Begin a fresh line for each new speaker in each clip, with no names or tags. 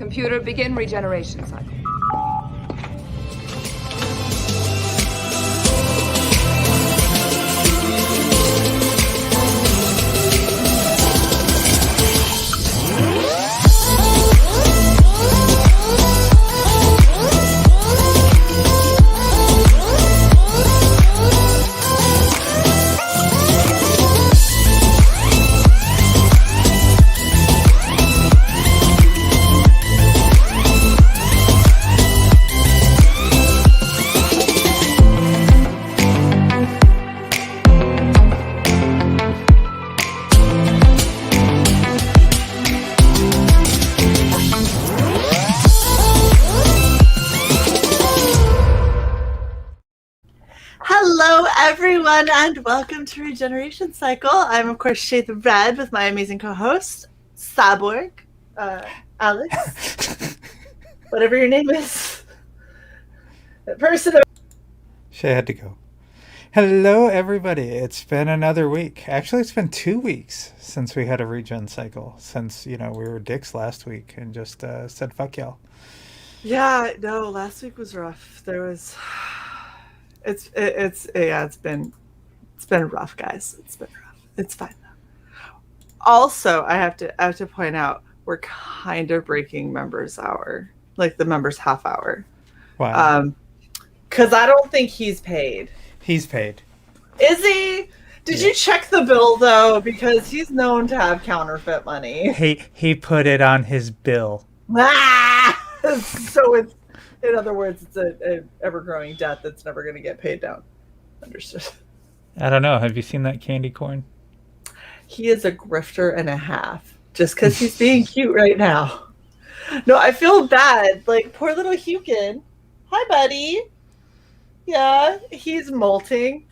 Computer, begin regeneration cycle.
Hello, everyone, and welcome to Regeneration.CYcle. I'm, of course, Shae the Red with my amazing co-host, CY.borg, Alex, whatever your name is. That person.
Shae had to go. Hello, everybody. It's been another week. Actually, it's been 2 weeks since we had a regen cycle. Since, we were dicks last week and just said fuck y'all.
Yeah, no, last week was rough. It's been rough, guys. It's been rough. It's fine though. Also, I have to point out we're kind of breaking members hour, like the members half hour.
Wow.
Because I don't think he's paid.
He's paid.
Is he? Did you check the bill though? Because he's known to have counterfeit money.
He put it on his bill.
So it's. In other words, it's an ever-growing debt that's never going to get paid down. Understood.
I don't know. Have you seen that candy corn?
He is a grifter and a half. Just because he's being cute right now. No, I feel bad. Like, poor little Hukin. Hi, buddy. Yeah, he's molting.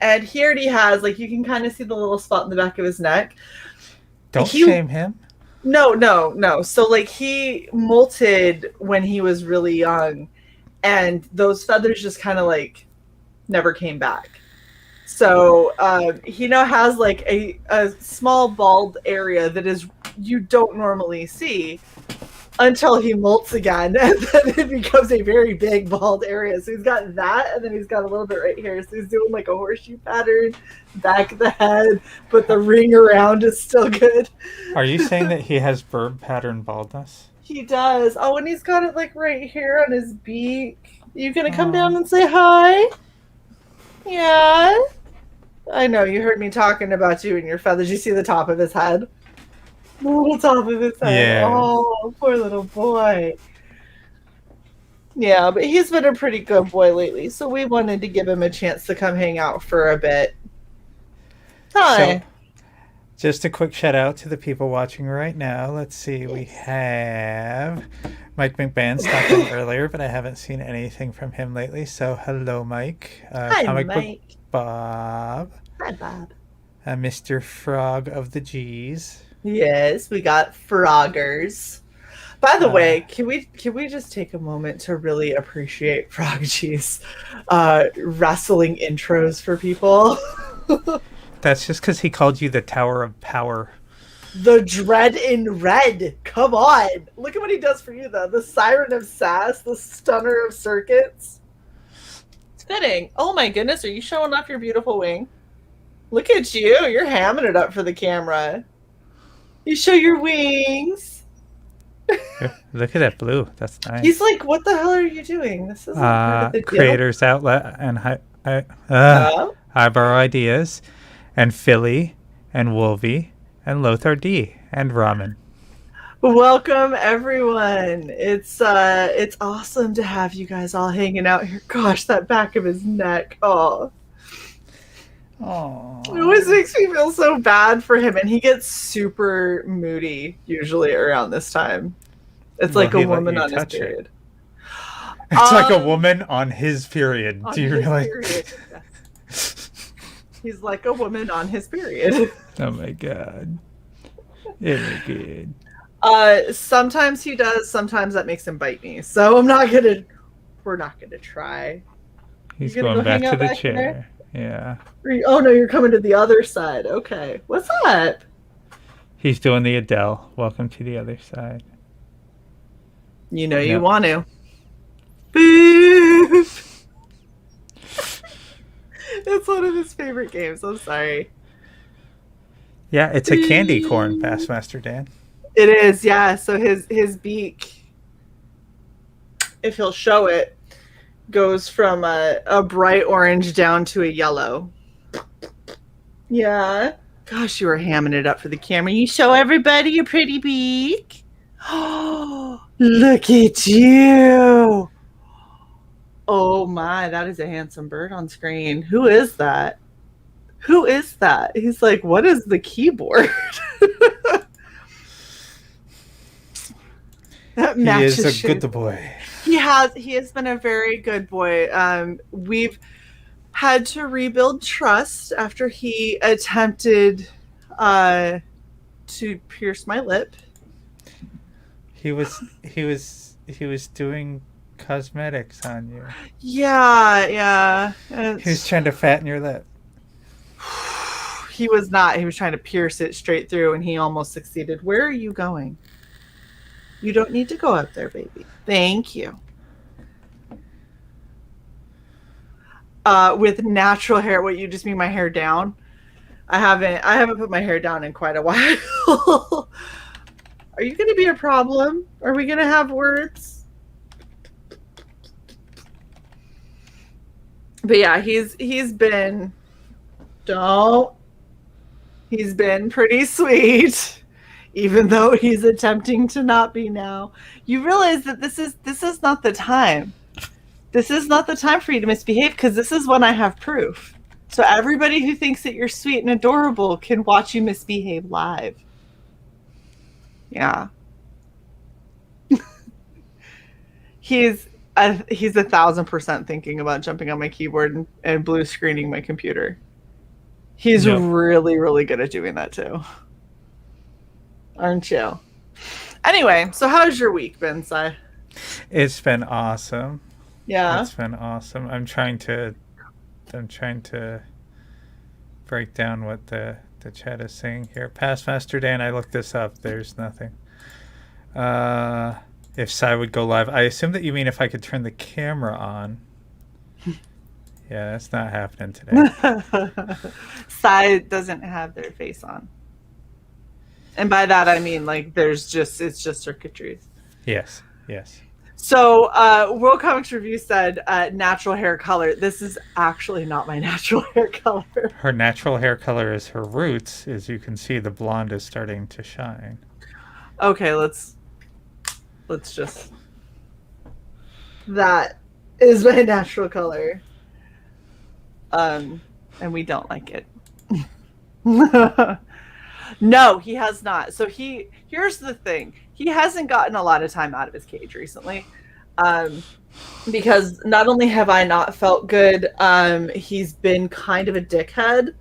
And he already has, like, you can kind of see the little spot in the back of his neck.
Don't shame him.
No. So, like, he molted when he was really young, and those feathers just kind of, like, never came back. So, he now has, like, a small bald area that you don't normally see until he molts again, and then it becomes a very big bald area. So he's got that, and then he's got a little bit right here. So he's doing, like, a horseshoe pattern, back of the head, but the ring around is still good.
Are you saying that he has bird pattern baldness?
He does. Oh, and he's got it, like, right here on his beak. You gonna come down and say hi? Yeah. I know, you heard me talking about you and your feathers. You see the top of his head? The little top of his head.
Yeah.
Oh, poor little boy. Yeah, but he's been a pretty good boy lately, so we wanted to give him a chance to come hang out for a bit. Hi.
So, just a quick shout out to the people watching right now. Let's see, we have Mike McMahon stopped in earlier, but I haven't seen anything from him lately. So hello, Mike.
Hi,
Comic
Mike.
Book Bob.
Hi, Bob.
Mr. Frog of the G's.
Yes, we got Froggers. By the way, can we just take a moment to really appreciate Frog G's wrestling intros for people?
That's just because he called you the Tower of Power.
The Dread in Red. Come on. Look at what he does for you, though. The Siren of Sass, the Stunner of Circuits. It's fitting. Oh my goodness, are you showing off your beautiful wing? Look at you. You're hamming it up for the camera. You show your wings.
Look at that blue. That's nice.
He's like, what the hell are you doing? This isn't part of the deal.
Creators Outlet and Eyebrow Ideas and Philly and Wolvie and Lothar D and Ramen.
Welcome, everyone. It's awesome to have you guys all hanging out here. Gosh, that back of his neck. Oh.
Aww.
It always makes me feel so bad for him, and he gets super moody usually around this time. It's like a woman on his period.
It's like a woman on his period. Do you realize?
Yes. He's like a woman on his period.
Oh my god. Oh my god.
Sometimes he does, sometimes that makes him bite me. So we're not gonna try.
He's going back to the chair. There? Yeah.
Oh no, you're coming to the other side. Okay. What's up?
He's doing the Adele. Welcome to the other side.
You know you
No.
want to. Boop! It's one of his favorite games. I'm sorry.
Yeah, it's a candy corn, Bassmaster Dan.
It is, yeah. So his beak, if he'll show it, goes from a bright orange down to a yellow. Yeah. Gosh, you were hamming it up for the camera. You show everybody your pretty beak. Oh, look at you. Oh my, that is a handsome bird on screen. Who is that? Who is that? He's like, what is the keyboard? That
He
matches
is a
Shae's.
good boy.
He has been a very good boy. We've had to rebuild trust after he attempted to pierce my lip.
He was doing cosmetics on you.
Yeah.
He was trying to fatten your lip.
He was not. He was trying to pierce it straight through, and he almost succeeded. Where are you going? You don't need to go up there, baby. Thank you. With natural hair, what, you just mean my hair down? I haven't put my hair down in quite a while. Are you going to be a problem? Are we going to have words? But yeah, he's been pretty sweet, even though he's attempting to not be now. You realize that this is not the time. This is not the time for you to misbehave, because this is when I have proof. So everybody who thinks that you're sweet and adorable can watch you misbehave live. Yeah. He's 1,000% thinking about jumping on my keyboard and blue screening my computer. He's really, really good at doing that too. Aren't you? Anyway, so how's your week been, Si?
It's been awesome.
Yeah.
It's been awesome. I'm trying to break down what the chat is saying here. Past Master Dan, I looked this up. There's nothing. If Cy would go live, I assume that you mean if I could turn the camera on. Yeah, that's not happening today.
Cy doesn't have their face on. And by that I mean like it's just circuitries.
Yes.
So World Comics Review said natural hair color. This is actually not my natural hair color.
Her natural hair color is her roots. As you can see, the blonde is starting to shine.
Okay, let's just... That is my natural color. And we don't like it. No, he has not. So here's the thing. He hasn't gotten a lot of time out of his cage recently. Because not only have I not felt good, he's been kind of a dickhead.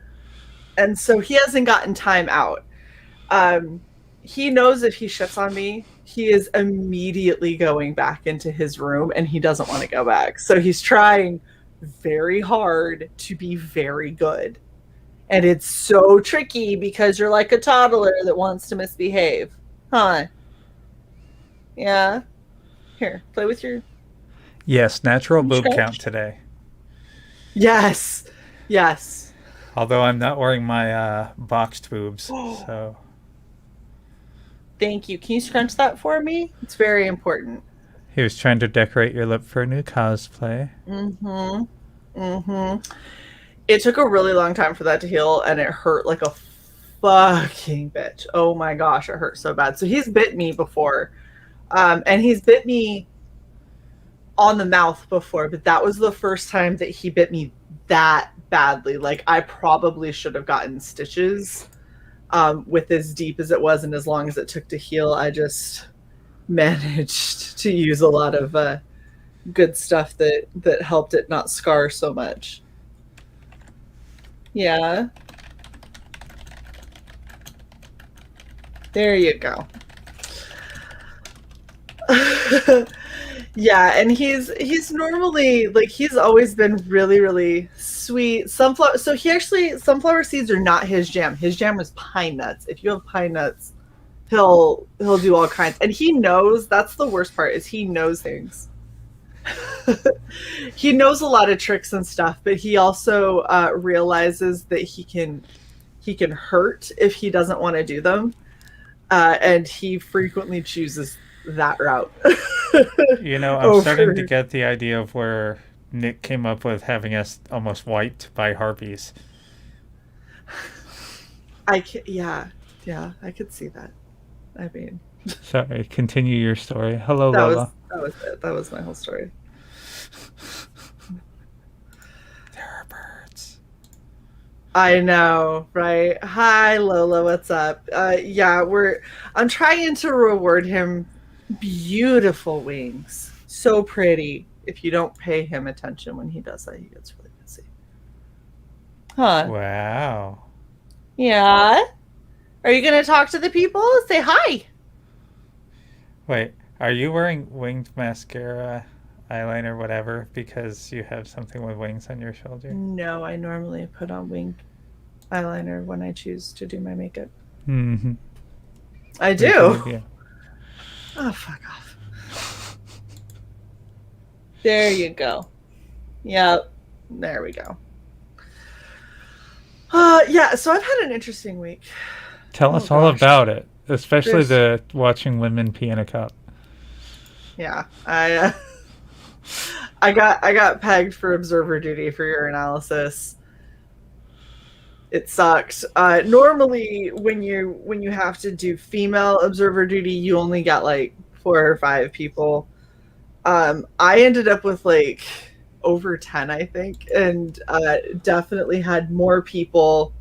And so he hasn't gotten time out. He knows if he shits on me, he is immediately going back into his room and he doesn't want to go back. So he's trying very hard to be very good. And it's so tricky because you're like a toddler that wants to misbehave. Huh? Yeah. Here, play with your...
Yes, natural boob count today.
Yes.
Although I'm not wearing my boxed boobs, so...
Thank you. Can you scrunch that for me? It's very important.
He was trying to decorate your lip for a new cosplay.
It took a really long time for that to heal, and it hurt like a fucking bitch. Oh my gosh, it hurt so bad. So he's bit me before, and he's bit me on the mouth before, but that was the first time that he bit me that badly. Like, I probably should have gotten stitches. With as deep as it was and as long as it took to heal, I just managed to use a lot of good stuff that helped it not scar so much. Yeah. There you go. Yeah, and he's normally, like, he's always been really, really sweet. Sunflower seeds are not his jam. His jam was pine nuts. If you have pine nuts, he'll do all kinds, and he knows. That's the worst part, is he knows things. He knows a lot of tricks and stuff, but he also realizes that he can hurt if he doesn't want to do them, and he frequently chooses that route.
I'm starting to get the idea of where Nick came up with having us almost wiped by harpies.
Yeah, I could see that. I mean,
sorry, continue your story. Hello, Lola.
That was it. That was my whole story.
There are birds.
I know, right? Hi, Lola. What's up? I'm trying to reward him. Beautiful wings, so pretty. If you don't pay him attention when he does that, he gets really busy. Huh?
Wow.
Yeah. Are you gonna talk to the people? Say hi.
Wait, are you wearing winged mascara, eyeliner, whatever, because you have something with wings on your shoulder?
No, I normally put on winged eyeliner when I choose to do my makeup.
Mm-hmm.
I do.
Yeah.
Oh, fuck off. There you go. Yep. There we go. Yeah, so I've had an interesting week.
Tell us all about it, especially the watching women pee in a cup.
Yeah, I got pegged for observer duty for urinalysis. It sucked. Normally, when you have to do female observer duty, you only get like 4 or 5 people. I ended up with like over 10, I think, and definitely had more people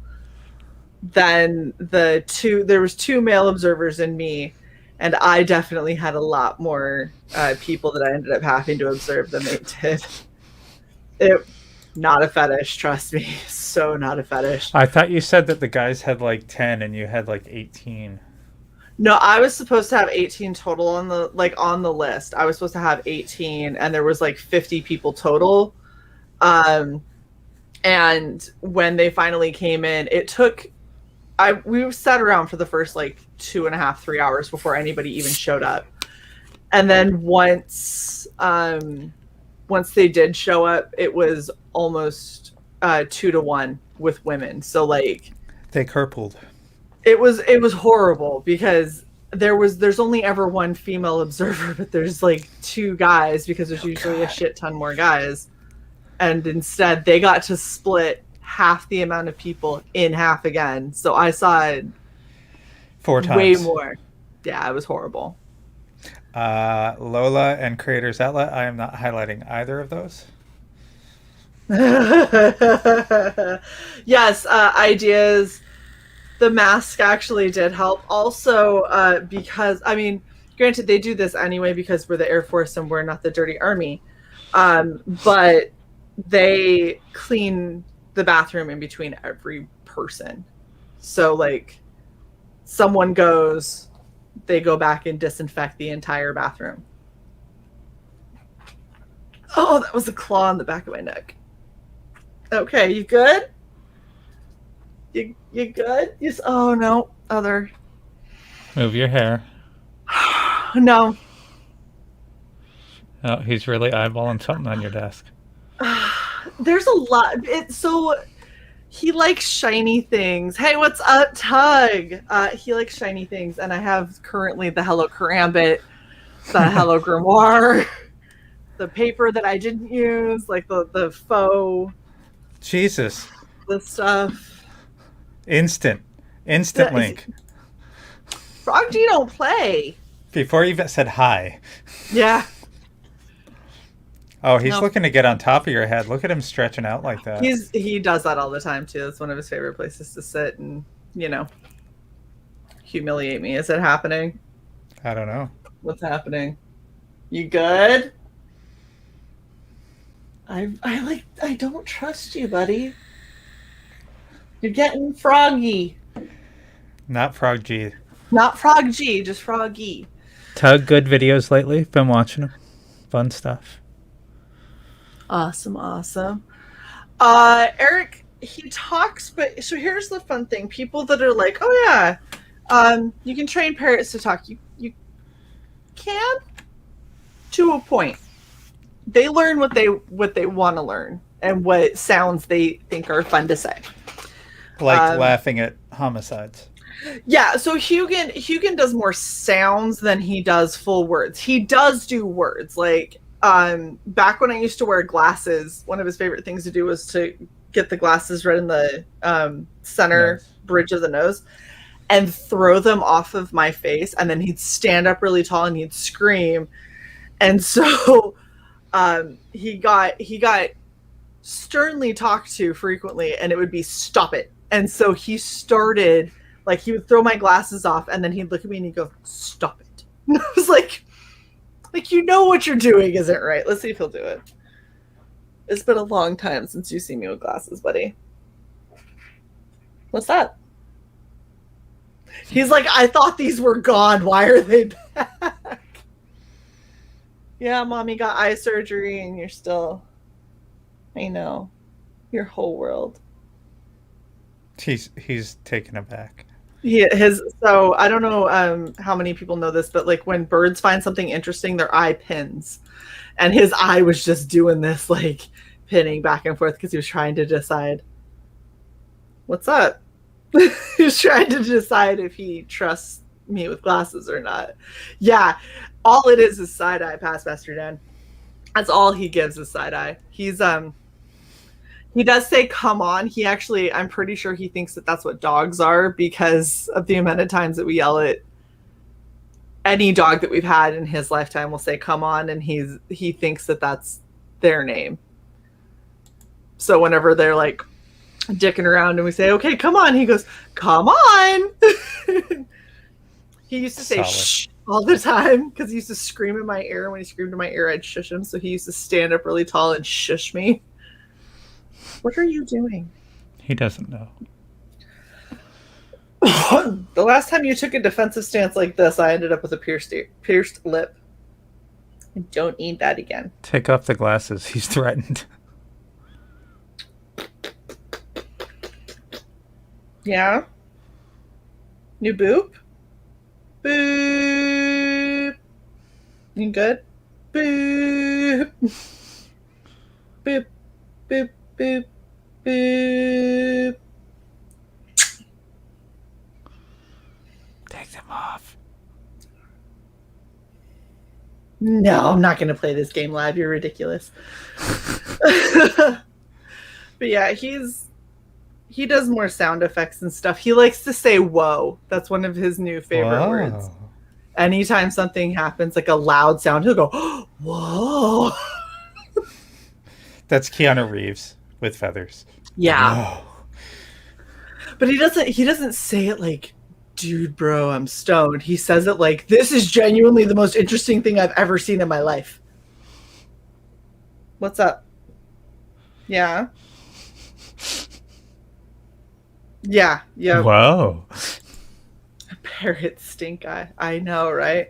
than the 2. There was 2 male observers and me, and I definitely had a lot more people that I ended up having to observe than they did. It not a fetish, trust me. So not a fetish.
I thought you said that the guys had like 10 and you had like 18.
No, I was supposed to have 18 total on the list. I was supposed to have 18, and there was like 50 people total. And when they finally came in, it took we sat around for the first like 2.5, 3 hours before anybody even showed up. And then once they did show up, it was almost 2 to 1 with women. So like
they carpooled.
It was horrible because there's only ever 1 female observer, but there's like 2 guys because there's usually a shit ton more guys. And instead they got to split half the amount of people in half again. So I saw it
4 times.
Way more. Yeah, it was horrible.
Lola and Creators Outlet, I am not highlighting either of those.
Yes, ideas. The mask actually did help. Also, because, I mean, granted, they do this anyway because we're the Air Force and we're not the dirty army. But they clean the bathroom in between every person. So, like, someone goes, they go back and disinfect the entire bathroom. Oh, that was a claw on the back of my neck. Okay, you good? You good? Oh, no. Other.
Move your hair.
No.
Oh, he's really eyeballing something on your desk.
There's a lot. So he likes shiny things. Hey, what's up, Tug? He likes shiny things, and I have currently the Hello Karambit, the Hello Grimoire, the paper that I didn't use, like the faux.
Jesus.
The stuff.
Instant link.
Frog G don't play.
Before you even said hi.
Yeah.
Oh, he's looking to get on top of your head. Look at him stretching out like that.
He does that all the time too. It's one of his favorite places to sit and, humiliate me. Is it happening?
I don't know.
What's happening? You good? I don't trust you, buddy. You're getting froggy.
Not Frog G.
Not Frog G, just Froggy.
Tug, good videos lately. Been watching them. Fun stuff.
Awesome. Eric, he talks, but so here's the fun thing. People that are like, oh yeah, You can train parrots to talk. You can, to a point. They learn what they want to learn and what sounds they think are fun to say.
Like laughing at homicides.
Yeah, so Hugin does more sounds than he does full words. He does do words. Like back when I used to wear glasses, one of his favorite things to do was to get the glasses right in the center bridge of the nose and throw them off of my face, and then he'd stand up really tall and he'd scream. And so he got sternly talked to frequently, and it would be stop it. And so he started, like, he would throw my glasses off and then he'd look at me and he'd go, stop it. And I was like, you know what you're doing isn't right. Let's see if he'll do it. It's been a long time since you've seen me with glasses, buddy. What's that? He's like, I thought these were gone. Why are they back? Yeah, Mommy got eye surgery and you're still, I know, your whole world.
He's taken aback.
So I don't know how many people know this, but like when birds find something interesting, their eye pins. And his eye was just doing this, like, pinning back and forth because he was trying to decide, what's up? He was trying to decide if he trusts me with glasses or not. Yeah, all it is side eye, past Master Dan. That's all he gives is side eye. He's he does say come on. He actually, I'm pretty sure he thinks that that's what dogs are because of the amount of times that we yell at any dog that we've had in his lifetime will say come on, and he thinks that that's their name. So whenever they're like dicking around and we say, okay, come on, he goes, come on. He used to say
Solid.
shh all the time because he used to scream in my ear. When he screamed in my ear, I'd shush him. So he used to stand up really tall and shush me. What are you doing?
He doesn't know.
The last time you took a defensive stance like this, I ended up with a pierced lip. I don't need that again.
Take off the glasses. He's threatened.
Yeah? New boop? Boop. You good? Boop. Boop. Boop. Boop. Boop.
Take them off.
No, I'm not going to play this game live. You're ridiculous. But yeah, he does more sound effects and stuff. He likes to say whoa. That's one of his new favorite words. Anytime something happens, like a loud sound, he'll go, whoa.
That's Keanu Reeves with feathers.
Yeah.
Whoa.
But he doesn't say it like, dude, bro, I'm stoned. He says it like, this is genuinely the most interesting thing I've ever seen in my life. What's up? Yeah. Yeah.
Whoa.
Parrots stink. I know, right?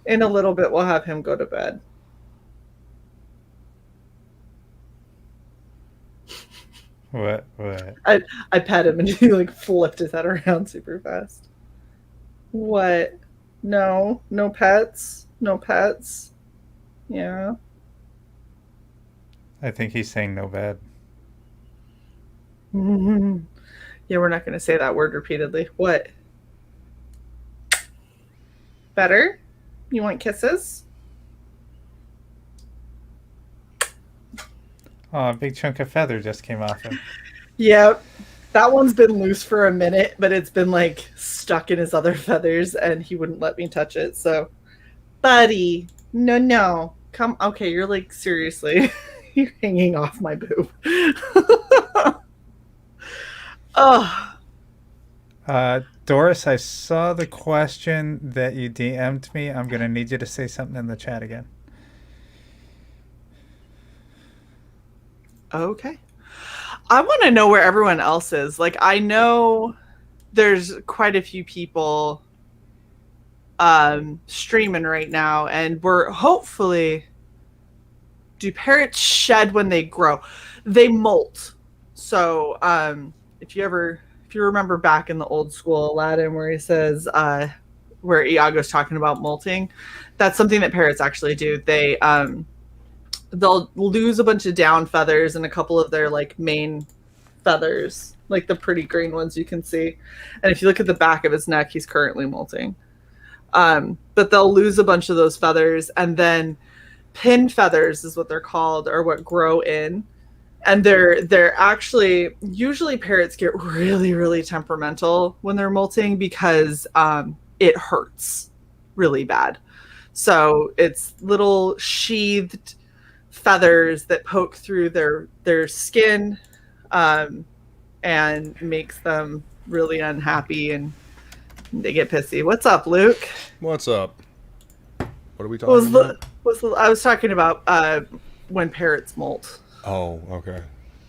In a little bit, we'll have him go to bed.
What?
I pet him and he like flipped his head around super fast. What? No pets. No pets. Yeah.
I think he's saying no bad.
Yeah, we're not going to say that word repeatedly. What? Better? You want kisses?
Oh, a big chunk of feather just came off him.
Yep. That one's been loose for a minute, but it's been like stuck in his other feathers and he wouldn't let me touch it. So, buddy, no. Come. Okay, you're like, seriously. You're hanging off my boob. Oh.
Doris, I saw the question that you DM'd me. I'm going to need you to say something in the chat again.
Okay. I want to know where everyone else is. Like, I know there's quite a few people streaming right now, and we're hopefully... Do parrots shed when they grow? They molt. So if you ever if you remember back in the old school Aladdin where he says, where Iago's talking about molting, that's something that parrots actually do. They'll lose a bunch of down feathers and a couple of their like main feathers, like the pretty green ones you can see. And if you look at the back of his neck, he's currently molting. But they'll lose a bunch of those feathers, and then pin feathers is what they're called, or what grow in. And they're actually, usually parrots get really, really temperamental when they're molting because it hurts really bad. So it's little sheathed feathers that poke through their skin and makes them really unhappy, and they get pissy. What's up, Luke?
What's up? What are we talking about?
I was talking about when parrots molt.
Oh, okay.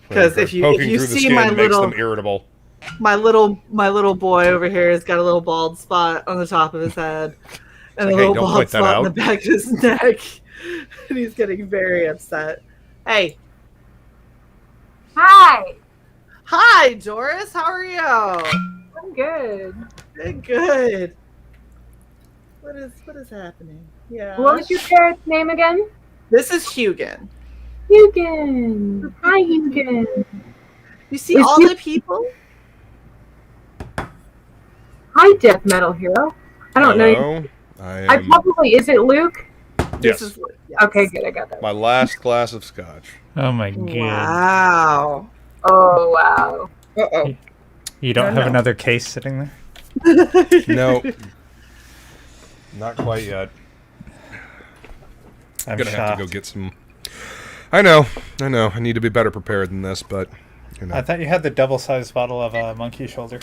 Because if you see my little,
makes them irritable.
My little boy over here has got a little bald spot on the top of his head, and a little bald spot on the back of his neck, and he's getting very upset. Hey.
Hi.
Hi, Doris. How are you?
I'm good.
Good. What is happening? Yeah.
What was your parrot's name again?
This is Hugin.
Hugin. Hi, Hugin.
You see all the people?
Hi, Death Metal Hero. I don't know.
I
probably, is it Luke?
Yes.
Yes.
Okay, good. I got that.
My last glass of scotch.
Oh my god.
Wow.
Oh, wow.
Uh-oh.
You don't have another case sitting there?
No. Not quite yet.
I'm
gonna
shocked.
have to go get some. I know. I need to be better prepared than this, but you know.
I thought you had the double-sized bottle of monkey shoulder.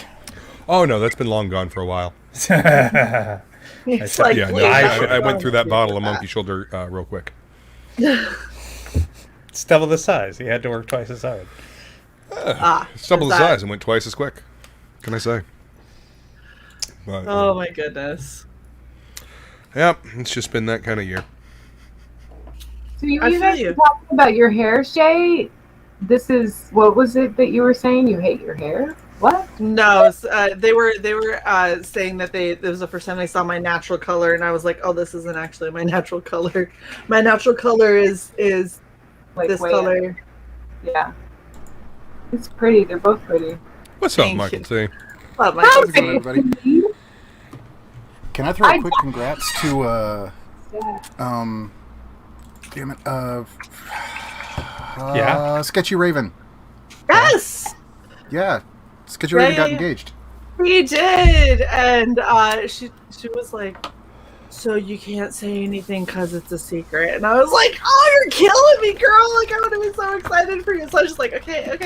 Oh no, that's been long gone for a while.
It's like,
Yeah, no, I went through that bottle of monkey shoulder real quick.
It's double the size. You had to work twice as hard.
It's double the size and went twice as quick. What can I say? But,
oh my goodness.
Yep, it's just been that kind of year.
So you guys were talking about your hair, Shae? This is, what was it that you were saying? You hate your hair? What?
No, they were saying that this was the first time they saw my natural color, and I was like, oh, this isn't actually my natural color. My natural color is like this color.
Yeah. It's pretty. They're both pretty.
What's up, Michael T?
Love my
How's it going, everybody? Can I throw a quick congrats to damn it,
yeah,
Sketchy Raven.
Yes.
Yeah, Sketchy Raven got engaged.
He did, and she was like, so you can't say anything because it's a secret. And I was like, oh, you're killing me, girl. Like, I would have been so excited for you. So I was just like, okay. And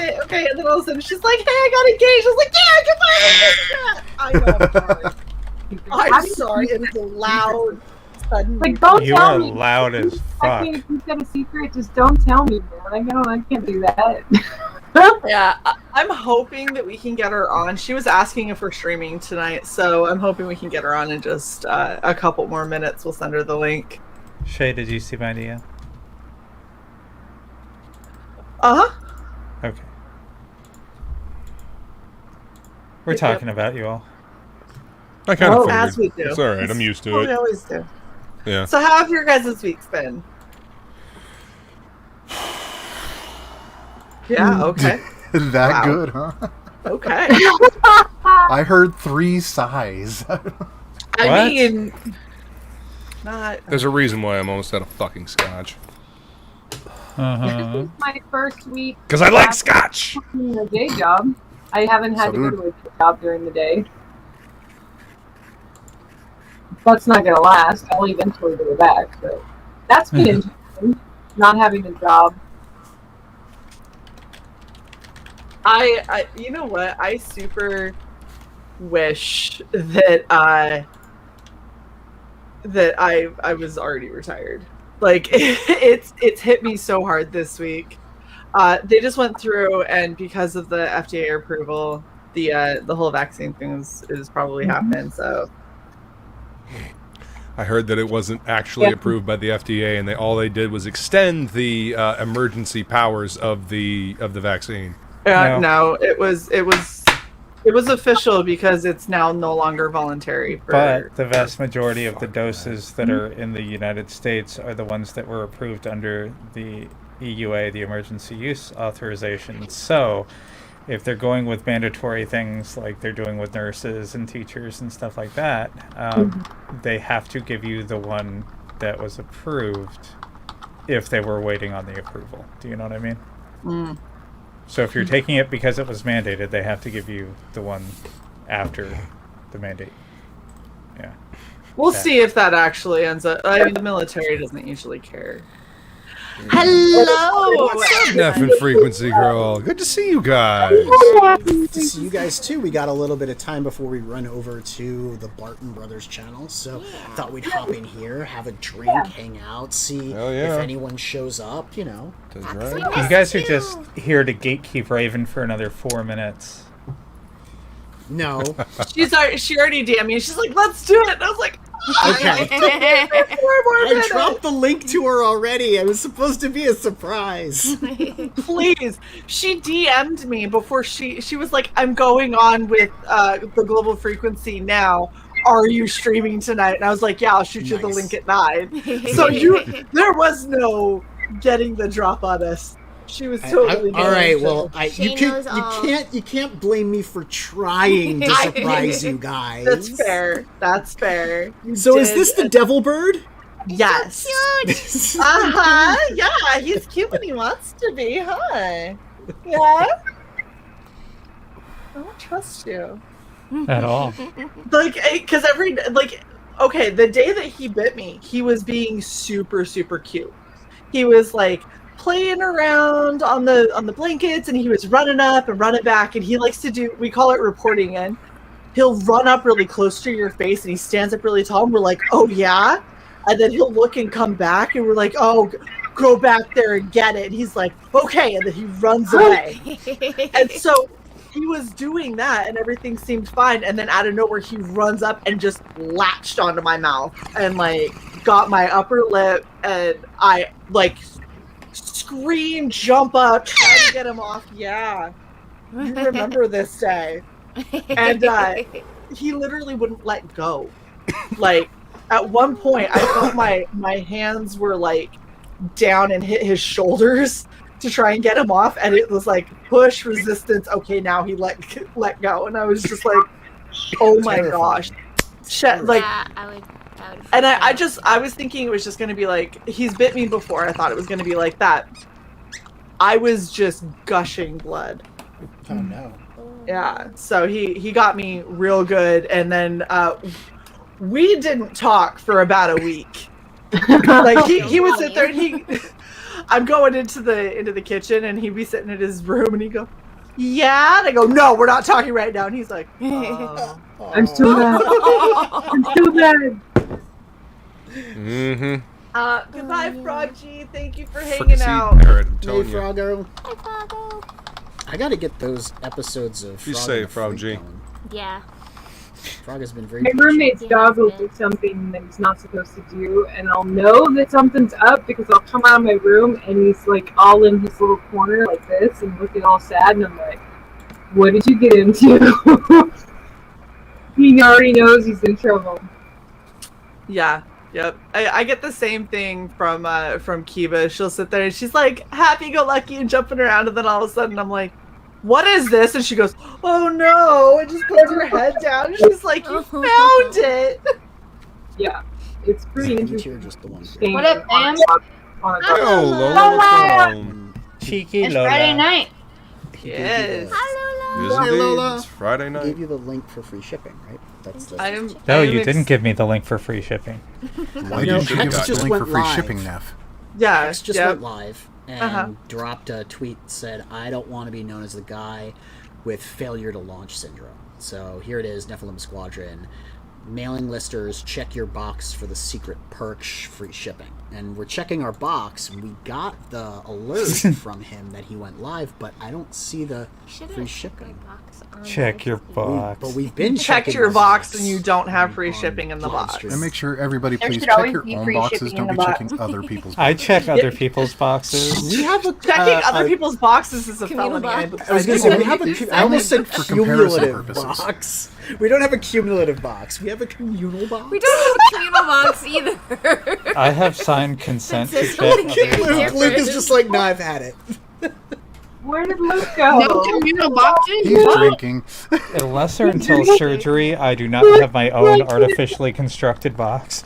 then all of a sudden she's like, hey, I got engaged. I was like, yeah, goodbye. I'm sorry. It was a loud, sudden.
Like, don't
you
tell
are
me.
loud as fuck.
If you said a secret, just don't tell me, man. I can't do that.
Yeah, I'm hoping that we can get her on. She was asking if we're streaming tonight, so I'm hoping we can get her on in just a couple more minutes. We'll send her the link.
Shae, did you see my DM?
Uh-huh.
Okay. We're talking about you all.
I kind of
as we
figured.
do.
It's all right. I'm used to
We
it.
always do.
Yeah.
So how have your guys' weeks been? Yeah, okay.
That good, huh?
Okay.
I heard 3 sighs.
I mean, not.
There's a reason why I'm almost out of fucking scotch.
Uh-huh.
This is my first week.
Because I like scotch!
In a day job. I haven't had to go to a job during the day. That's not going to last. I'll eventually go back, but that's been interesting. Not having a job.
I you know what? I super wish that I was already retired. Like it's hit me so hard this week. They just went through, and because of the FDA approval, the whole vaccine thing is probably happening. So
I heard that it wasn't actually approved by the FDA, and all they did was extend the emergency powers of the vaccine.
no, it was It was official because it's now no longer voluntary.
But the vast majority of the doses that are in the United States are the ones that were approved under the EUA, the Emergency Use Authorization. So if they're going with mandatory things like they're doing with nurses and teachers and stuff like that, they have to give you the one that was approved if they were waiting on the approval. Do you know what I mean?
Mm.
So if you're taking it because it was mandated, they have to give you the one after the mandate. Yeah.
We'll see if that actually ends up. I mean, the military doesn't usually care. Hello!
What's up, Neff and Frequency Girl? Good to see you guys.
Good to see you guys too. We got a little bit of time before we run over to the Barton Brothers channel, so thought we'd hop in here, have a drink, hang out, see if anyone shows up, you know.
You guys are just here to gatekeep Raven for another 4 minutes.
No.
She already DM'd me. She's like, let's do it. And I was like,
okay.
4 more minutes.
I dropped the link to her already. It was supposed to be a surprise.
Please. She DM'd me before she was like, I'm going on with the Global Frequency now. Are you streaming tonight? And I was like, yeah, I'll shoot you the link at 9. So there was no getting the drop on us. She was totally
all right. Well, you can't blame me for trying to surprise you guys.
That's fair.
So is this the Devil Bird?
Yes.
So cute.
Yeah, he's cute when he wants to be, huh? Yeah. I don't trust you
at all.
Because okay, the day that he bit me, he was being super, super cute. He was like playing around on the blankets, and he was running up and running back, and he likes to do, we call it reporting in. He'll run up really close to your face, and he stands up really tall, and we're like, oh yeah? And then he'll look and come back, and we're like, oh, go back there and get it. And he's like, okay, and then he runs away. And so he was doing that, and everything seemed fine, and then out of nowhere, he runs up and just latched onto my mouth, and got my upper lip, and I scream, jump up, try to get him off. Yeah, you remember this day. And he literally wouldn't let go. At one point, I felt my hands were down and hit his shoulders to try and get him off, and it was push, resistance. Okay, now he let go, and I was just like, oh my gosh.
I would.
And I was thinking it was just going to be he's bit me before. I thought it was going to be like that. I was just gushing blood.
Oh no.
Yeah. So he got me real good, and then we didn't talk for about a week. He would sit there, and I'm going into the kitchen, and he'd be sitting in his room, and he'd go, yeah, and I go, no, we're not talking right now. And he's like,
I'm still mad. I'm still mad.
Mm-hmm.
Goodbye, Frog G. Thank you for hanging out.
Parrot, I'm telling you.
Froggo.
Hi, Froggo.
I gotta get those episodes of
You
Frog
say
and the
Frog
Freak
G.
going.
Yeah.
Frog has been very
My roommate's dog will do something that he's not supposed to do, and I'll know that something's up because I'll come out of my room and he's all in his little corner like this and looking all sad, and I'm like, what did you get into? He already knows he's in trouble.
Yeah. Yep. I get the same thing from Kiva. She'll sit there and she's like happy-go-lucky and jumping around, and then all of a sudden I'm like, what is this? And she goes, oh no, and just puts her head down, and she's like, you found it.
Yeah. It's pretty interesting.
Just the one.
What up, fam?
Hello, Lola. What's going on?
Cheeky
It's
Lola.
Friday night.
Yes.
Hi,
Yes,
Lola.
indeed.
Lola.
It's Friday
I
night.
gave you the link for free shipping, right? That's the.
No, you didn't give me the link for free shipping.
Why didn't you give us
just
the link for
went
free
live.
shipping, Neff?
Yeah.
X just went live and
Uh-huh.
dropped a tweet that said, I don't want to be known as the guy with failure to launch syndrome. So here it is, Nephilim Squadron. mailing listers, check your box for the secret perk free shipping. And we're checking our box, and we got the alert from him that he went live, but I don't see the free shipping.
Check your box.
But we've been
Check
checking
your
our
box and you don't have free shipping in the
live
box.
stream.
And make sure everybody
There
please
should
check
always
your
be
own
free
boxes.
shipping
Don't
in
be
the
checking
box.
other people's
I
boxes.
check other people's boxes.
We have a
Checking other people's boxes is a
Communal
felony.
box.
I was going to say, we have a, I almost said
For comparison
cumulative
purposes.
box. We don't have a cumulative box. We have a communal box.
We don't have a communal box either.
I have signed consent to
It's
check
totally
other
Luke is just like, no, I've had it.
Where did Luke go?
No communal boxes?
He's drinking.
Unless or until surgery, I do not have my own artificially constructed box.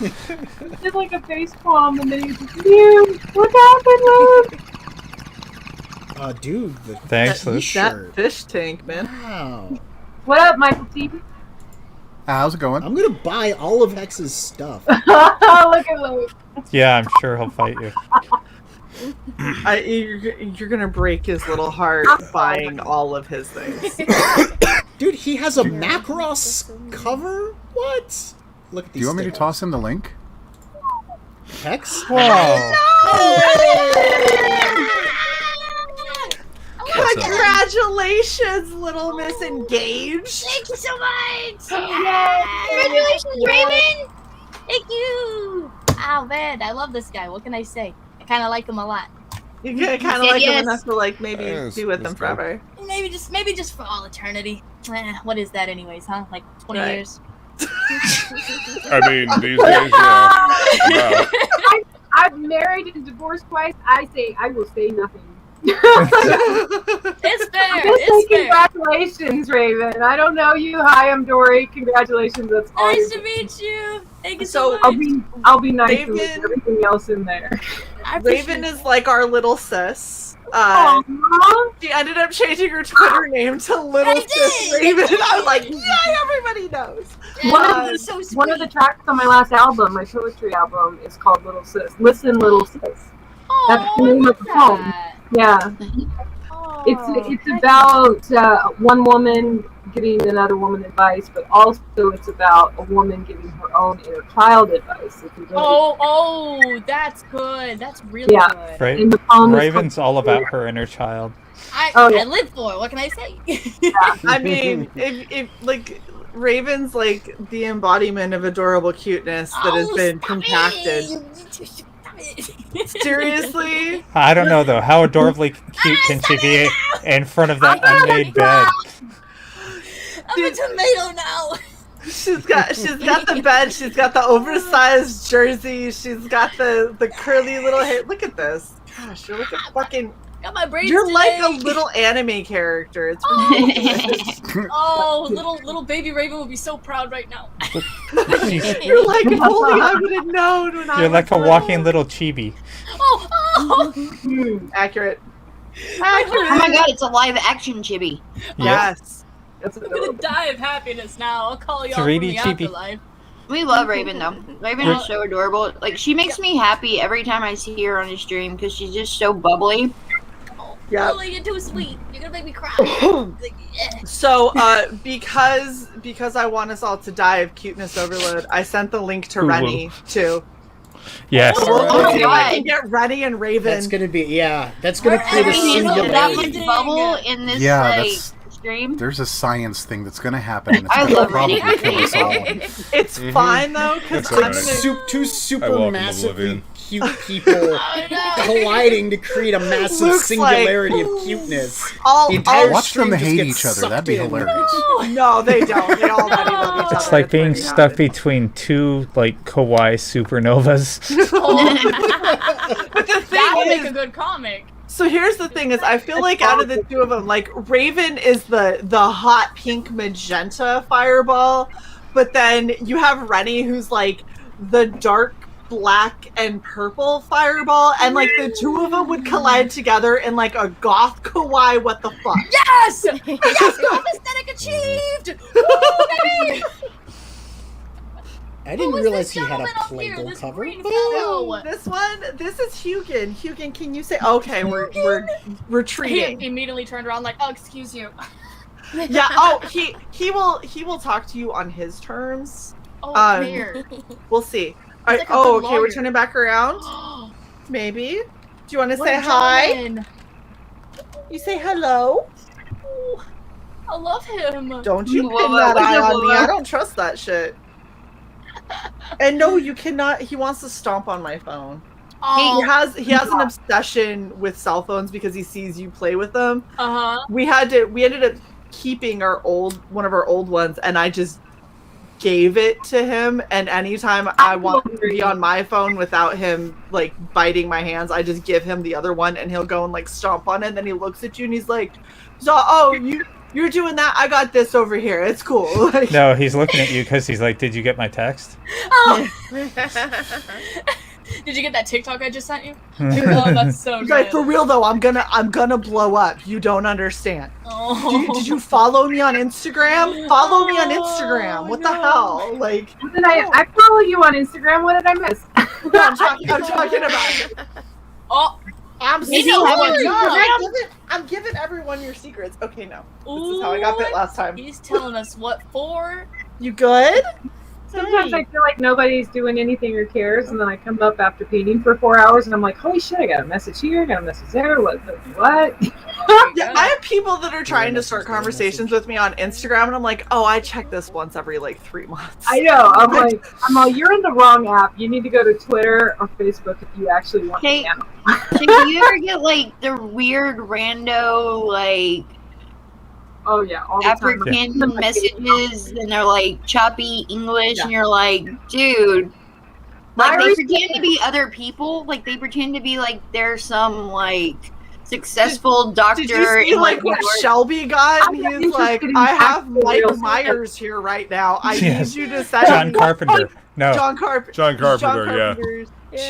He did like a face palm and then he was like, "Dude, what happened, Luke?"
Dude,
Thanks,
that
Luke.
t-shirt.
That fish tank, man.
Wow.
What up, Michael T?
How's it going?
I'm going to buy all of Hex's stuff.
Look at Luke.
Yeah, I'm sure he'll fight you.
You're gonna break his little heart buying all of his things.
Dude, he has a Macross cover? What? Look at
Do
these
you want me to
stickers.
toss him the link?
Hex?
Whoa.
Congratulations, little Miss Engaged.
Thank you so much. Congratulations, Raven. Thank you. Oh man, I love this guy. What can I say? I kind of like him a lot.
You kind of
Said
like
yes.
him enough to like maybe
Yes,
be with
let's
them
go.
forever.
Maybe just for all eternity. What is that, anyways? Huh? Like 20
Right.
years.
I mean, these days, yeah. Wow.
I've married and divorced twice. I will say nothing.
It's fair.
Just say
It's fair.
congratulations, Raven. I don't know you. Hi, I'm Dory. Congratulations. That's all.
Nice to meet you. Thank you so
So,
much.
I'll be nice to
Raven-
leave everything else in there.
I appreciate
Raven
it.
is like our little sis.
Aw.
She ended up changing her Twitter name to Little
I
Sis
did!
Raven. I was like, yeah, everybody knows.
Yeah, so sweet.
One of the tracks on my last album, my poetry album, is called Little Sis. Listen, Little Sis.
Oh,
That's the name of the poem.
that.
Yeah.
Oh,
It's about one woman giving another woman advice, but also it's about a woman giving her own inner child advice. If you really
Oh, that's good. That's really
Yeah.
good.
Right?
in the poem is
Raven's all about her inner child.
Oh, yeah.
I live for it. What can I say?
I mean, if like Raven's like the embodiment of adorable cuteness that has been compacted. Seriously?
I don't know though. How adorably cute can she be in front of that unmade bed?
I'm a tomato now.
She's got the bed. She's got the oversized jersey. She's got the curly little hair. Look at this. Gosh, you're like a fucking.
Got my braids
You're like a
today.
little anime character. It's ridiculous.
Oh, little baby Raven would be so proud right now.
You're like, if only I would have known when I
You're
was
like a
little.
walking little chibi.
Oh.
Accurate.
Oh my god, it's a live action chibi.
Yes.
That's
I'm gonna die of happiness now. I'll call y'all
3D
from the
chibi.
afterlife.
We love Raven though. Raven is so adorable. Like she makes me happy every time I see her on the stream because she's just so bubbly.
Yeah.
Lily, you're too sweet. You're gonna make me cry. Like, yeah.
So, because I want us all to die of cuteness overload, I sent the link to
Ooh.
Rennie too.
Yes.
We'll
Oh
see if I can
God.
get Rennie and Raven.
That's gonna be, that's gonna
We're
create a
I mean,
singularity.
that
singularity.
much bubble in this
Yeah,
like
that's-
stream.
There's a science thing that's going to happen, and it's
I
going to
love
probably
Rennie.
kill us all.
It's fine though, because
That's
I'm
alright.
gonna.
Two
I
super
welcome
massively
Oblivion.
cute people colliding to create a massive
Luke's
singularity
like,
of cuteness.
All,
The entire
Watch them
stream just
hate
gets
each other.
sucked
That'd be
in.
hilarious.
no, they don't. They already love each other.
It's like being
pretty
stuck
obvious.
between two like kawaii supernovas.
But the
That
thing
would
is,
make a good comic.
so here's the thing: is I feel like out of the two of them, like Raven is the hot pink magenta fireball, but then you have Rennie who's like the dark black and purple fireball, and like the two of them would collide together in like a goth kawaii. What the fuck?
Yes! Yes! Golf aesthetic achieved! Woo, baby!
I didn't
Who is
realize
this
he had a
gentleman up here,
Playboy
this
cover.
green
Oh,
fellow?
this one. This is Hugin. Hugin, can you say? Okay, we're
He
retreating.
immediately turned around like, oh, excuse you.
Yeah. Oh, he will talk to you on his terms.
Oh, fair.
We'll see. All right,
like a good
okay, we're
lawyer.
turning back around. Maybe. Do you want to
What
say
a
hi?
gentleman.
You say hello.
I love him.
Don't you
Whoa,
pin that eye on me.
whoa.
I don't trust that shit. And no, you cannot. He wants to stomp on my phone.
Oh.
He has an obsession with cell phones because he sees you play with them.
Uh-huh.
We ended up keeping one of our old ones, and I just gave it to him. And anytime I want to be on my phone without him like biting my hands, I just give him the other one, and he'll go and like stomp on it. And then he looks at you and he's like, "So, you're doing that? I got this over here. It's cool." Like,
No, he's looking at you because he's like, "Did you get my text?"
Oh. Did you get that TikTok I just sent you? Oh, that's so good.
Guys, for real though, I'm gonna blow up. You don't understand.
Oh.
Did you follow me on Instagram? Follow me on Instagram. What the hell? Like,
I follow you on Instagram. What did I miss?
I'm talking about.
Oh.
I'm giving everyone your secrets. Okay, no. This is how I got bit last time.
He's telling us what for.
You good?
Sometimes I feel like nobody's doing anything or cares, and then I come up after painting for 4 hours, and I'm like, holy shit, I got a message here, I got a message there, what?
Yeah, I have people that are trying to start conversations with me on Instagram, and I'm like, oh, I check this once every like 3 months.
I know. I'm like, you're in the wrong app. You need to go to Twitter or Facebook if you actually want to handle.
Do you ever get like the weird rando like?
Oh yeah, all the
African
time.
messages, and they're like choppy English, and you're like, dude, like they pretend to be other people, like they pretend to be like they're some like successful doctor.
Did you see like what Shelby got? And he's like, I have Mike Myers here right now. I need you to send
John Carpenter. No.
John Carpenter.
John Carpenter, yeah.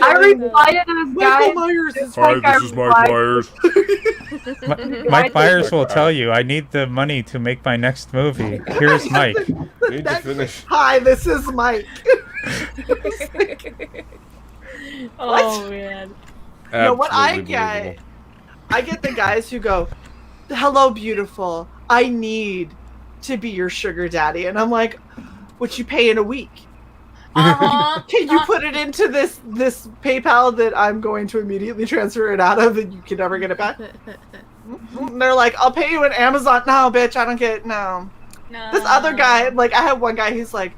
I replied to this guy.
Michael Myers.
Hi, this is Mike Myers.
Mike Myers will tell you, I need the money to make my next movie. Here's Mike.
Need to finish.
Hi, this is Mike.
Oh man.
No, what I get the guys who go, "Hello, beautiful. I need to be your sugar daddy," and I'm like, "What you pay in a week? Can you put it into this PayPal that I'm going to immediately transfer it out of, and you can never get it back?" And they're like, "I'll pay you in Amazon." No, bitch, I don't get no. This other guy, like I have one guy, he's all,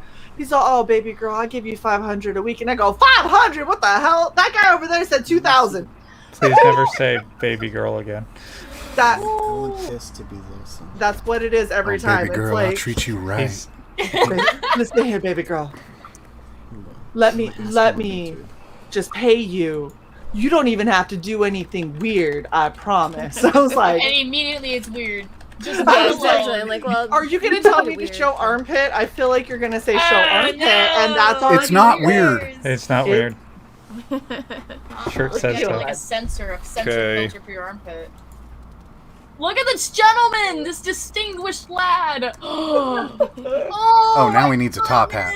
"Oh, baby girl, I'll give you $500 a week," and I go, "$500? What the hell?" That guy over there said $2,000.
Please never say baby girl again.
That.
I want this to be this.
That's what it is every time.
Baby girl,
it's like,
I'll treat you right.
Listen here, baby girl. Let me just pay you. You don't even have to do anything weird, I promise. I was like,
and immediately it's weird. Just
Essentially, I'm like, well,
are you gonna tell me to show armpit? I feel like you're gonna say show armpit,
no.
and that's all.
It's not weird.
It's not weird. Shirt says so.
Like a sensor filter for your armpit. Look at this gentleman, this distinguished lad.
Oh, now he needs a top hat.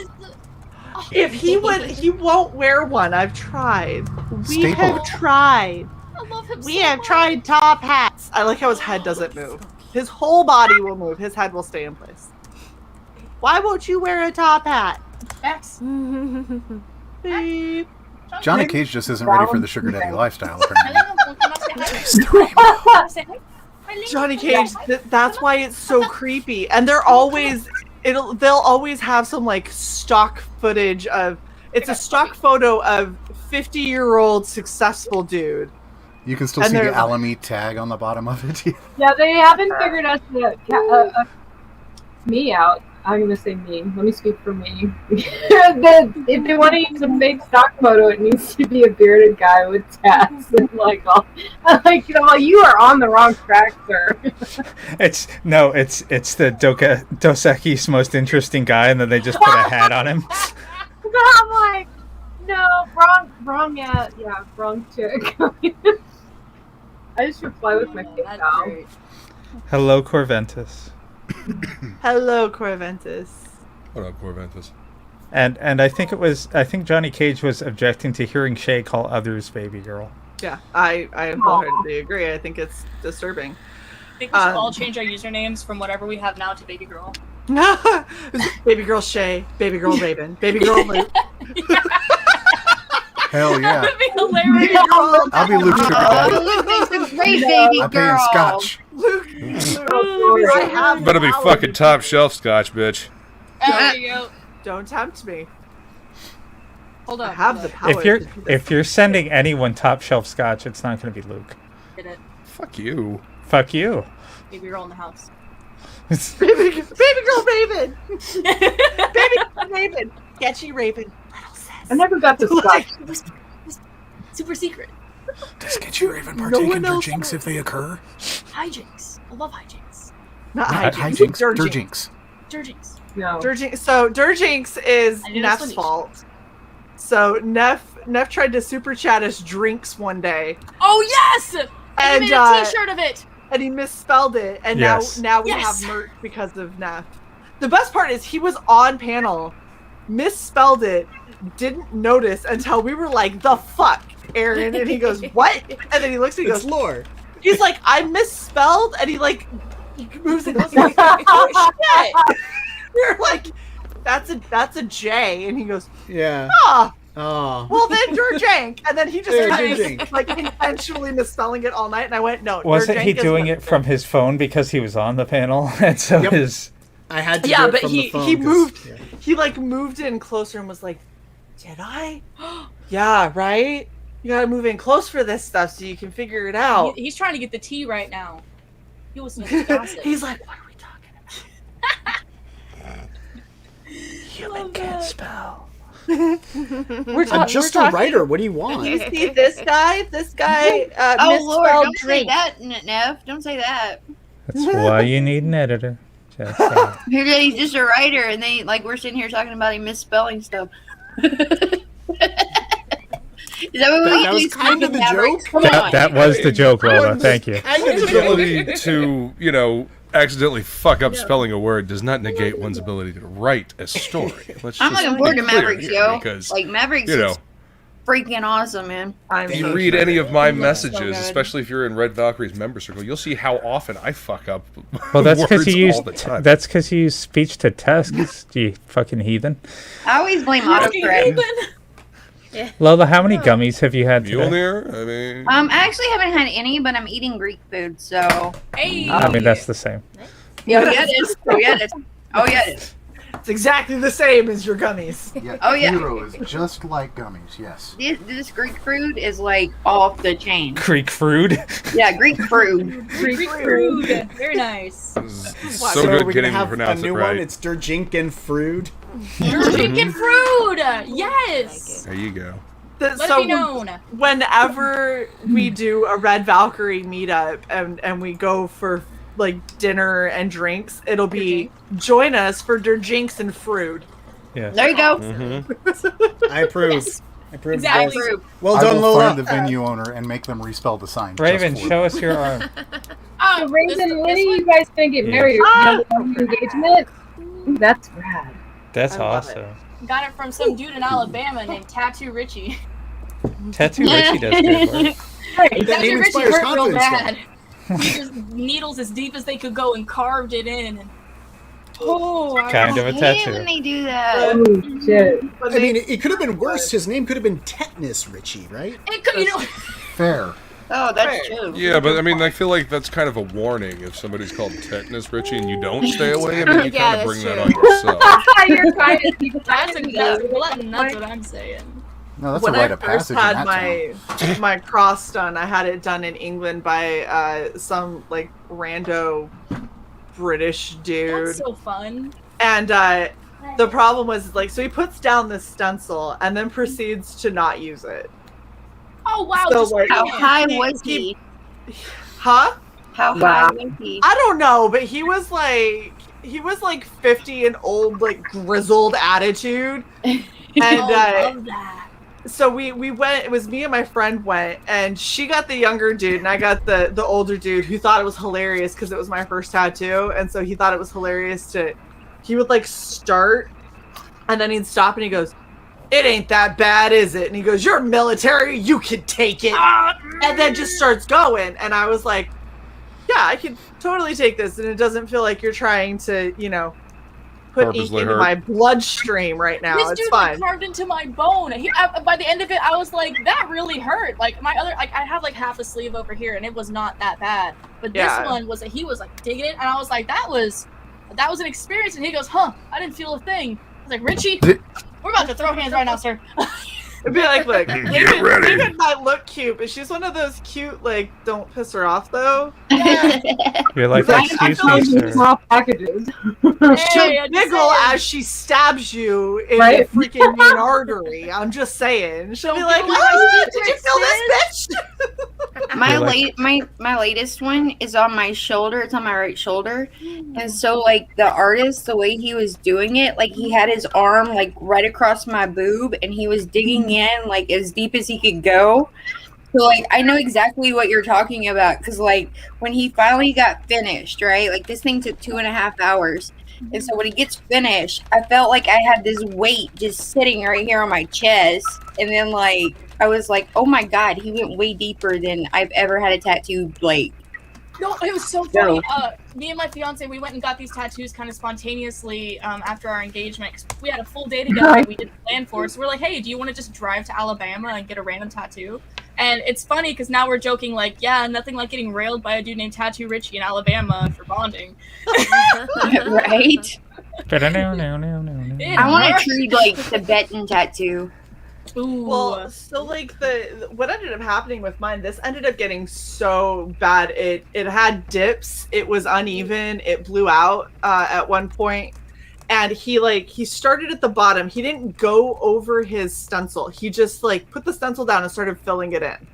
If he won't wear one. I've tried. We have tried.
I love him.
We have tried top hats. I like how his head doesn't move. His whole body will move. His head will stay in place. Why won't you wear a top hat? Beep.
Johnny Cage just isn't ready for the sugar daddy lifestyle,
Johnny Cage, that's why it's so creepy. And they'll always have some like stock footage of, it's a stock photo of 50-year-old successful dude.
You can still see the Alameda tag on the bottom of it.
Yeah, they haven't figured us me out. I'm gonna say me. Let me speak for me. If they want to use a fake stock photo, it needs to be a bearded guy with tats and like all. Like, you are on the wrong track, sir.
It's the Dos Equis most interesting guy, and then they just put a hat on him.
I'm like, no, wrong chick. I just reply with my face out.
Hello, Corventus.
Hello, Corventus.
What up, Corventus?
And I think Johnny Cage was objecting to hearing Shae call others baby girl.
Yeah, I wholeheartedly agree. I think it's disturbing.
think we should all change our usernames from whatever we have now to Baby Girl.
Baby girl Shae, baby girl Raven, baby girl Luke.
Hell yeah.
That would be hilarious.
I'll be Luke's sugar daddy.
Luke's a great baby
I'm
girl.
paying scotch.
I have
Better
the
be
power
fucking
to-
top shelf scotch, bitch.
There you go.
Don't tempt me.
Hold
I
up.
have the power.
If you're sending anyone top shelf scotch, it's not going to be Luke.
Did it.
Fuck you.
Fuck you.
Baby Girl in the house.
baby girl Raven, baby girl Raven, sketchy Raven.
I never got the scotch.
Super secret.
Does Sketchy Raven partake in Durjinks if they occur?
Hijinks. I love hijinks.
Not
Hijinks.
Durjinks.
Durjinks.
No.
Durjinks is
I did
Neff's
explanation.
fault. So Neff tried to super chat us drinks one day,
Oh yes! And
and
he made a T-shirt of it.
and he misspelled it, and
Yes.
now we
Yes.
have merch because of Neff. The best part is he was on panel, misspelled it, didn't notice until we were like, "The fuck, Aaron?" And he goes, "What?" And then he looks and he
It's
goes,
lore.
"He's like, I misspelled," and he like moves it closer. He's like, "Oh shit!" We're like, "That's a J," and he goes,
Yeah.
"Ah."
Oh.
Well then, Durjank, and then he just
Durjank.
kept, like intentionally misspelling it all night, and I went, "No."
Wasn't he
Durjank is
doing
what-
it from his phone because he was on the panel? And so
Yep.
his...
I had to
Yeah,
do it
but
from
he
the phone.
he
'cause-
moved.
yeah.
He like moved in closer and was like, "Did I? Yeah, right. You gotta move in close for this stuff so you can figure it out."
He's trying to get the tea right now. He was gossip.
He's like, "What are we talking about?"
Human can't spell.
I'm just a writer. What do you want?
You see this guy? This guy
Oh
misspelled
Lord, don't say
drink.
that, Nev. Don't say that.
That's why you need an editor. Just saying.
He's just a writer, and they like we're sitting here talking about him misspelling stuff. Is that what we
That was
use
kind of the
Mavericks?
joke.
Come on.
That was the joke, Lola. Thank you.
Kind of
One's
the joke.
ability to, accidentally fuck up spelling a word does not negate one's ability to write a story. Let's
I'm
just
looking forward
be
to
clear
Mavericks,
here,
yo.
Because,
Like Mavericks
you know,
is freaking awesome, man.
if you
so
read any of my messages,
good.
especially if you're in Red Valkyrie's member circle, you'll see how often I fuck up
Well, that's because
words
you use
all the time.
you use speech to text. You fucking heathen.
I always blame autocorrect.
Lola, how many gummies have you had today?
Mjolnir? I mean,
I actually haven't had any, but I'm eating Greek food, so.
Hey.
I mean, that's the same.
Yeah, it is. Oh yeah, it is. Oh yeah, it is.
It's exactly the same as your gummies.
Yeah,
Oh, yeah.
Hero is just like gummies, yes.
This Greek food is like off the chain.
Creek fruit.
Yeah, Greek food.
Greek food. Very nice.
it's
So
so
we're
good
gonna
getting to
have a
pronounce it
new
right.
one. It's Durjink and Frood.
Chicken fruit. Yes.
There you go.
Let it be known.
Whenever we do a Red Valkyrie meetup and we go for like dinner and drinks, it'll be join us for Durjinks and Frood.
Yes.
There you go.
Mm-hmm.
I approve.
Yes.
I approve.
Exactly.
Both. Well
I
done,
will
Lola.
find the venue owner and make them respell the sign. just
Raven,
for
show
them.
us your arm.
Oh,
Raven, when are you guys gonna get
Yeah.
married? Are you gonna have an engagement? Ooh, that's rad.
That's
I love
awesome.
Got it from some dude in Alabama named Tattoo Richie.
Tattoo Richie does good work.
That
Tattoo
name
Richie
inspires
hurt real
confidence,
bad. He just needles as deep as they could go and carved it in. And, oh,
Kind of a
I hate
tattoo.
when they do that.
Oh shit.
But
I mean, it could have been worse. His name could have been Tetanus Richie, right?
it could,
Fair.
Oh, that's true.
Yeah, but I mean, I feel like that's kind of a warning if somebody's called tetanus Richie and you don't stay away. I mean, you
Yeah,
kind of
that's
bring that
true.
on yourself.
You're kind of
that's what I'm saying.
No, that's
when
a rite
I
of
first
passage
had
in that town.
my cross done, I had it done in England by some like rando British dude.
That's so fun.
And the problem was like, so he puts down this stencil and then proceeds to not use it.
Oh wow!
So,
just
like-
How
bring it.
high was he?
Huh?
How
Wow.
high was he?
I don't know, but he was like 50 and old, like grizzled attitude. And
Oh, love that.
so we went, it was me and my friend went, and she got the younger dude and I got the older dude who thought it was hilarious because it was my first tattoo, and so he thought it was hilarious he would like start and then he'd stop and he goes, "It ain't that bad, is it?" And he goes, "You're military, you can take it." And then just starts going, and I was like, yeah, totally take this, and it doesn't feel like you're trying to, you know, put ink
Purposely
into
hurt.
my bloodstream right now.
This
It's
dude
fine.
like carved into my bone. By the end of it, I was like, that really hurt. Like my other, like I have like half a sleeve over here, and it was not that bad. But this one was, he was like digging it, and I was like, that was an experience. And he goes, huh? I didn't feel a thing. I was like, Richie, we're about to throw hands right now, sir.
It'd be like, look,
Get ready.
David might look cute, but she's one of those cute, like, don't piss her off, though.
You're like, excuse me, sir.
Small packages.
She'll giggle as she stabs you in the freaking main artery. I'm just saying. She'll be like, oh, did you feel this, bitch?
My latest one is on my shoulder. It's on my right shoulder. And so, like, the artist, the way he was doing it, like, he had his arm, like, right across my boob, and he was digging in, like, as deep as he could go. So, like, I know exactly what you're talking about, because, like, when he finally got finished, right, like, this thing took 2.5 hours. And so when he gets finished, I felt like I had this weight just sitting right here on my chest. And then, like, I was like, oh my God, he went way deeper than I've ever had a tattoo, like.
No, it was so funny. Me and my fiance, we went and got these tattoos kind of spontaneously after our engagement. 'Cause we had a full day together that we didn't plan for. So we're like, hey, do you want to just drive to Alabama and get a random tattoo? And it's funny because now we're joking like, yeah, nothing like getting railed by a dude named Tattoo Richie in Alabama for bonding.
Right? I want a true, like, Tibetan tattoo.
Ooh.
Well, so like what ended up happening with mine, this ended up getting so bad. It had dips. It was uneven. It blew out at one point, and he started at the bottom. He didn't go over his stencil. He just like put the stencil down and started filling it in.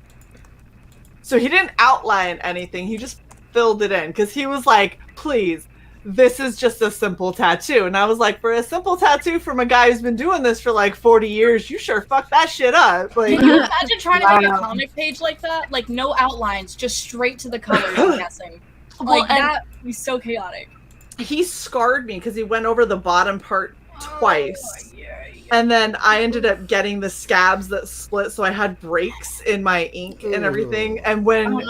So he didn't outline anything. He just filled it in because he was like, please. This is just a simple tattoo. And I was like, for a simple tattoo from a guy who's been doing this for like 40 years, you sure fuck that shit up. Like,
can you imagine trying to make a comic page like that? Like, no outlines, just straight to the colors, I'm guessing. Like, that would be so chaotic.
He scarred me because he went over the bottom part twice. And then I ended up getting the scabs that split, so I had breaks in my ink and everything. And when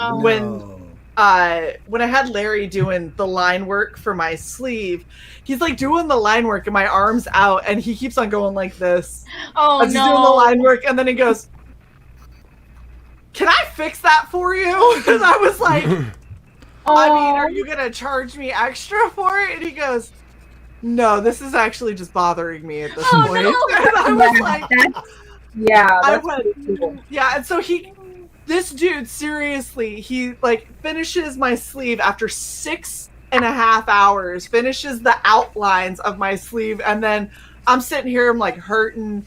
I had Larry doing the line work for my sleeve, he's like doing the line work and my arm's out, and he keeps on going like this.
Oh,
as he's doing the line work, and then he goes, "Can I fix that for you?" Because I was like, I mean, are you gonna charge me extra for it? And he goes, "No, this is actually just bothering me at this point."
No.
And I was like, yeah, and so this dude, seriously, he like finishes my sleeve after 6.5 hours, finishes the outlines of my sleeve, and then I'm sitting here, I'm like hurting.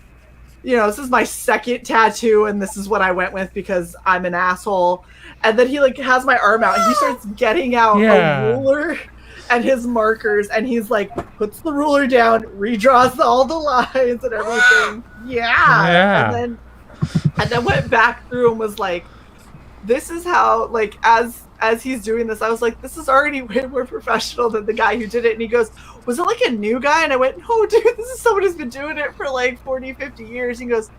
You know, this is my second tattoo, and this is what I went with because I'm an asshole. And then he like has my arm out, and he starts getting out a ruler and his markers, and he's like puts the ruler down, redraws all the lines and everything. And then went back through and was like, this is how, like, as he's doing this, I was like, this is already way more professional than the guy who did it. And he goes, was it like a new guy? And I went, no, dude, this is someone who's been doing it for like 40, 50 years. He goes,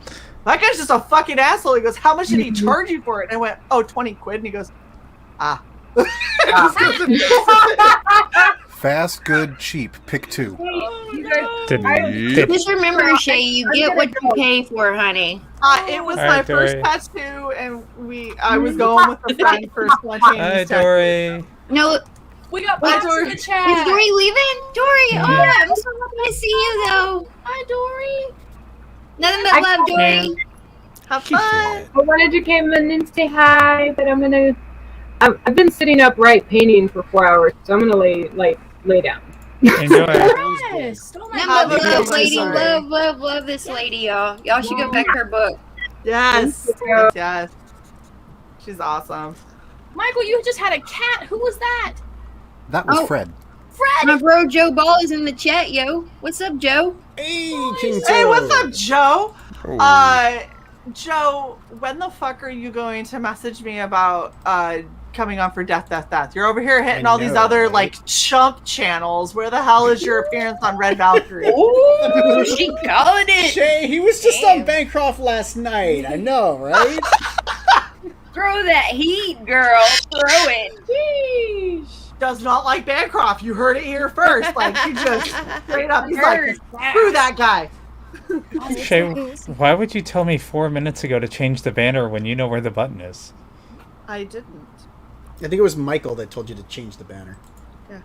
that guy's just a fucking asshole. He goes, how much did he charge you for it? And I went, oh, 20 quid. And he goes,
Fast, good, cheap. Pick two.
Just remember, Shae, you get what you pay for, honey.
It was my first tattoo, and I was going with a friend for spontaneous tattoo.
Dory.
No,
we got Max in the chat.
Is Dory leaving? Dory, I'm so happy to see you, though.
Hi, Dory.
Nothing but love, Dory.
Have fun.
I wanted to come in and say hi, but I've been sitting upright painting for 4 hours, so I'm gonna lay down.
Enjoy.
Yes.
Love, lady. Love this lady, y'all. Y'all should go back to her book.
Yes. She's awesome.
Michael, you just had a cat. Who was that?
That was Fred.
Fred! My bro Joe Ball is in the chat, yo. What's up, Joe?
Hey, King Joe.
Hey, what's up, Joe? Joe, when the fuck are you going to message me about coming on for Death? You're over here hitting all these other like chump channels. Where the hell is your appearance on Red Valkyrie?
Ooh, she calling it.
Shae, he was just on Bancroft last night. I know, right?
Throw that heat, girl. Throw it.
Sheesh. does not like Bancroft. You heard it here first. Like, he just straight up, he's like, screw that guy.
Shae, why would you tell me 4 minutes ago to change the banner when you know where the button is?
I didn't.
I think it was Michael that told you to change the banner.
Yeah.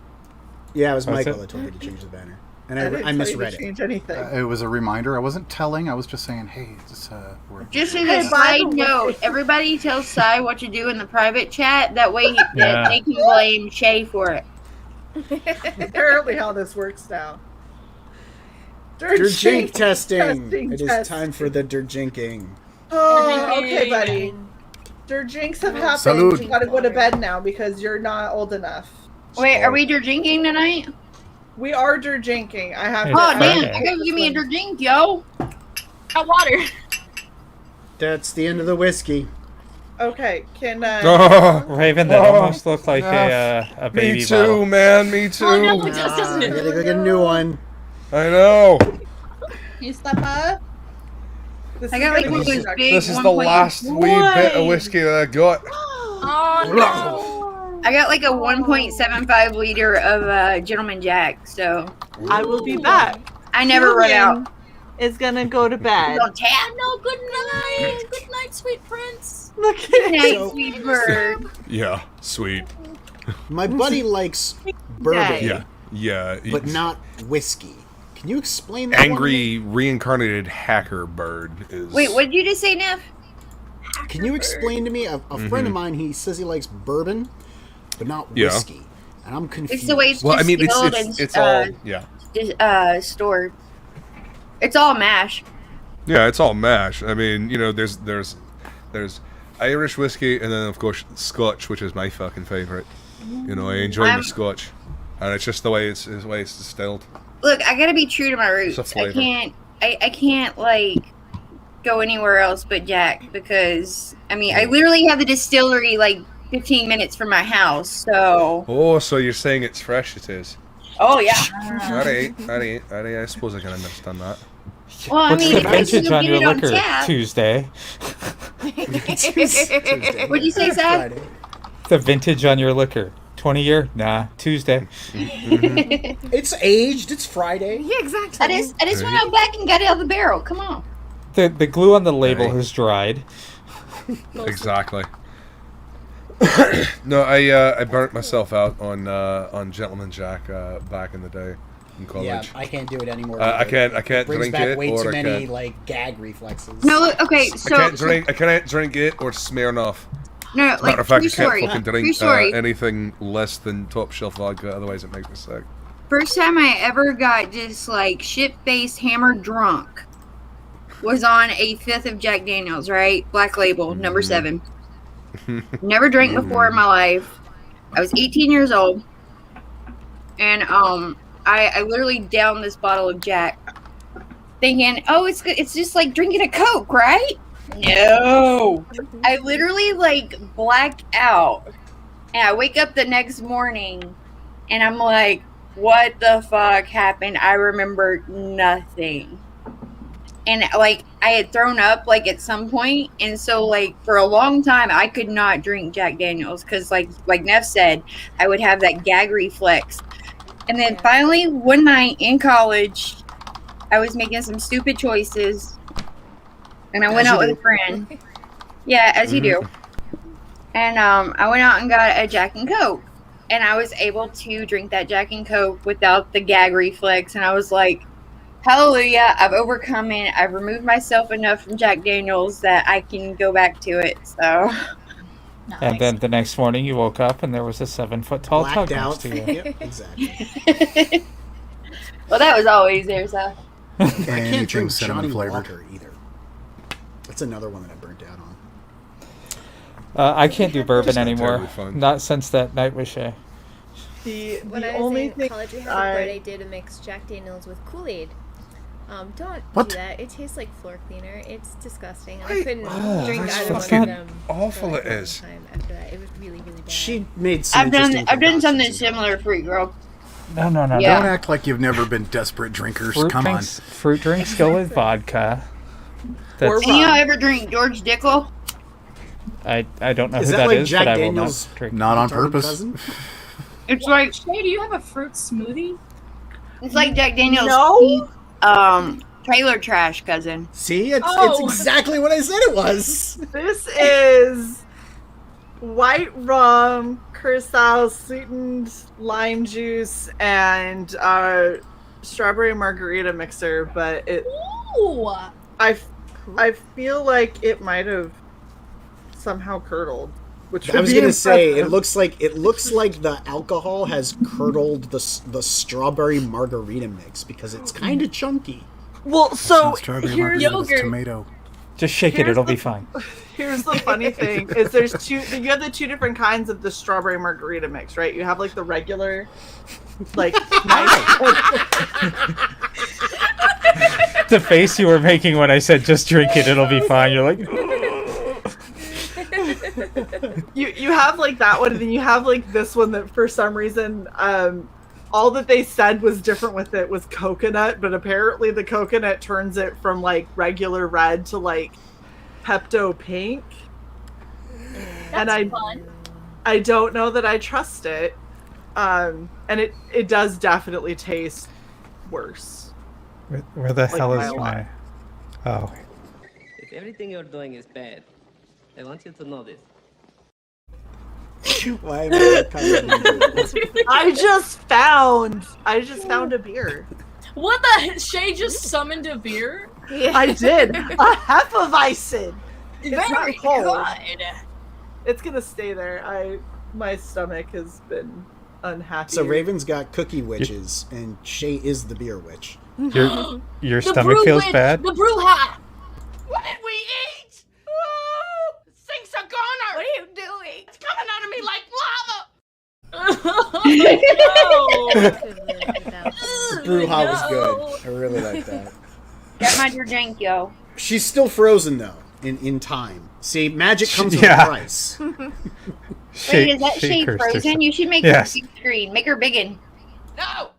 Yeah, it was
Was
Michael
it?
that told me to change the banner. And
I didn't
I
tell you
misread
to
it.
change anything.
It was a reminder. I wasn't telling. I was just saying, hey, we're
Just as
Hey,
a
by
side
the way-
note, everybody tell Cy what to do in the private chat. That way
Yeah.
they can blame Shae for it.
Apparently how this works now.
Dirjink testing.
testing,
It is
testing.
time for the Dirjinking.
Oh, okay, buddy. Dirjinks have happened.
Salud.
You gotta go to bed now because you're not old enough.
Wait, are we drinking tonight?
We are Dirjinking. I have
It's
Oh,
to-
damn.
Friday.
I gotta give me a drink, yo.
Got water.
That's the end of the whiskey.
Okay, can
Oh,
Raven, that almost looked like a baby
me too,
bottle.
man. Me too.
Oh, no, it does, doesn't
I
it?
gotta go get a new one.
I know.
You step up.
this
I
is
got like
gonna
one of
be
those
sucked.
big
This is the
1.1
last wee bit of whiskey that I got.
Oh, no.
I got like a 1.75 liter of Gentleman Jack, so
I will be back.
I never run out.
Is gonna go to bed.
It's on tap.
No, good night. Good night, sweet prince.
Look at
Good night,
So-
sweet bird.
Yeah, sweet.
My buddy likes bourbon,
Yeah, yeah.
but not whiskey. Can you explain that one to
Angry reincarnated hacker bird is.
Wait, what did you just say, Neff?
me? Can you explain to me? A friend of mine, he says he likes bourbon, but not
Yeah.
whiskey, and I'm confused.
It's the way it's
Well, I mean,
distilled
it's
and
all yeah.
stored. It's all mash.
Yeah, it's all mash. I mean, you know, there's Irish whiskey and then of course Scotch, which is my fucking favorite. You know, I enjoy the Scotch, and it's just the way it's distilled.
Look, I gotta be true to my roots.
It's a flavor.
I can't like go anywhere else but Jack because I mean I literally have the distillery like 15 minutes from my house. So
Oh, so you're saying it's fresh? It is.
oh yeah.
Alright. I suppose I can understand that.
Well, I
What's
mean,
the
if you
vintage
can
on
get
your
it on
liquor?
tap.
Tuesday.
Tuesday.
What'd you say, Zach?
Friday.
The vintage on your liquor. 20 year? Nah, Tuesday.
It's aged. It's Friday.
Yeah, exactly.
I just went out back and got it out of the barrel. Come on.
The glue on the label
Right.
has dried.
Exactly. No, I burnt myself out on Gentleman Jack back in the day in college.
Yeah, I can't do it anymore.
I can't
Brings
drink
back
it,
way
or
too
I
many
can't.
like gag reflexes.
No, look, okay, so
I can't drink it or Smirnoff.
no,
Matter
like
of fact,
true
I can't
story.
fucking
True
drink
story.
anything less than top shelf vodka, otherwise it makes me sick.
First time I ever got just like shit-faced hammered drunk was on a fifth of Jack Daniels, right? Black Label, number 7. Never drank before in my life. I was 18 years old, and I literally downed this bottle of Jack, thinking, oh, it's good. It's just like drinking a Coke, right? No, I literally like blacked out, and I wake up the next morning, and I'm like, what the fuck happened? I remember nothing. And like I had thrown up like at some point, and so like for a long time I could not drink Jack Daniels because like Neff said, I would have that gag reflex. And then finally one night in college, I was making some stupid choices, and I went out with a friend. Yeah, as you do. And I went out and got a Jack and Coke, and I was able to drink that Jack and Coke without the gag reflex, and I was like, hallelujah, I've overcome it. I've removed myself enough from Jack Daniels that I can go back to it. So,
And then the next morning you woke up and there was a 7-foot tall tug
Blacked
next
out.
to you.
Yep, exactly.
well, that was always there. So,
I can't
Anything
drink
cinnamon
Johnny
flavored.
Walker either. That's another one that I burnt out on.
I can't do bourbon
not
anymore.
terribly fun.
Not since that night with Shae.
When
The
I was
only
in
thing
college, we had
I-
a bread I did to mix Jack Daniels with Kool-Aid. Don't
What?
do that. It tastes like floor cleaner. It's disgusting.
Wait.
I couldn't
Oh,
drink
that's
either one
fucking
of them.
awful
for like
it
a long
is.
time after that. It was really, really bad.
She made some
I've done
interesting
something
concoctions.
similar for you, girl.
No.
Yeah.
Don't act like you've never been desperate drinkers. Come on.
Fruit drinks go with vodka.
Or
That's,
Do you ever drink George Dickel?
I don't know
Is
who
that like
is,
Jack
but I will
Daniels?
not drink.
Not on
Retarded
purpose.
cousin?
It's like
Shae, do you have a fruit smoothie?
it's like Jack Daniel's trailer trash, cousin.
See, it's exactly what I said it was.
This is white rum, curacao, sweetened lime juice, and strawberry margarita mixer. But I feel like it might have somehow curdled. Which
I was gonna say it looks like the alcohol has curdled the strawberry margarita mix because it's kind of chunky.
Well, so
strawberry
here's
margarita with tomato.
Just shake it; it'll be fine.
Here's the funny thing: is there's two. You have the two different kinds of the strawberry margarita mix, right? You have like the regular, like nice.
The face you were making when I said "just drink it; it'll be fine." You're like.
You have like that one, and then you have like this one that for some reason all that they said was different with it was coconut, but apparently the coconut turns it from like regular red to like Pepto pink.
That's fun.
I don't know that I trust it. And it does definitely taste worse.
Where the hell is my... Oh.
If everything you're doing is bad, I want you to know this.
Why am I
I just found a beer.
What the? Shae just summoned a beer?
Yeah. I did. A Hefeweizen. It's not cold.
Good.
It's gonna stay there. My stomach has been unhappy.
So Raven's got cookie witches, and Shae is the beer witch.
Your stomach feels bad?
The brew hat.
What did we eat? Oh, sink's a goner. What are you doing? It's coming out of me like lava.
The brouhaha was good. I really like that.
Get my drink, yo.
She's still frozen though, in time. See, magic comes with a price.
Wait, is that Shae frozen? You should make her big screen. Make her biggin.
No!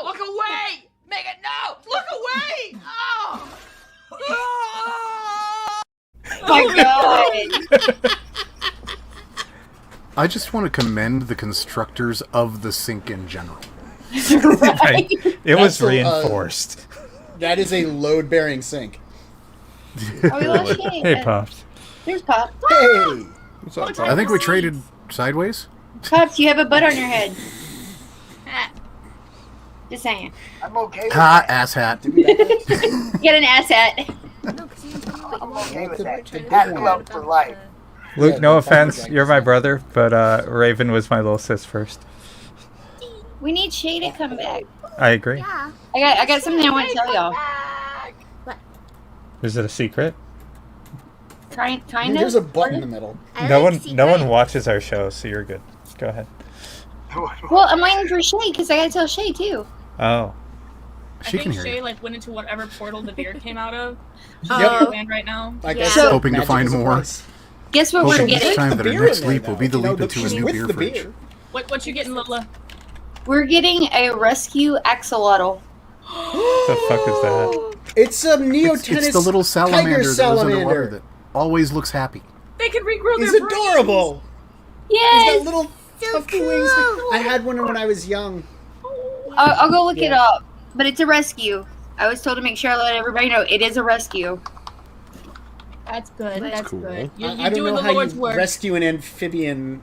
Look away! Make it no! Look away! Oh!
Oh my god!
I just want to commend the constructors of the sink in general.
Right. It was reinforced.
That is a load-bearing sink.
Oh, we lost Shae.
Hey, Pops.
There's Pop.
Hey!
What's up, Pops?
I think we traded sideways.
Pops, you have a butt on your head. Just saying.
I'm okay with
Ha,
that.
asshat.
Get an ass hat.
I'm okay with that. Hat club for life.
Luke, no offense, you're my brother, but Raven was my little sis first.
We need Shae to come back.
I agree.
I got something I want to tell y'all.
Is it a secret?
Kind of.
There's a butt in the middle.
No one watches our show, so you're good. Go ahead.
Well, I'm waiting for Shae because I gotta tell Shae too.
Oh.
I think Shae like went into whatever portal the beer came out of. She's
Yep.
land right now.
Like I said,
hoping to find more.
Guess what we're
Hoping this
getting?
time that our next leap will be the leap into a new beer fridge.
What you getting, Lola?
We're getting a rescue axolotl.
The fuck is that?
It's a neo-tennis
It's the little salamander
tiger
that lives underwater
salamander.
that always looks happy.
They can regrow
He's
their brains.
adorable.
Yes.
He's got little puffy wings. I had one when I was young.
I'll go look it up. But it's a rescue. I was told to make sure I let everybody know it is a rescue.
That's good. That's
cool.
good. You're
I don't
doing
know
the
how
Lord's
you
work.
rescue an amphibian.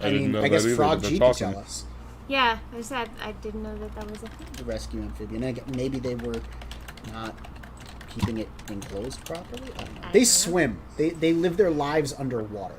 I didn't know
I guess
that either,
Frog
but
G
they're
could tell
talking.
us.
Yeah, I said I didn't know that was a thing.
The rescue amphibian. Maybe they were not keeping it enclosed properly. I don't know. They swim. They live their lives underwater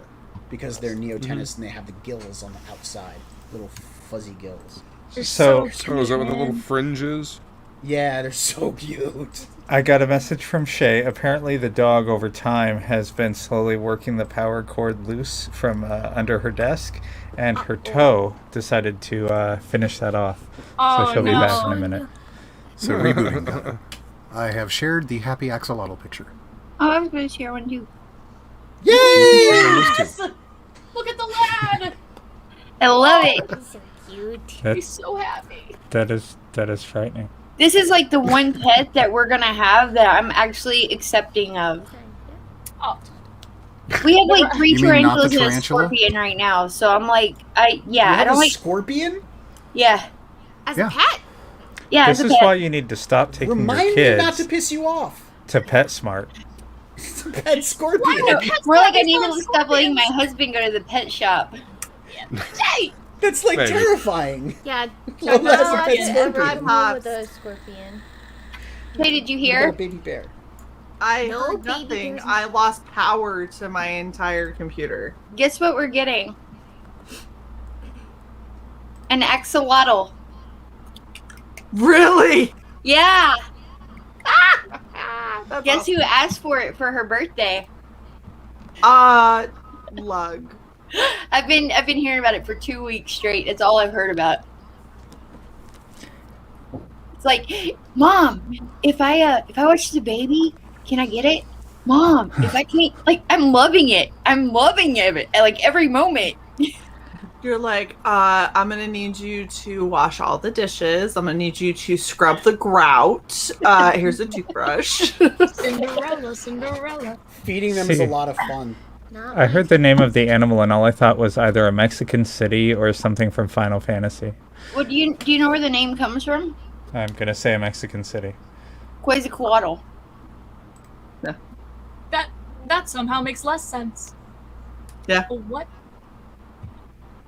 because they're neo-tennis and they have the gills on the outside, little fuzzy gills.
So
is that with the little fringes?
Yeah, they're so cute.
I got a message from Shae. Apparently the dog over time has been slowly working the power cord loose from under her desk, and her toe decided to finish that off. So she'll be back in a minute.
So rebooting. I have shared the happy axolotl picture.
Oh, I was going to share one too.
Yay!
Yes! Look at the lad!
I love it.
So cute.
He's so happy.
That is frightening.
This is like the one pet that we're going to have that I'm actually accepting of.
Oh.
We have like 3
You mean not the
tarantulas and a
tarantula?
scorpion right now, so I'm like, I
You
don't
have a
like.
scorpion?
Yeah,
As
Yeah.
a pet?
yeah.
This
as
is
a pet.
why you need to stop taking
Remind
your
me
kids
not to piss you off.
to PetSmart.
Pet scorpion.
No, more like I need to stop letting my husband go to the pet shop.
Hey!
That's like
Maybe.
terrifying.
Yeah.
Lola has a pet
Every
scorpion.
home with a scorpion.
Hey, did you
What about
hear?
a baby bear.
I
No
heard
baby
nothing.
bears.
I lost power to my entire computer.
Guess what we're getting? An axolotl.
Really?
Yeah.
That's
Guess
awesome.
who asked for it for her birthday?
Lug.
I've been hearing about it for 2 weeks straight. It's all I've heard about. It's like, Mom, if I watch the baby, can I get it? Mom, if I can't, like, I'm loving it. I'm loving it, like every moment.
You're like, I'm gonna need you to wash all the dishes. I'm gonna need you to scrub the grout. Here's a toothbrush.
Cinderella.
Feeding them is a
See.
lot of fun.
Not
I heard the name of the animal and all I thought was either a Mexican city or something from Final Fantasy.
Well, do you know where the name comes from?
I'm gonna say a Mexican city.
Quetzalcoatl.
That somehow makes less sense.
Yeah.
Oh, what?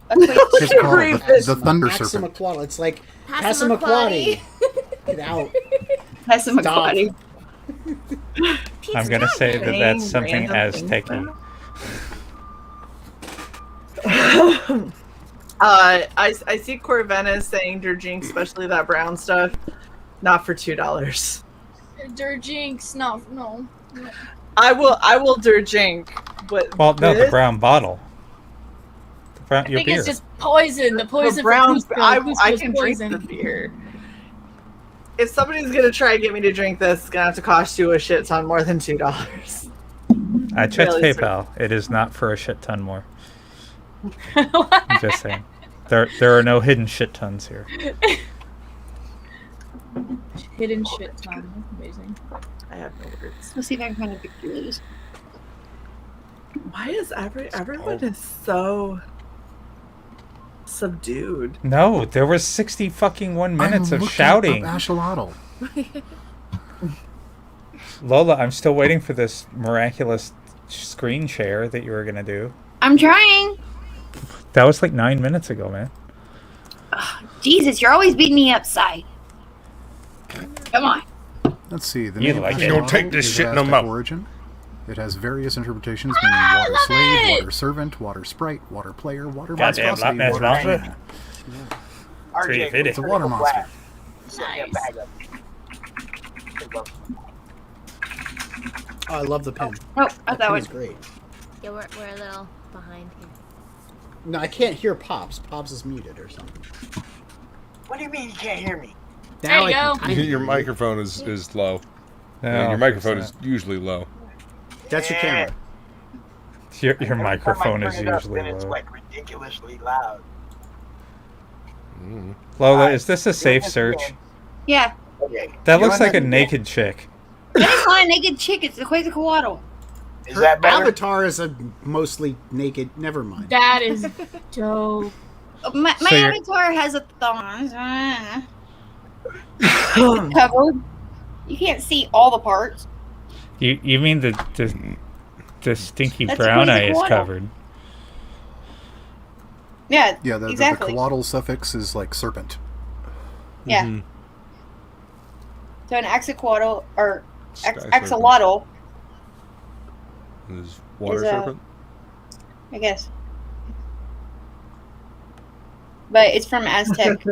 It's called the Thunder Serpent.
Passamaquoddy. It's like
Passamaquoddy.
Passamaquoddy. Get out.
Passamaquoddy.
I'm gonna say that that's something
Random
Aztec-y.
I see Corvina saying Durjink, especially that brown stuff, not for $2.
Durjinx, no.
I will Durjink, but
Well, no, the
this-
brown bottle. The brown,
I
your
think
beer.
it's just poison. The poison
the brown.
for Cusco.
I
Cusco's
can
poison.
drink the beer. If somebody's gonna try and get me to drink this, it's gonna have to cost you a shit ton more than $2.
I checked
Really,
PayPal. It is not for a shit ton more. I'm just saying. There are no hidden shit tons here.
Hidden shit ton. That's amazing.
I have no words.
Let's see if I can find a picture of this.
Why is everyone is so subdued?
No, there was 60 fucking 1 minutes
I'm
of
looking
shouting.
up Axolotl.
Lola, I'm still waiting for this miraculous screen share that you were gonna do.
I'm trying.
That was like 9 minutes ago, man.
Jesus, you're always beating me upside. Come on.
Let's see. The
You
name
like it.
Axolotl
Don't take this
is
shit
of
in the
Aztec
mouth.
origin. It has various interpretations, meaning water slave, water servant, water sprite, water player, water
Goddamn,
monstrosity,
Loch Ness
water
monster.
demon.
RJ,
$3.50.
It's a water monster.
Oh, I love the pin.
Oh,
That
that
pin
one.
is great.
Yeah, we're a little behind here.
No, I can't hear Pops. Pops is muted or something.
What do you mean you can't hear me?
There you go.
Your microphone is low.
No,
Yeah, your microphone
it's
is usually low.
That's your camera.
Your
Every time I
microphone is
turn it up,
usually
then it's
low.
like ridiculously loud.
Lola, is this a safe search?
Yeah.
Okay.
That
You
looks like a
understand?
naked chick.
That is not a naked chick. It's the Quetzalcoatl.
Is
Her
that better?
avatar is a mostly naked. Never mind.
That is dope.
My
So you're-
avatar has a thong. Covered. You can't see all the parts.
You mean the stinky
That's
brown eye is
Quetzalcoatl.
covered?
Yeah.
Yeah, the
exactly.
coatl suffix is like serpent.
Yeah.
Mhm.
So an axolotl or
Sky serpent.
axolotl,
Is water
Is a-
serpent?
I guess. But it's from Aztec.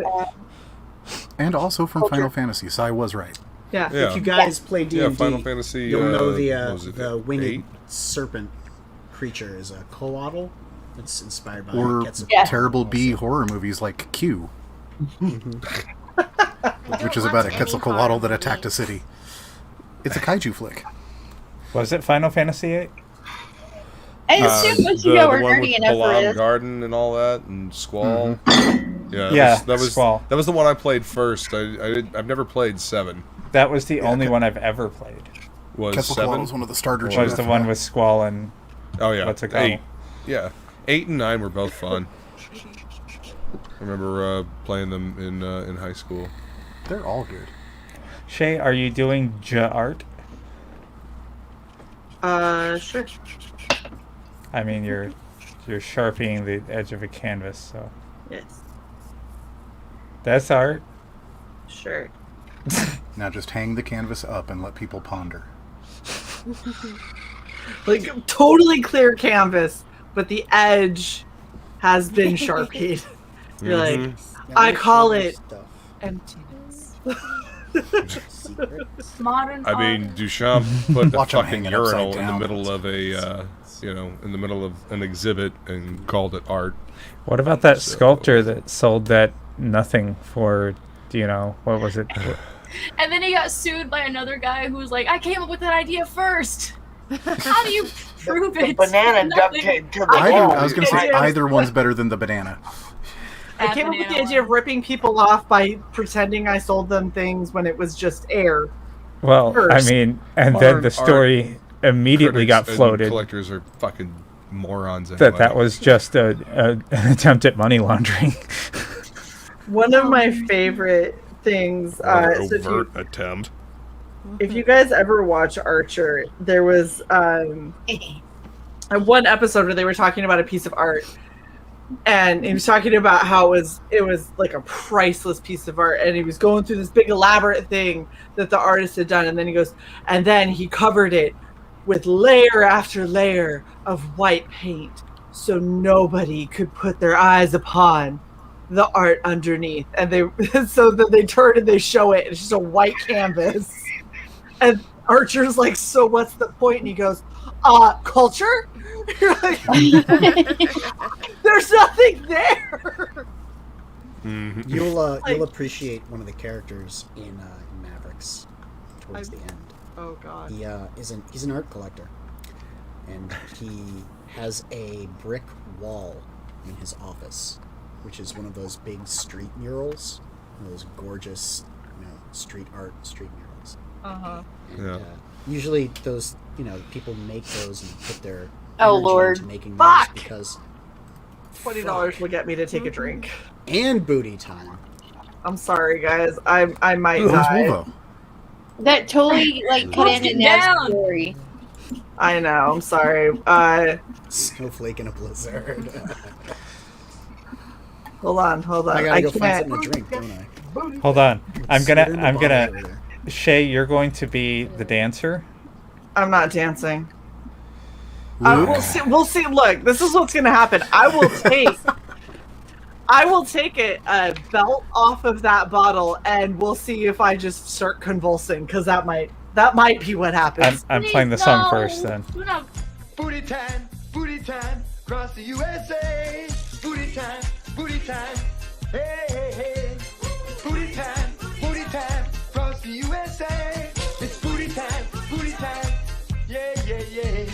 And also from
Culture.
Final Fantasy. Sai was right.
Yeah.
Yeah.
If you guys play D&D,
Yeah, Final Fantasy.
you'll know
what was it,
the winged
8?
serpent creature is a coatl. It's inspired by
Or
Quetzalcoatl.
Yeah.
terrible B horror movies like Q, which is about a Quetzalcoatl that attacked a city. It's a kaiju flick.
Was it Final Fantasy VIII?
I assume once you know we're
one
nerdy
with
enough for
Balam
this.
Garden and all that, and Squall. Yeah,
Yeah,
that was
Squall.
That was the one I played first. I've never played 7.
That was the only one I've ever played.
Was
Quetzalcoatl
7?
is one of the starter
Was
ships.
the one with Squall and
Oh yeah,
What's it called?
8. Yeah, 8 and 9 were both fun. I remember playing them in high school.
They're all good.
Shae, are you doing art?
Sure.
I mean, you're sharpening the edge of a canvas, so
Yes.
that's art.
Sure.
Now just hang the canvas up and let people ponder.
Like, totally clear canvas, but the edge has been Sharpied. You're like, I call it emptiness.
Modern
I mean,
art.
Duchamp put a
Watch 'em
fucking
hang it upside
urinal in the
down.
middle of a, in the middle of an exhibit and called it art.
What about that sculptor that sold that nothing for, what was it?
And then he got sued by another guy who was like, I came up with that idea first. How do you prove it?
Banana duct
Nothing.
tape to the
I was going to say
Yeah.
either one's better than the banana.
I came up with the idea of ripping people off by pretending I sold them things when it was just air.
Well,
First.
I mean, and then the story immediately got
Critics and
floated
collectors are fucking morons anyway.
that was just an attempt at money laundering.
One of my favorite things.
Or
So
overt attempt.
if you guys ever watch Archer, there was one episode where they were talking about a piece of art, and he was talking about how it was like a priceless piece of art, and he was going through this big elaborate thing that the artist had done, and then he goes, and then he covered it with layer after layer of white paint, so nobody could put their eyes upon the art underneath. And they so that they turn and they show it, and it's just a white canvas. And Archer's like, so what's the point? And he goes, culture? You're like, there's nothing there.
Mm-hmm.
You'll appreciate one of the characters in Mavericks towards the end.
Oh god.
He's an art collector, and he has a brick wall in his office, which is one of those big street murals, one of those gorgeous, street art, street murals.
Uh-huh.
And, usually those, people make those and put their
Oh,
energy
Lord.
into making
Fuck!
those because
$20 will get me to take a drink.
and booty time.
I'm sorry, guys. I might
Ooh, who's
die.
Wolvo?
That totally could end in that story.
I know. I'm sorry.
Snowflake in a blizzard.
Hold on.
I gotta go find
can't.
something to drink, don't I?
Hold on. I'm
Sit in the
gonna
bar over there.
Shae, you're going to be the dancer.
I'm not dancing. We'll see. We'll see. Look, this is what's gonna happen. I will take a belt off of that bottle, and we'll see if I just start convulsing, because that might be what happens.
I'm playing the song first then.
Booty time, across the USA. Booty time, hey, hey, hey. Booty time, across the USA. It's booty time, yeah, yeah, yeah.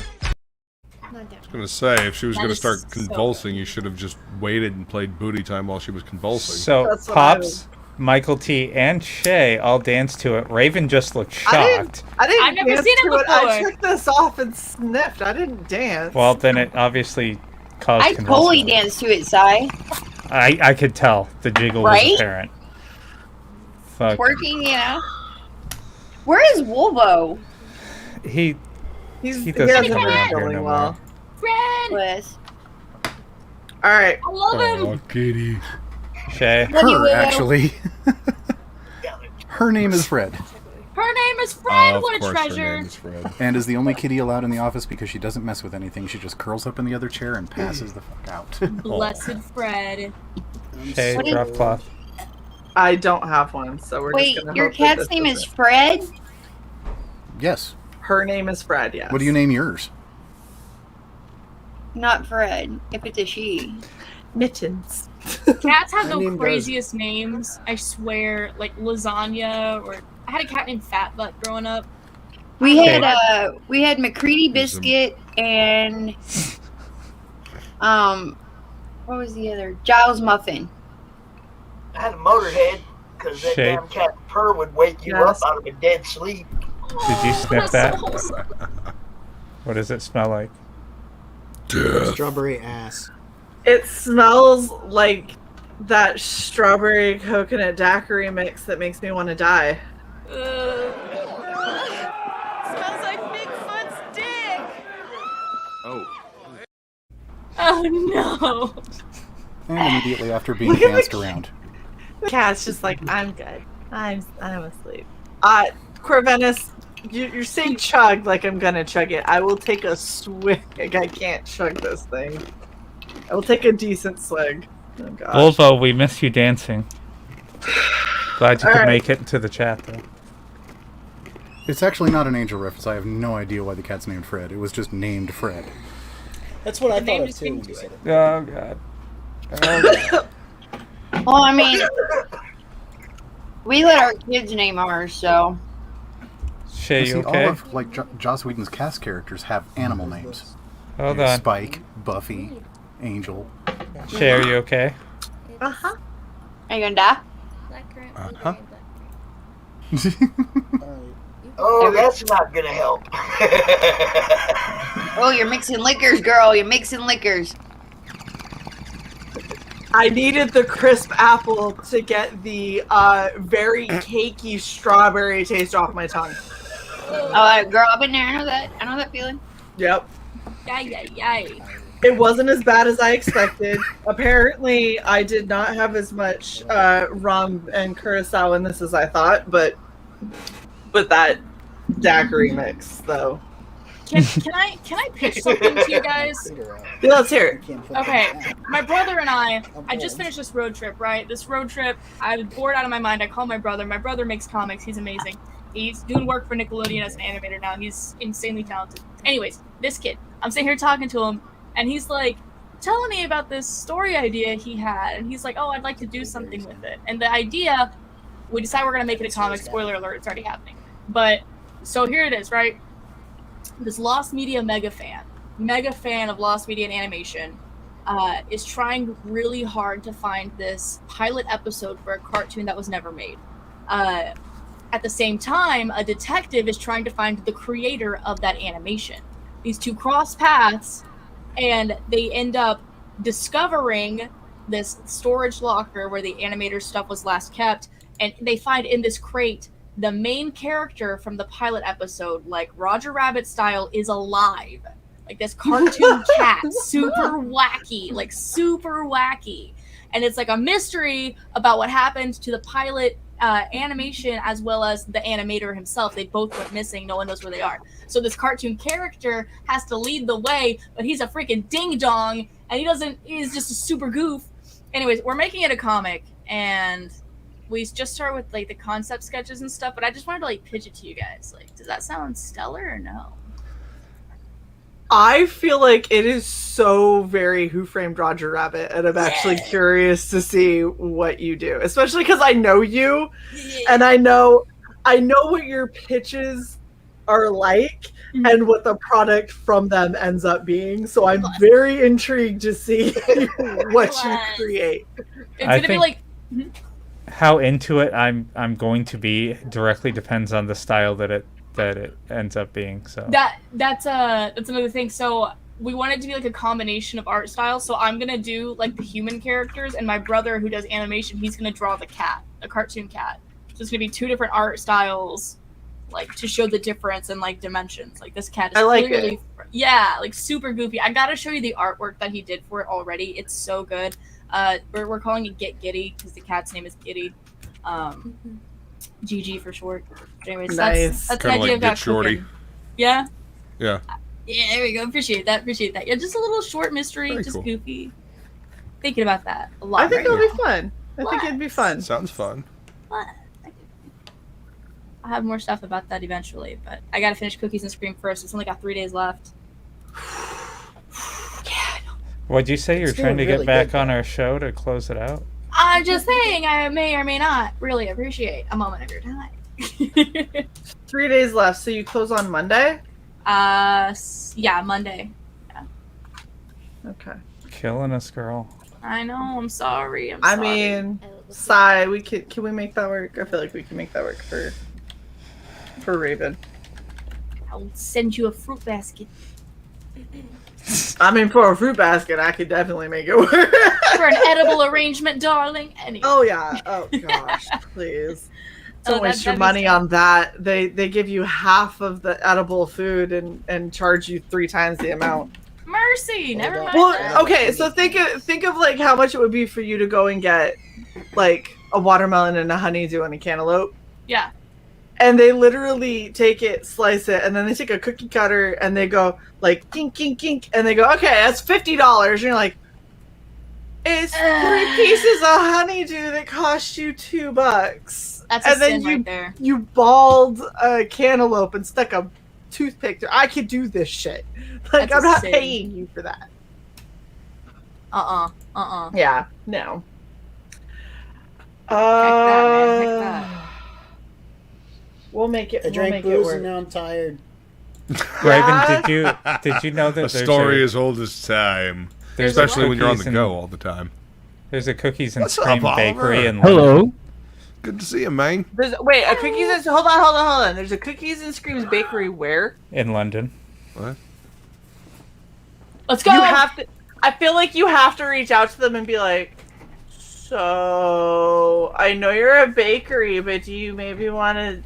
I was going to say, if she was going to start convulsing, you should have just waited and played Booty Time while she was convulsing.
So
That's what I
Pops, Michael T, and Shae all danced to it. Raven just looked shocked.
I didn't
I've never
dance
seen it
to I
before.
took this off and sniffed. I didn't dance.
Well, then it obviously caused
I totally danced to it, Cy.
I could tell the jiggle
Right?
was apparent. Fuck.
Twerking, Where is Wolvo?
He
he
doesn't
hasn't
come
been
around here
feeling
no
well.
more.
Fred!
Liz.
All right.
I love him!
Oh, Kitty.
Shae.
Love you,
Her,
Willow.
actually. Her name is Fred,
Her name is Fred!
Of
What a
course her
treasure!
name is Fred.
and is the only kitty allowed in the office because she doesn't mess with anything. She just curls up in the other chair and passes the fuck out.
Blessed Fred.
Shae,
What is-
drop cloth.
I don't have one, so we're
Wait,
just gonna
your
hope that
cat's
this
name is
it.
Fred?
Yes.
Her name is Fred. Yes.
What do you name yours?
Not Fred, if it's a she.
Mittens.
Cats have
My
the
name
craziest names, I swear. Like lasagna, or I had a cat named Fat Butt growing up.
We
Okay.
had McCready Biscuit and what was the other? Giles Muffin.
I had a motorhead because that
Shae.
damn cat purr would wake you
Yes.
up out of a dead sleep.
Did you sniff that?
That's so wholesome.
What does it smell like?
Death.
Strawberry ass.
It smells like that strawberry coconut daiquiri mix that makes me want to die.
Smells like Bigfoot's dick.
Oh.
Oh no.
And immediately after being danced around.
The cat's just like, I'm good. I'm asleep. Corvinus, you're saying chug like I'm gonna chug it. I will take a swig. I can't chug this thing. I will take a decent swig. Oh gosh.
Volvo, we miss you dancing. Glad you could make it to the chat, though.
It's actually not an Angel reference. I have no idea why the cat's named Fred. It was just named Fred.
That's what I thought of too when you said it.
Oh god. Oh, god.
Well, I mean, we let our kids name ours, so.
Shae, you okay?
All of like Joss Whedon's cast characters have animal names.
Hold on.
Spike, Buffy, Angel.
Shae, are you okay?
Uh-huh. Are you gonna die?
Uh-huh.
Oh, that's not gonna help.
Oh, you're mixing liquors, girl. You're mixing liquors.
I needed the crisp apple to get the very cakey strawberry taste off my tongue.
Oh, girl, I've been there. I know that. I know that feeling.
Yep.
Yay.
It wasn't as bad as I expected. Apparently, I did not have as much rum and curacao in this as I thought, but that daiquiri mix, though.
Can I pitch something to you guys?
Yeah, let's hear it.
Okay, my brother and I just finished this road trip, right? This road trip, I was bored out of my mind. I called my brother. My brother makes comics. He's amazing. He's doing work for Nickelodeon as an animator now. He's insanely talented. Anyways, this kid, I'm sitting here talking to him, and he's like telling me about this story idea he had. And he's like, oh, I'd like to do something with it. And the idea, we decided we're going to make it a comic. Spoiler alert, it's already happening. But, so here it is, right? This Lost Media mega fan of Lost Media and animation, is trying really hard to find this pilot episode for a cartoon that was never made. At the same time, a detective is trying to find the creator of that animation. These two cross paths, and they end up discovering this storage locker where the animator's stuff was last kept, and they find in this crate the main character from the pilot episode, like Roger Rabbit style, is alive. Like this cartoon cat, super wacky. And it's like a mystery about what happened to the pilot animation as well as the animator himself. They both went missing. No one knows where they are. So this cartoon character has to lead the way, but he's a freaking ding-dong, and he's just a super goof. Anyways, we're making it a comic, and we just start with like the concept sketches and stuff, but I just wanted to like pitch it to you guys. Like, does that sound stellar or no?
I feel like it is so very Who Framed Roger Rabbit, and I'm actually curious to see what you do, especially because I know you, and I know what your pitches are like, and what the product from them ends up being. So I'm very intrigued to see what you create.
It's gonna be like.
How into it I'm going to be directly depends on the style that it ends up being. So
that's another thing. So we want it to be like a combination of art styles. So I'm gonna do like the human characters, and my brother who does animation, he's gonna draw the cat, the cartoon cat. So it's gonna be two different art styles, like to show the difference in like dimensions. Like this cat is clearly, like super goofy. I gotta show you the artwork that he did for it already. It's so good. We're calling it Get Giddy because the cat's name is Giddy. GG for short. Anyways,
nice.
That's the idea of that cooking. Yeah?
Yeah.
Yeah, there we go. Appreciate that. Yeah, just a little short mystery,
Very
just
cool.
Goofy. Thinking about that a lot.
I think it'll be fun. I think it'd be fun.
Sounds fun.
I'll have more stuff about that eventually, but I gotta finish Cookies and Scream first. It's only got 3 days left.
What'd you say? You're trying to get back on our show to close it out?
I'm just saying I may or may not really appreciate a moment of your time.
3 days left, so you close on Monday?
Yeah, Monday. Yeah.
Okay.
Killing us, girl.
I know, I'm sorry.
I mean, Sai, can we make that work? I feel like we can make that work for Raven.
I'll send you a fruit basket.
I mean, for a fruit basket, I could definitely make it work.
For an edible arrangement, darling. Anyway.
Oh yeah. Oh gosh, please. Don't waste your
that'd be
money
sad.
on that. They give you half of the edible food and charge you 3 times the amount.
Mercy. Never mind.
Well,
that.
okay, so think of like how much it would be for you to go and get like a watermelon and a honeydew and a cantaloupe.
Yeah.
And they literally take it, slice it, and then they take a cookie cutter and they go like kink, kink, kink, and they go, okay, that's $50. And you're like, it's 3 pieces of honeydew that cost you $2.
That's a
and then
sin right there.
You balled a cantaloupe and stuck a toothpick there. I could do this shit. Like,
That's
I'm
a
not
sin.
paying you for that. Yeah, no.
Heck that.
We'll make it.
I drank booze and now I'm tired.
Raven, did you know that
A
there's
story as old as time.
There's
Especially when you're on the
cookies and-
go all the time.
There's a cookies and
What's up,
cream
Oliver?
bakery in
Hello.
Good to see you, man.
Wait, a cookies and hold on. There's a Cookies and Screams bakery where?
in London.
What?
Let's go.
You have to. I feel like you have to reach out to them and be like, so I know you're a bakery, but do you maybe want to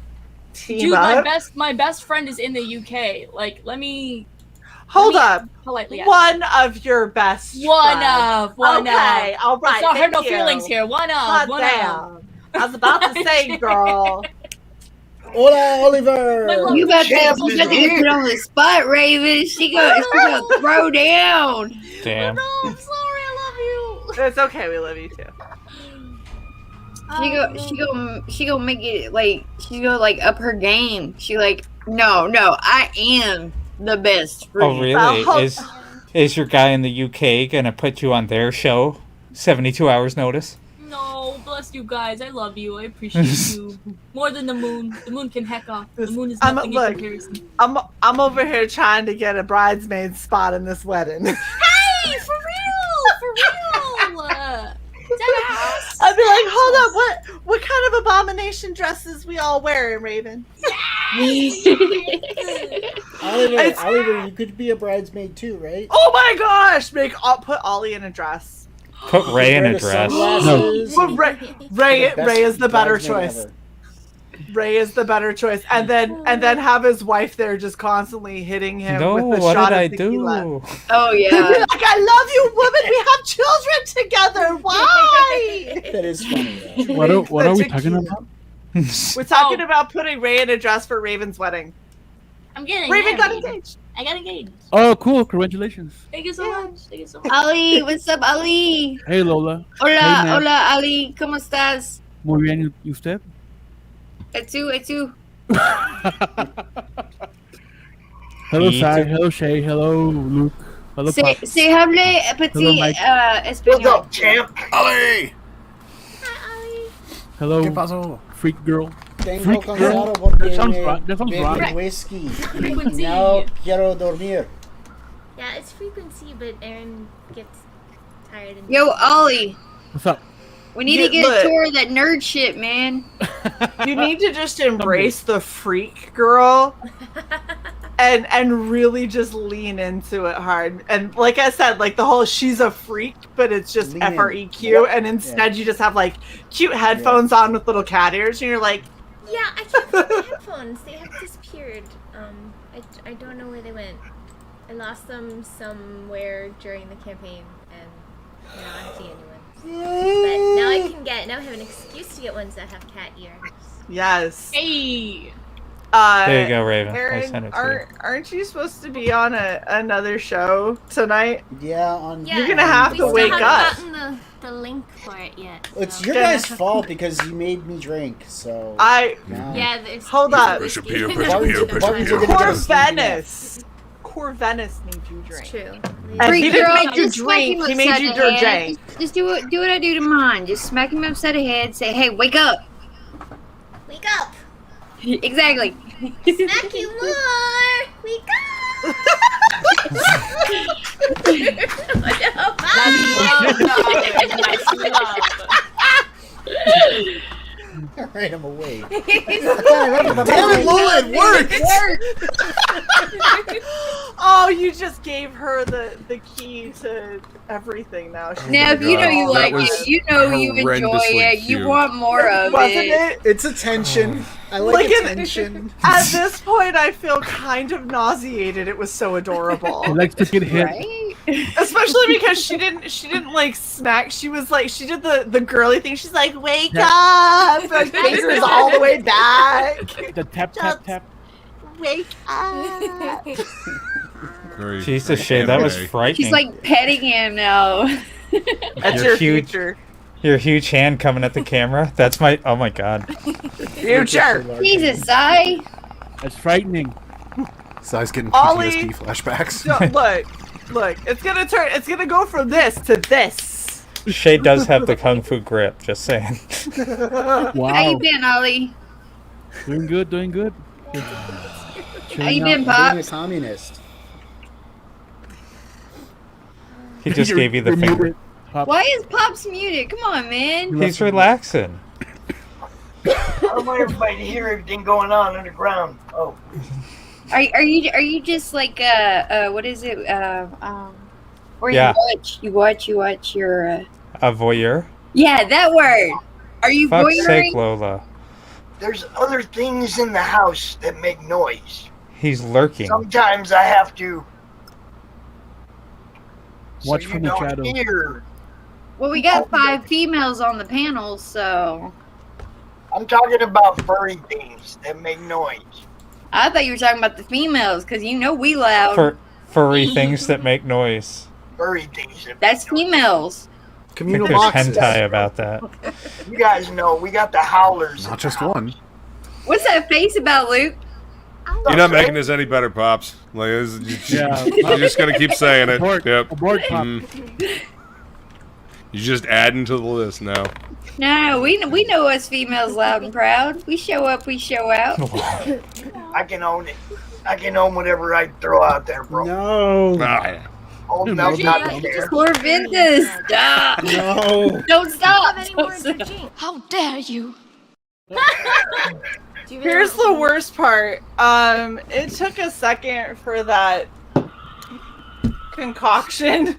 team
Dude,
up?
my best friend is in the UK. Like, let me
Hold up.
politely ask.
One of your best
One
friends.
of, one
okay,
of.
all right.
Don't hurt no
thank you.
feelings here. One of,
Hot
one
damn.
of.
I was about to say, girl.
Hola, Oliver.
You got to get put on the spot, Raven. She gonna throw down.
Damn.
I'm sorry. I love you.
It's okay. We love you too.
She go make it like she go like up her game. She like no, I am the best. For
Oh,
you.
really? Is your guy in the UK gonna put you on their show? 72 hours notice?
No, bless you guys. I love you. I appreciate you more than the moon. The moon can heck off. The moon is nothing in comparison.
I'm over here trying to get a bridesmaid spot in this wedding.
Hey, for real.
I'd be like, hold up, what kind of abomination dresses we all wearing, Raven?
Oliver, you could be a bridesmaid too, right?
Oh my gosh! I'll put Ollie in a dress.
Put Ray in
Wear
a
the
dress.
sunglasses.
But Ray is the better
bridesmaid
choice.
ever.
Ray is the better choice, and then have his wife there just constantly hitting him
No,
with the
what
shot
did I
of tequila.
do?
Oh
Be
yeah.
like, I love you, woman. We have children together. Why?
That is funny.
What are we talking about?
We're talking about putting Ray in a dress for Raven's wedding.
I'm getting
Raven got
married.
engaged.
I got engaged.
Oh, cool! Congratulations.
Thank you so much. Thank you so much.
Ali, what's up, Ali?
Hey, Lola.
Hola,
Hey, man.
hola, Ali. ¿Cómo estás?
Muy bien, ¿y usted?
Etu.
Hello,
Me
Sai.
too.
Hello, Shae. Hello, Luke. Hello,
Se
Pop.
hable
Hello,
petit
Mike.
español.
champ?
Ali!
Hello,
¿Qué pasó?
freak girl.
Tengo
Freak
cansado
girl.
porque
That sounds
me
right. That sounds
bebí
right.
whiskey.
Frequency.
No quiero dormir.
Yeah, it's frequency, but Aaron gets tired. And
Yo, Ollie.
What's up?
We need
Yeah,
to get a
but-
tour of that nerd shit, man.
You need to just embrace the freak girl and really just lean into it hard. And like I said, like the whole she's a freak, but it's just
Lean in.
FREQ,
Yep.
and instead you just have like cute headphones on with little cat ears, and you're like,
Yeah, I can't find my headphones. They have disappeared. I don't know where they went. I lost them somewhere during the campaign, and now I don't see anyone. But now I have an excuse to get ones that have cat ears.
yes.
Hey.
There you go, Raven. I
Aaron,
sent it to you.
aren't you supposed to be on another show tonight?
Yeah, on.
Yeah,
You're gonna have
we
to
still
wake up.
haven't gotten the link for it yet.
It's
so-
your guys' fault because you made me drink. So now-
Yeah, there's
Hold
there's
up.
whiskey.
Pressure
Barnes are gonna get
Core
us sleeping
Venice. Core Venice made you drink.
It's true.
And he
Freak
didn't
girl,
make you
just smack him
drink. He made
upside
you
the head.
drink.
Just do what I do to mine. Just smack him upside the head. Say, hey, wake up.
Wake up!
Exactly.
Smack you more! Wake up!
All right, I'm awake.
Damn it, Lola, it worked! Oh, you just gave her the key to everything now. She's
Now, if you know you
That
like
was
it, you know you enjoy
horrendously
it, you
cute.
want more of
Wasn't
it.
it?
It's attention. I like attention.
At this point, I feel kind of nauseated. It was so adorable.
He likes to get hit.
Right?
Especially because she didn't like smack. She was like, she did the girly thing. She's like, wake up, like fingers all the way back.
The tap, tap, tap.
Wake up.
Jesus, Shae, that was frightening.
She's like petting him now.
That's
Your
your
huge-
future.
Your huge hand coming at the camera. That's my. Oh my god.
Future.
Jesus, Sai.
That's frightening.
Sai's getting
Ollie-
PTSD flashbacks.
No, look. It's gonna go from this to this.
Shae does have the kung fu grip. Just saying.
How you
Wow.
been, Ollie?
Doing good, doing good.
How you been,
Being a
Pops?
communist.
He just
You're-
gave you the
you're
finger.
muted, Pop.
Why is Pops muted? Come on, man.
He's relaxing.
I want everybody to hear everything going on underground. Oh.
Are you just like what is it where
Yeah.
you watch your
A voyeur.
yeah, that word. Are you
Fuck's
voyeuring?
sake, Lola.
There's other things in the house that make noise.
He's lurking.
Sometimes I have to.
Watch
so
from
you
the
don't
shadow.
hear.
Well, we got 5 females on the panel, so
I'm talking about furry things that make noise.
I thought you were talking about the females because you know we loud.
Furry things that make noise.
Furry things that
That's females.
I think
Communal
there's
boxes.
hentai about that.
you guys know. We got the howlers.
Not just one.
What's that face about, Luke?
You're not making this any better, Pops. Like,
Yeah.
you're just gonna keep saying it.
Abort.
Yep.
Abort, Pop.
You're just adding to the list now.
No, we know us females loud and proud. We show up, we show out.
I can own it. I can own whatever I throw out there, bro.
No.
Ah,
Old enough not to care.
Poor Ventus, stop.
No.
Don't stop.
How dare you?
Here's the worst part. It took a second for that concoction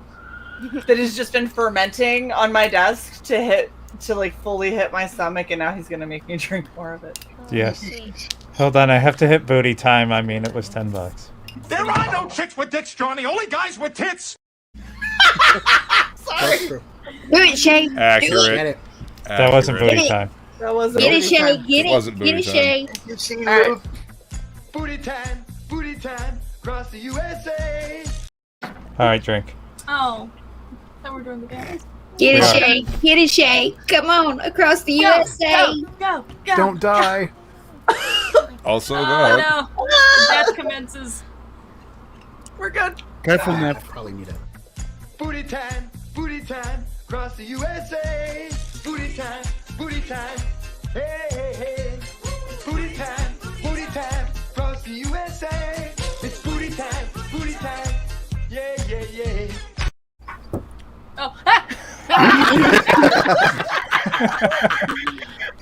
that has just been fermenting on my desk to like fully hit my stomach, and now he's gonna make me drink more of it.
Yes. Hold on, I have to hit booty time. I mean, it was $10.
There are no chicks with dicks, Johnny. Only guys with tits.
Sorry.
Do it, Shae.
Accurate.
Get it.
That wasn't
Accurate.
booty time.
That wasn't
Get it,
booty
Shae.
time.
Get
It wasn't
it. Get
booty
it,
time.
Shae.
You see,
All right.
Luke? Booty time, across the USA.
All right, drink.
Oh. Thought we were doing the game.
Get it,
Yeah.
Shae. Get it, Shae. Come on, across the
Go,
USA.
Go.
Don't die.
Also
Oh
that.
no. The death commences.
We're good.
Careful, Neff.
Probably need it.
Booty time, across the USA. Booty time, hey, hey, hey. Booty time, across the USA. It's booty time, yeah, yeah, yeah.
Oh.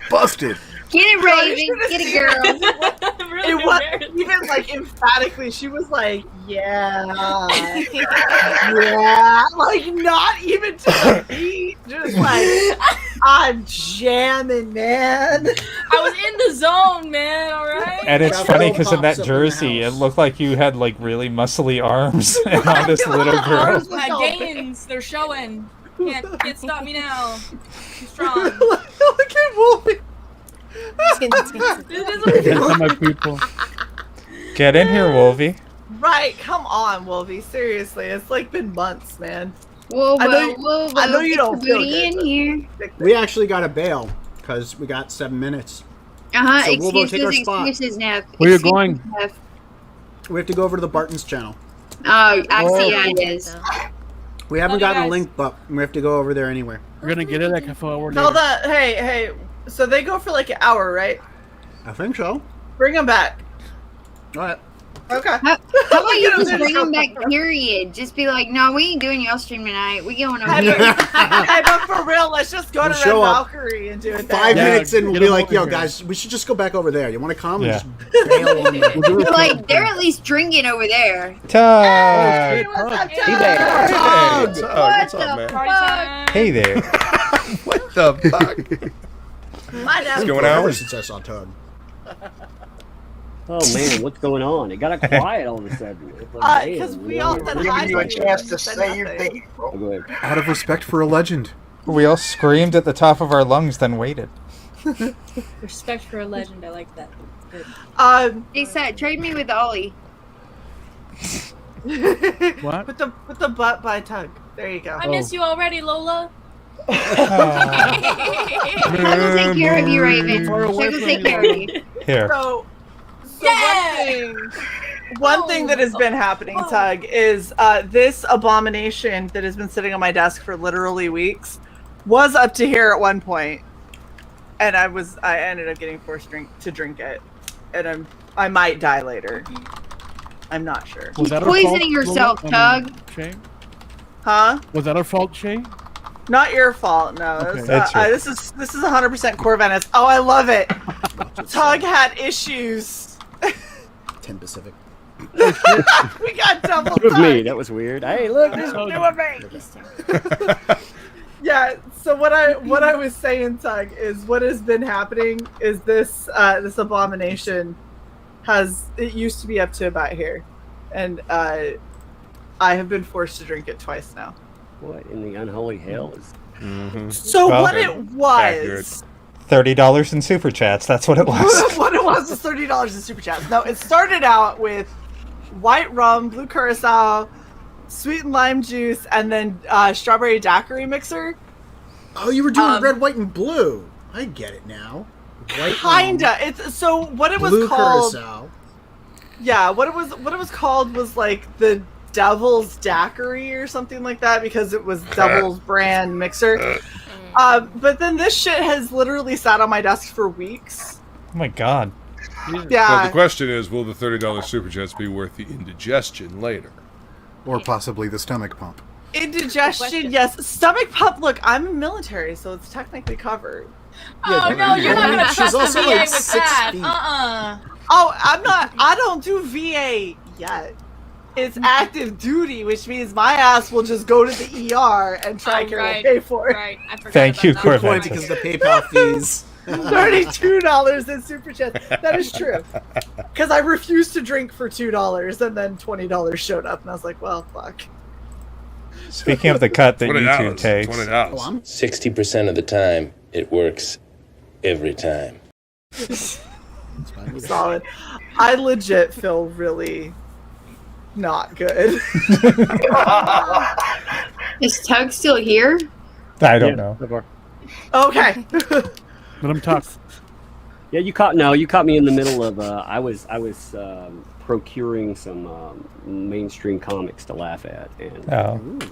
Busted.
Get it, Raven. Get it, girl.
I'm really
It was
embarrassed.
even like emphatically. She was like, "Yeah, yeah," like not even to the beat, just like I'm jamming, man.
I was in the zone, man. All right.
And it's
Bravo
funny because in
pops
that
up in the
jersey, it
house.
look like you had like really muscly arms and on this little girl.
Arms.
My gains, they're showing. Can't stop me now. I'm strong.
Look at Wolfie.
Get to my people.
Get in here, Wolvie.
Right, come on, Wolfie. Seriously, it's like been months, man.
Whoa,
I know-
whoa,
I know you
get
don't
the
feel
booty
good,
in
but-
here.
We actually got a bail because we got 7 minutes.
Uh-huh.
So we'll go take our
Excuses,
spot.
excuses, Neff.
Where you
Excuses,
going?
Neff.
We have to go over to the Barton's channel.
Oh, I
Oh.
see how it is.
We haven't
Love you
gotten a
guys.
link, but we have to go over there anyway.
We're gonna get it like half an hour
Tell
later.
the hey. So they go for like an hour, right?
I think so.
Bring them back.
All right.
Okay.
How about you just bring them back, period? Just be like, no, we ain't doing y'all stream tonight. We going over here.
Hey, but for real, let's just go to Red
show up.
Valkyrie and do it there.
5 minutes in, we'll
get
be
them
like,
over
yo,
here.
guys, we should just go back over there. You want to come?
Yeah.
And just bail on them.
You're like, they're at least drinking over there.
Tug!
Hey there.
Hey,
What
what's up,
the
man?
fuck?
Hey there.
What the fuck? What's going on?
Since I saw Tug.
Oh man, what's going on? It got quiet all of a sudden.
Because we all said
Giving
hi
you a
to
chance to
and said
say your
nothing.
thing, bro.
Go ahead.
Out of respect for a legend.
We all screamed at the top of our lungs, then waited.
Respect for a legend. I like that. Good.
Hey, Seth, trade me with Ollie.
What?
Put the butt by Tug. There you go.
I miss you already, Lola.
I will take care of you, Raven. I will take care of you.
Here.
So one thing that has been happening, Tug, is this abomination that has been sitting on my desk for literally weeks was up to here at one point, and I ended up getting forced to drink it, and I might die later. I'm not sure.
Was that our
Poisoning
fault,
yourself,
Lola?
Tug.
Shae?
Huh?
Was that our fault, Shae?
Not your fault, no.
Okay.
This is 100% core Venice. Oh, I love it. Tug had issues.
10 Pacific.
We got double
It was
Tug.
me. That was weird. Hey, look, this is doing me.
Yeah. So what I was saying, Tug, is what has been happening is this abomination it used to be up to about here, and I have been forced to drink it twice now.
What in the unholy hell is?
So
Well,
what it was.
$30 in super chats. That's what it was.
What it was $30 in super chats. No, it started out with white rum, blue curacao, sweet and lime juice, and then strawberry daiquiri mixer.
Oh, you were doing red, white, and blue. I get it now. White
Kinda.
rum,
It's so what it was
blue
called.
curacao.
Yeah, what it was called was like the Devil's Daiquiri or something like that because it was Devil's brand mixer. But then this shit has literally sat on my desk for weeks.
Oh my god.
Yeah.
So the question is, will the $30 super chats be worth the indigestion later?
Or possibly the stomach pump.
Indigestion, yes. Stomach pump. Look, I'm military, so it's technically covered.
Oh no, you're not gonna
She's
trust the
also
VA
like
with
6
that.
feet.
Oh, I'm not. I don't do VA yet. It's active duty, which means my ass will just go to the ER and TRICARE will pay for it.
Right, I forgot
Thank you,
about that.
Good point,
Corvette.
because the PayPal fees.
$32 in super chat. That is true. Because I refused to drink for $2, and then $20 showed up, and I was like, well, fuck.
Speaking of the cut that
$20.
YouTube takes.
$20.
60% of the time, it works every time.
Solid. I legit feel really not good.
Is Tug still here?
I don't know.
Okay.
Let him talk.
Yeah, you caught me in the middle of I was procuring some mainstream comics to laugh at, and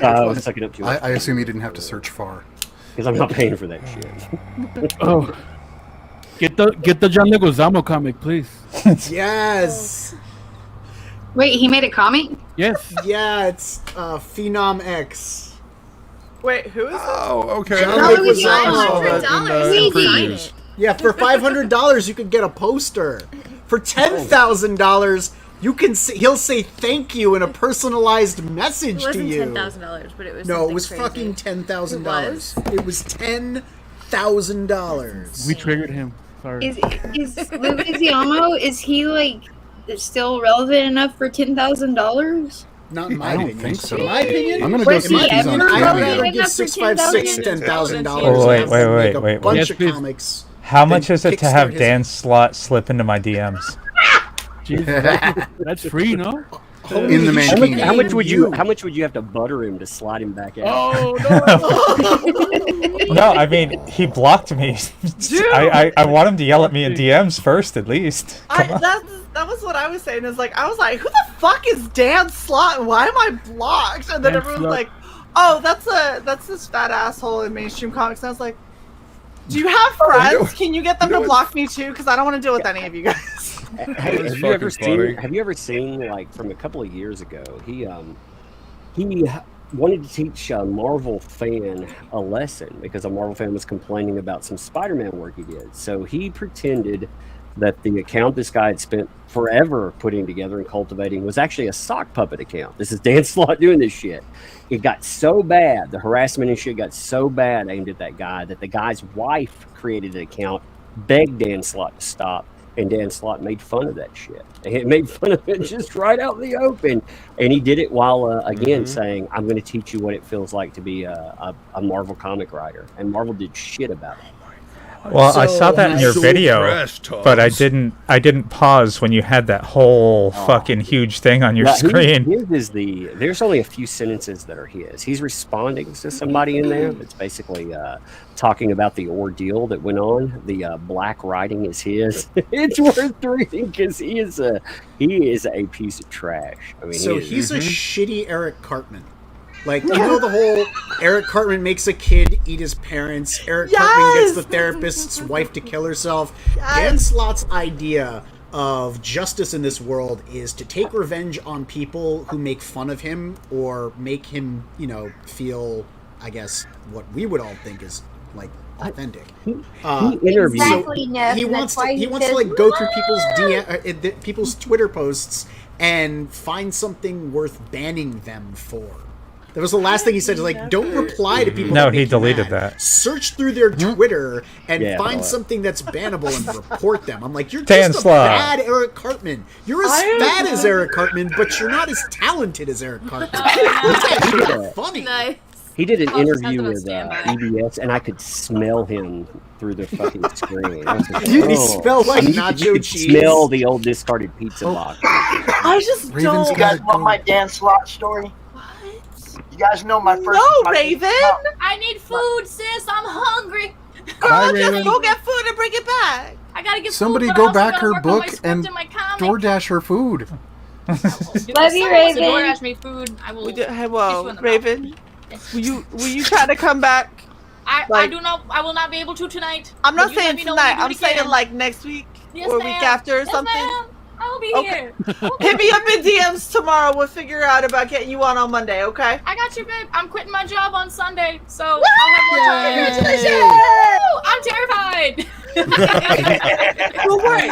I was sucking up to it.
I assume you didn't have to search far.
Because I'm not paying for that shit.
Oh, get the John Leguizamo comic, please.
Yes.
Wait, he made a comic?
Yes.
Yeah, it's Phenom X.
Wait, who is that?
Oh, okay.
John
Oh,
Leguizamo. Yeah, for $500 you could get a poster. For $10,000 you can he'll say thank you in a personalized message
It
to
wasn't
you.
$10,000, but it was.
No, it
something
was
crazy.
fucking $10,000. It was $10,000.
We triggered him. Sorry.
Is Leguizamo, is he like still relevant enough for $10,000?
Not in my
I don't
opinion.
think so.
In my opinion,
I'm gonna go
Was
see
he
if he's
ever
on
I'd
relevant
rather
Cameo.
give
enough for
$656
$10,000?
$10,000
Oh, wait,
and have them
wait,
make a
wait.
bunch
Yes,
of
please.
comics.
How much is it to have
kickstart his-
Dan's slot slip into my DMs?
Jesus, that's free, no?
In the
Holy
mankini.
How much would you have to butter him to slide him back out?
Oh no!
No, I mean, he blocked me. I want him to yell at me in DMs first, at least.
That was what I was saying. Is like I was like, who the fuck is Dan Slott? Why am I blocked? And then
Dan
everyone's
Slott.
like, oh, that's this fat asshole in mainstream comics. And I was like, do you have friends? Can you get them to block me too? Because I don't want to deal with any of you guys.
Hey,
That's
have you ever seen like from a couple of years ago? He wanted to teach a Marvel fan a lesson because a Marvel fan was complaining about some Spider-Man work he did. So he pretended that the account this guy had spent forever putting together and cultivating was actually a sock puppet account. This is Dan Slott doing this shit. It got so bad, the harassment and shit got so bad aimed at that guy that the guy's wife created an account, begged Dan Slott to stop, and Dan Slott made fun of that shit. He made fun of it just right out in the open. And he did it while, again, saying, I'm going to teach you what it feels like to be a Marvel comic writer. And Marvel did shit about it.
Well, I saw that in your video, but I didn't pause when you had that whole fucking huge thing on your screen.
There's only a few sentences that are his. He's responding to somebody in there that's basically talking about the ordeal that went on. The black writing is his. It's worth reading because he is a piece of trash. I mean,
he's a shitty Eric Cartman. Like, you know the whole Eric Cartman makes a kid eat his parents, Eric Cartman gets the therapist's wife to kill herself. Dan Slott's idea of justice in this world is to take revenge on people who make fun of him or make him, feel, I guess, what we would all think is, like, authentic.
He interviewed.
He wants to like go through people's Twitter posts and find something worth banning them for. That was the last thing he said. Is like, don't reply to people.
No, he deleted that.
Search through their Twitter and find something that's bannable and report them. I'm like, you're
Dan
just
Slott.
a bad Eric Cartman. You're as bad as Eric Cartman, but you're not as talented as Eric Cartman. That's not funny.
Nice.
He did an interview with EBS, and I could smell him through the fucking screen.
He smelled like nacho cheese.
Smell the old discarded pizza box.
I
just
don't. You guys want my Dan Slott story? You guys know my first.
No, Raven.
I need food, sis. I'm hungry.
Girl, just go get food and bring it back.
I gotta get
Somebody
food,
go back her book and DoorDash her food.
Love you, Raven. DoorDash me food. I will.
Whoa, Raven. Will you try to come back?
I do not. I will not be able to tonight.
I'm not saying tonight. I'm saying like next week or week after or something.
I will be here.
Hit me up in DMs tomorrow. We'll figure out about getting you on Monday, okay?
I got you, babe. I'm quitting my job on Sunday, so I'll have more time. Congratulations! I'm terrified.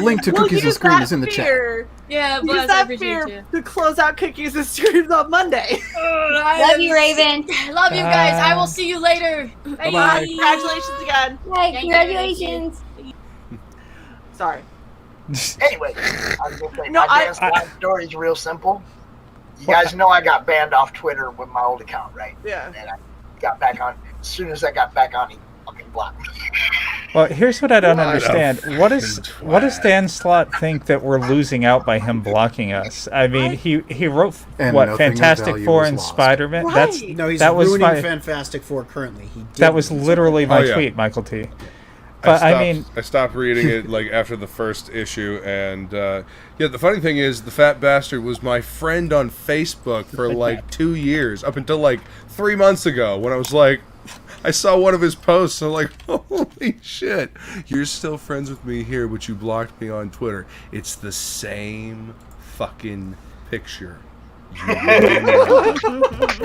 Link to Cookies and Screams in the chat.
Yeah,
use
but
that fear to close out Cookies and Screams on Monday.
Love you, Raven.
Love you guys. I will see you later.
Bye. Congratulations again.
Hey, congratulations.
Sorry.
Anyway, I was gonna say, my Dan Slott story is real simple. You guys know I got banned off Twitter with my old account, right?
Yeah.
And I got back on. As soon as I got back on, he fucking blocked me.
Well, here's what I don't understand. What does Dan Slott think that we're losing out by him blocking us? I mean, he wrote Fantastic Four and Spider-Man.
Right. He's ruining Fantastic Four currently.
That was literally my tweet, Michael T. But I
stopped reading it like after the first issue, and the funny thing is, the fat bastard was my friend on Facebook for like 2 years, up until like 3 months ago, when I was like, I saw one of his posts, and I'm like, holy shit, you're still friends with me here, but you blocked me on Twitter. It's the same fucking picture.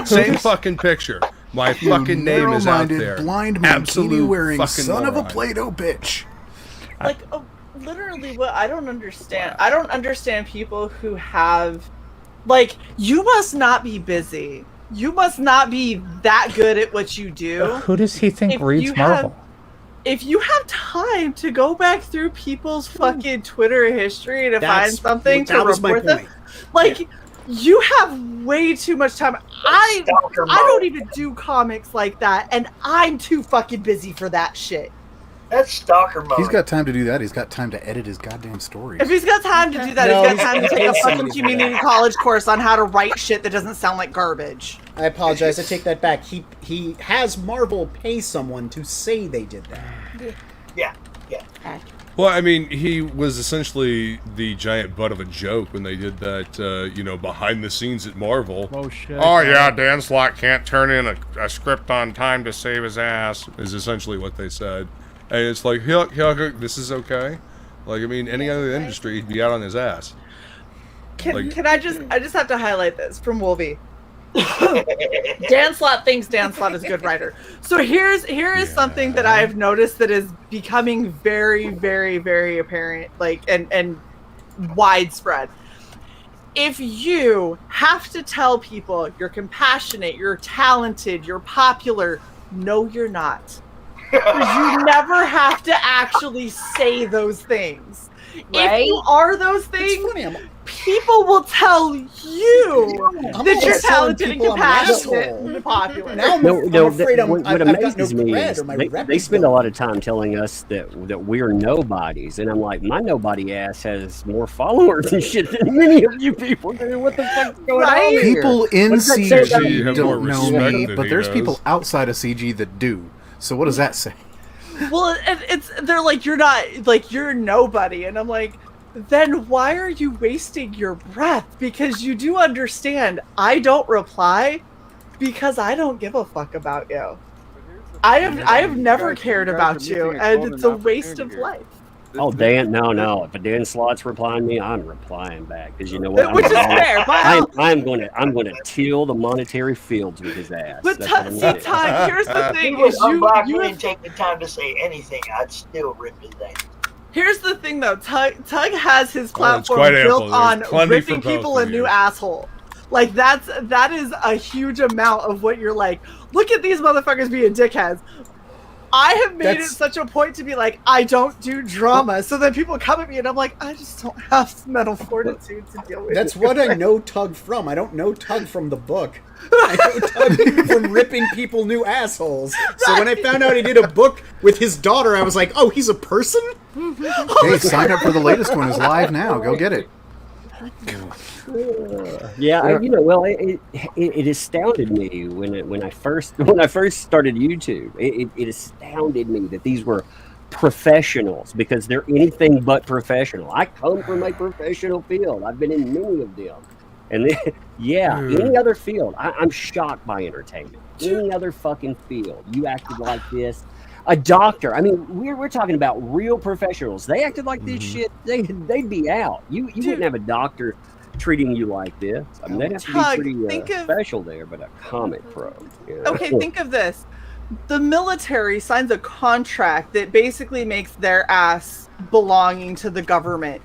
Same fucking picture. My fucking name is out there.
Blind
absolute
wearing
fucking
son
moron.
of a Play-Doh bitch.
Like, literally, what I don't understand. I don't understand people who have, like, you must not be busy. You must not be that good at what you do.
Who does he think reads Marvel?
If you have time to go back through people's fucking Twitter history to find something to report them, like, you have way too much time. I don't even do comics like that, and I'm too fucking busy for that shit.
That's stalker mode.
He's got time to do that. He's got time to edit his goddamn stories.
If he's got time to do that, he's got time to take a fucking community college course on how to write shit that doesn't sound like garbage.
I apologize. I take that back. He has Marvel pay someone to say they did that.
Yeah.
Well, I mean, he was essentially the giant butt of a joke when they did that, behind the scenes at Marvel.
Oh, shit.
Oh, yeah, Dan Slott can't turn in a script on time to save his ass, is essentially what they said. And it's like, this is okay. Like, I mean, any other industry, he'd be out on his ass.
Can I just have to highlight this from Wolvie. Dan Slott thinks Dan Slott is a good writer. So here is something that I've noticed that is becoming very, very, very apparent, like and widespread. If you have to tell people you're compassionate, you're talented, you're popular, no, you're not. Because you never have to actually say those things. If you are those things, people will tell you that you're talented and compassionate and popular.
Now I'm afraid I've got no cred or my
they spend a lot of time telling us that we're nobodies, and I'm like, my nobody ass has more followers and shit than many of you people do. What the fuck's going on here?
People in
What does that say about
CG
you?
don't know me,
than
but
he
there's
does.
people outside of CG that do. So what does that say?
Well, they're like, you're not, like, you're nobody, and I'm like, then why are you wasting your breath? Because you do understand I don't reply because I don't give a fuck about you. I have never cared about you, and it's a waste of life.
Oh, Dan, no. If a Dan Slott's replying me, I'm replying back because you know what?
Which is fair.
I'm going to till the monetary fields with his ass.
But
That's what I'm gonna do.
Ty, here's the thing:
If
is
Valkyrie
you
didn't take the time to say anything, I'd still rip his ass.
Here's the thing, though. Tug has his platform
quite
built
ample.
on
There's plenty
ripping
for both
people a
of
new
you.
asshole. Like that is a huge amount of what you're like. Look at these motherfuckers being dickheads. I have made it such a point to be like, I don't do drama. So then people come at me and I'm like, I just don't have mental fortitude to deal with.
That's what I know Tug from. I don't know Tug from the book. I know Tug from ripping people new assholes. So when I found out he did a book with his daughter, I was like, oh, he's a person?
Hey, sign up for the latest one. It's live now. Go get it.
It astounded me when I first started YouTube. It astounded me that these were professionals, because they're anything but professional. I come from a professional field. I've been in many of them, and any other field, I'm shocked by entertainment. Any other fucking field, you acted like this. A doctor. I mean, we're talking about real professionals. They acted like this shit. They'd be out. You wouldn't have a doctor treating you like this. I mean, they have to be pretty special there, but a comic pro. You know?
Okay, think of this. The military signs a contract that basically makes their ass belonging to the government.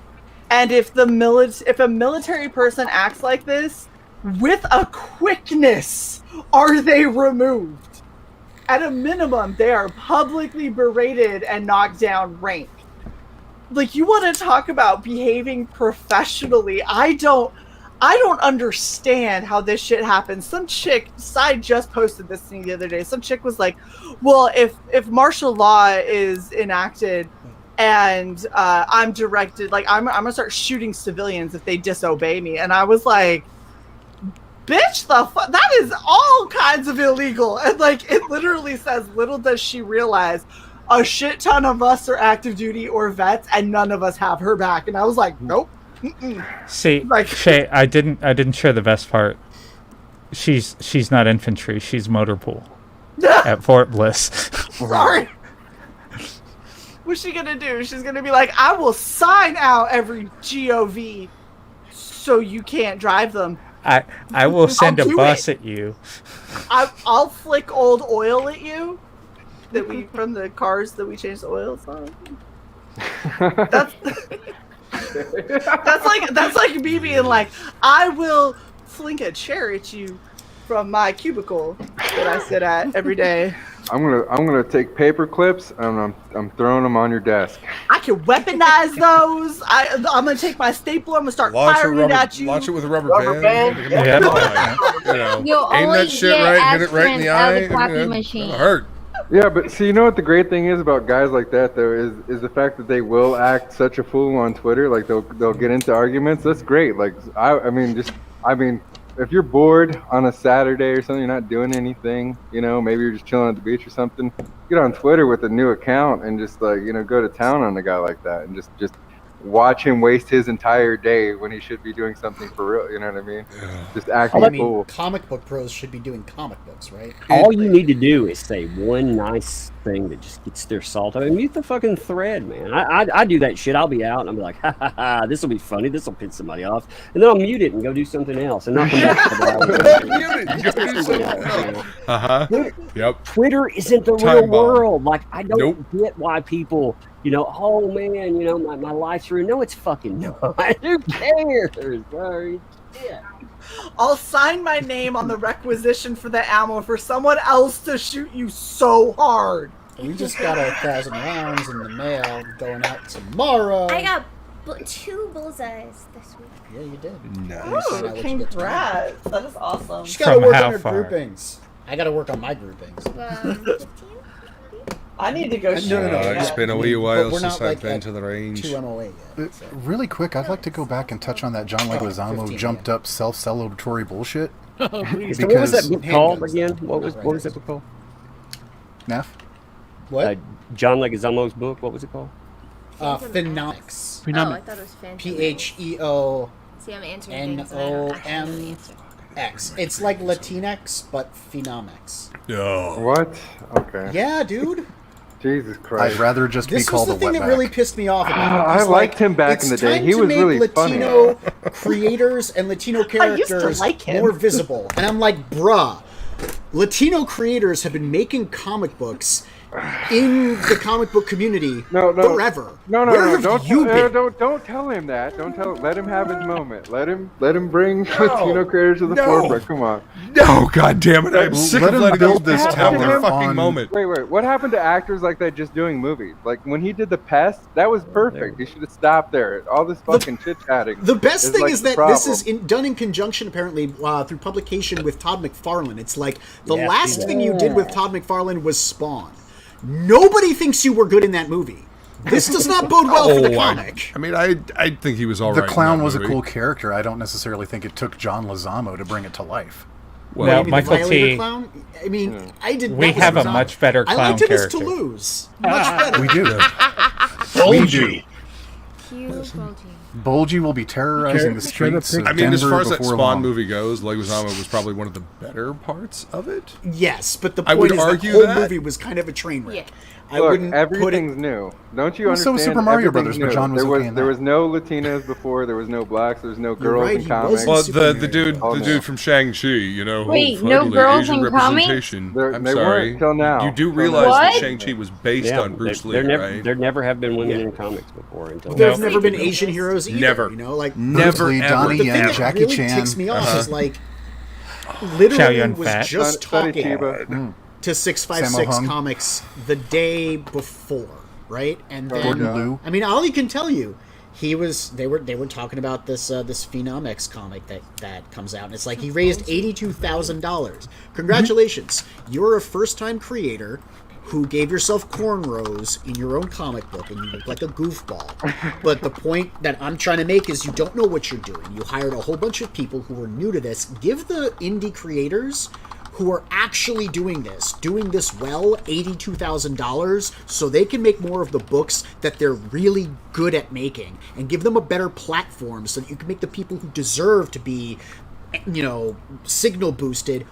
And if a military person acts like this, with a quickness are they removed. At a minimum, they are publicly berated and knocked down rank. Like, you want to talk about behaving professionally? I don't understand how this shit happens. Some chick, Side just posted this thing the other day. Some chick was like, well, if martial law is enacted and I'm directed, like, I'm gonna start shooting civilians if they disobey me. And I was like, bitch, that is all kinds of illegal. And like, it literally says, little does she realize a shit ton of us are active duty or vets and none of us have her back. And I was like, nope.
See,
like,
Shae, I didn't share the best part. She's not infantry, she's motor pool at Fort Bliss.
Sorry. What's she gonna do? She's gonna be like, I will sign out every GOV so you can't drive them.
I will send a bus at you.
I'll flick old oil at you from the cars that we changed the oils on. That's like me being like, I will fling a chair at you from my cubicle that I sit at every day.
I'm gonna take paper clips and I'm throwing them on your desk.
I can weaponize those. I'm gonna take my stapler. I'm gonna start firing it at you.
Launch it with a rubber
band.
Yeah. Aim that shit right, hit it right in the eye. It'll hurt.
Yeah, but see, you know what the great thing is about guys like that, though, is the fact that they will act such a fool on Twitter. Like they'll get into arguments. That's great. Like I mean, if you're bored on a Saturday or something, you're not doing anything, maybe you're just chilling at the beach or something, get on Twitter with a new account and just go to town on a guy like that and just watch him waste his entire day when he should be doing something for real. You know what I mean? Just acting
I mean,
fool.
comic book pros should be doing comic books, right?
All you need to do is say one nice thing that just gets their salt out. Mute the fucking thread, man. I do that shit. I'll be out and I'll be like, ha ha ha, this will be funny. This will piss somebody off. And then I'll mute it and go do something else and not come back.
Yep.
Twitter isn't the real world. Like, I don't get why people, oh man, my life's ruined. No, it's fucking not. Who cares? Sorry. Yeah.
I'll sign my name on the requisition for the ammo for someone else to shoot you so hard.
We just got 1,000 rounds in the mail going out tomorrow.
I got 2 bullseyes this week.
Yeah, you did.
Nice.
Oh, congrats. That is awesome.
She's got to work on her groupings. I got to work on my groupings.
15?
I need to go shoot.
No.
It's been a wee while
we're
since
not,
I've been to the range.
2 MOA yet. So.
Really quick, I'd like to go back and touch on that John Leguizamo jumped up self-celebratory bullshit.
So what was that book called again? What was that book called?
Neff?
What?
John Leguizamo's book. What was it called?
Phenomics.
Oh, I thought it was Phantom.
PHEO.
See, I'm answering things that I don't actually answer.
NOMX. It's like Latinx, but phenomics.
No.
What? Okay.
Yeah, dude.
Jesus Christ.
I'd rather just be called a
This was the thing
wetback.
that really pissed me off about it.
I liked him back in the day. He was really
Latino
funny.
creators and Latino
I used to
characters
like him.
more visible. And I'm like, bruh, Latino creators have been making comic books in the comic book community forever.
No,
Where have
don't
you been?
don't tell him that. Don't tell. Let him have his moment. Let him bring Latino creators to the forefront. Come on.
No, God damn it! I'm sick of letting
build
this
this
have their
tower
fucking
on-
moment.
Wait. What happened to actors like that just doing movies? Like when he did The Pest, that was perfect. He should have stopped there. All this fucking chit chatting.
The best thing
like
is
the
that this
problem.
is done in conjunction, apparently, through publication with Todd McFarlane. It's like the
Yeah,
last
yeah.
thing you did with Todd McFarlane was Spawn. Nobody thinks you were good in that movie. This does not bode well for the comic.
I mean, I think he was all
The
right.
clown
in that
was a
movie.
cool character. I don't necessarily think it took John Leguizamo to bring it to life.
Well,
Maybe the
Michael
Violator
T.
Clown? I mean, I did.
We
that was
have a
bizarre.
much better
I
clown
liked him as
character.
Toulouse. Much better.
We do.
Cute Bulgy.
Bulgy will be terrorizing the streets of
I mean, as
Denver
far as that
before
Spawn
long.
movie goes, Leguizamo was probably one of the better parts of it.
Yes, but the
I
point
would
is
argue
the whole
that.
movie was kind of a train wreck.
Yeah.
I
Look,
wouldn't put it.
everything's new. Don't you
Well, so
understand?
was Super Mario
Everything's
Brothers, but
new.
John was
there
okay in
there
that.
was no Latinas before. There was no blacks. There was no girls
right,
in
he
comics.
wasn't
Well,
Super
the dude,
All
the
new.
dude from Shang-Chi, you know,
Wait,
who
no
totally
girls
Asian
in comics?
representation. I'm
They
sorry.
weren't till now.
You do
Till
realize
now.
that
What?
Shang-Chi was based
Yeah,
on Bruce
there
Lee,
never,
right?
there never have been women in comics before until
There's
No.
never been Asian heroes either.
Never.
You know, like
Never,
Bruce Lee,
ever.
Donnie
the thing
Yen,
that
Jackie
really
Chan.
ticks me off is like
Chow
literally
Yun
was
Fat.
just
Sonny
talking
Chiba.
to 656
Sammo Hung.
Comics the day before, right? And then
Gordon Liu.
I mean, Ollie can tell you they were talking about this this Phenomics comic that comes out, and it's like he raised $82,000. Congratulations, you're a first time creator who gave yourself cornrows in your own comic book, and you look like a goofball. But the point that I'm trying to make is you don't know what you're doing. You hired a whole bunch of people who are new to this. Give the indie creators who are actually doing this well, $82,000, so they can make more of the books that they're really good at making, and give them a better platform so that you can make the people who deserve to be, you know, signal boosted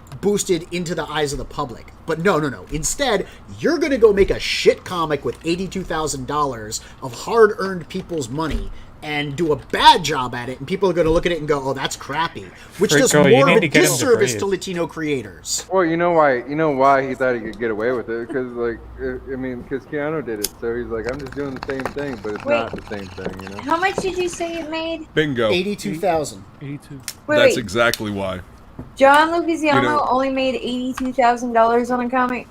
into the eyes of the public. But no. Instead, you're going to go make a shit comic with $82,000 of hard-earned people's money and do a bad job at it, and people are going to look at it and go, oh, that's crappy, which does
Rico, you
more
need
of
to
a
get him to
disservice
breathe.
to Latino creators.
Well, you know why he thought he could get away with it? Because, like, I mean, because Keanu did it, so he's like, I'm just doing the same thing, but it's
Wait.
not the same thing, you know?
How much did you say it made?
Bingo.
82,000.
82.
That's
Wait.
exactly why.
John Leguizamo
You know-
only made $82,000 on a comic.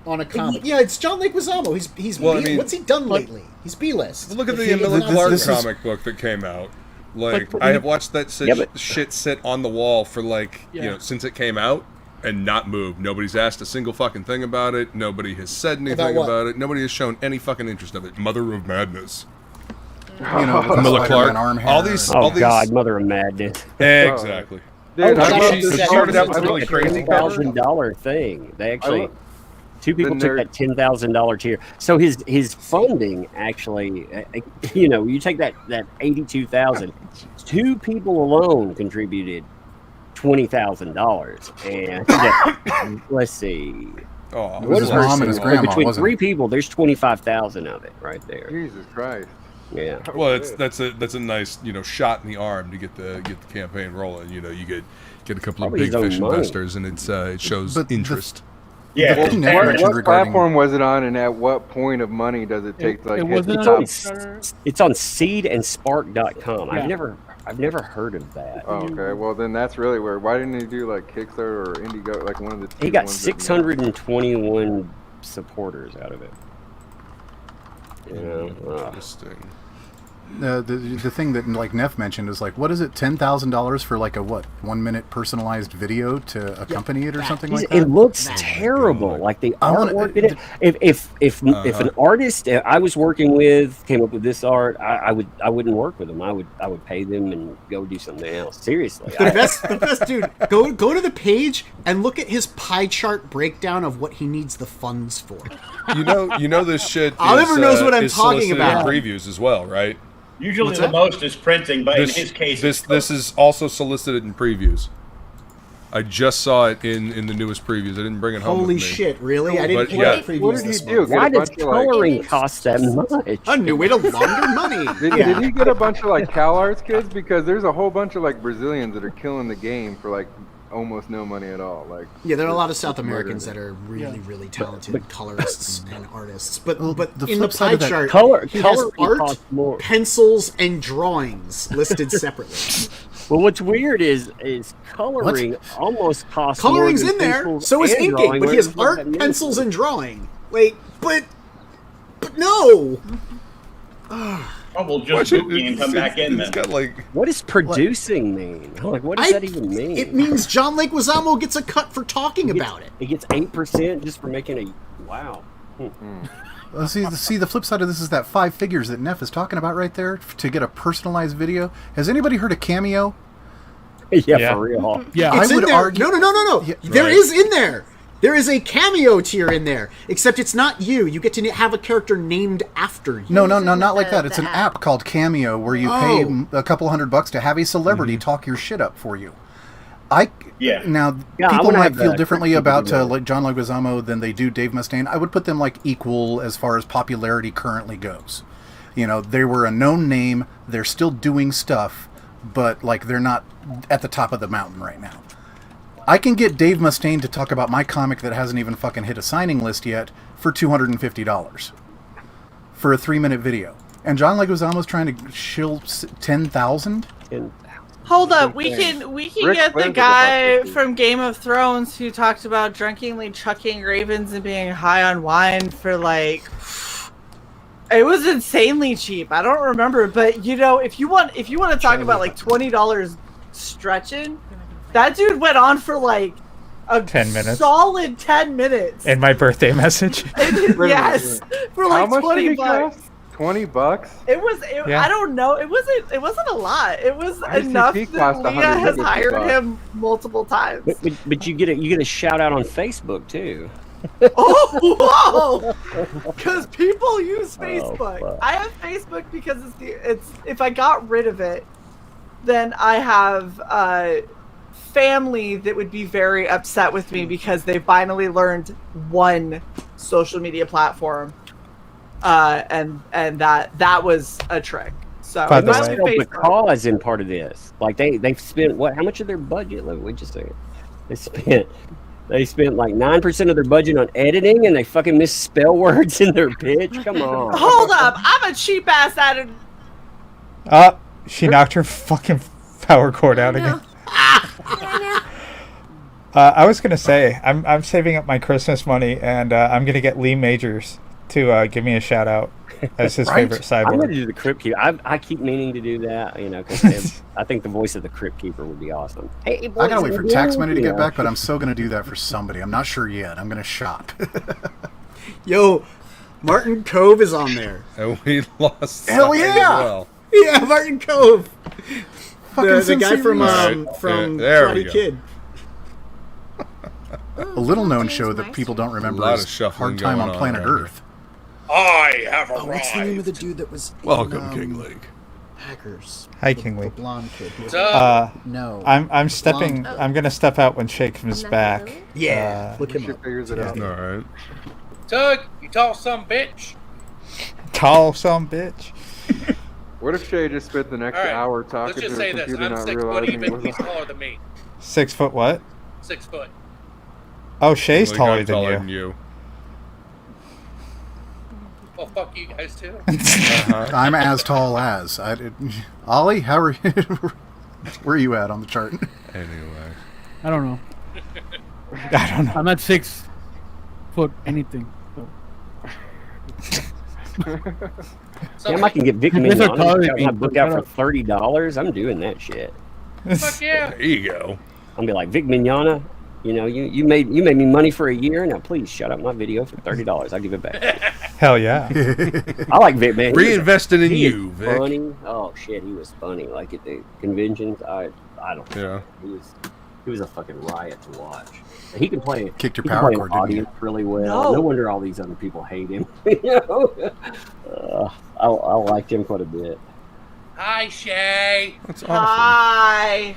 On a comic. Yeah, it's John Leguizamo. He's
Well, I
B-
mean-
what's he done lately? He's B-list.
Look at the
He-
Emilia
he's not
Clarke
this is-
comic book that came out. Like,
But-
I have watched that
Yeah, but-
shit sit on the wall for like, you know, since it came out and not moved. Nobody's asked a single fucking thing about it. Nobody has said anything
what?
about it. Nobody has shown any fucking interest of it. Mother of Madness.
You know, with the
Camilla
Spider-Man
Clark.
arm hair.
All these.
Oh God, Mother of Madness.
Exactly.
Dude,
Oh,
I
that
love
was-
this
that
cover.
was
started out
a
with really
great
crazy
cover.
cover.
$1,000 thing. They actually. Two people took that $10,000 tier. So his funding actually, you take that $82,000. Two people alone contributed $20,000, and let's see.
Oh, it was his mom and his grandma.
Between three people, there's 25,000 of it right there.
Jesus Christ.
Yeah.
Well, that's a nice shot in the arm to get the campaign rolling. You get a couple of big fish investors, and it shows interest.
What platform was it on, and at what point of money does it take to hit the top?
It's on Seed and Spark.com. Yeah. I've never heard of that.
Oh, okay. Well, then that's really weird. Why didn't he do Kickstarter or Indiegogo, like one of the two?
He got 621 supporters out of it.
Interesting.
The thing that Neff mentioned is what is it, $10,000 for a 1 minute personalized video to accompany it or something like that?
It looks terrible. Like the artwork in it. If an artist I was working with came up with this art, I wouldn't work with them. I would pay them and go do something else. Seriously.
The best dude. Go to the page and look at his pie chart breakdown of what he needs the funds for.
You know this shit.
Oliver knows what I'm talking about.
Previews as well, right?
Usually the most is printing, but in his case...
This is also solicited in previews. I just saw it in the newest previews. I didn't bring it home with me.
Holy shit, really? I didn't play previews.
What did he do?
Why does coloring cost that much?
A new way to launder money.
Did he get a bunch of CalArts kids? Because there's a whole bunch of Brazilians that are killing the game for almost no money at all.
Yeah, there are a lot of South Americans that are really, really talented colorists and artists. But
the
in the
flip side
pie
of that,
chart, he has
art,
pencils, and drawings listed separately.
Well, what's weird is coloring almost costs more.
Coloring's
than
in there,
pencils
so is
and
inking,
drawing,
but he has art, pencils, and drawing. But no.
Oh, we'll just booking and come back in then.
What does producing mean? What does that even mean?
It means John Leguizamo gets a cut for talking about it.
He gets 8% just for making a... Wow.
Well, see, the flip side of this is that 5 figures that Neff is talking about right there to get a personalized video. Has anybody heard of Cameo?
Yeah, for real.
Yeah,
It's
I would
in there.
argue...
No.
Yeah,
There is in there. There is a cameo tier in there, except it's not you. You get to have a character named after you.
No, not like that. It's an app called Cameo where you pay a couple $100 to have a celebrity talk your shit up for you. People might feel differently about John Leguizamo than they do Dave Mustaine. I would put them equal as far as popularity currently goes. They were a known name. They're still doing stuff, but they're not at the top of the mountain right now. I can get Dave Mustaine to talk about my comic that hasn't even fucking hit a signing list yet for $250 for a 3-minute video. And John Leguizamo's trying to shill 10,000.
Hold up, we can get the guy from Game of Thrones who talked about drunkenly chucking ravens and being high on wine for it was insanely cheap. I don't remember, but if you want to talk about $20 stretching, that dude went on for
10 minutes.
Solid 10 minutes.
In my birthday message.
Yes, for
How much did
$20.
he cost? $20?
It was. I don't know. It wasn't a lot. It was enough that Leah has hired him multiple times.
But you get a shout out on Facebook too.
Oh, whoa! Because people use Facebook. I have Facebook because it's if I got rid of it, then I have family that would be very upset with me because they finally learned one social media platform, and that was a trick. So
the cause in part of this, they've spent how much of their budget? Wait just a second. They spent 9% of their budget on editing, and they fucking misspell words in their pitch. Come on.
Hold up, I'm a cheap ass editor.
She knocked her fucking power cord out again. I was gonna say I'm saving up my Christmas money, and I'm gonna get Lee Majors to give me a shout out as his favorite cyborg.
I'm gonna do the Crypt Keeper. I keep meaning to do that, because I think the voice of the Crypt Keeper would be awesome. Hey, boys,
I gotta wait for tax money to get back, but I'm so gonna do that for somebody. I'm not sure yet. I'm gonna shop.
Yo, Martin Cove is on there.
And we lost.
Hell yeah!
As well.
Yeah, Martin Cove. The guy from
Right.
from
There we
Karate
go.
Kid.
A little-known show that people don't remember is Hard Time on Planet Earth.
I have arrived.
What's the name of the dude that was
Welcome,
in,
King League.
Hackers?
Hi, King
The
League.
blonde kid.
No. I'm stepping.
Blonde.
I'm gonna step out when Shae comes back.
Yeah, look him up.
Figures it out.
All right.
Tug, you tall some bitch.
Tall some bitch.
What if Shae just spent the next
All right,
hour talking
let's
to
just
her
say this.
computer,
I'm
not
6 foot
realizing it
even.
was
He's taller than me.
6 foot what?
6 foot.
Oh, Shae's
Well,
taller
I'm
than you.
you.
Well, fuck you guys too.
I'm as tall as. Ollie, how are you? Where are you at on the chart?
Anyway.
I don't know.
I don't know.
I'm not 6 foot anything. So.
Damn, I can get Vic
You guys are taller
Mignogna
than me.
my book out for $30. I'm doing that shit.
Fuck yeah.
There you go.
I'll be like, Vic Mignogna, you know, you made me money for a year. Now please shut up my video for $30. I'll give it back.
Hell yeah.
I like Vic, man.
Reinvesting in
He is
you, Vic.
funny. Oh shit, he was funny. Like at the conventions, I don't know.
Yeah.
He was a fucking riot to watch. He can play.
Kicked your
he can
power
play an
cord, didn't you?
audience really well.
No.
No wonder all these other people hate him. You know? I liked him quite a bit.
Hi, Shae.
That's awesome.
Hi.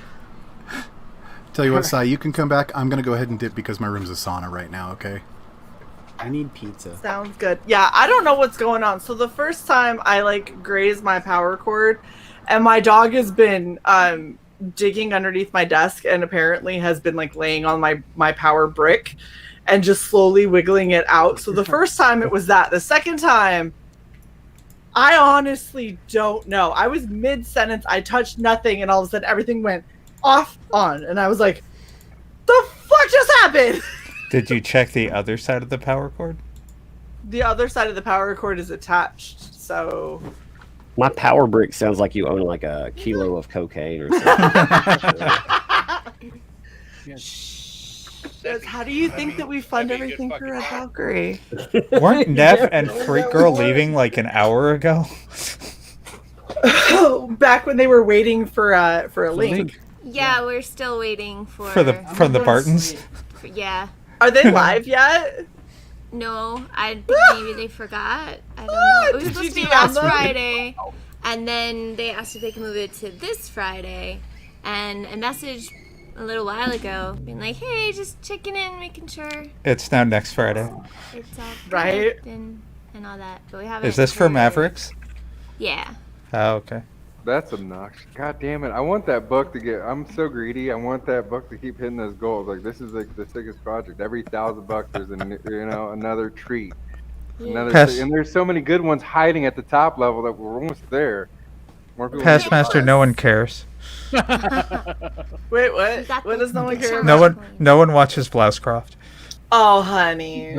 Tell you what, Sai, you can come back. I'm going to go ahead and dip because my room's a sauna right now, okay?
I need pizza.
Sounds good. Yeah, I don't know what's going on. So the first time I grazed my power cord, and my dog has been digging underneath my desk and apparently has been laying on my power brick and just slowly wiggling it out. So the first time it was that. The second time, I honestly don't know. I was mid-sentence, I touched nothing, and all of a sudden everything went off on, and I was like, the fuck just happened?
Did you check the other side of the power cord?
The other side of the power cord is attached, so...
My power brick sounds like you own like a kilo of cocaine or something.
How do you think that we fund everything for Red Valkyrie?
Weren't Neff and Freak Girl leaving an hour ago?
Back when they were waiting for a link.
Yeah, we're still waiting for
from the Bartons.
Yeah.
Are they live yet?
No, I think maybe they forgot. I don't know. It was supposed to be last Friday, and then they asked if they could move it to this Friday, and a message a little while ago being like, "Hey, just checking in, making sure
It's now next Friday.
it's all
Right.
correct and all that." But we haven't.
Is this for
heard.
Mavericks?
Yeah.
Oh, okay.
That's obnoxious. God damn it. I want that book to get... I'm so greedy. I want that book to keep hitting those goals. This is the sickest project. Every $1,000 there's another treat. And there's so many good ones hiding at the top level that we're almost there. More people
Pastmaster, no one cares.
Wait, what? What does no one care about?
No one watches Blousecroft.
Oh, honey.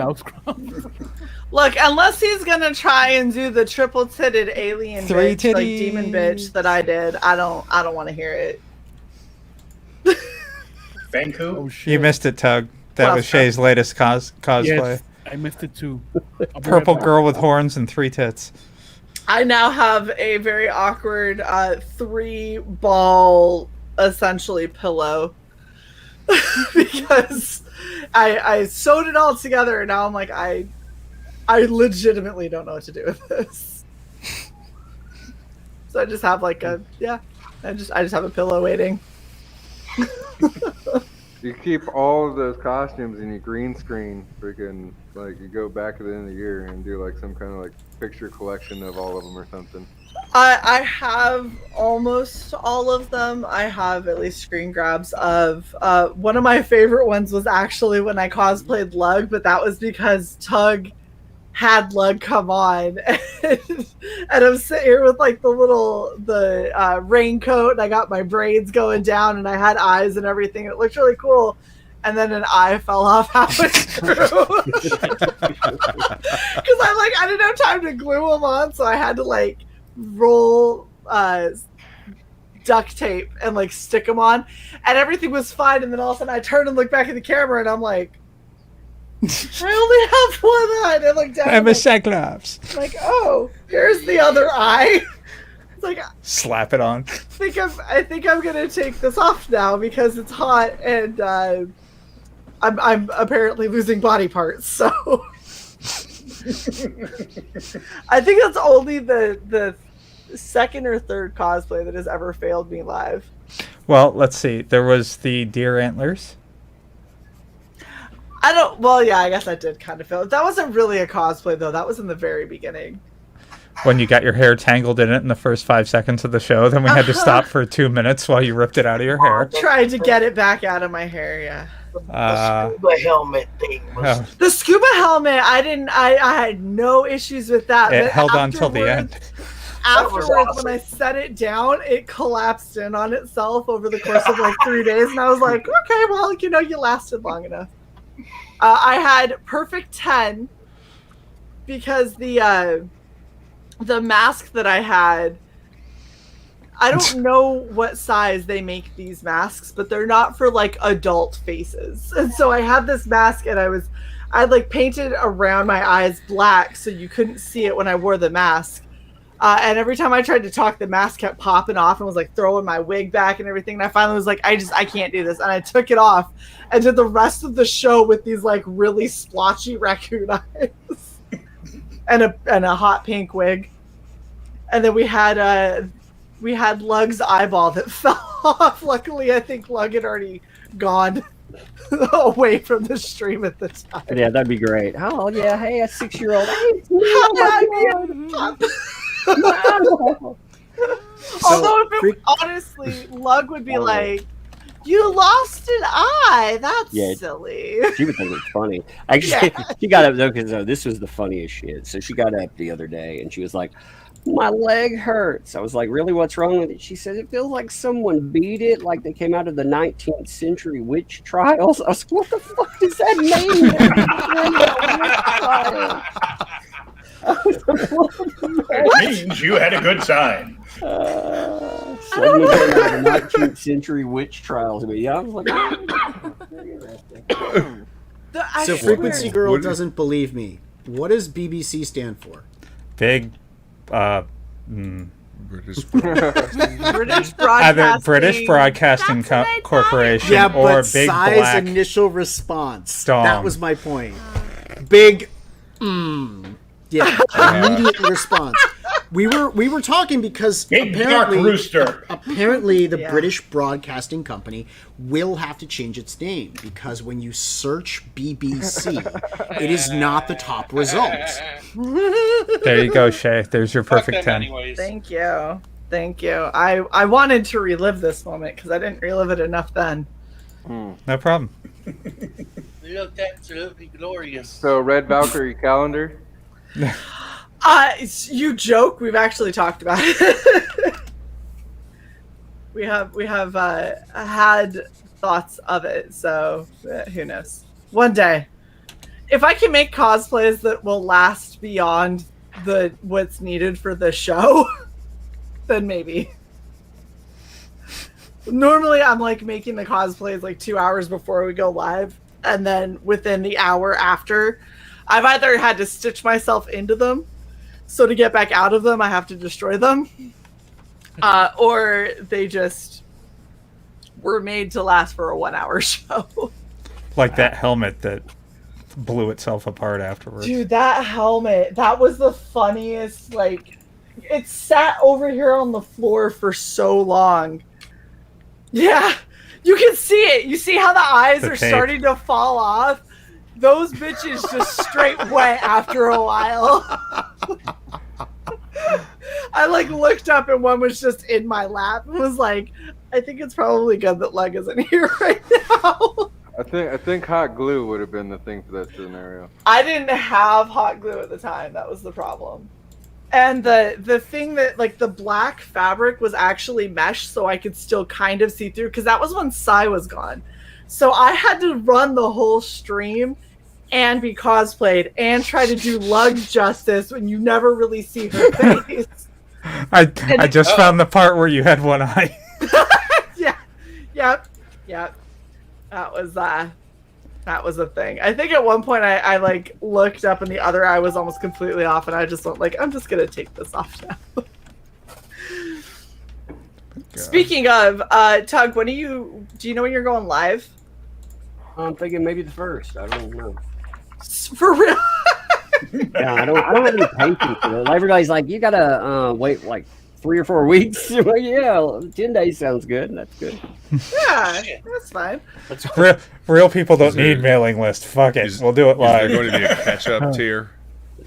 Look, unless he's gonna try and do the triple-titted alien
Three
bitch,
titties.
demon bitch that I did, I don't want to hear it.
Banku?
You missed it, Tug. That was Shae's latest cosplay.
Yes, I missed it too.
Purple girl with horns and 3 tits.
I now have a very awkward 3-ball, essentially, pillow. Because I sewed it all together, and now I'm like, I legitimately don't know what to do with this. So I just have I just have a pillow waiting.
You keep all of those costumes in your green screen. Freaking, you go back at the end of the year and do some kind of picture collection of all of them or something.
I have almost all of them. I have at least screen grabs of one of my favorite ones was actually when I cosplayed Lug, but that was because Tug had Lug come on, and I'm sitting here with the raincoat, and I got my braids going down, and I had eyes and everything. It looked really cool, and then an eye fell off halfway through because I didn't have time to glue them on, so I had to roll duct tape and stick them on, and everything was fine. And then all of a sudden, I turned and looked back at the camera, and I'm like, I only have one eye. And I look down.
I'm a Cyclops.
Oh, here's the other eye. It's
Slap it on.
I think I'm gonna take this off now because it's hot, and I'm apparently losing body parts, so I think that's only the second or third cosplay that has ever failed me live.
Well, let's see. There was the deer antlers.
Well, yeah, I guess I did kind of fail. That wasn't really a cosplay, though. That was in the very beginning.
When you got your hair tangled in it in the first 5 seconds of the show, then we had to stop for 2 minutes while you ripped it out of your hair.
Tried to get it back out of my hair, yeah.
The scuba helmet thing was...
The scuba helmet, I had no issues with that.
It
but
held on till the end.
Afterwards, when I set it down, it collapsed in on itself over the course of like 3 days, and I was like, okay, well, you lasted long enough. I had perfect 10 because the mask that I had, I don't know what size they make these masks, but they're not for like adult faces. And so I had this mask and I'd like painted around my eyes black so you couldn't see it when I wore the mask. And every time I tried to talk, the mask kept popping off and was like throwing my wig back and everything. And I finally was like, I can't do this. And I took it off and did the rest of the show with these like really splotchy raccoon eyes and a hot pink wig. And then we had Lug's eyeball that fell off. Luckily, I think Lug had already gone away from the stream at the time.
Yeah, that'd be great. Oh yeah, hey, a 6-year-old.
Although, honestly, Lug would be like, "You lost an eye. That's silly."
She would think it's funny. Actually, she got up though because this was the funniest shit. So she got up the other day and she was like, "My leg hurts." I was like, "Really? What's wrong with it?" She said, "It feels like someone beat it, like they came out of the 19th century witch trials." I was like, "What the fuck does that mean?"
It means you had a good time.
Suddenly came out of the 19th century witch trials. But yeah, I was like, very interesting.
So Frequency Girl doesn't believe me. What does BBC stand for?
Big,
British
Broadcasting.
British Broadcasting Corporation,
Yeah,
or
but
Big
size
Black
initial response.
Dong.
That was my point. Big, yeah, immediate response. We were talking because
Big dark rooster.
Apparently, the British Broadcasting Company will have to change its name because when you search BBC, it is not the top result.
There you go, Shae. There's your perfect 10.
Thank you. I wanted to relive this moment because I didn't relive it enough then.
No problem.
You looked absolutely glorious.
So, Red Valkyrie calendar?
You joke. We've actually talked about it. we have had thoughts of it. So who knows? One day, if I can make cosplays that will last beyond what's needed for the show, then maybe. Normally, I'm like making the cosplays like 2 hours before we go live, and then within the hour after, I've either had to stitch myself into them. So to get back out of them, I have to destroy them. Or they just were made to last for a 1 hour show.
Like that helmet that blew itself apart afterwards.
Dude, that helmet, that was the funniest, like, it sat over here on the floor for so long. Yeah, you can see it. You see how the eyes are starting to fall off? Those bitches just straight went after a while. I like looked up and one was just in my lap and was like, I think it's probably good that Leg isn't here right now.
I think hot glue would have been the thing for that scenario.
I didn't have hot glue at the time. That was the problem. And the thing that, like, the black fabric was actually mesh, so I could still kind of see through, because that was when CY was gone. So I had to run the whole stream and be cosplayed and try to do Lug justice when you never really see her face.
I just found the part where you had one eye.
Yep. That was a thing. I think at one point I like looked up and the other eye was almost completely off, and I just went like, I'm just gonna take this off now. Speaking of, Tug, do you know when you're going live?
I'm thinking maybe the 1st. I don't know.
For real?
Yeah, I don't have any patience for it. Everybody's like, you gotta wait like 3 or 4 weeks. Like, yeah, 10 days sounds good. That's good.
Yeah, that's fine.
Real people don't need mailing list. Fuck it, we'll do it live.
Is there going to be a catch-up tier?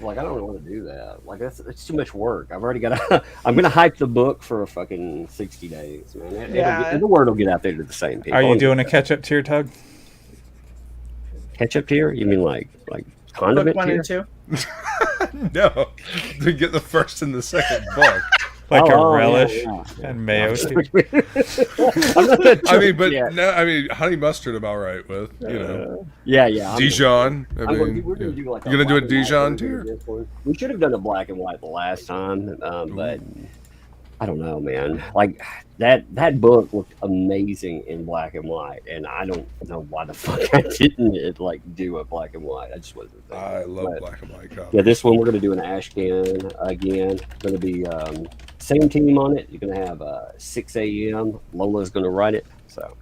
Like, I don't want to do that. Like, it's too much work. I've already got to. I'm gonna hype the book for a fucking 60 days, man. The word will get out there to the same people.
Are you doing a catch-up tier, Tug?
Catch-up tier? You mean like condiment
Book 1
tier?
and 2?
No, to get the 1st and the 2nd book.
Like a relish and mayo.
I mean, but no, I mean, honey mustard I'm all right with, you know.
Yeah.
Dijon.
We're gonna do like
you're gonna do a Dijon tier?
We should have done a black and white the last time, but I don't know, man. Like that book looked amazing in black and white, and I don't know why the fuck I didn't do a black and white. I just wasn't thinking.
I love black and white copies.
Yeah, this one we're gonna do an Ashcan again. Gonna be same team on it. You're gonna have 6 a.m. Lola's gonna write it. So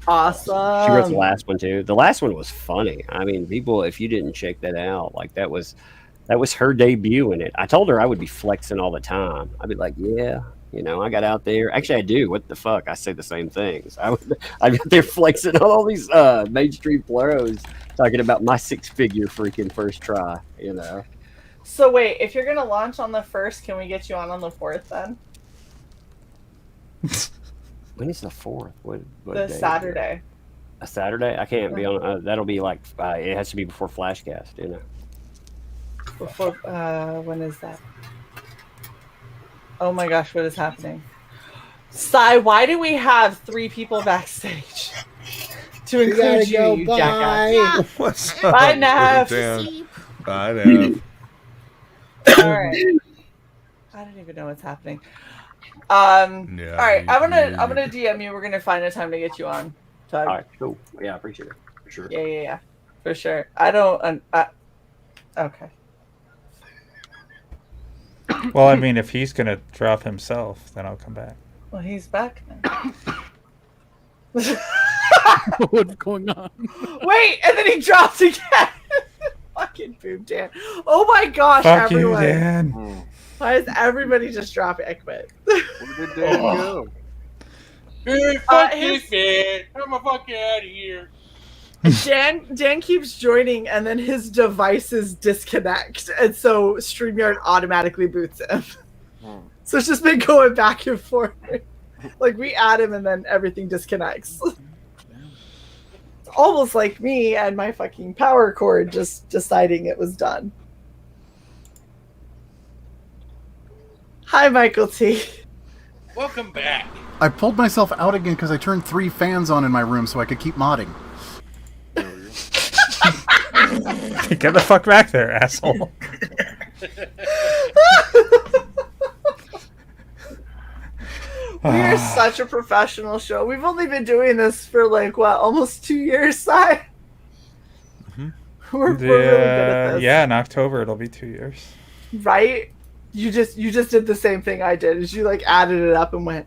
awesome.
She wrote the last one too. The last one was funny. I mean, people, if you didn't check that out, like that was her debut in it. I told her I would be flexing all the time. I'd be like, yeah, you know, I got out there. Actually, I do. What the fuck? I say the same things. I got there flexing on all these mainstream pros, talking about my 6-figure freaking first try. You know.
So wait, if you're gonna launch on the 1st, can we get you on the 4th then?
When is the 4th? What
the
day
Saturday.
A Saturday? I can't be on. That'll be like it has to be before Flashcast. You know.
Before when is that? Oh my gosh, what is happening? Cy, why do we have 3 people backstage? To include you jackass.
What's up?
Bye, Nav.
Bye, Nav.
Alright. I don't even know what's happening. Alright, I'm gonna DM you. We're gonna find a time to get you on. Tug.
Alright, cool. Yeah, I appreciate it. For sure.
Yeah. For sure. I don't okay.
Well, I mean, if he's gonna drop himself, then I'll come back.
Well, he's back now.
What's going on?
Wait, and then he dropped again. Fucking boom, Dan. Oh my gosh,
Fuck
everyone.
you, Dan.
Why is everybody just dropping? I quit.
Where did Dan go?
Dude, fuck this, man. I'm a fuck out of here.
Dan keeps joining, and then his devices disconnect, and so StreamYard automatically boots him. So it's just been going back and forth. Like, we add him, and then everything disconnects. It's almost like me and my fucking power cord just deciding it was done. Hi, Michael T.
Welcome back.
I pulled myself out again because I turned 3 fans on in my room so I could keep modding.
Get the fuck back there, asshole.
We're such a professional show. We've only been doing this for like what, almost 2 years, Si? We're really good at this.
Yeah, in October it'll be 2 years.
Right? You just did the same thing I did. Is you like added it up and went,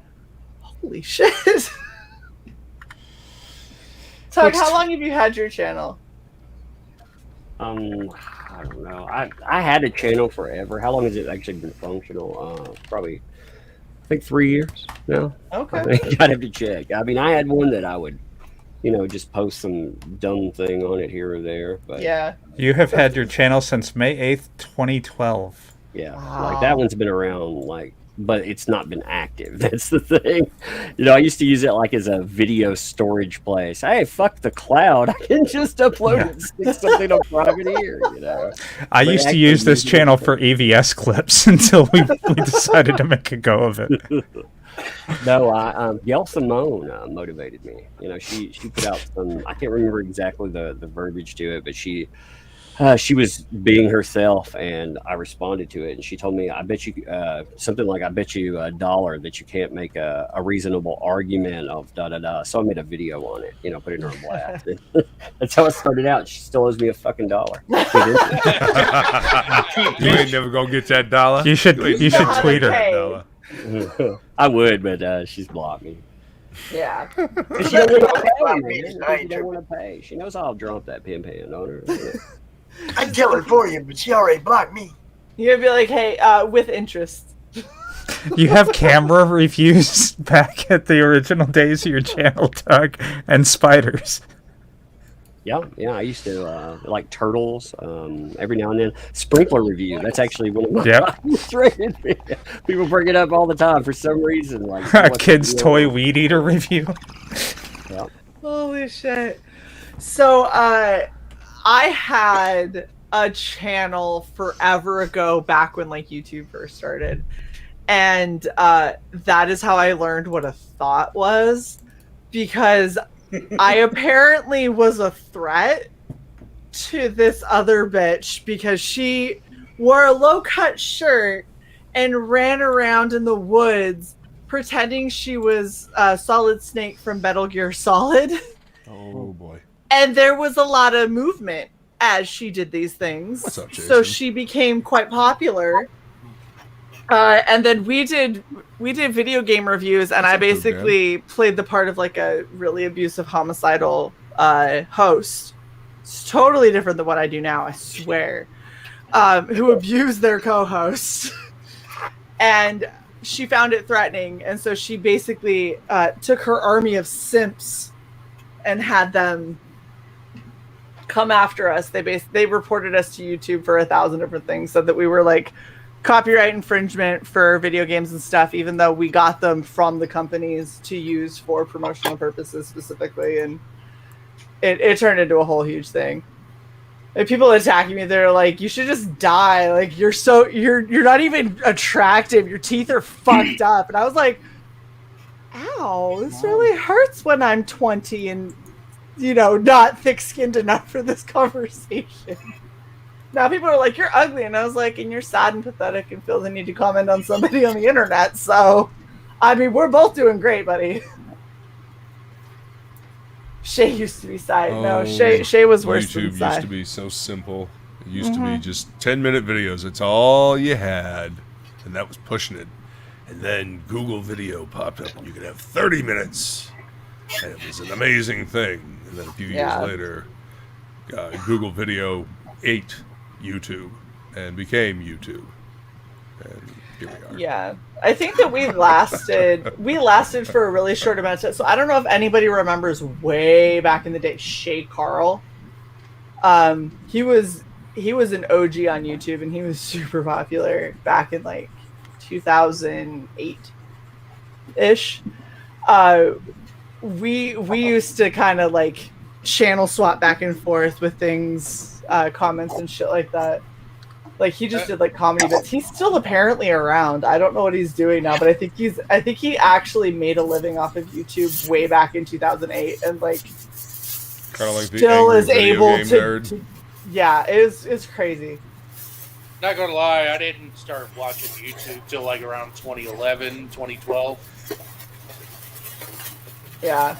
holy shit. Tug, how long have you had your channel?
I don't know. I had a channel forever. How long has it actually been functional? Probably, I think 3 years now.
Okay.
I'd have to check. I mean, I had one that I would, just post some dumb thing on it here or there. But
yeah.
You have had your channel since May 8th, 2012.
Yeah.
Wow.
Like that one's been around, but it's not been active. That's the thing. I used to use it like as a video storage place. Hey, fuck the cloud. I can just upload it and stick something on private here,
I used to use this channel for EVS clips until we decided to make a go of it.
No, Gail Simone motivated me. She put out some, I can't remember exactly the verbiage to it, but she was being herself, and I responded to it, and she told me, I bet you something like, I bet you $1 that you can't make a reasonable argument of da-da-da. So I made a video on it, put it in her blast. That's how it started out. She still owes me a fucking $1.
You ain't never gonna get that $1.
You should tweet her.
I would, but she's blocked me.
Yeah.
She don't want to pay, man. She don't want to pay. She knows I'll drop that pin pan on her.
I'd kill her for you, but she already blocked me.
You're gonna be like, hey, with interest.
You have camera reviews back at the original days of your channel, Doug, and spiders.
Yeah, I used to like turtles. Every now and then, sprinkler review. That's actually one of my highest rated videos. People bring it up all the time for some reason. Like
A kid's toy weed eater review.
Yeah.
Holy shit! So, I had a channel forever ago, back when like YouTube first started, and that is how I learned what a thought was, because I apparently was a threat to this other bitch because she wore a low-cut shirt and ran around in the woods pretending she was Solid Snake from Metal Gear Solid.
Oh boy.
And there was a lot of movement as she did these things.
What's up, Jason?
So she became quite popular. And then we did video game reviews, and I basically played the part of like a really abusive, homicidal host. It's totally different than what I do now, I swear. Who abused their co-host. And she found it threatening, and so she basically took her army of simps and had them come after us. They reported us to YouTube for 1,000 different things, said that we were like copyright infringement for video games and stuff, even though we got them from the companies to use for promotional purposes specifically, and it turned into a whole huge thing. And people attacking me, they're like, you should just die, like you're not even attractive, your teeth are fucked up. And I was like, ow, this really hurts when I'm 20 and not thick-skinned enough for this conversation. Now people are like, you're ugly, and I was like, and you're sad and pathetic and feel the need to comment on somebody on the internet, so I mean, we're both doing great, buddy. Shae used to be Cy. No, Shae was worse than
YouTube
Cy.
used to be so simple. It used to be just 10-minute videos. It's all you had, and that was pushing it. And then Google Video popped up, and you could have 30 minutes, and it was an amazing thing. And then a few years later, Google Video ate YouTube and became YouTube, and here we are.
Yeah, I think that we lasted for a really short amount of time. So I don't know if anybody remembers way back in the day, Shae Carl. He was an OG on YouTube, and he was super popular back in like 2008 ish. We used to kind of like channel swap back and forth with things, comments and shit like that. Like he just did like comedy bits. He's still apparently around. I don't know what he's doing now, but I think he actually made a living off of YouTube way back in 2008, and like
kind of like
still is able to
nerd.
Yeah, it's crazy.
Not gonna lie, I didn't start watching YouTube till like around 2011, 2012.
Yeah.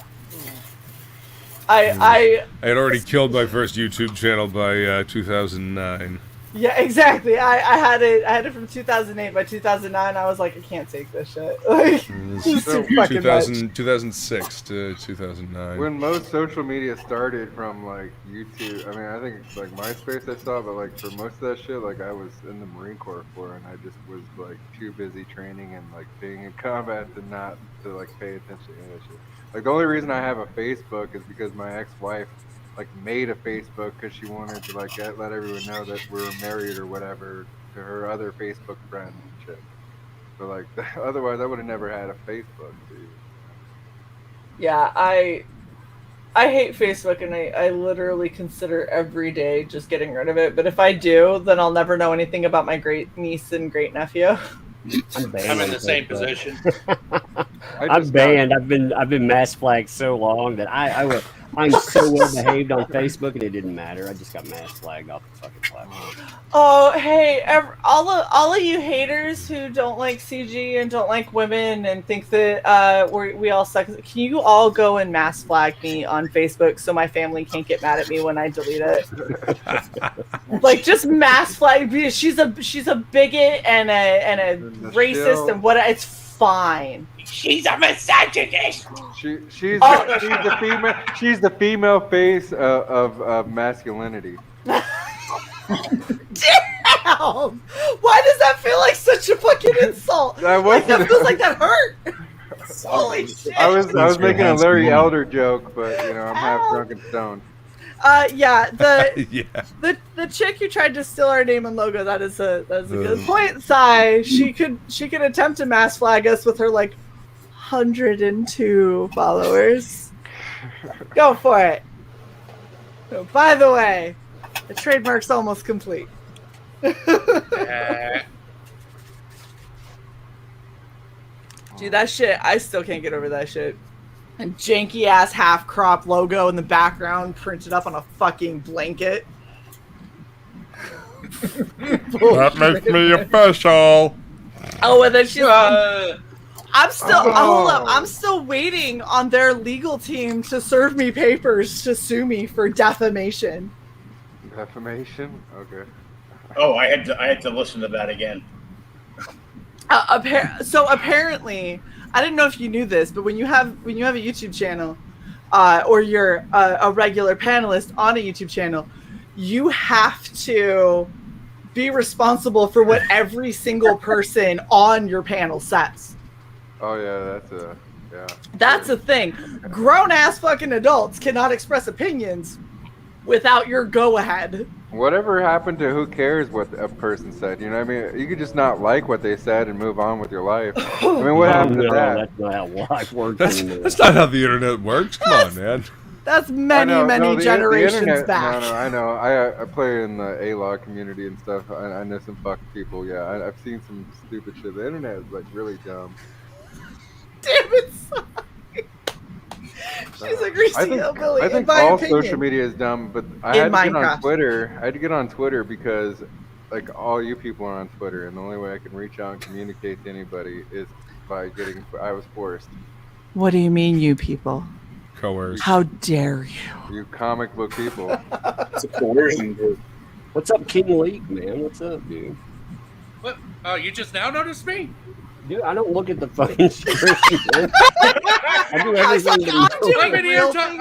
I
had already killed my first YouTube channel by 2009.
Yeah, exactly. I had it from 2008. By 2009, I was like, I can't take this shit. Like, it's too fucking much.
2006 to 2009.
When most social media started from like YouTube, I mean, I think it's like MySpace I saw, but like for most of that shit, like I was in the Marine Corps for, and I just was like too busy training and like being in combat to not to like pay attention to that shit. Like the only reason I have a Facebook is because my ex-wife like made a Facebook because she wanted to like let everyone know that we were married or whatever to her other Facebook friend and shit. So like otherwise I would have never had a Facebook, dude.
Yeah, I hate Facebook, and I literally consider every day just getting rid of it. But if I do, then I'll never know anything about my great niece and great nephew.
I'm in the same position.
I'm banned. I've been mass flagged so long that I'm so well behaved on Facebook, and it didn't matter. I just got mass flagged off the fucking platform.
Oh, hey, all of you haters who don't like CG and don't like women and think that we all suck. Can you all go and mass flag me on Facebook so my family can't get mad at me when I delete it? Like, just mass flag. She's a bigot and a racist and what? It's fine.
She's a misogynist.
She's the female. She's the female face of masculinity.
Damn! Why does that feel like such a fucking insult? Like, that feels like that hurt. Holy shit!
I was making a Larry Elder joke, but I'm half drunk and stoned.
Yeah, the chick who tried to steal our name and logo, that is a good point, Sai. She could attempt to mass flag us with her 102 followers. Go for it. Oh, by the way, the trademark's almost complete. Dude, that shit, I still can't get over that shit. A janky ass half crop logo in the background printed up on a fucking blanket.
That makes me official.
Oh, and then she's. I'm still. Hold up. I'm still waiting on their legal team to serve me papers to sue me for defamation.
Defamation? Okay.
Oh, I had to listen to that again.
So apparently, I didn't know if you knew this, but when you have a YouTube channel, or you're a regular panelist on a YouTube channel, you have to be responsible for what every single person on your panel says.
Oh yeah,
That's a thing. Grown ass fucking adults cannot express opinions without your go ahead.
Whatever happened to who cares what a person said? You know what I mean? You could just not like what they said and move on with your life. I mean, what happened to that?
That's not how life works.
That's not how the internet works. Come on, man.
That's many generations
internet,
back.
No, I know. I play in the A-Law community and stuff. I know some fucked people. Yeah, I've seen some stupid shit. The internet is really dumb.
Damn it, she's a greasy hillbilly.
I think all social media is dumb, but I had to get on Twitter. I had to get on Twitter because, all you people are on Twitter, and the only way I can reach out and communicate to anybody is by getting. I was forced.
What do you mean, you people?
Coerced.
How dare you?
You comic book people.
It's a coercion group.
What's up, King League, man? What's up, dude?
What? Oh, you just now noticed me?
Dude, I don't look at the fucking screen. I do everything.
I'm in here talking.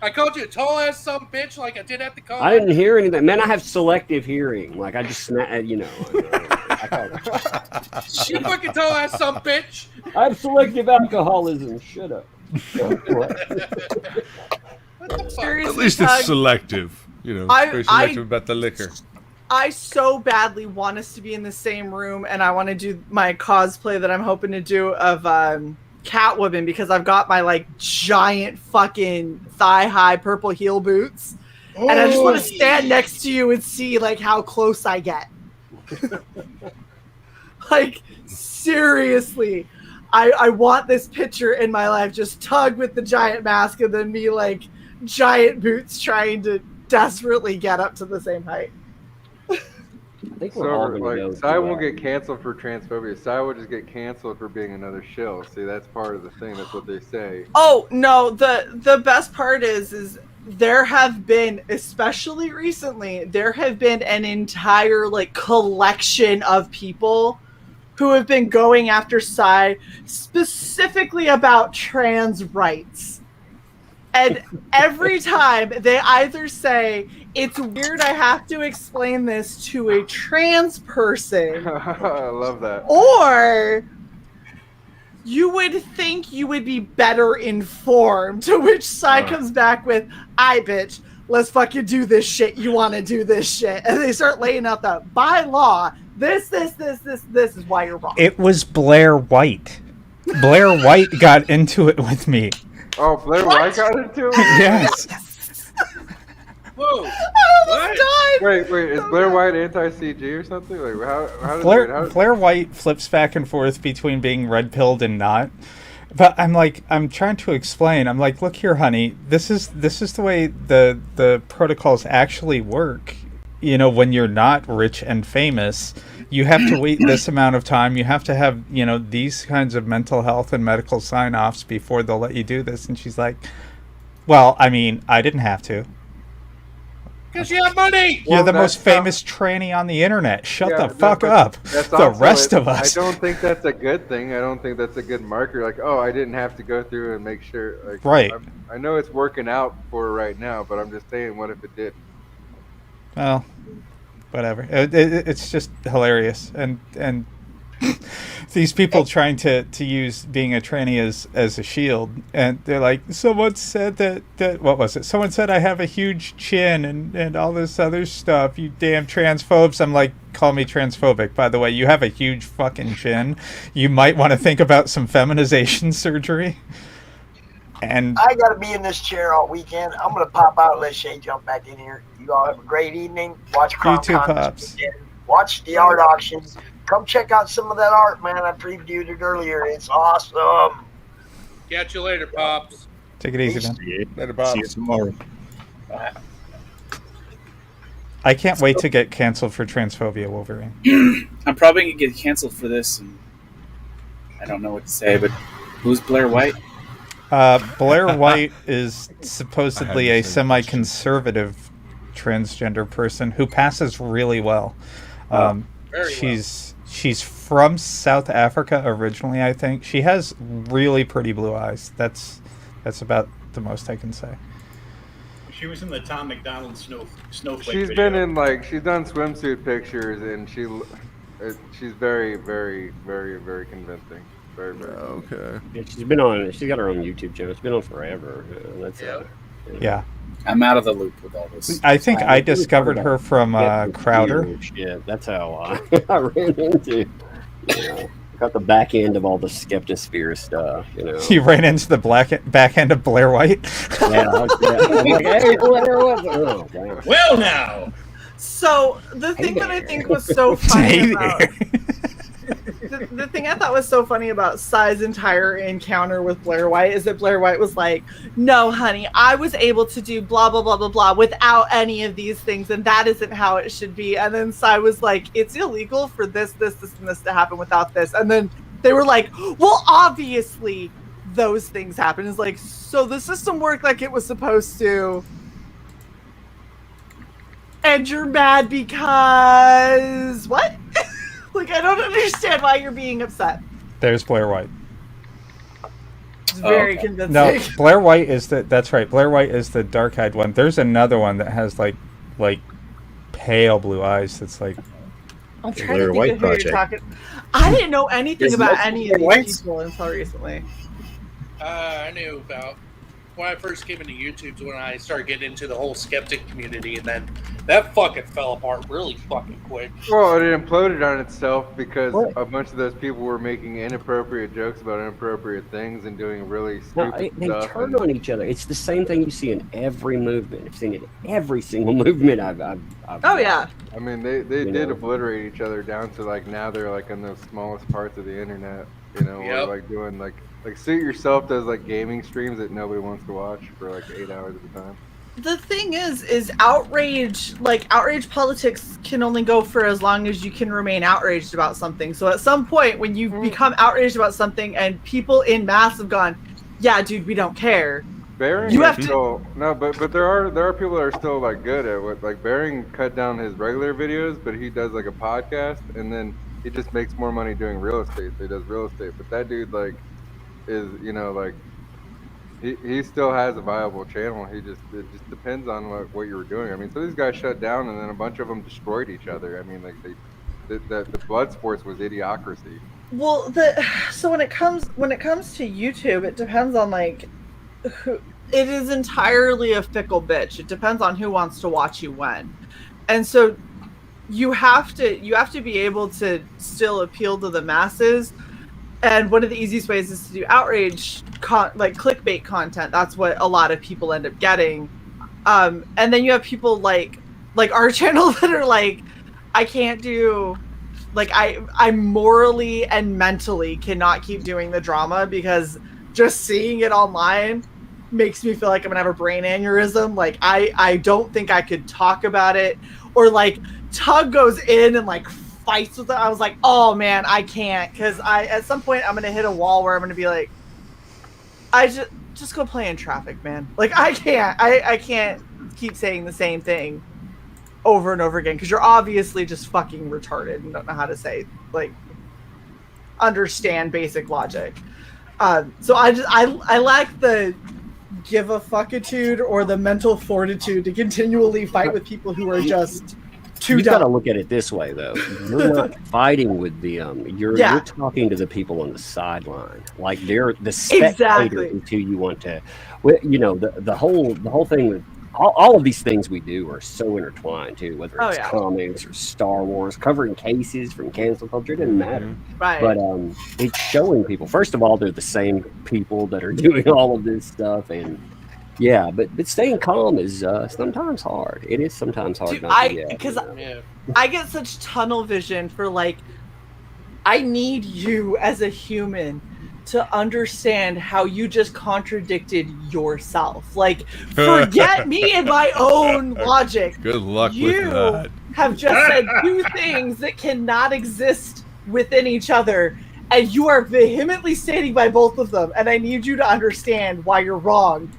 I called you a tall ass some bitch like I did at the car.
I didn't hear anything. Man, I have selective hearing. I just I
You fucking tall ass some bitch.
I have selective alcoholism. Shut up.
At least it's selective. Very selective about the liquor.
I so badly want us to be in the same room, and I want to do my cosplay that I'm hoping to do of Catwoman, because I've got my giant fucking thigh-high purple heel boots, and I just want to stand next to you and see how close I get. Seriously, I want this picture in my life, just Tug with the giant mask and then me giant boots trying to desperately get up to the same height.
I think we're all gonna go.
Sai won't get canceled for transphobia. Sai will just get canceled for being another shill. See, that's part of the thing. That's what they say.
Oh no, the best part is there have been, especially recently, there have been an entire collection of people who have been going after Sai specifically about trans rights. And every time they either say, it's weird I have to explain this to a trans person.
I love that.
Or you would think you would be better informed, to which Sai comes back with, bitch, let's fucking do this shit. You want to do this shit. And they start laying out the, by law, this is why you're wrong.
It was Blair White. Blair White got into it with me.
Oh, Blair White got into it?
Yes.
Whoa!
I almost died.
Wait, is Blair White anti-CG or something? How does
Blair White flips back and forth between being red-pilled and not. But I'm trying to explain. I'm like, look here, honey. This is the way the protocols actually work. When you're not rich and famous, you have to wait this amount of time. You have to have, these kinds of mental health and medical sign-offs before they'll let you do this. And she's like, well, I didn't have to.
Because you have money.
You're the most
that's
famous tranny on the internet. Shut
Yeah,
the fuck
but
up.
That's
The
also
rest of us.
I don't think that's a good thing. I don't think that's a good marker. Like, oh, I didn't have to go through and make sure. Like,
Right.
I know it's working out for her right now, but I'm just saying, what if it didn't?
Well, whatever. It's just hilarious, and these people trying to use being a tranny as a shield, and they're like, someone said that what was it? Someone said I have a huge chin and all this other stuff. You damn transphobes! I'm like, call me transphobic. By the way, you have a huge fucking chin. You might want to think about some feminization surgery. And
I gotta be in this chair all weekend. I'm gonna pop out and let Shae jump back in here. You all have a great evening. Watch
You too,
CronCon
Pops.
this weekend. Watch the art auction. Come check out some of that art, man. I previewed it earlier. It's awesome.
Catch you later, Pops.
Take it easy, man.
Later, Pops.
See you tomorrow.
I can't wait to get canceled for transphobia, Wolverine.
I'm probably gonna get canceled for this, and I don't know what to say. But who's Blair White?
Blair White is supposedly a semi-conservative transgender person who passes really well. She's from South Africa originally, I think. She has really pretty blue eyes. That's about the most I can say.
She was in the Tom McDonald snowflake
She's
video.
been in she's done swimsuit pictures, and she's very, very, very, very convincing. Very, very.
Okay.
Yeah, she's got her own YouTube channel. She's been on forever.
Yeah.
I'm out of the loop with all this.
I think I discovered her from Crowder.
Yeah, that's how I ran into. Got the back end of all the skeptosphere stuff.
You ran into the back end of Blair White.
Yeah, I'm like, hey, Blair White. Oh, damn.
Well, now.
So the thing that I think was so funny about the thing I thought was so funny about CY's entire encounter with Blair White is that Blair White was like, "No, honey, I was able to do blah blah blah blah blah without any of these things, and that isn't how it should be." And then CY was like, "It's illegal for this, and this to happen without this." And then they were like, "Well, obviously those things happen." It's like, so the system worked like it was supposed to. And you're mad because what? Like, I don't understand why you're being upset.
There's Blair White.
It's very convincing.
No, Blair White is that's right. Blair White is the dark-eyed one. There's another one that has like pale blue eyes. That's like
I'm trying to think of who you're talking. I didn't know anything about any of these people until recently.
I knew about when I first came into YouTube, when I started getting into the whole skeptic community, and then that fucking fell apart really fucking quick.
Well, it imploded on itself because a bunch of those people were making inappropriate jokes about inappropriate things and doing really stupid
They
stuff.
turn on each other. It's the same thing you see in every movement. I've seen it in every single movement I've
Oh yeah.
I mean, they did obliterate each other down to now they're in the smallest parts of the internet. Or doing suit yourself does gaming streams that nobody wants to watch for 8 hours at a time.
The thing is outrage politics can only go for as long as you can remain outraged about something. So at some point when you become outraged about something and people in mass have gone, yeah, dude, we don't care.
Bering
you have
but there are people that are still good at what Bering cut down his regular videos, but he does a podcast and then he just makes more money doing real estate. So he does real estate, but that dude is he still has a viable channel. It just depends on what you were doing. I mean, so these guys shut down and then a bunch of them destroyed each other. I mean, the blood sports was idiocracy.
Well, so when it comes to YouTube, it depends on who. It is entirely a fickle bitch. It depends on who wants to watch you when, and so you have to be able to still appeal to the masses. And one of the easiest ways is to do outrage, clickbait content. That's what a lot of people end up getting. And then you have people like our channel that are I can't do, I morally and mentally cannot keep doing the drama because just seeing it online makes me feel like I'm gonna have a brain aneurysm. I don't think I could talk about it. Or Tug goes in and fights with it. I was like, oh man, I can't, because at some point I'm gonna hit a wall where I'm gonna be like, I just go play in traffic, man. I can't keep saying the same thing over and over again because you're obviously just fucking retarded and don't know how to say understand basic logic. So I lack the give a fuckitude or the mental fortitude to continually fight with people who are just too
You
dumb.
got to look at it this way, though. You're not fighting with them. You're talking to the people on the sideline. Like they're the spectators who you want to. You know, the whole thing with all of these things we do are so intertwined too. Whether it's comics or Star Wars, covering cases from cancel culture, it doesn't matter.
Right.
But it's showing people. First of all, they're the same people that are doing all of this stuff, and yeah, but staying calm is sometimes hard. It is sometimes hard.
Dude, I get such tunnel vision for like, I need you as a human to understand how you just contradicted yourself. Like, forget me and my own logic.
Good luck with
You
that.
have just said two things that cannot exist within each other, and you are vehemently standing by both of them, and I need you to understand why you're wrong.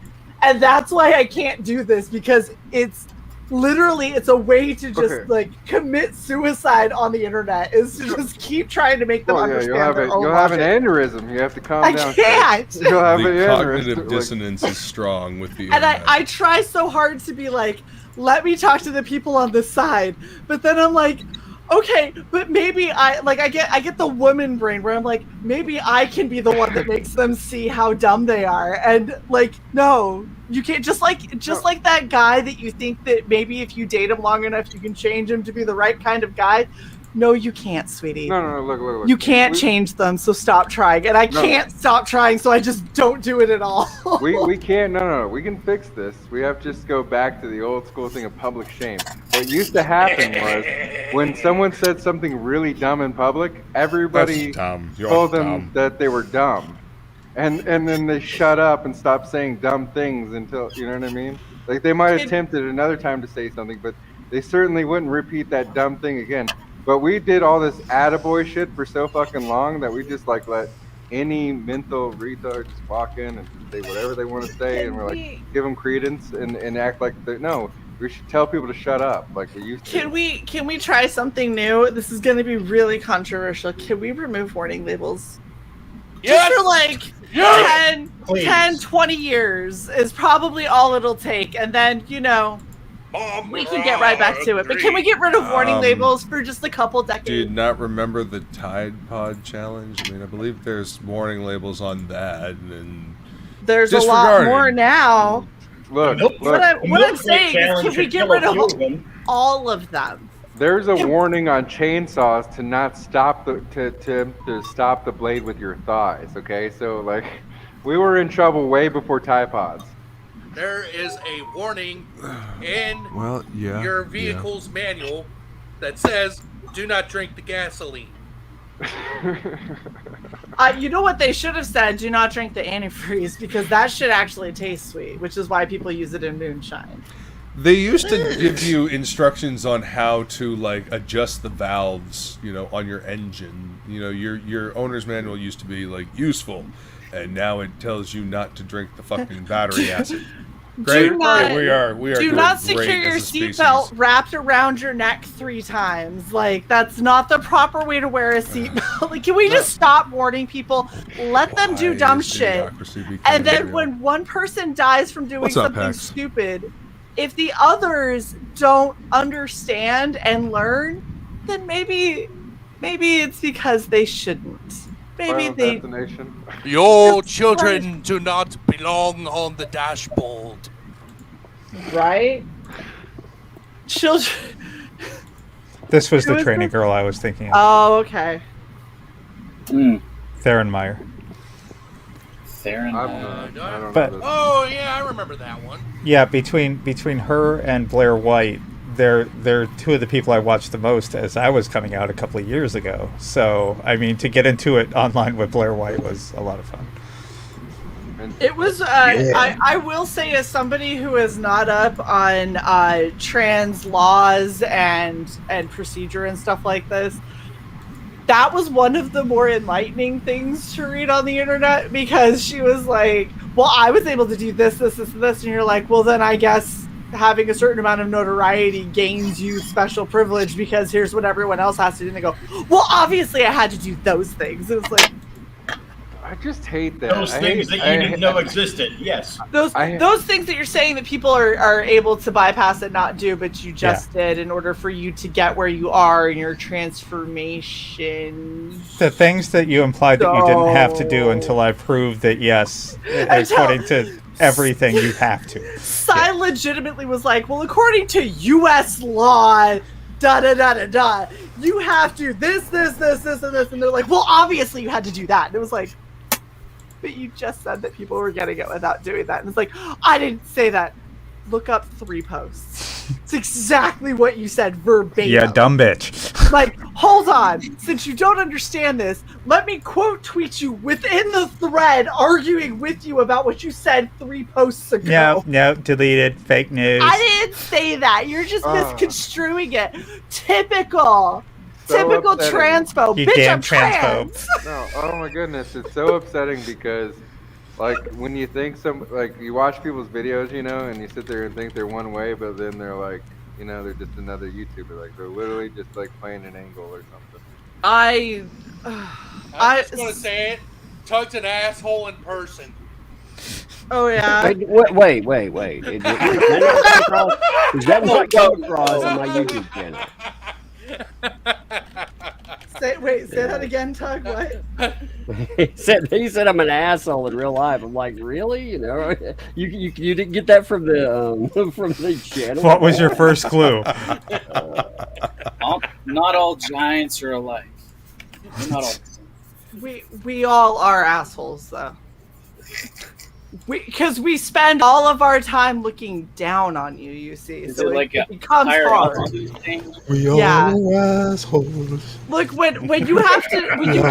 And that's why I can't do this, because it's literally, it's a way to just like commit suicide on the internet, is to just keep trying to make them understand
you'll have an aneurysm. You have to calm down.
I can't.
You'll have
The
an
cognitive
aneurysm.
dissonance is strong with the
And
internet.
I try so hard to be like, let me talk to the people on this side, but then I'm like, okay, but maybe I get the woman brain where I'm like, maybe I can be the one that makes them see how dumb they are. And like, no, you can't. Just like that guy that you think that maybe if you date him long enough you can change him to be the right kind of guy. No, you can't, sweetie.
No, look.
You can't change them, so stop trying. And I can't stop trying, so I just don't do it at all.
we can't. No. We can fix this. We have to just go back to the old school thing of public shame. What used to happen was when someone said something really dumb in public, everybody told them that they were dumb, and then they shut up and stopped saying dumb things until, you know what I mean? Like they might have attempted another time to say something, but they certainly wouldn't repeat that dumb thing again. But we did all this attaboy shit for so fucking long that we just like let any mental retard just walk in and say whatever they want to say, and we're like, give them credence and act like no. We should tell people to shut up like we used to.
Can we try something new? This is going to be really controversial. Can we remove warning labels?
Yes!
Just for like 10, 20 years is probably all it'll take, and then, you know, we can get right back to it. But can we get rid of warning labels for just a couple decades?
Do you not remember the Tide Pod challenge? I mean, I believe there's warning labels on that, and
there's a lot more now.
Look,
what I'm saying is, can we get rid of all of them?
There's a warning on chainsaws to not stop to stop the blade with your thighs. Okay, so like, we were in trouble way before Tide Pods.
There is a warning in your vehicle's manual that says, do not drink the gasoline.
You know what they should have said? Do not drink the antifreeze, because that shit actually tastes sweet, which is why people use it in moonshine.
They used to give you instructions on how to like adjust the valves, you know, on your engine. You know, your owner's manual used to be like useful, and now it tells you not to drink the fucking battery acid. Great.
Do not,
we are
do not secure your seatbelt wrapped around your neck 3 times. Like, that's not the proper way to wear a seatbelt. Like, can we just stop warning people? Let them do dumb shit. And then when one person dies from doing something stupid, if the others don't understand and learn, then maybe it's because they shouldn't. Maybe they.
Your children do not belong on the dashboard.
Right? Children.
This was the training girl I was thinking of.
Oh, okay.
Theron Meyer. But
oh yeah, I remember that one.
yeah, between her and Blair White, they're two of the people I watched the most as I was coming out a couple of years ago. So I mean, to get into it online with Blair White was a lot of fun.
It was. I will say, as somebody who is not up on trans laws and procedure and stuff like this, that was one of the more enlightening things to read on the internet, because she was like, well, I was able to do this, and you're like, well, then I guess having a certain amount of notoriety gains you special privilege because here's what everyone else has to do. And they go, well, obviously I had to do those things. It was like,
I just hate that.
Those things that you didn't know existed. Yes.
Those things that you're saying that people are able to bypass and not do, but you just did in order for you to get where you are in your transformation.
The things that you implied that you didn't have to do until I proved that, yes, according to everything, you have to.
Sai legitimately was like, well, according to U.S. law, da-da-da-da-da, you have to this, and this. And they're like, well, obviously you had to do that. And it was like, but you just said that people were getting it without doing that. And it's like, I didn't say that. Look up 3 posts. It's exactly what you said verbatim.
Yeah, dumb bitch.
Like, hold on. Since you don't understand this, let me quote tweet you within the thread arguing with you about what you said 3 posts ago.
No, deleted. Fake news.
I didn't say that. You're just misconstruing it. Typical transphobe.
You
Bitch,
damn
I'm
transphobe.
trans.
No, oh my goodness, it's so upsetting because, like, when you think you watch people's videos, and you sit there and think they're one way, but then they're like, they're just another YouTuber. Like, they're literally just like playing an angle or something.
I'm just gonna say it. Tug's an asshole in person.
Oh yeah.
Wait. Is that not come across on my YouTube channel?
Say that again, Tug. What?
He said I'm an asshole in real life. I'm like, really? You didn't get that from the channel.
What was your first clue?
Not all giants are alike. Not all.
We all are assholes, though. Because we spend all of our time looking down on you. You see,
Is
so
it like
it becomes hard.
We all assholes.
Look, when you have to, when you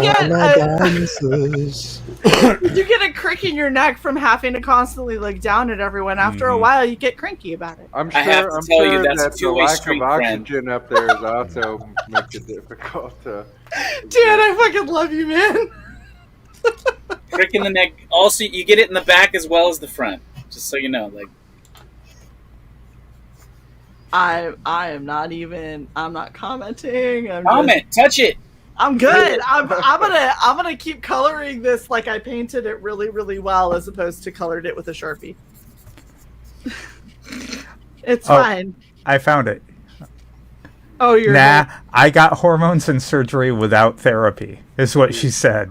get a crick in your neck from having to constantly look down at everyone. After a while, you get cranky about it.
I'm sure that the lack of oxygen up there is also makes it difficult to.
Dan, I fucking love you, man.
Crick in the neck. Also, you get it in the back as well as the front. Just so you know, like.
I'm not commenting.
Touch it.
I'm good. I'm gonna keep coloring this like I painted it really, really well, as opposed to colored it with a Sharpie. It's fine.
I found it.
Oh, you're
I got hormones and surgery without therapy, is what she said.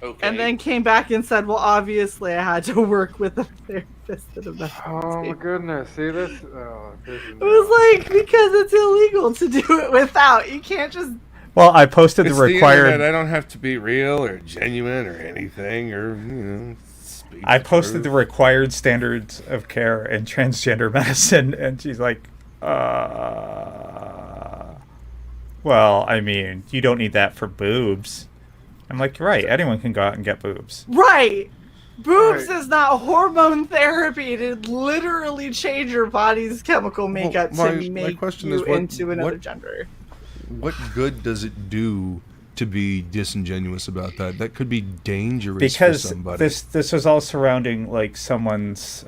Okay.
And then came back and said, well, obviously I had to work with a therapist and a medical
Oh my goodness, see this?
It was like, because it's illegal to do it without. You can't just...
Well, I posted the
It's
required...
the internet. I don't have to be real or genuine or anything or,
I posted the required standards of care in transgender medicine, and she's like, well, I mean, you don't need that for boobs. I'm like, right, anyone can go out and get boobs.
Right! Boobs is not hormone therapy to literally change your body's chemical makeup to make you into another gender.
What good does it do to be disingenuous about that? That could be dangerous for somebody.
Because this was all surrounding like someone's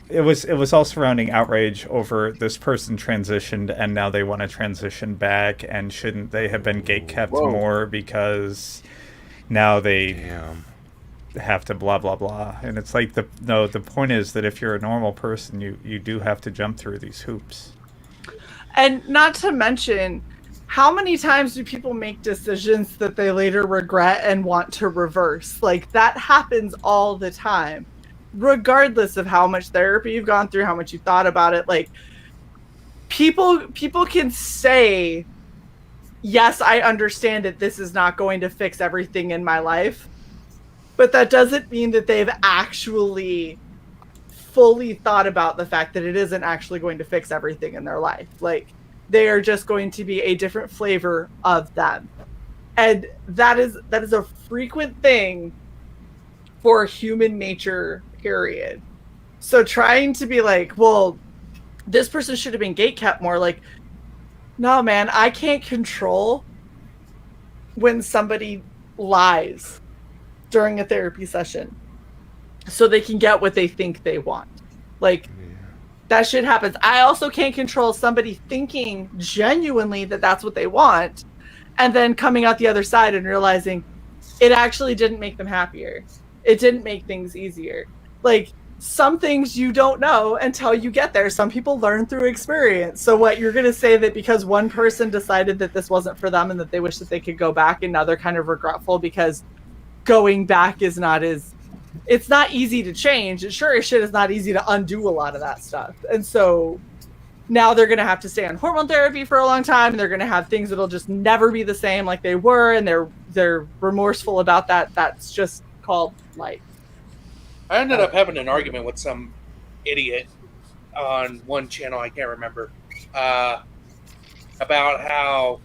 it was all surrounding outrage over this person transitioned and now they want to transition back, and shouldn't they have been gatekept more because now they have to blah blah blah. And it's like the point is that if you're a normal person, you do have to jump through these hoops.
And not to mention, how many times do people make decisions that they later regret and want to reverse? Like, that happens all the time. Regardless of how much therapy you've gone through, how much you've thought about it, like, people can say, yes, I understand that this is not going to fix everything in my life, but that doesn't mean that they've actually fully thought about the fact that it isn't actually going to fix everything in their life. Like, they are just going to be a different flavor of them. And that is a frequent thing for human nature, period. So trying to be like, well, this person should have been gatekept more, like, no, man, I can't control when somebody lies during a therapy session. so they can get what they think they want. Like, that shit happens. I also can't control somebody thinking genuinely that that's what they want, and then coming out the other side and realizing it actually didn't make them happier. It didn't make things easier. Like, some things you don't know until you get there. Some people learn through experience. So what, you're going to say that because one person decided that this wasn't for them and that they wish that they could go back, and now they're kind of regretful because going back is not as, it's not easy to change. It sure as shit is not easy to undo a lot of that stuff. And so now they're going to have to stay on hormone therapy for a long time, and they're going to have things that'll just never be the same like they were, and they're remorseful about that. That's just called life.
I ended up having an argument with some idiot on one channel, I can't remember, about how,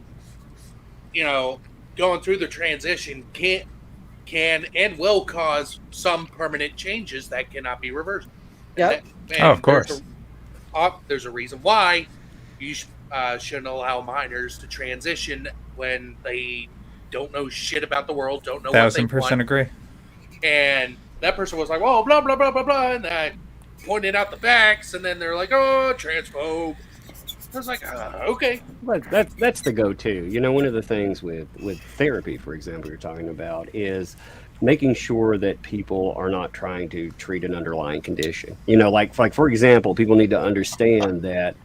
you know, going through the transition can and will cause some permanent changes that cannot be reversed.
Yep.
Oh, of course.
There's a reason why you shouldn't allow minors to transition when they don't know shit about the world, don't know what they want.
1000% agree.
And that person was like, "Well, blah blah blah blah blah," and I pointed out the facts, and then they're like, "Oh, transphobe." I was like, "Okay."
But that's the go-to. You know, one of the things with therapy, for example, you're talking about is making sure that people are not trying to treat an underlying condition. You know, like for example, people need to understand that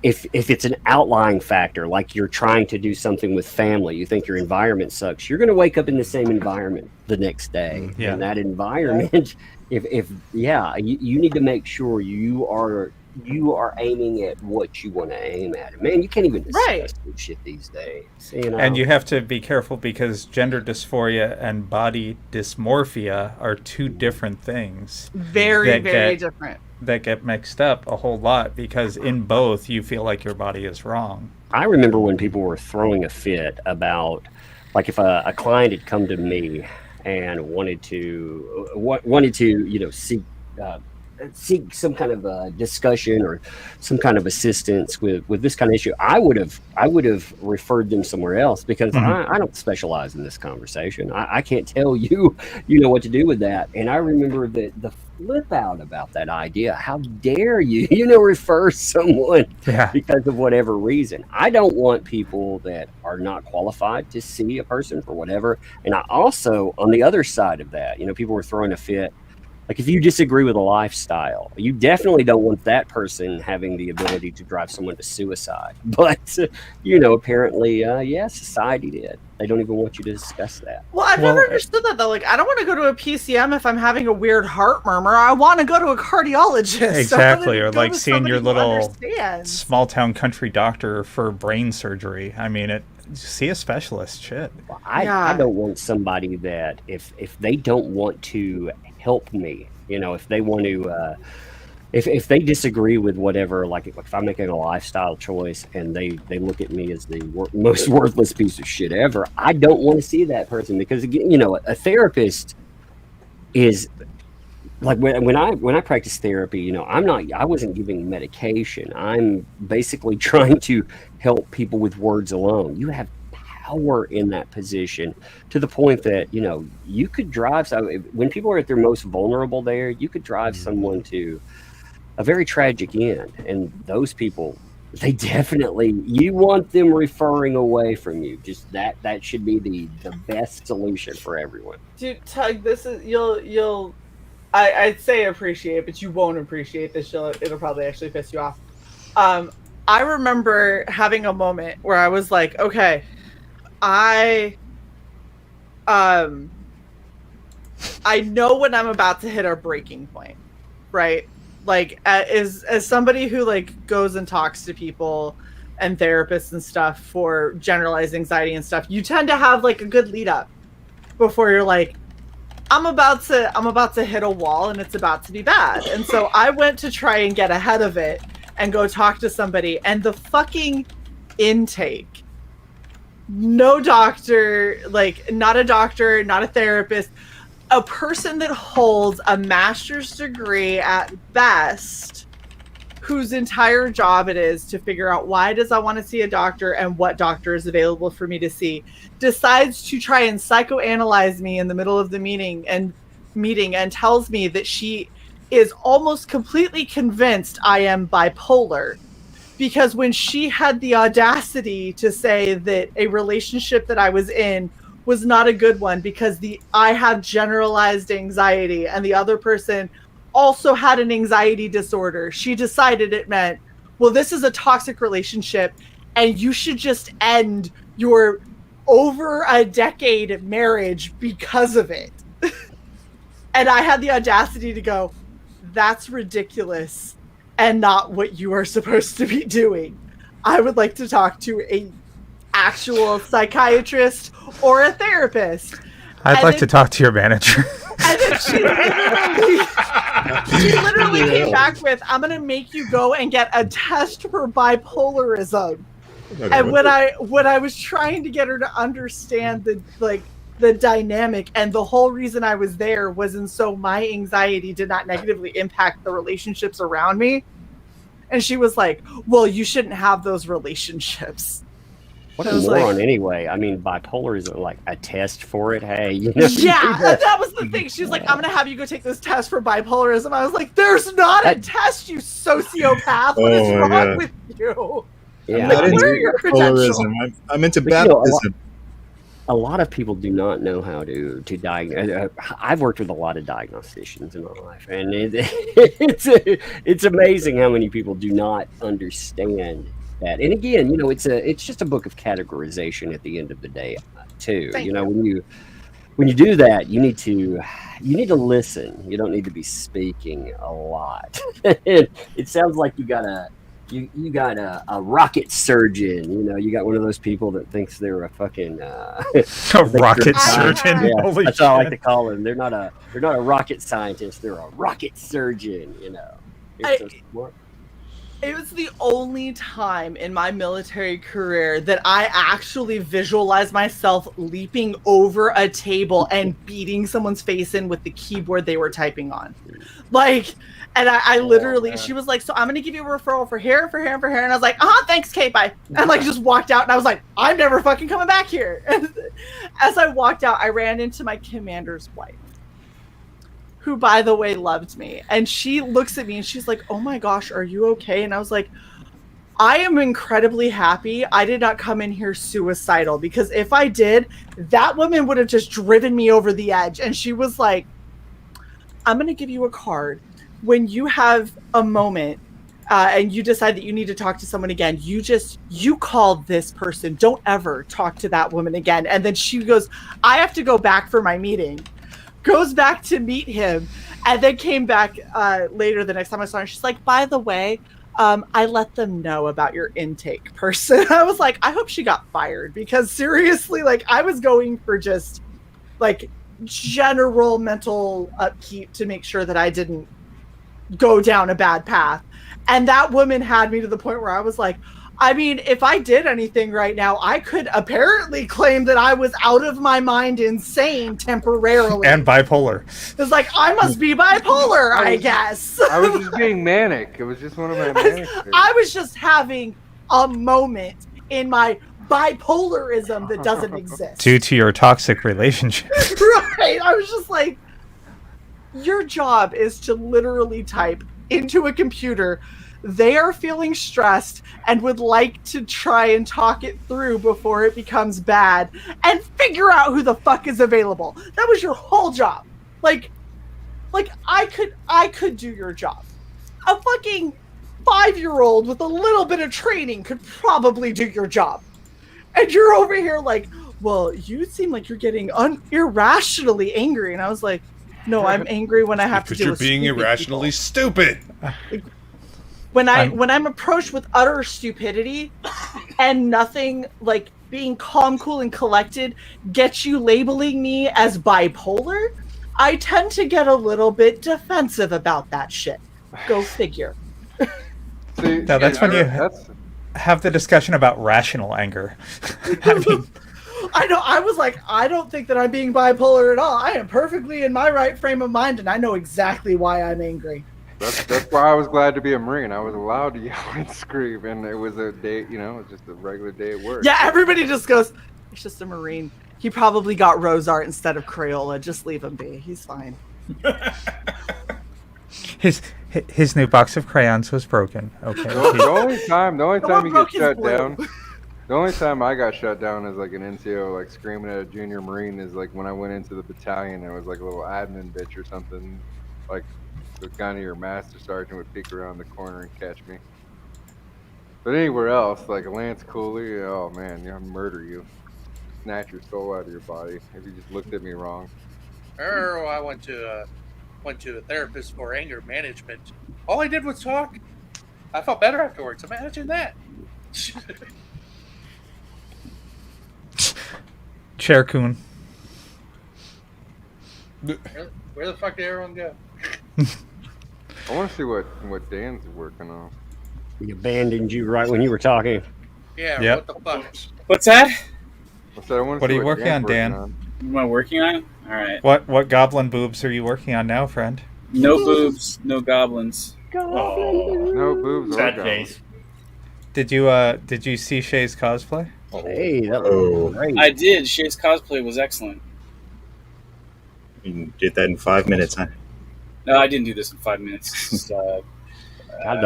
if it's an outlying factor, like you're trying to do something with family, you think your environment sucks, you're going to wake up in the same environment the next day.
Yeah.
And that environment, you need to make sure you are aiming at what you want to aim at. Man, you can't even discuss this shit these days. You know?
And you have to be careful because gender dysphoria and body dysmorphia are two different things.
Very different.
That get mixed up a whole lot because in both you feel like your body is wrong.
I remember when people were throwing a fit about, like, if a client had come to me and wanted to you know, seek some kind of a discussion or some kind of assistance with this kind of issue, I would have referred them somewhere else because I don't specialize in this conversation. I can't tell you know what to do with that. And I remember that the flip out about that idea. How dare you, refer someone because of whatever reason? I don't want people that are not qualified to see a person for whatever. And I also, on the other side of that, people were throwing a fit. Like, if you disagree with a lifestyle, you definitely don't want that person having the ability to drive someone to suicide. But, apparently, society did. They don't even want you to discuss that.
Well, I've never understood that, though. Like, I don't want to go to a PCM if I'm having a weird heart murmur. I want to go to a cardiologist.
Exactly, or like seeing your little small town country doctor for brain surgery. I mean, see a specialist, shit.
Well, I don't want somebody that, if they don't want to help me, if they want to, if they disagree with whatever, like if I'm making a lifestyle choice and they look at me as the most worthless piece of shit ever, I don't want to see that person because, again, a therapist is like, when I practice therapy, I wasn't giving medication. I'm basically trying to help people with words alone. You have power in that position to the point that you could drive. So when people are at their most vulnerable, you could drive someone to a very tragic end. And those people, they definitely, you want them referring away from you. Just that should be the best solution for everyone.
Dude, Tug, this is I'd say appreciate, but you won't appreciate this. It'll probably actually piss you off. I remember having a moment where I was like, okay, I know when I'm about to hit a breaking point, right? Like, as somebody who goes and talks to people and therapists and stuff for generalized anxiety and stuff, you tend to have a good lead up before you're like, I'm about to hit a wall and it's about to be bad. And so I went to try and get ahead of it and go talk to somebody, and the fucking intake. No doctor, not a doctor, not a therapist, a person that holds a master's degree at best, whose entire job it is to figure out why does I want to see a doctor and what doctor is available for me to see, decides to try and psychoanalyze me in the middle of the meeting and meeting and tells me that she is almost completely convinced I am bipolar. Because when she had the audacity to say that a relationship that I was in was not a good one because I have generalized anxiety and the other person also had an anxiety disorder, she decided it meant, well, this is a toxic relationship and you should just end your over a decade marriage because of it. And I had the audacity to go, that's ridiculous and not what you are supposed to be doing. I would like to talk to a actual psychiatrist or a therapist.
I'd like to talk to your manager.
And then she literally came back with, I'm going to make you go and get a test for bipolarism. And when I was trying to get her to understand the dynamic and the whole reason I was there wasn't so my anxiety did not negatively impact the relationships around me. And she was like, well, you shouldn't have those relationships.
What a moron, anyway. I mean, bipolar is like a test for it. Hey,
Yeah, that was the thing. She was like, I'm going to have you go take this test for bipolarism. I was like, there's not a test, you sociopath. What is wrong with you?
Yeah,
I'm
where are your credentials?
I'm into
But, you know,
baptism.
a lot of people do not know how to diagnose. I've worked with a lot of diagnosticians in my life, and it's amazing how many people do not understand that. And again, you know, it's just a book of categorization at the end of the day, too.
Thank
you know, when you do that, you need to listen. You don't need to be speaking a lot. It sounds like you got a rocket surgeon. You know, you got one of those people that thinks they're a fucking
a rocket surgeon.
Yeah,
Holy
that's all I
shit.
like to call them. They're not a rocket scientist. They're a rocket surgeon. You know. You're so smart.
It was the only time in my military career that I actually visualized myself leaping over a table and beating someone's face in with the keyboard they were typing on. Like, and I literally, she was like, so I'm going to give you a referral for here, for here, and for here. And I was like, thanks, Kate, bye. And like just walked out and I was like, I'm never fucking coming back here. And as I walked out, I ran into my commander's wife, who, by the way, loved me. And she looks at me and she's like, oh my gosh, are you okay? And I was like, I am incredibly happy I did not come in here suicidal, because if I did, that woman would have just driven me over the edge. And she was like, I'm going to give you a card. When you have a moment and you decide that you need to talk to someone again, you call this person. Don't ever talk to that woman again. And then she goes, I have to go back for my meeting. Goes back to meet him, and then came back later the next time I saw her. She's like, by the way, I let them know about your intake person. I was like, I hope she got fired, because seriously, like, I was going for just like general mental upkeep to make sure that I didn't go down a bad path. And that woman had me to the point where I was like, I mean, if I did anything right now, I could apparently claim that I was out of my mind insane temporarily.
And bipolar.
It's like, I must be bipolar, I guess.
I was just being manic. It was just one of my manic things.
I was just having a moment in my bipolarism that doesn't exist.
Due to your toxic relationship.
Right. I was just like, your job is to literally type into a computer, they are feeling stressed and would like to try and talk it through before it becomes bad, and figure out who the fuck is available. That was your whole job. Like I could do your job. A fucking 5-year-old with a little bit of training could probably do your job. And you're over here like, well, you seem like you're getting irrationally angry. And I was like, no, I'm angry when I have to deal with
being irrationally stupid.
When I'm approached with utter stupidity and nothing like being calm, cool, and collected gets you labeling me as bipolar, I tend to get a little bit defensive about that shit. Go figure.
See,
No, that's when you have the discussion about rational anger. I mean,
I know. I was like, I don't think that I'm being bipolar at all. I am perfectly in my right frame of mind, and I know exactly why I'm angry.
That's why I was glad to be a Marine. I was allowed to yell and scream, and it was a day, you know, it was just a regular day at work.
Yeah, everybody just goes, it's just a Marine. He probably got Rose Art instead of Crayola. Just leave him be. He's fine.
His new box of crayons was broken. Okay.
The only time you get shut down, the only time I got shut down as like an NCO, like screaming at a junior Marine, is like when I went into the battalion and it was like a little admin bitch or something. Like the gun of your master sergeant would peek around the corner and catch me. But anywhere else, like Lance Cooley, oh man, I'd murder you, snatch your soul out of your body if you just looked at me wrong.
I went to a therapist for anger management. All I did was talk. I felt better afterwards. Imagine that.
Chair Coon.
Where the fuck did everyone go?
I want to see what Dan's working on.
He abandoned you right when you were talking.
Yeah,
Yep.
what the fuck?
What's that?
What
are you working on, Dan?
What am I working on? All right.
What goblin boobs are you working on now, friend?
No boobs, no goblins.
No boobs or
Sad
goblins.
face.
Did you see Shae's cosplay?
Hey, that was great.
I did. Shae's cosplay was excellent.
You did that in 5 minutes, huh?
No, I didn't do this in 5 minutes. Just,
God,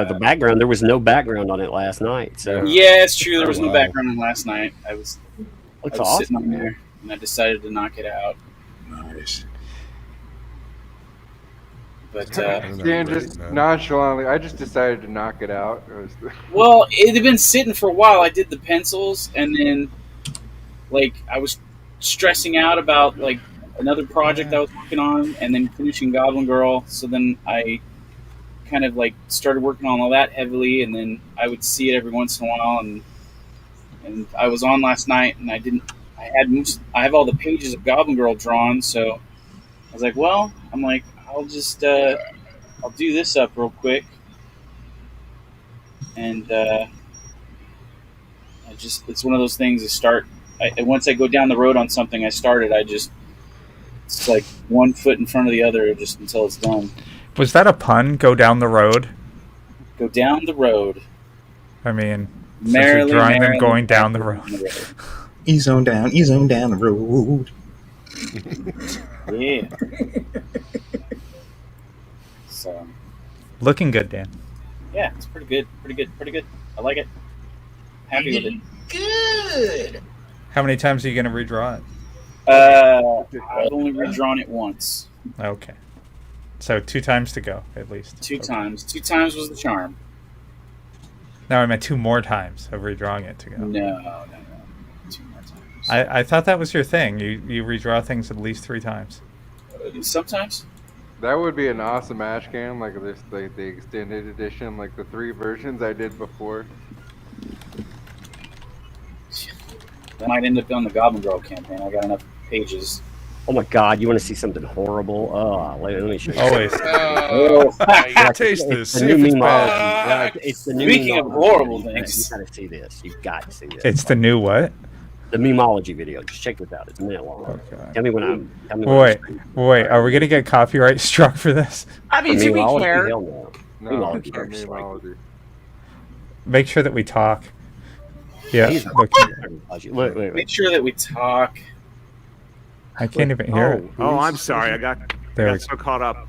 the background, there was no background on it last night. So
yeah, it's true. There was no background on last night. I was
awesome,
sitting on there, and I decided to knock it out.
Nice.
But
Dan just nonchalantly, I just decided to knock it out.
well, it had been sitting for a while. I did the pencils, and then like I was stressing out about like another project I was working on, and then finishing Goblin Girl. So then I kind of like started working on all that heavily, and then I would see it every once in a while. And I was on last night, and I have all the pages of Goblin Girl drawn, so I was like, well, I'll just I'll do this up real quick, and it's one of those things. Once I go down the road on something I started, it's like 1 foot in front of the other just until it's done.
Was that a pun? Go down the road.
Go down the road.
I mean,
Merrily,
since you're drawing them
merrily
going down the road.
Ease on down the road.
Yeah. So.
Looking good, Dan.
Yeah, it's pretty good. I like it. Happy with it.
Good.
How many times are you going to redraw it?
I've only redrawn it once.
Okay. So 2 times to go, at least.
Two times. 2 times was the charm.
No, I meant 2 more times of redrawing it to go.
No. 2 more times.
I thought that was your thing. You redraw things at least 3 times.
Sometimes.
That would be an awesome ashcan, like this, like the extended edition, like the 3 versions I did before.
That might end up on the Goblin Girl campaign. I got enough pages.
Oh my God! You want to see something horrible? Oh, let me show you.
Always.
Taste this.
It's the
See
new
if it's
memology.
bad.
It's the new
Speaking of
memology.
horrible things.
You gotta see this. You've got to see this.
It's the new what?
The memology video. Just check this out. It's a minute long.
Okay.
Tell me when I'm.
Wait. Are we gonna get copyright struck for this?
I mean, to be fair.
Hell no.
No,
Memology
it's not
first, like-
memology.
Make sure that we talk. Yeah.
Wait.
Make sure that we talk.
I can't even hear it.
Oh, I'm sorry. I got so caught up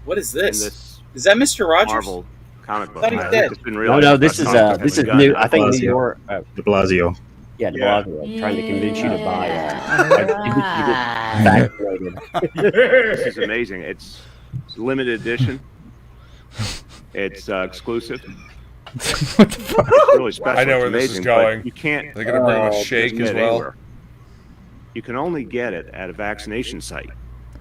What is
in
this?
this
Is that Mr. Rogers?
Marvel comic book.
I thought he
I
said-
just didn't
No,
realize
this is
I thought that
new.
was
I think
Blasio.
New York.
De Blasio.
Yeah, De Blasio, trying to convince you to buy. Vaccinated.
This is amazing. It's limited edition. It's exclusive.
What the fuck?
It's really special.
I know
It's
where this is
amazing,
going.
but You can't.
They're gonna bring a
you
shake
can't
as
get it
well.
anywhere. You can only get it at a vaccination site.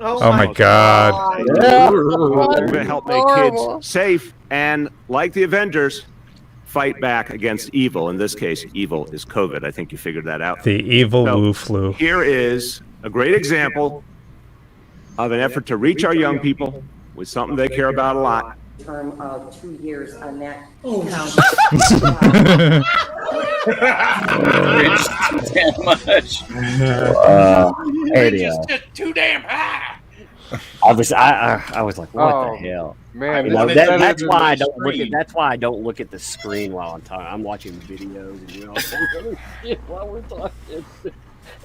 Oh my God.
We're going to help make kids safe and, like the Avengers, fight back against evil. In this case, evil is COVID. I think you figured that out.
The evil Wu flu.
Here is a great example of an effort to reach our young people with something they care about a lot.
Term of 2 years on that
Damn much.
There it is.
Just too damn high.
I was like, what
Oh,
the hell?
Man,
You know,
it's
that,
better
that's
than
why
the
I don't look at.
screen.
That's why I don't look at the screen while I'm talking. I'm watching videos and other shit while we're talking.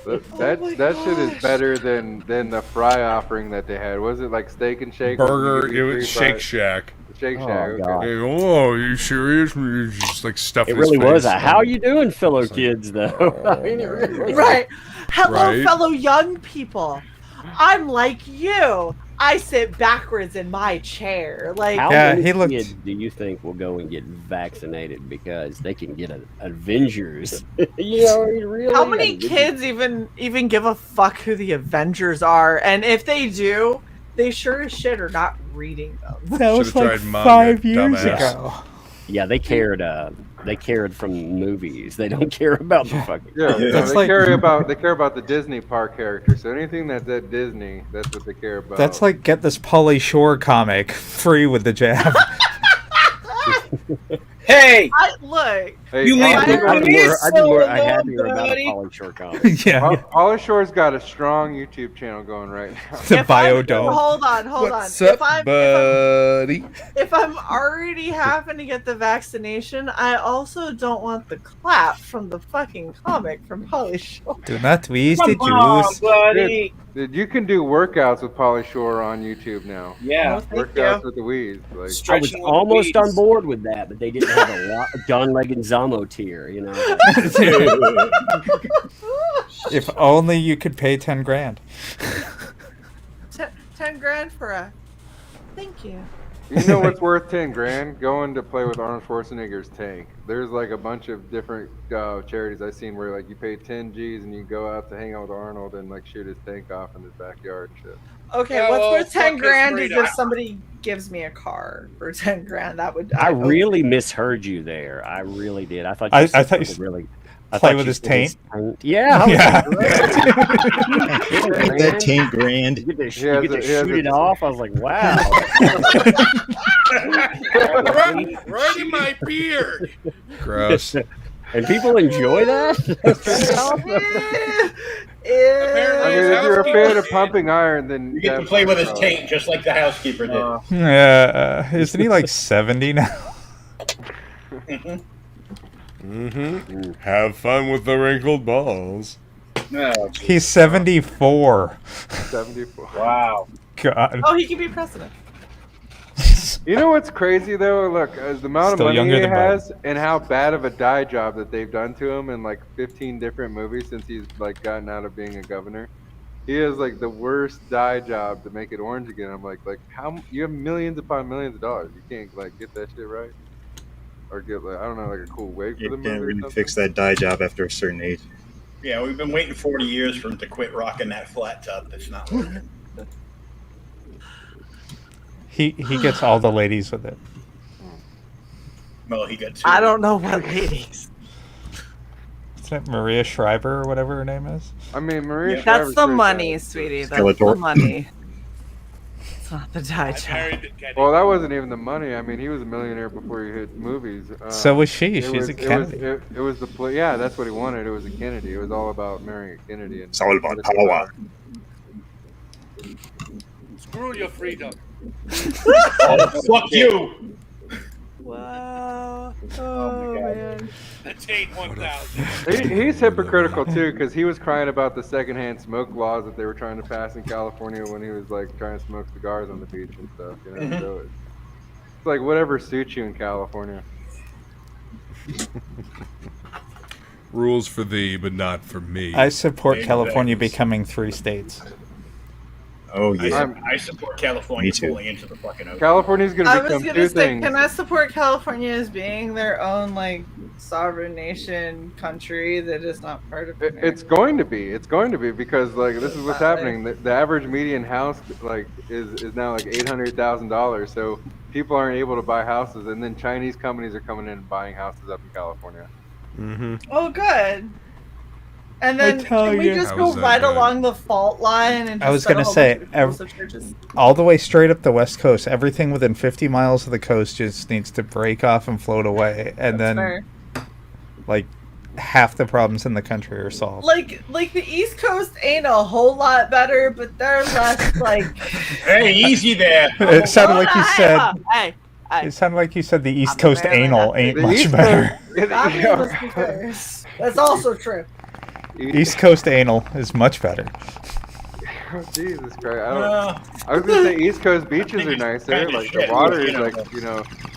That shit is better than the fry offering that they had. Was it like Steak and Shake?
Burger, it was Shake Shack.
Shake Shack. Okay.
God.
Hey, oh, are you serious? You just like stuff
It
his
really was
face.
a how you doing, fellow kids, though. I mean, it really was.
Right. Hello,
Right?
fellow young people. I'm like you. I sit backwards in my chair. Like,
How
Yeah,
many
he looked-
kids do you think will go and get vaccinated because they can get Avengers? You know, I mean, really?
how many
Avengers.
kids even give a fuck who the Avengers are? And if they do, they sure as shit are not reading them.
That was
Should've
like
tried manga,
5 years
dumbass.
ago.
Yeah, they cared. They cared from movies. They don't care about the fucking.
Yeah,
That's
they
like-
care about the Disney park characters. So anything that's at Disney, that's what they care about.
That's like get this Pauly Shore comic free with the jab.
Hey,
Look.
Hey,
you leave
I
the
would be
police
more
alone,
happier about a
buddy.
Pauly Shore comic.
Yeah,
Pauly Shore's got a strong YouTube channel going right now.
the
If I'm-
biodome.
Hold on.
What's
If
up,
I'm
buddy?
if I'm already having to get the vaccination, I also don't want the clap from the fucking comic from Pauly Shore.
Do not twist the
Come on,
juice.
buddy.
Dude, you can do workouts with Pauly Shore on YouTube now.
Yeah.
Thank
Workouts
you.
with the Weeds. Like,
I was
Stretching with the
almost on
weeds.
board with that, but they didn't have a lot John Leguizamo tier, you know.
If only you could pay 10 grand.
10 grand for a thank you.
you know what's worth 10 grand? Going to play with Arnold Schwarzenegger's tank. There's like a bunch of different charities I've seen where like you pay 10 G's and you go out to hang out with Arnold and like shoot his tank off in his backyard and shit.
Okay,
Yeah,
what's
well,
worth 10
fuck
grand
his
is
freedom.
if somebody gives me a car for 10 grand. That would
I really misheard you there. I really did. I thought you
I
said
thought you
something really. I
play
thought
with
you
his
said
taint?
Yeah.
Yeah.
That 10 grand.
You get to,
He has
you get
a-
to
he has
shoot
a-
it off. I was like, wow.
right in my beard.
Gross.
And people enjoy that?
I mean, if you're a fan of pumping iron, then
You get to play with his taint just like the housekeeper did.
Isn't he like 70 now?
Mm-hmm. Have fun with the wrinkled balls.
No.
He's 74.
74.
Wow.
God.
Oh, he could be president.
You know what's crazy though? Look, the amount
Still
of money
younger
he
than Biden.
has, and how bad of a dye job that they've done to him in like 15 different movies since he's like gotten out of being a governor. He has like the worst dye job to make it orange again. I'm like how you have millions upon millions of dollars. You can't like get that shit right, or get like I don't know like a cool wig for
You
the
can't
movie. Or
really
something.
fix that dye job after a certain age.
Yeah, we've been waiting 40 years for him to quit rocking that flat top. That's not working.
He gets all the ladies with it.
Well, he got two.
I don't know what ladies.
Isn't it Maria Shriver or whatever her name is?
I mean, Maria.
Yeah.
That's
Shriver's
the
pretty
money,
bad.
sweetie. That's
Skeletor.
the money. It's not the dye
I
job.
married the Kennedy.
Well, that wasn't even the money. I mean, he was a millionaire before he hit movies.
So was she.
It
She's
was-
a Kennedy.
It was the play. Yeah, that's what he wanted. It was a Kennedy. It was all about marrying a Kennedy. And
It's all about power.
Screw your freedom.
Oh, fuck you!
Wow.
Oh my God.
Man.
The taint 1000.
He's hypocritical too, because he was crying about the secondhand smoke laws that they were trying to pass in California when he was like trying to smoke cigars on the beach and stuff. You know, so it's like whatever suits you in California.
Rules for thee, but not for me.
I support
Exactly.
California becoming 3 states.
Oh yeah.
I support California
Me too.
pulling into the fucking ocean.
California's
I
gonna
was
become
gonna
two
say,
things.
can I support California as being their own like sovereign nation country that is not part of America?
It's going to be. It's going to be because like this is what's happening. The average median house like is now like $800,000. So people aren't able to buy houses, and then Chinese companies are coming in and buying houses up in California.
Mm-hmm.
Oh, good. And then
tell
can we
you.
just
How
go
is that
right
good?
along the fault line and just
I was
set a
gonna
whole
say,
bunch of explosive churches?
all the way straight up the west coast, everything within 50 miles of the coast just needs to break off and float away, and then
Fair.
like half the problems in the country are solved.
Like the East Coast ain't a whole lot better, but they're less like.
Hey, easy there.
It sounded like you said.
Hey,
It sounded like you said the East
I'm
Coast
apparently
anal
not-
ain't
The
much
East
better.
Coast-
I mean, let's be fair. That's also true.
East Coast anal is much better.
Oh, Jesus Christ! I was gonna say East Coast beaches are nicer. Like the water is like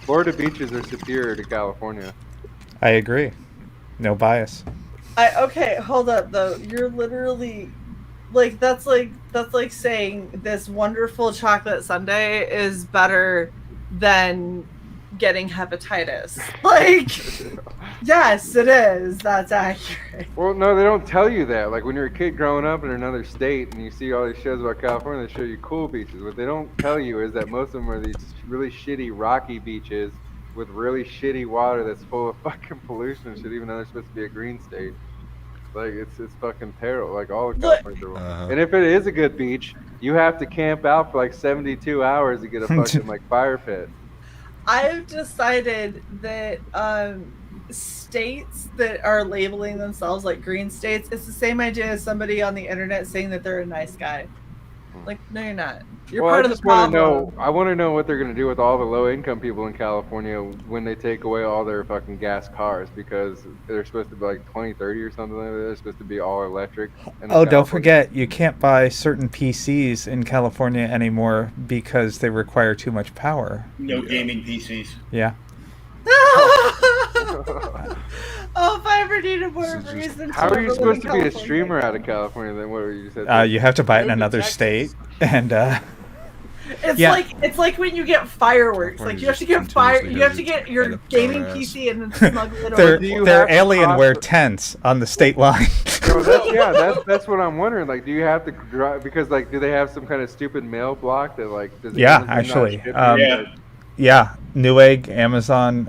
Florida beaches are superior to California.
I agree. No bias.
Okay, hold up though. You're literally that's like saying this wonderful chocolate sundae is better than getting hepatitis. Like, yes, it is. That's accurate.
Well, no, they don't tell you that. Like when you're a kid growing up in another state and you see all these shows about California, they show you cool beaches. What they don't tell you is that most of them are these really shitty rocky beaches with really shitty water that's full of fucking pollution and shit, even though they're supposed to be a green state. Like it's fucking terrible. Like all of California's terrible. And if it is a good beach, you have to camp out for like 72 hours to get a fucking like fire pit.
I've decided that states that are labeling themselves like green states, it's the same idea as somebody on the internet saying that they're a nice guy. Like, no, you're not. You're part of the problem.
I want to know what they're going to do with all the low-income people in California when they take away all their fucking gas cars, because they're supposed to be like 2030 or something like that. They're supposed to be all electric.
Oh, don't forget, you can't buy certain PCs in California anymore because they require too much power.
No gaming PCs.
Yeah.
Oh, if I ever needed more reason.
How are you supposed to be a streamer out of California then? What were you said?
You have to buy it in another state, and
it's like when you get fireworks. Like you have to get you have to get your gaming PC and then smuggle it over.
They're Alienware tents on the state line.
That's what I'm wondering. Like, do you have to drive? Because like, do they have some kind of stupid mail block that like? Does
yeah, actually. Yeah, Newegg, Amazon,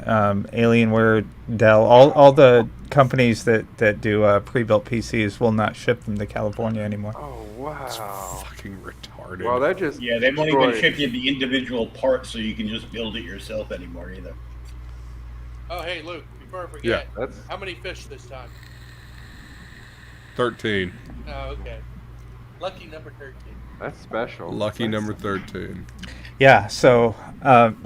Alienware, Dell, all the companies that do pre-built PCs will not ship them to California anymore.
Oh wow!
That's fucking retarded.
Well, that just
they won't even ship you the individual parts, so you can just build it yourself anymore either.
Oh hey Luke, before I forget,
Yeah,
how many fish this time?
13.
Oh okay, lucky number 13.
That's special.
Lucky number 13.
Yeah, so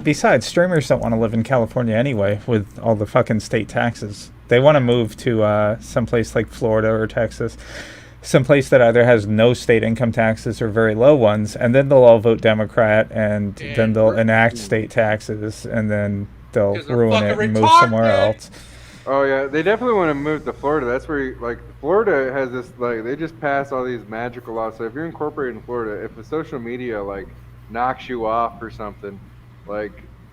besides, streamers don't want to live in California anyway with all the fucking state taxes. They want to move to someplace like Florida or Texas, someplace that either has no state income taxes or very low ones, and then they'll all vote Democrat, and then they'll enact state taxes, and then they'll ruin it and move somewhere else.
Oh yeah, they definitely want to move to Florida. That's where, Florida has this, they just pass all these magical laws. So if you're incorporated in Florida, if the social media, knocks you off or something,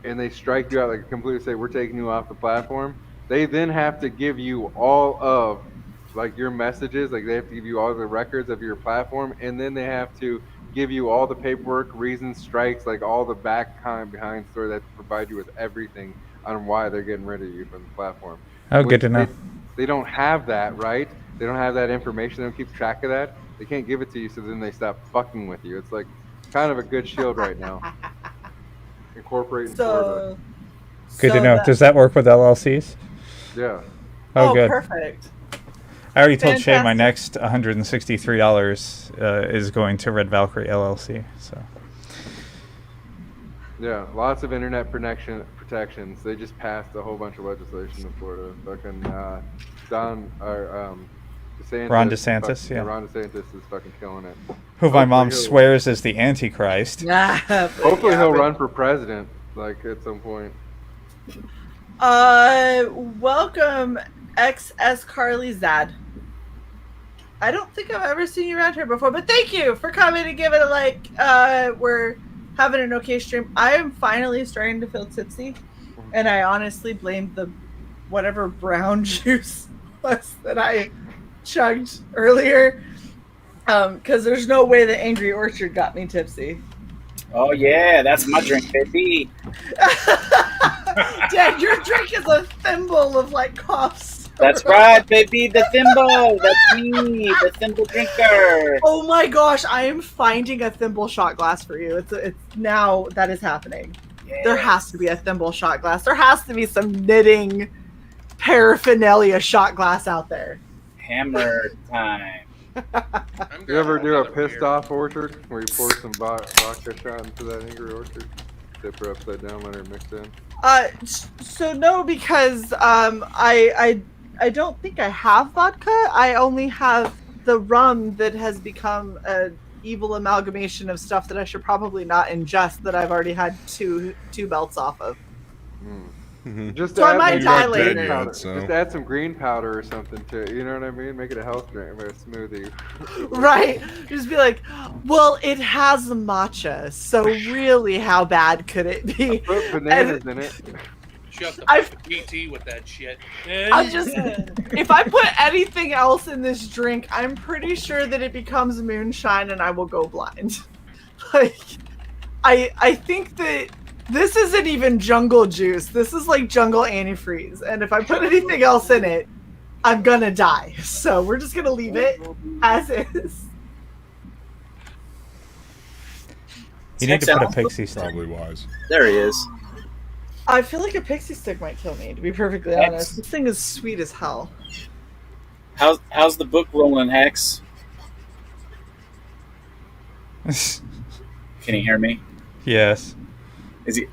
and they strike you out, completely say, we're taking you off the platform, they then have to give you all of, your messages. They have to give you all the records of your platform, and then they have to give you all the paperwork, reasons, strikes, all the behind story. They have to provide you with everything on why they're getting rid of you from the platform.
Oh, good to know.
They don't have that, right? They don't have that information. They don't keep track of that. They can't give it to you, so then they stop fucking with you. It's kind of a good shield right now. Incorporating Florida.
Good to know. Does that work with LLCs?
Yeah.
Oh, good.
Perfect.
I already told Shae my next $163 is going to Red Valkyrie LLC. So.
Yeah, lots of internet protections. They just passed a whole bunch of legislation in Florida. Fucking DeSantis.
Ron DeSantis, yeah.
Ron DeSantis is fucking killing it.
Who my mom swears is the Antichrist.
Hopefully he'll run for president, at some point.
Welcome, XS Carly Zad. I don't think I've ever seen you around here before, but thank you for coming and giving it a like. We're having an okay stream. I am finally starting to feel tipsy, and I honestly blame the whatever brown juice was that I chugged earlier, because there's no way the Angry Orchard got me tipsy.
Oh yeah, that's my drink, baby.
Dad, your drink is a thimble of coughs.
That's right, baby, the thimble. That's me, the thimble drinker.
Oh my gosh, I am finding a thimble shot glass for you. It's now that is happening. Yes. There has to be a thimble shot glass. There has to be some knitting paraphernalia shot glass out there.
Hammer time.
You ever do a pissed off orchard where you pour some vodka shot into that Angry Orchard? Dip her upside down, let her mix in.
So no, because I I don't think I have vodka. I only have the rum that has become an evil amalgamation of stuff that I should probably not ingest that I've already had two belts off of.
Just
So I
add
might
some
die
green
later.
powder.
so.
Just add some green powder or something to it. You know what I mean? Make it a health drink, a smoothie.
Right. Just be like, well, it has matcha, so really how bad could it be?
Put bananas in it.
Shut the PT with that shit.
I'm just, if I put anything else in this drink, I'm pretty sure that it becomes moonshine and I will go blind. Like, I think that this isn't even jungle juice. This is like jungle antifreeze. And if I put anything else in it, I'm gonna die. So we're just gonna leave it as is.
You need to put a pixie stick.
Probably wise.
There he is.
I feel like a pixie stick might kill me, to be perfectly honest. This thing is sweet as hell.
How's the book rolling, Hex? Can you hear me?
Yes.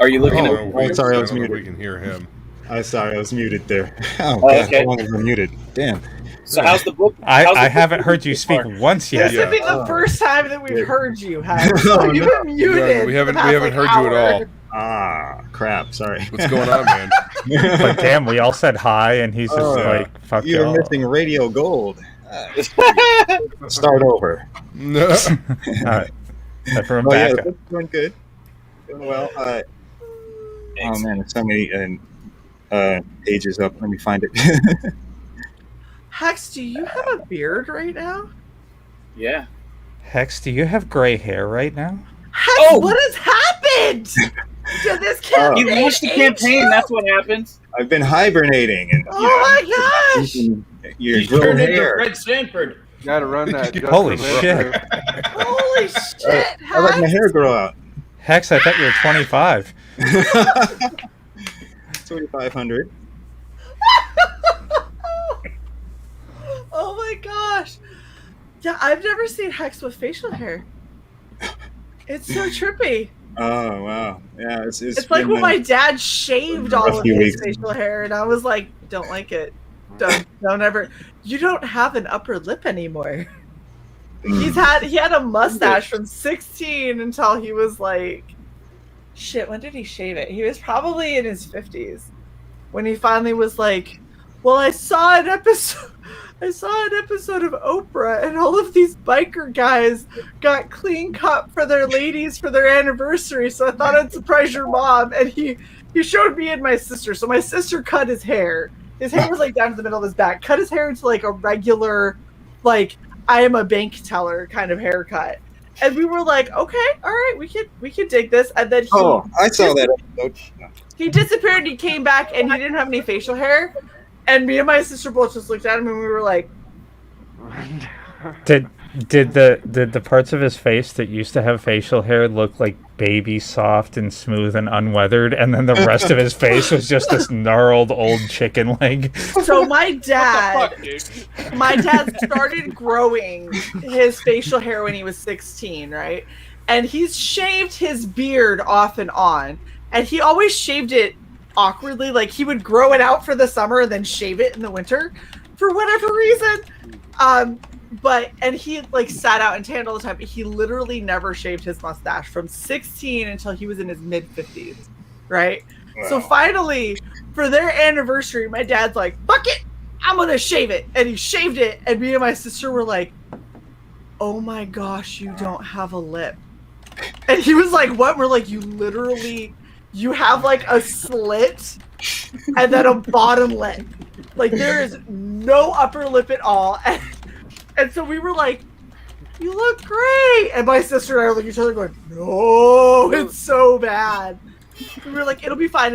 Are you looking
at? Sorry, I was muted.
We can hear him.
I'm sorry, I was muted there. Oh,
Oh,
God,
okay.
how long have I been muted? Damn.
So how's the book?
I haven't heard you speak once yet.
This would be the first time that we've heard you, Hex. You've been muted.
We haven't
for the past,
heard you at all.
Ah, crap. Sorry.
What's going on, man?
But damn, we all said hi, and he's just like, "Fuck
You're
y'all."
missing radio gold. Start over.
No.
All right. Everyone
Oh,
back
yeah,
up.
it's doing good. Doing well. Oh man, there's so many pages up. Let me find it.
Hex, do you have a beard right now?
Yeah.
Hex, do you have gray hair right now?
Hex, what has happened to this campaign?
You launched the campaign. That's what happens.
I've been hibernating and
Oh my gosh!
your
He
grown
turned into
hair.
Fred Sanford.
Gotta run that.
Holy shit.
Holy shit!
I let my hair grow out.
Hex, I thought you were 25.
2,500.
Oh my gosh! Yeah, I've never seen Hex with facial hair. It's so trippy.
Oh wow, yeah, it's
Like when my dad shaved all of
few
his
weeks.
facial hair, and I was like, "Don't like it. Don't ever. You don't have an upper lip anymore." He had a mustache from 16 until he was like, shit. When did he shave it? He was probably in his 50s when he finally was like, "Well, I saw an episode of Oprah, and all of these biker guys got clean cut for their ladies for their anniversary, so I thought I'd surprise your mom." And he showed me and my sister. So my sister cut his hair. His hair was like down to the middle of his back. Cut his hair into like a regular, like I am a bank teller kind of haircut. And we were like, okay, all right, we could dig this. And then
I saw that episode.
he disappeared and he came back and he didn't have any facial hair. And me and my sister both just looked at him and we were like,
Did the parts of his face that used to have facial hair look like baby soft and smooth and unweathered, and then the rest of his face was just this gnarled old chicken leg?
so my dad started growing his facial hair when he was 16, right? And he's shaved his beard off and on. And he always shaved it awkwardly. Like he would grow it out for the summer and then shave it in the winter for whatever reason. And he like sat out and tanned all the time. He literally never shaved his mustache from 16 until he was in his mid 50s, right?
Wow.
So finally, for their anniversary, my dad's like, "Fuck it, I'm gonna shave it," and he shaved it. And me and my sister were like, "Oh my gosh, you don't have a lip." And he was like, "What?" We're like, you have like a slit and then a bottom lip. Like there is no upper lip at all." And so we were like, "You look great." And my sister and I were looking at each other going, "No, it's so bad." We were like, it'll be fine.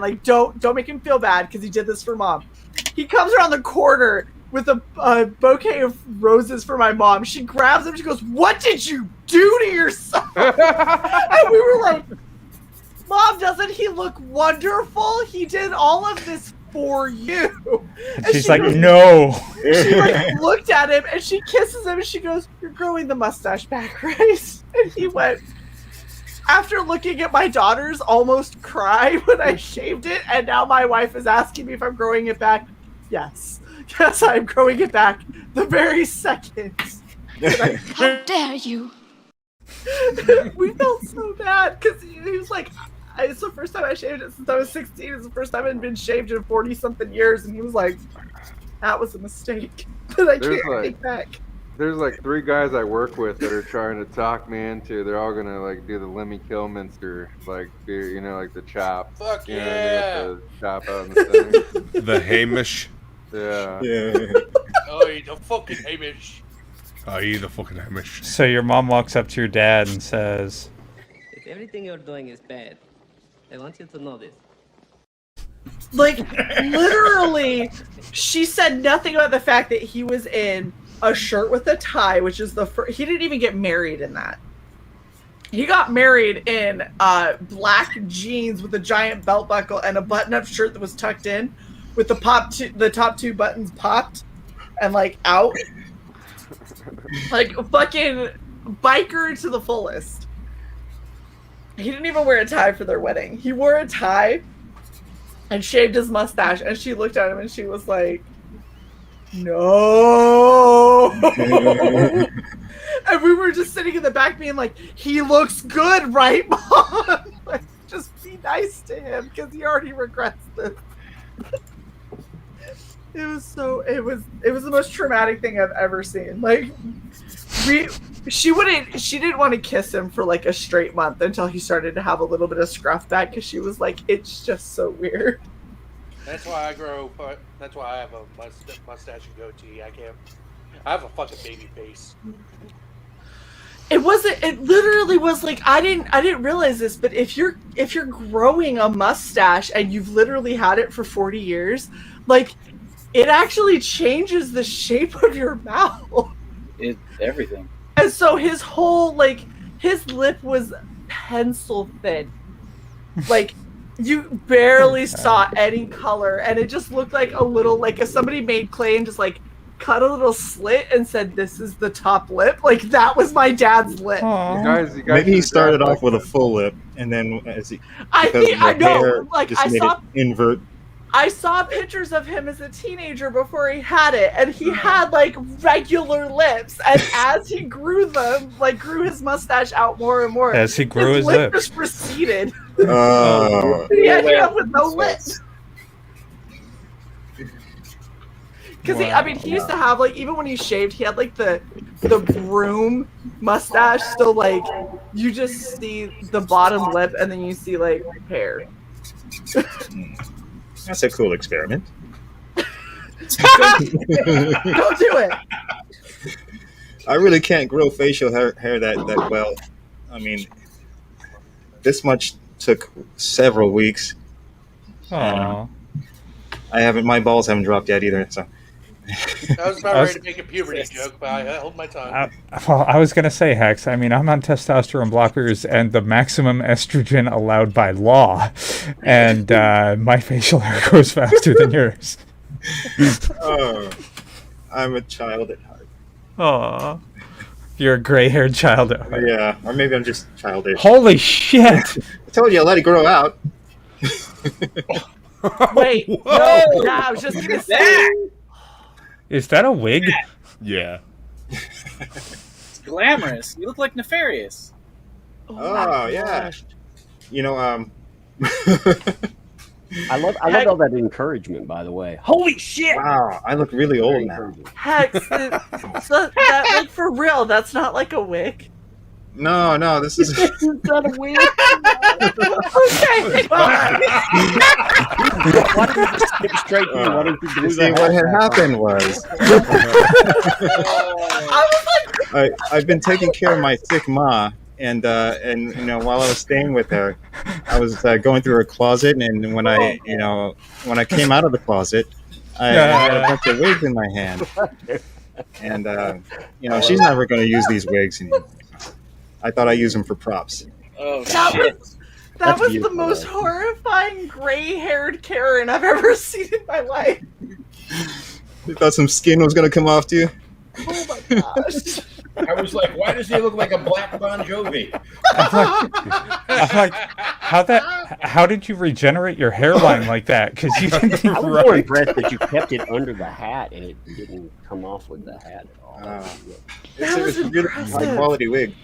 Like, don't make him feel bad because he did this for mom. He comes around the corner with a bouquet of roses for my mom. She grabs him. She goes, "What did you do to yourself?" And we were like, "Mom, doesn't he look wonderful? He did all of this for you."
And she's like, "No."
She like looked at him and she kisses him and she goes, "You're growing the mustache back, right?" And he went, after looking at my daughters almost cry when I shaved it, and now my wife is asking me if I'm growing it back. Yes. Yes, I'm growing it back the very second.
How dare you?
We felt so bad because he was like, it's the first time I shaved it since I was 16. It's the first time I'd been shaved in 40-something years. And he was like, that was a mistake that I can't take back.
There's like 3 guys I work with that are trying to talk me into. They're all gonna like do the Lemmy Kilminster, like like the chop.
Fuck
you know,
yeah!
with the chop out in the center.
The Hamish.
Yeah.
Oh, the fucking Hamish.
The fucking Hamish.
So your mom walks up to your dad and says,
If everything you're doing is bad, I want you to know this.
Like, literally, she said nothing about the fact that he was in a shirt with a tie, which is the first. He didn't even get married in that. He got married in black jeans with a giant belt buckle and a button-up shirt that was tucked in, with the top 2 buttons popped and like out, like fucking biker to the fullest. He didn't even wear a tie for their wedding. He wore a tie and shaved his mustache, and she looked at him and she was like, no. And we were just sitting in the back being like, he looks good, right, Mom? Like, just be nice to him because he already regrets this. It was the most traumatic thing I've ever seen. Like, she didn't want to kiss him for like a straight month until he started to have a little bit of scruff back because she was like, it's just so weird.
That's why I have a mustache and goatee. I have a fucking baby face.
It literally was like, I didn't realize this, but if you're growing a mustache and you've literally had it for 40 years, like, it actually changes the shape of your mouth.
It's everything.
And so his whole, like, his lip was pencil thin. Like, you barely saw any color, and it just looked like a little, like, if somebody made clay and just, like, cut a little slit and said, this is the top lip. Like, that was my dad's lip.
You guys maybe he started off with a full lip, and then as he invert.
I saw pictures of him as a teenager before he had it, and he had like regular lips. And as he grew them, like grew his mustache out more and more,
as he grew his
lip
lips,
just receded.
Oh.
He ended up with no lips. Because he used to have like, even when he shaved, he had like the broom mustache. So like you just see the bottom lip, and then you see like hair.
That's a cool experiment.
Don't do it.
I really can't grow facial hair that well. I mean, this much took several weeks.
Aww.
My balls haven't dropped yet either. So.
I was about ready to make a puberty joke, but I held my tongue.
Well, I was going to say, Hex, I mean, I'm on testosterone blockers and the maximum estrogen allowed by law, and my facial hair grows faster than yours.
Oh, I'm a child at heart.
Aw. You're a gray-haired child at heart.
Yeah, or maybe I'm just childish.
Holy shit!
I told you I let it grow out.
Wait, no, I was just going to say...
Is that a wig?
Yeah.
It's glamorous. You look like Nefarious.
Oh yeah. You know,
I love all that encouragement, by the way. Holy shit!
Wow, I look really old now.
Hex, that like for real, that's not like a wig.
No, this is.
Is that a wig? Okay, fine.
Why don't you just skip straight through? Why don't you do
See, what had happened was, I've been taking care of my sick ma, and you know, while I was staying with her, I was going through her closet, and when I came out of the closet, I had a bunch of wigs in my hand, and you know, she's never going to use these wigs anymore. I thought I'd use them for props.
Oh,
that was the most horrifying gray-haired Karen I've ever seen in my life.
You thought some skin was going to come off to you?
Oh my gosh.
I was like, why does he look like a black Bon Jovi?
I'm like, how did you regenerate your hairline like that? Because you didn't
I was more impressed that you kept it under the hat and it didn't come off with the hat at all.
That was
a really
impressive.
high quality wig.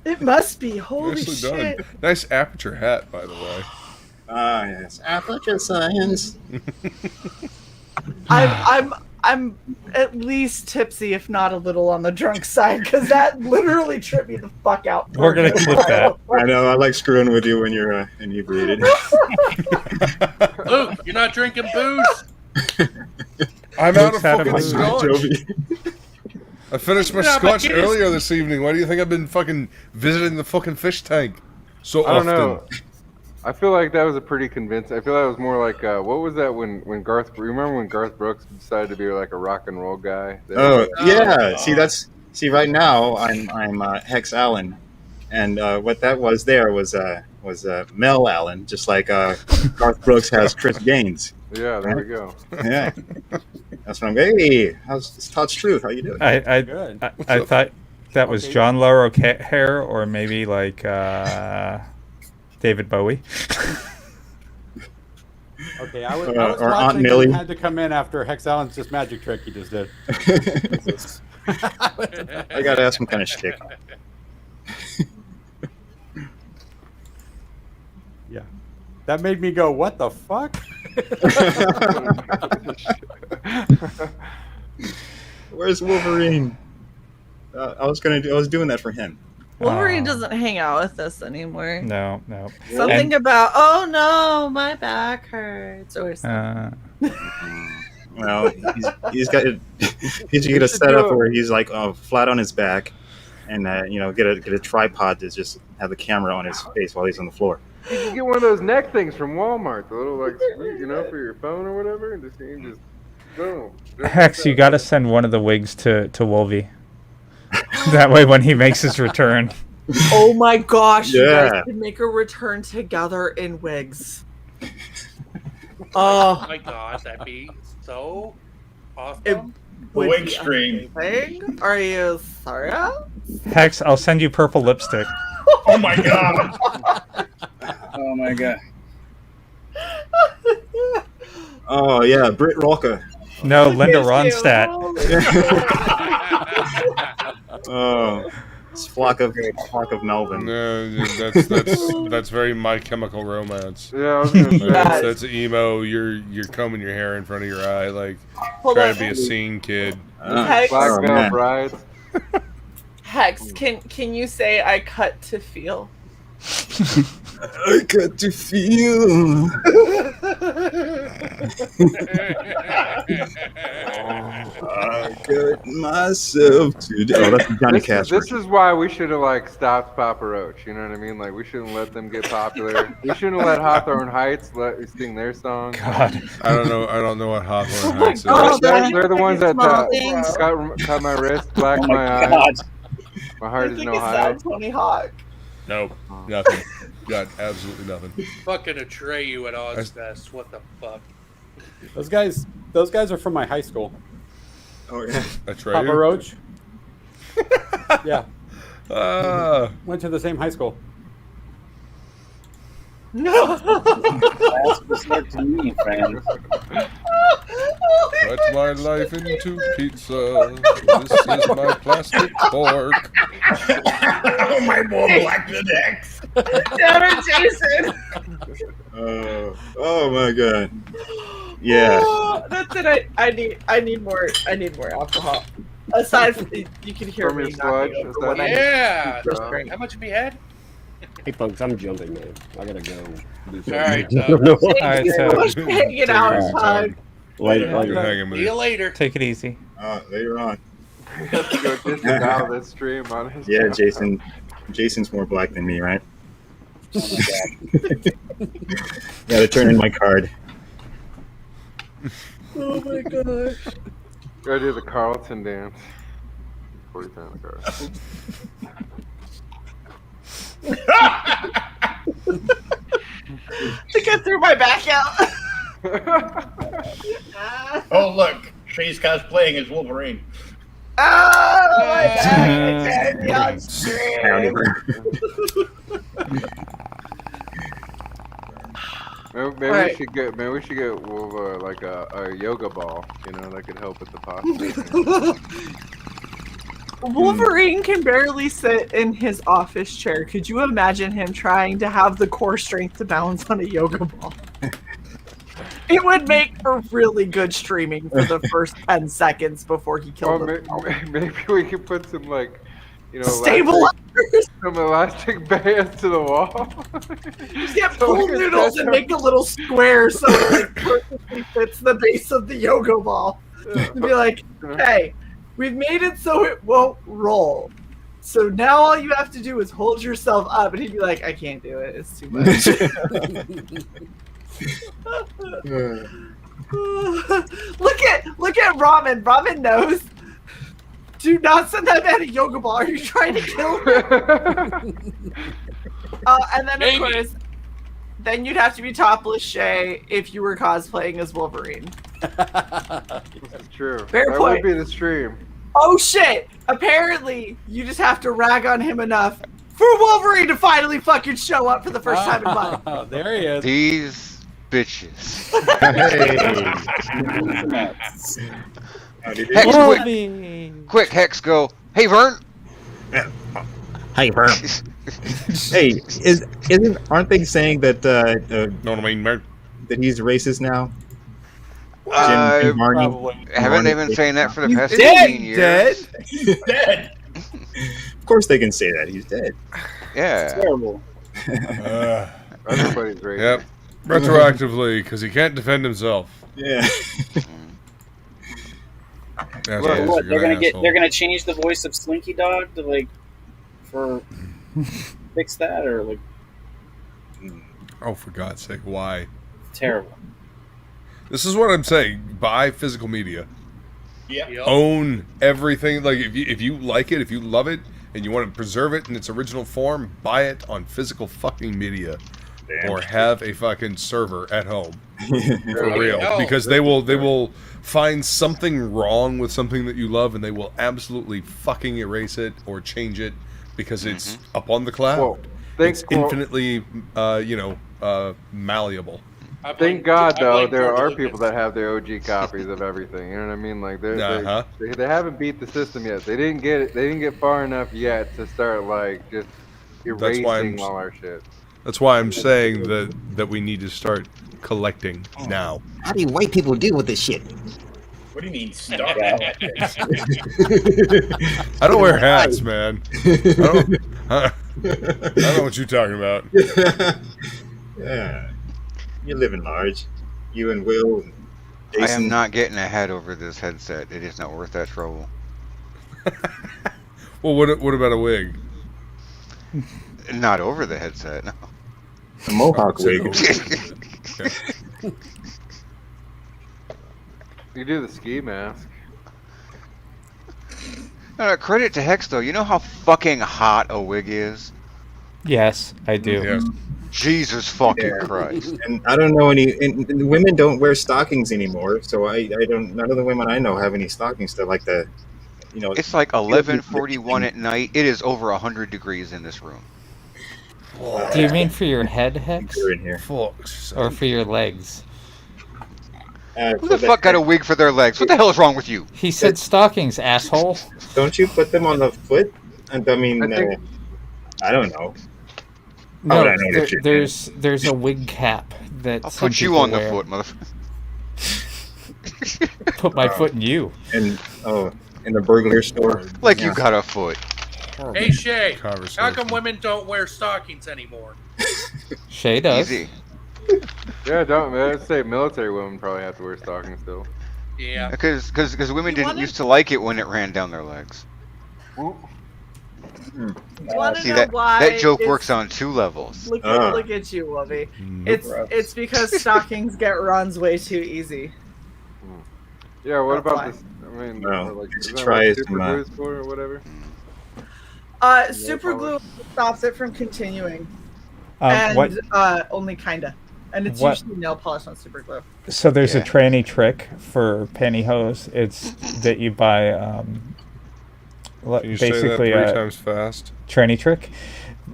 It must be. Holy
Nicely
shit.
done. Nice aperture hat, by the way.
Ah, yes. Aperture science.
I'm at least tipsy, if not a little on the drunk side, because that literally tripped me the fuck out.
We're gonna clip that.
I know. I like screwing with you when you're inebriated.
Luke, you're not drinking booze?
I'm out of
Luke's had
fucking
a
scotch. I finished my
Yeah, but
scotch
it is-
earlier this evening. Why do you think I've been fucking visiting the fucking fish tank so
I don't
often?
know. I feel like that was a pretty convincing. I feel like it was more like what was that when Garth? Remember when Garth Brooks decided to be like a rock and roll guy?
Oh yeah. See right now I'm Hex Allen, and what that was there was Mel Allen, just like Garth Brooks has Chris Gaines.
Yeah, there we go.
Yeah, that's what I'm. Hey, how's Todd's Truth? How you doing?
I thought that was
Okay.
John Lauro hair, or maybe like David Bowie.
Okay, I was
Or Aunt
watching.
Millie.
He had to come in after Hex Allen's just magic trick he just did.
I gotta ask some kind of shtick.
Yeah, that made me go, "What the fuck?"
Where's Wolverine? I was doing that for him.
Wolverine doesn't hang out with us anymore.
No.
Something about, oh no, my back hurts, or something.
Well, he's got he's get a setup where he's like flat on his back, and get a tripod to just have the camera on his face while he's on the floor.
You can get one of those neck things from Walmart, the little like for your phone or whatever, and just boom.
Hex, you got to send one of the wigs to Wolvie. That way, when he makes his return.
Oh my gosh, you
Yeah.
guys can make a return together in wigs.
Oh my god, that'd be so awesome.
Would
Wig
be
stream.
amazing. Are you serious?
Hex, I'll send you purple lipstick.
Oh my god.
Oh my god.
Oh yeah, Britt Rocker.
No, Linda Ronstadt.
Oh, it's flock of Melvin.
No, that's very My Chemical Romance.
Yeah, I was gonna say.
That's emo. You're combing your hair in front of your eye, like
Hold
trying
on.
to be a scene kid.
Hex,
Black Veil Brides.
Hex, can you say I cut to feel?
I got to feel. I got myself to. Oh, that's Johnny Cash.
This is why we should have like stopped Papa Roach. You know what I mean? Like we shouldn't let them get popular. We shouldn't let Hawthorne Heights sing their song.
God,
I don't know what Hawthorne Heights is.
They're the ones that cut my wrist, blacked my eyes. My heart is in Ohio.
Tony Hawk.
Nope, nothing. Got absolutely nothing.
Fucking Atreyu at Ozfest. What the fuck?
Those guys are from my high school.
Oh yeah,
Atreyu?
Papa Roach. Yeah.
Ah.
Went to the same high school.
No.
That's what's up to me, friend.
Cut my life into pizza. This is my plastic fork.
Oh my boy, Black the Dex.
Damn it, Jason.
Oh my god. Yeah.
Oh, that's it. I need more alcohol. Aside from you can hear
From
me
your sludge,
knocking over
is that
when I
Yeah.
first drink.
How much have you had?
Hey folks, I'm jumping, man. I gotta go. Do something.
All right,
I don't know.
All right, so
Hanging out, Todd.
Later.
See you later.
take it easy.
Later on.
Go disavow this stream on his
Yeah,
channel.
Jason. Jason's more black than me, right? Gotta turn in my card.
Oh my gosh.
Go do the Carlton dance. 40 pound car.
I think I threw my back out.
Oh look, Shae's cosplaying as Wolverine.
Oh, my God. I can't be on stream.
Maybe
All right.
we should get Wolva like a yoga ball, you know, that could help with the posture.
Wolverine can barely sit in his office chair. Could you imagine him trying to have the core strength to balance on a yoga ball? It would make for really good streaming for the first 10 seconds before he killed himself.
Maybe we could put some
Stabilizers!
some elastic bands to the wall.
Just get pool noodles and make a little square so it perfectly fits the base of the yoga ball. And be like, hey, we've made it so it won't roll. So now all you have to do is hold yourself up. And he'd be like, I can't do it. It's too much. Look at Ramen. Ramen knows. Do not send that man a yoga ball. Are you trying to kill him? And then of course, then you'd have to be topless Shae if you were cosplaying as Wolverine.
That's true.
Fair
that
point.
would be the stream.
Oh shit! Apparently, you just have to rag on him enough for Wolverine to finally fucking show up for the first time in months.
Oh, there he is.
These bitches. Hex, quick, Hex, go. Hey, Vern.
Hey, Vern. Hey, aren't they saying that?
No, I mean, Vern.
That he's racist now.
Jim
Varney.
Haven't they been saying that for the past
dead.
15 years?
He's dead. Of course they can say that. He's dead.
Yeah.
It's terrible.
Everybody's racist.
Yep. Retroactively, because he can't defend himself.
Yeah.
What, they're gonna change the voice of Slinky Dog to fix that, or like?
Oh, for God's sake, why?
Terrible.
This is what I'm saying. Buy physical media.
Yeah.
Own everything. Like if you like it, if you love it, and you want to preserve it in its original form, buy it on physical fucking media. Or have a fucking server at home. For real. Because they will find something wrong with something that you love, and they will absolutely fucking erase it or change it because it's up on the cloud.
Well,
it's infinitely malleable.
Thank God, though, there are people that have their OG copies of everything. You know what I mean? Like they haven't beat the system yet. They didn't get far enough yet to start just erasing all our shit.
That's why I'm saying that we need to start collecting now.
How do you white people deal with this shit?
What do you mean, stop?
I don't wear hats, man. I don't know what you're talking about.
Yeah. You're living large. You and Will and Jason.
I am not getting a hat over this headset. It is not worth that trouble.
Well, what about a wig?
Not over the headset, no.
A mohawk wig.
You do the ski mask.
Credit to Hex, though. You know how fucking hot a wig is?
Yes, I do.
Yeah.
Jesus fucking Christ.
And I don't know and women don't wear stockings anymore, so I don't, none of the women I know have any stockings that like the,
It's like 11:41 at night. It is over 100 degrees in this room.
Do you mean for your head, Hex?
You're in here.
Or for your legs?
Who the fuck got a wig for their legs? What the hell is wrong with you?
He said stockings, asshole.
Don't you put them on the foot? And I mean, I don't know.
No, there's a wig cap that
I'll
some
put you
people
on the
wear.
foot, motherfucker.
Put my foot in you.
In the burglar store.
Like you got a foot.
Hey Shae, how come women don't wear stockings anymore?
Shae does.
Easy.
Yeah, let's say military women probably have to wear stockings still.
Yeah.
Because women didn't used to like it when it ran down their legs. See, that joke works on two levels.
Look at you, Lovey. It's because stockings get runs way too easy.
Yeah, what
That's
about
why.
this? I mean,
No,
isn't
try
that
it
what
some,
super glue is for or whatever?
Super glue stops it from continuing.
What?
Only kinda. And it's
What?
usually nail polish on super glue.
So there's a tranny trick for pantyhose. It's that you buy
Can you say that
basically
3 times fast?
Tranny trick?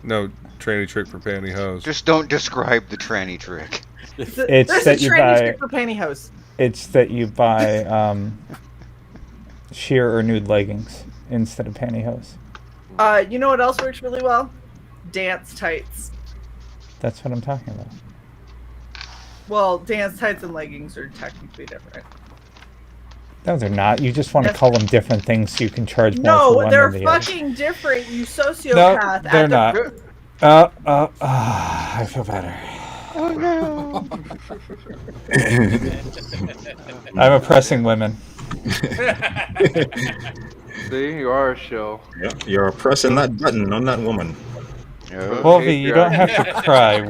No, tranny trick for pantyhose.
Just don't describe the tranny trick.
It's
There's
that
a
you
tranny
buy.
trick for pantyhose.
It's that you buy sheer or nude leggings instead of pantyhose.
You know what else works really well? Dance tights.
That's what I'm talking about.
Well, dance tights and leggings are technically different.
No, they're not. You just want to call them different things so you can charge more for
No,
one
they're
than the other.
fucking different, you
No,
sociopath.
they're not. I feel better.
Oh no.
I'm oppressing women.
See, you are a shill.
Yeah, you're pressing that button on that woman.
Wolfie, you don't have to cry.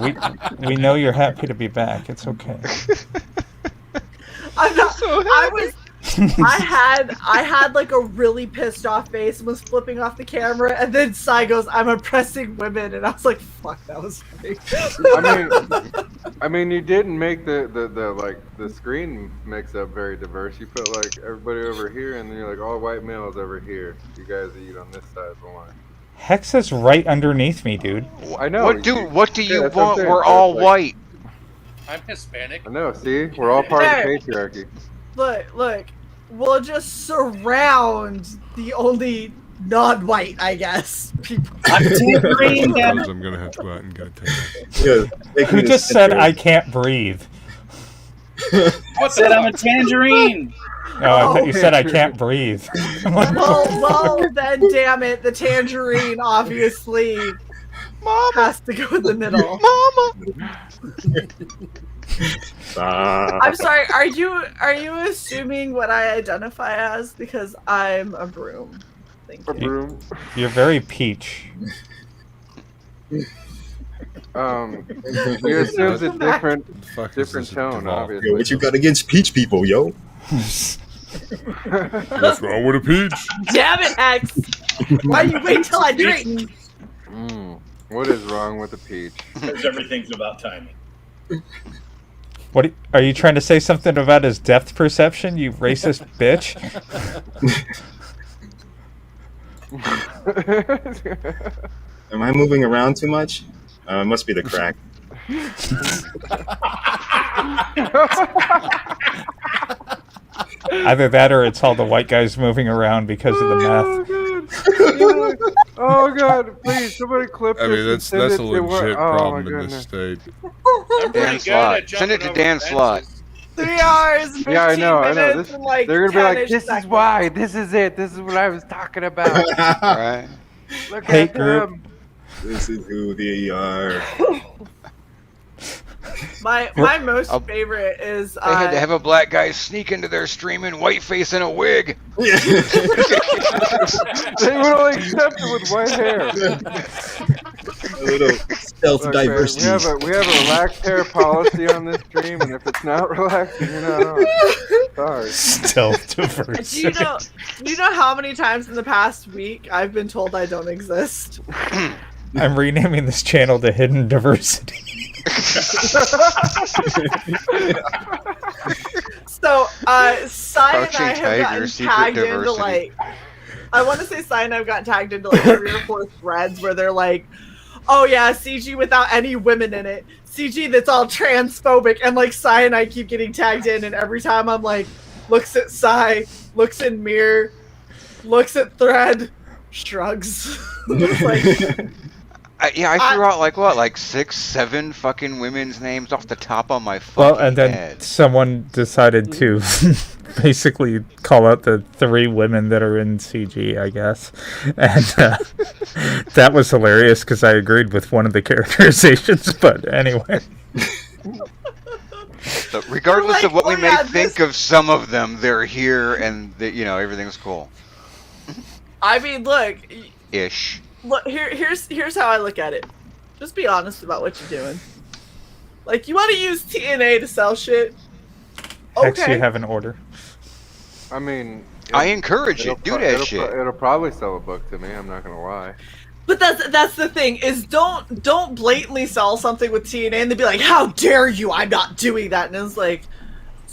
We know you're happy to be back. It's okay.
I'm not. I had like a really pissed off face and was flipping off the camera, and then Cy goes, "I'm oppressing women," and I was like, "Fuck, that was funny."
I mean, you didn't make the screen mix up very diverse. You put like everybody over here, and then you're like all white males over here. You guys eat on this side of the line.
Hex is right underneath me, dude.
I know.
What do you
that's what I'm
want?
saying.
We're all
Like-
white.
I'm Hispanic.
I know. See, we're all part of the patriarchy.
Look, we'll just surround the only non-white, I guess, people.
I'm gonna have to go out and get a tan.
Who just said I can't breathe?
What said I'm a tangerine?
Oh, I thought you said I can't breathe. I'm like,
Well, then, damn it, the tangerine obviously has to go in the middle. I'm sorry. Are you assuming what I identify as? Because I'm a broom. Thank you.
A broom.
You're very peach.
You assume a different tone, obviously.
Yo, what you got against peach people, yo?
What's wrong with a peach?
Damn it, X! Why you wait till I drink?
What is wrong with the peach?
Because everything's about timing.
What are you trying to say something about his depth perception, you racist bitch?
Am I moving around too much? It must be the crack.
Either that or it's all the white guys moving around because of the meth.
Oh god, please, somebody clip
I mean,
this.
that's
and
a
send it to
legit
oh,
problem
my
in
goodness.
this state.
I'm
Dan
pretty good
Slot.
at
Send it
jumping
to Dan
over
Slot.
3 hours, 15
Yeah, I know.
minutes,
This,
and like
they're gonna be like,
10-ish
this
seconds.
is why. This is it. This is what I was talking about.
Right.
Look
Hate
at
group.
them.
This is who they are.
My most favorite is
They had to have a black guy sneak into their stream in whiteface and a wig.
They would only accept it with white hair.
A little stealth
Look, man,
diversity.
we have a relaxed hair policy on this stream, and if it's not relaxed, you're not on. Sorry.
Stealth diversity.
Do you know how many times in the past week I've been told I don't exist?
I'm renaming this channel to Hidden Diversity.
So, Cy and I
Crouching
have
Tiger,
gotten
Secret
tagged into
Diversity.
like, I want to say Cy and I have gotten tagged into like 3 or 4 threads where they're like, oh yeah, CG without any women in it, CG that's all transphobic, and like Cy and I keep getting tagged in, and every time I'm like, looks at Cy, looks in mirror, looks at thread, shrugs. Like,
I threw out like 6, 7 fucking women's names off the top of my fucking
Well, and then
head.
someone decided to basically call out the 3 women that are in CG, I guess. And that was hilarious because I agreed with one of the characterizations. But anyway.
So regardless of what we may think of some of them, they're here and everything's cool.
I mean, look.
Ish.
Look, here's how I look at it. Just be honest about what you're doing. Like, you want to use TNA to sell shit?
Hex,
Okay.
you have an order.
I mean,
I encourage it. Do that shit.
It'll probably sell a book to me. I'm not gonna lie.
But that's the thing is don't blatantly sell something with TNA and they'd be like, how dare you? I'm not doing that. And it's like,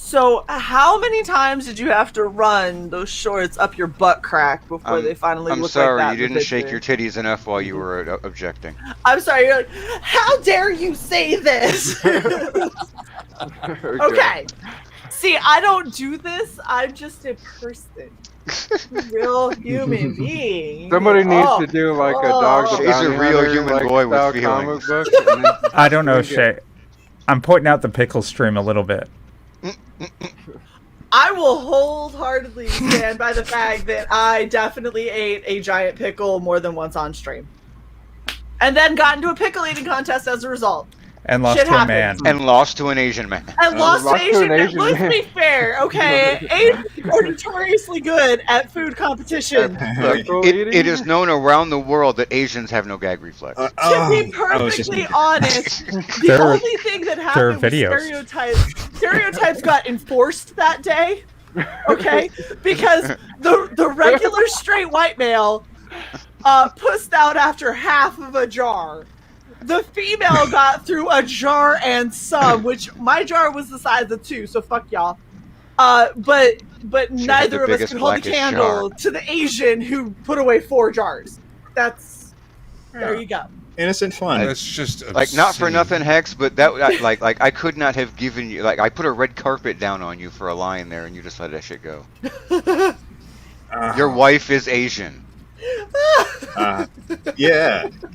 So, how many times did you have to run those shorts up your butt crack before they finally
I'm
looked
sorry,
like that?
you didn't shake your titties enough while you were objecting.
I'm sorry. You're like, how dare you say this? Okay. See, I don't do this. I'm just a person. Real human being.
Somebody needs to do like a dog the
She's
bounty
a real
hunter,
human
like,
boy with
style
feelings.
comic book, and then
I don't know,
link it.
Shae. I'm pointing out the pickle stream a little bit.
I will wholeheartedly stand by the fact that I definitely ate a giant pickle more than once on stream. And then got into a pickle eating contest as a result.
And lost
Shit
to a
happens.
man.
And lost to an Asian man.
And lost to Asian man. Let's be fair, okay? Asians are notoriously good at food competition.
Look, it is known around the world that Asians have no gag reflex.
To be perfectly honest, the
There are-
only thing that
there are
happened was
videos.
stereotypes got enforced that day, okay? Because the regular straight white male pussed out after half of a jar. The female got through a jar and some, which my jar was the size of 2, so fuck y'all. But neither of us
biggest,
could hold the
blackest
candle to the Asian who put away 4 jars. There you go.
Innocent fun.
That's just
like not for
obscene.
nothing, Hex, but that like I could not have given you I put a red carpet down on you for a line there, and you just let that shit go. Your wife is Asian.
Yeah.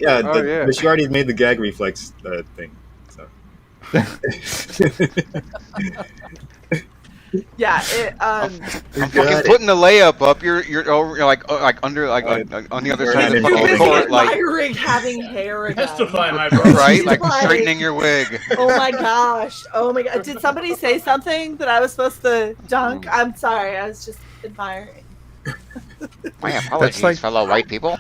Oh, yeah.
But she already made the gag reflex thing. So.
Yeah, it,
I'm fucking putting the layup up. You're like under on the other side of the fucking court, like
admiring having hair again.
Testify, my brother.
right, like straightening your wig.
Oh my gosh. Oh my god. Did somebody say something that I was supposed to dunk? I'm sorry. I was just admiring.
My apologies, fellow white people.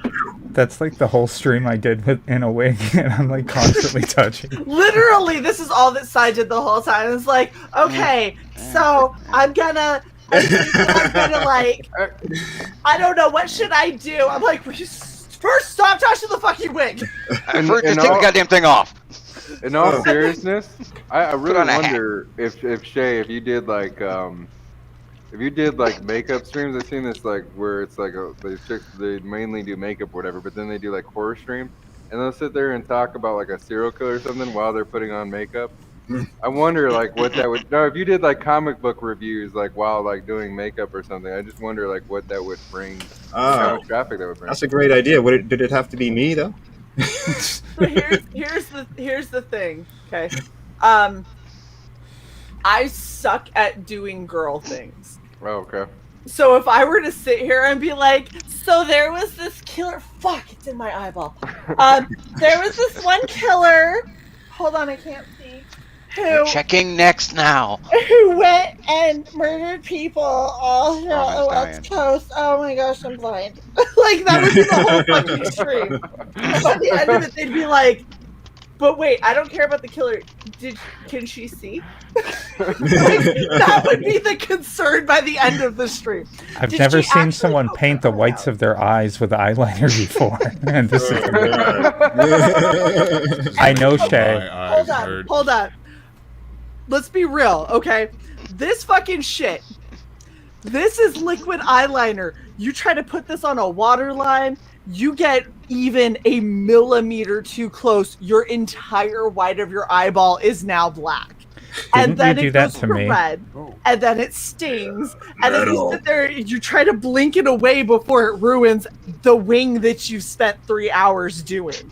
That's like the whole stream I did in a wig, and I'm like constantly touching.
Literally, this is all that Sai did the whole time. It's like, okay, so I'm gonna like, I don't know, what should I do? I'm like, first stop touching the fucking wig.
First, just take the goddamn thing off.
In all seriousness, I really
on a hat.
wonder if Shae, if you did like makeup streams. I've seen this like where it's like they mainly do makeup or whatever, but then they do like horror streams, and they'll sit there and talk about like a serial killer or something while they're putting on makeup. I wonder like what that would. No, if you did like comic book reviews like while like doing makeup or something, I just wonder like what that would bring. How much traffic that would bring.
That's a great idea. Did it have to be me though?
So here's the thing, okay? I suck at doing girl things.
Oh, okay.
So if I were to sit here and be like, so there was this killer, fuck, it's in my eyeball. There was this one killer, hold on, I can't see,
We're checking next now.
who went and murdered people all throughout the
Roman's
West Coast. Oh my gosh, I'm blind. Like, that would be the whole fucking stream. And by the end of it, they'd be like, but wait, I don't care about the killer. Can she see? Like, that would be the concern by the end of the stream.
I've
Did
never
she
seen
actually
someone paint the whites of their eyes with eyeliner before, and this is. I know, Shae.
Hold on. Let's be real, okay? This fucking shit. This is liquid eyeliner. You try to put this on a waterline, you get even a millimeter too close, your entire white of your eyeball is now black. And then
you do
it
that
goes
to
to
me?
red, and then it stings, and then you sit there, you try to blink it away before it ruins the wing that you spent 3 hours doing.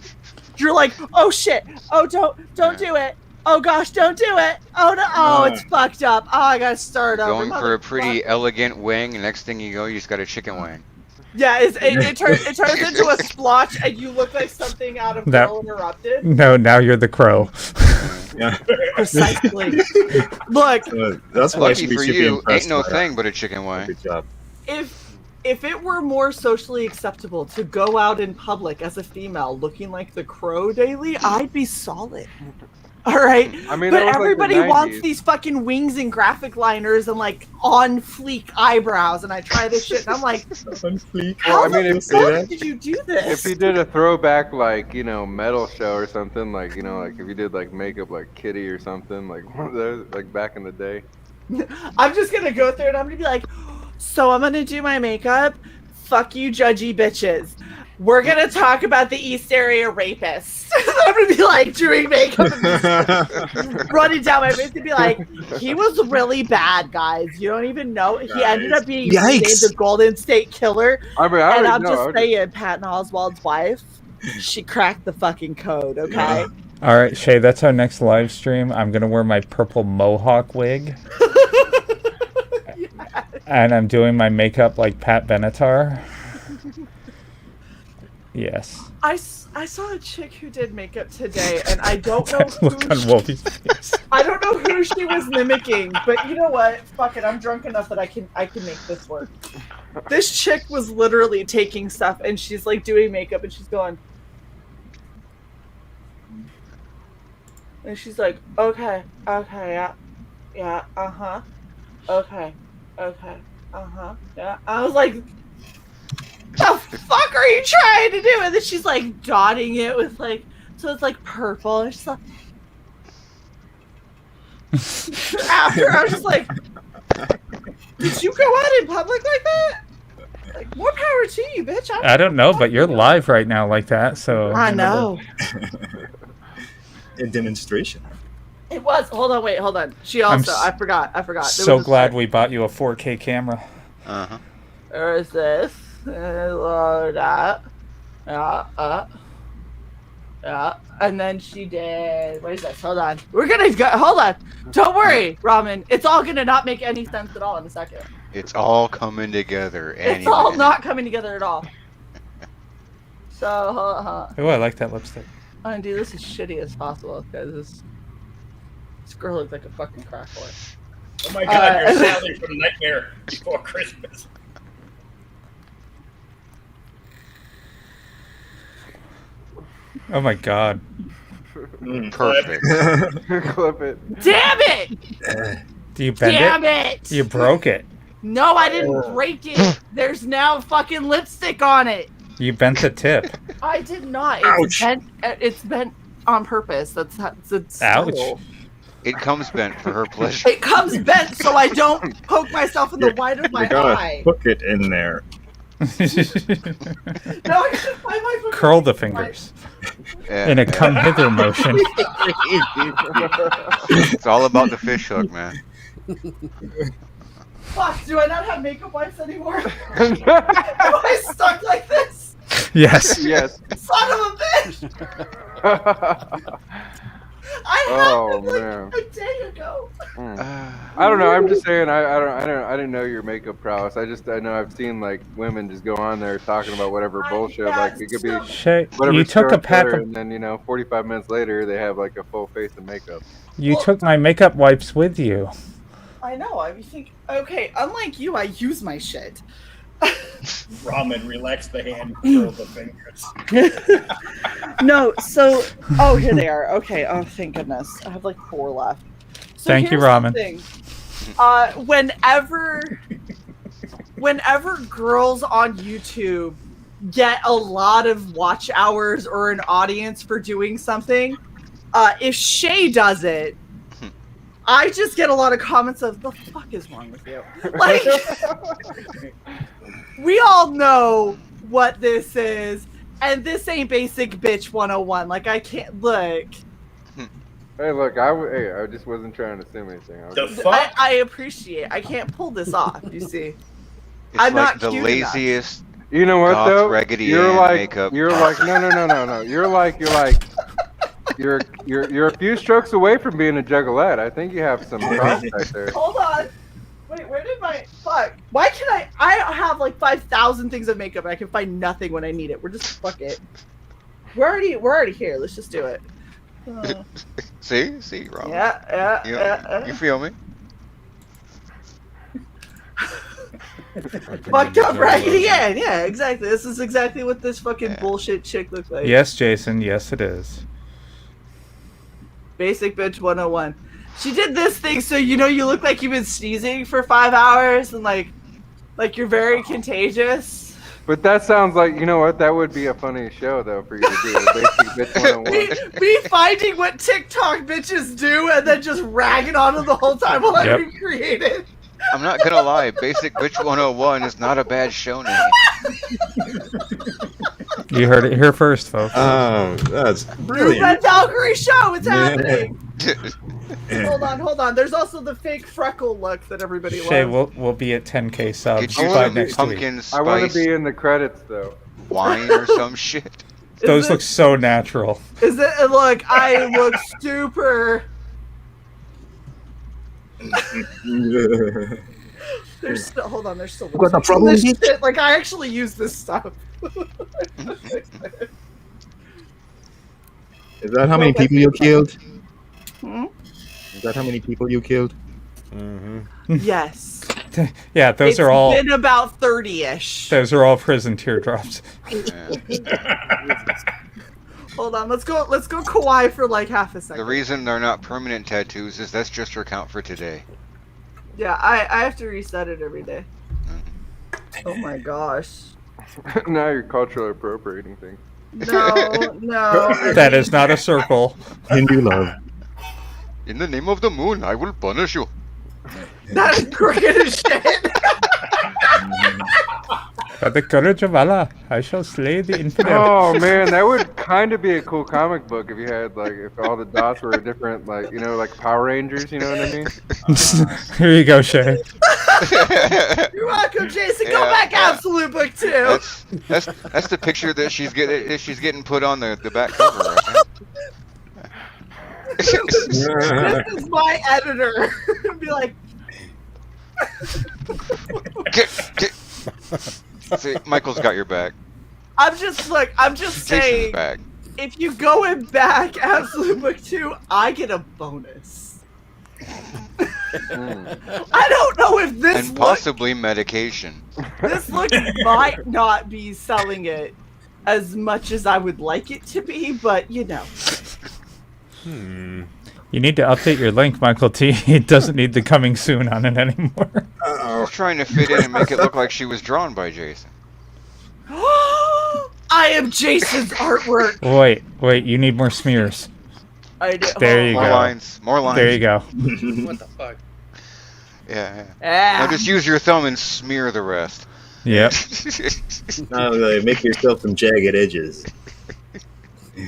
You're like, oh shit, oh don't do it. Oh gosh, don't do it. Oh no, oh it's fucked up. Oh, I gotta start over.
Going for a pretty elegant wing, and next thing you go, you just got a chicken wing.
Yeah, it turns into a splotch, and you look like something out of Girl Interrupted.
No, now you're the crow.
Yeah,
precisely. Look,
that's why I
Lucky
should be
for
super
you,
impressed
ain't no
by
thing but a chicken wing.
Good job.
if it were more socially acceptable to go out in public as a female looking like the Crow daily, I'd be solid. All right,
I mean,
but
that was, like, the
everybody wants
90s.
these fucking wings and graphic liners and like on fleek eyebrows, and I try this shit, and I'm like, how
Well, I mean,
the
if
fuck did you do
if
this?
you did a throwback like metal show or something, like like if you did like makeup like Kitty or something, like one of those like back in the day.
I'm just gonna go through and I'm gonna be like, so I'm gonna do my makeup. Fuck you, judgy bitches. We're gonna talk about the East Area rapists. I'm gonna be like doing makeup and running down my face and be like, he was really bad, guys. You don't even know. He ended up being named the Golden State Killer.
I mean,
and I'm just saying, Patton Oswalt's wife, she cracked the fucking code, okay?
All right, Shae, that's our next live stream. I'm going to wear my purple mohawk wig. And I'm doing my makeup like Pat Benatar. Yes.
I saw a chick who did makeup today, and I don't know
Look on Wolfie's face.
I don't know who she was mimicking, but you know what? Fuck it, I'm drunk enough that I can make this work. This chick was literally taking stuff, and she's like doing makeup, and she's going, and she's like, okay, yeah, uh-huh, okay, yeah. I was like, the fuck are you trying to do? And then she's like dotting it with like, so it's like purple. And she's like, after I was just like, did you go out in public like that? Like, more power to you, bitch.
I don't know, but you're live right now like that, so.
I know.
A demonstration.
It was. Hold on. She also. I forgot.
So glad we bought you a 4K camera.
Uh-huh.
Or is this? That. Yeah. And then she did. What is this? Hold on. We're gonna go. Hold on. Don't worry, Ramen. It's all gonna not make any sense at all in a second.
It's all coming together.
It's all not coming together at all. So,
Oh, I like that lipstick.
I'm gonna do this as shitty as possible because this girl looks like a fucking crack whore.
Oh my god, you're Sally from Nightmare Before Christmas.
Oh my god.
Perfect.
Clip it.
Damn it!
Do you bend
Damn it!
You broke it.
No, I didn't break it. There's now fucking lipstick on it.
You bent the tip.
I did not.
Ouch.
It's bent on purpose. That's
Ouch.
It comes bent for her pleasure.
It comes bent so I don't poke myself in the white of my
You gotta
eye.
hook it in there.
No, I gotta find my fucking
Curl the fingers. In a come hither motion.
It's all about the fish hook, man.
Fuck, do I not have makeup wipes anymore? Am I stuck like this?
Yes.
Yes.
Son of a bitch! I had them like a day ago.
I don't know. I'm just saying. I didn't know your makeup prowess. I know I've seen like women just go on there talking about whatever bullshit. Like it could be
Shae,
whatever.
you took a pack
color,
of.
and then 45 minutes later they have like a full face of makeup.
You took my makeup wipes with you.
I know. I think. Okay, unlike you, I use my shit.
Ramen, relax the hand, curl the fingers.
No, so here they are. Okay, oh thank goodness. I have like 4 left. So
Thank you,
here's the
Ramen.
thing. Whenever girls on YouTube get a lot of watch hours or an audience for doing something, if Shae does it, I just get a lot of comments of the fuck is wrong with you? Like, we all know what this is, and this ain't basic bitch 101. Like, I can't look.
Hey, look, I just wasn't trying to assume anything.
I appreciate. I can't pull this off. You see,
It's
I'm
like
not
the
cute
laziest.
You know what
goth,
though?
Raggedy
You're
Ann
like
makeup.
no. You're a few strokes away from being a juggalette. I think you have some prospect there.
Hold on. Wait, where did my fuck? Why can I have like 5,000 things of makeup and I can find nothing when I need it. We're just fuck it. We're already here. Let's just do it.
See, Rob.
Yeah.
You feel me?
Fucked up Raggedy Ann. Yeah, exactly. This is exactly what this fucking bullshit chick looks like.
Yes, Jason. Yes, it is.
Basic bitch 101. She did this thing so you look like you've been sneezing for 5 hours and like you're very contagious.
But that sounds like, you know what? That would be a funny show, though, for you to do. Basic Bitch 101.
Me finding what TikTok bitches do and then just ragging on them the whole time while I recreate it.
I'm not gonna lie, Basic Bitch 101 is not a bad show name.
You heard it here first, folks.
Oh, that's brilliant.
Red Valkyrie show, it's happening. Hold on. There's also the fake freckle look that everybody
Shae,
loves.
we'll be at 10K subs
Get you
by
some
next
pumpkin
week.
I want
spice
to be in the credits, though.
wine or some shit.
Those look so natural.
Is it? Look, I look super. There's still. Hold on. There's still.
Got a problem,
this
bitch?
shit. Like I actually use this stuff.
Is that how many people you killed?
Hmm?
Is that how many people you killed?
Yes.
Yeah, those are all.
It's been about 30-ish.
Those are all prison teardrops.
Hold on. Let's go kawaii for like half a second.
The reason they're not permanent tattoos is that's just your count for today.
Yeah, I have to reset it every day. Oh my gosh.
Now you're culturally appropriating things.
No.
That is not a circle.
Hindu love.
In the name of the moon, I will punish you.
That is crooked as shit.
By the courage of Allah, I shall slay the infidel.
Oh man, that would kind of be a cool comic book if you had like if all the dots were different, like you know, like Power Rangers. You know what I mean?
Here you go, Shae.
You're welcome, Jason. Go back, Absolute Book 2.
That's the picture that she's getting put on the back cover. Right?
This is my editor. Be like.
See, Michael's got your back.
I'm just saying.
Back.
If you go in back, Absolute Book 2, I get a bonus. I don't know if this
and possibly medication.
This look might not be selling it as much as I would like it to be, but you know.
You need to update your link, Michael T. It doesn't need the coming soon on it anymore.
I was trying to fit in and make it look like she was drawn by Jason.
I am Jason's artwork.
Wait, you need more smears.
I do.
There you go.
More lines.
There you go.
What the fuck?
Yeah.
Ah.
Now just use your thumb and smear the rest.
Yep.
Now make yourself some jagged edges.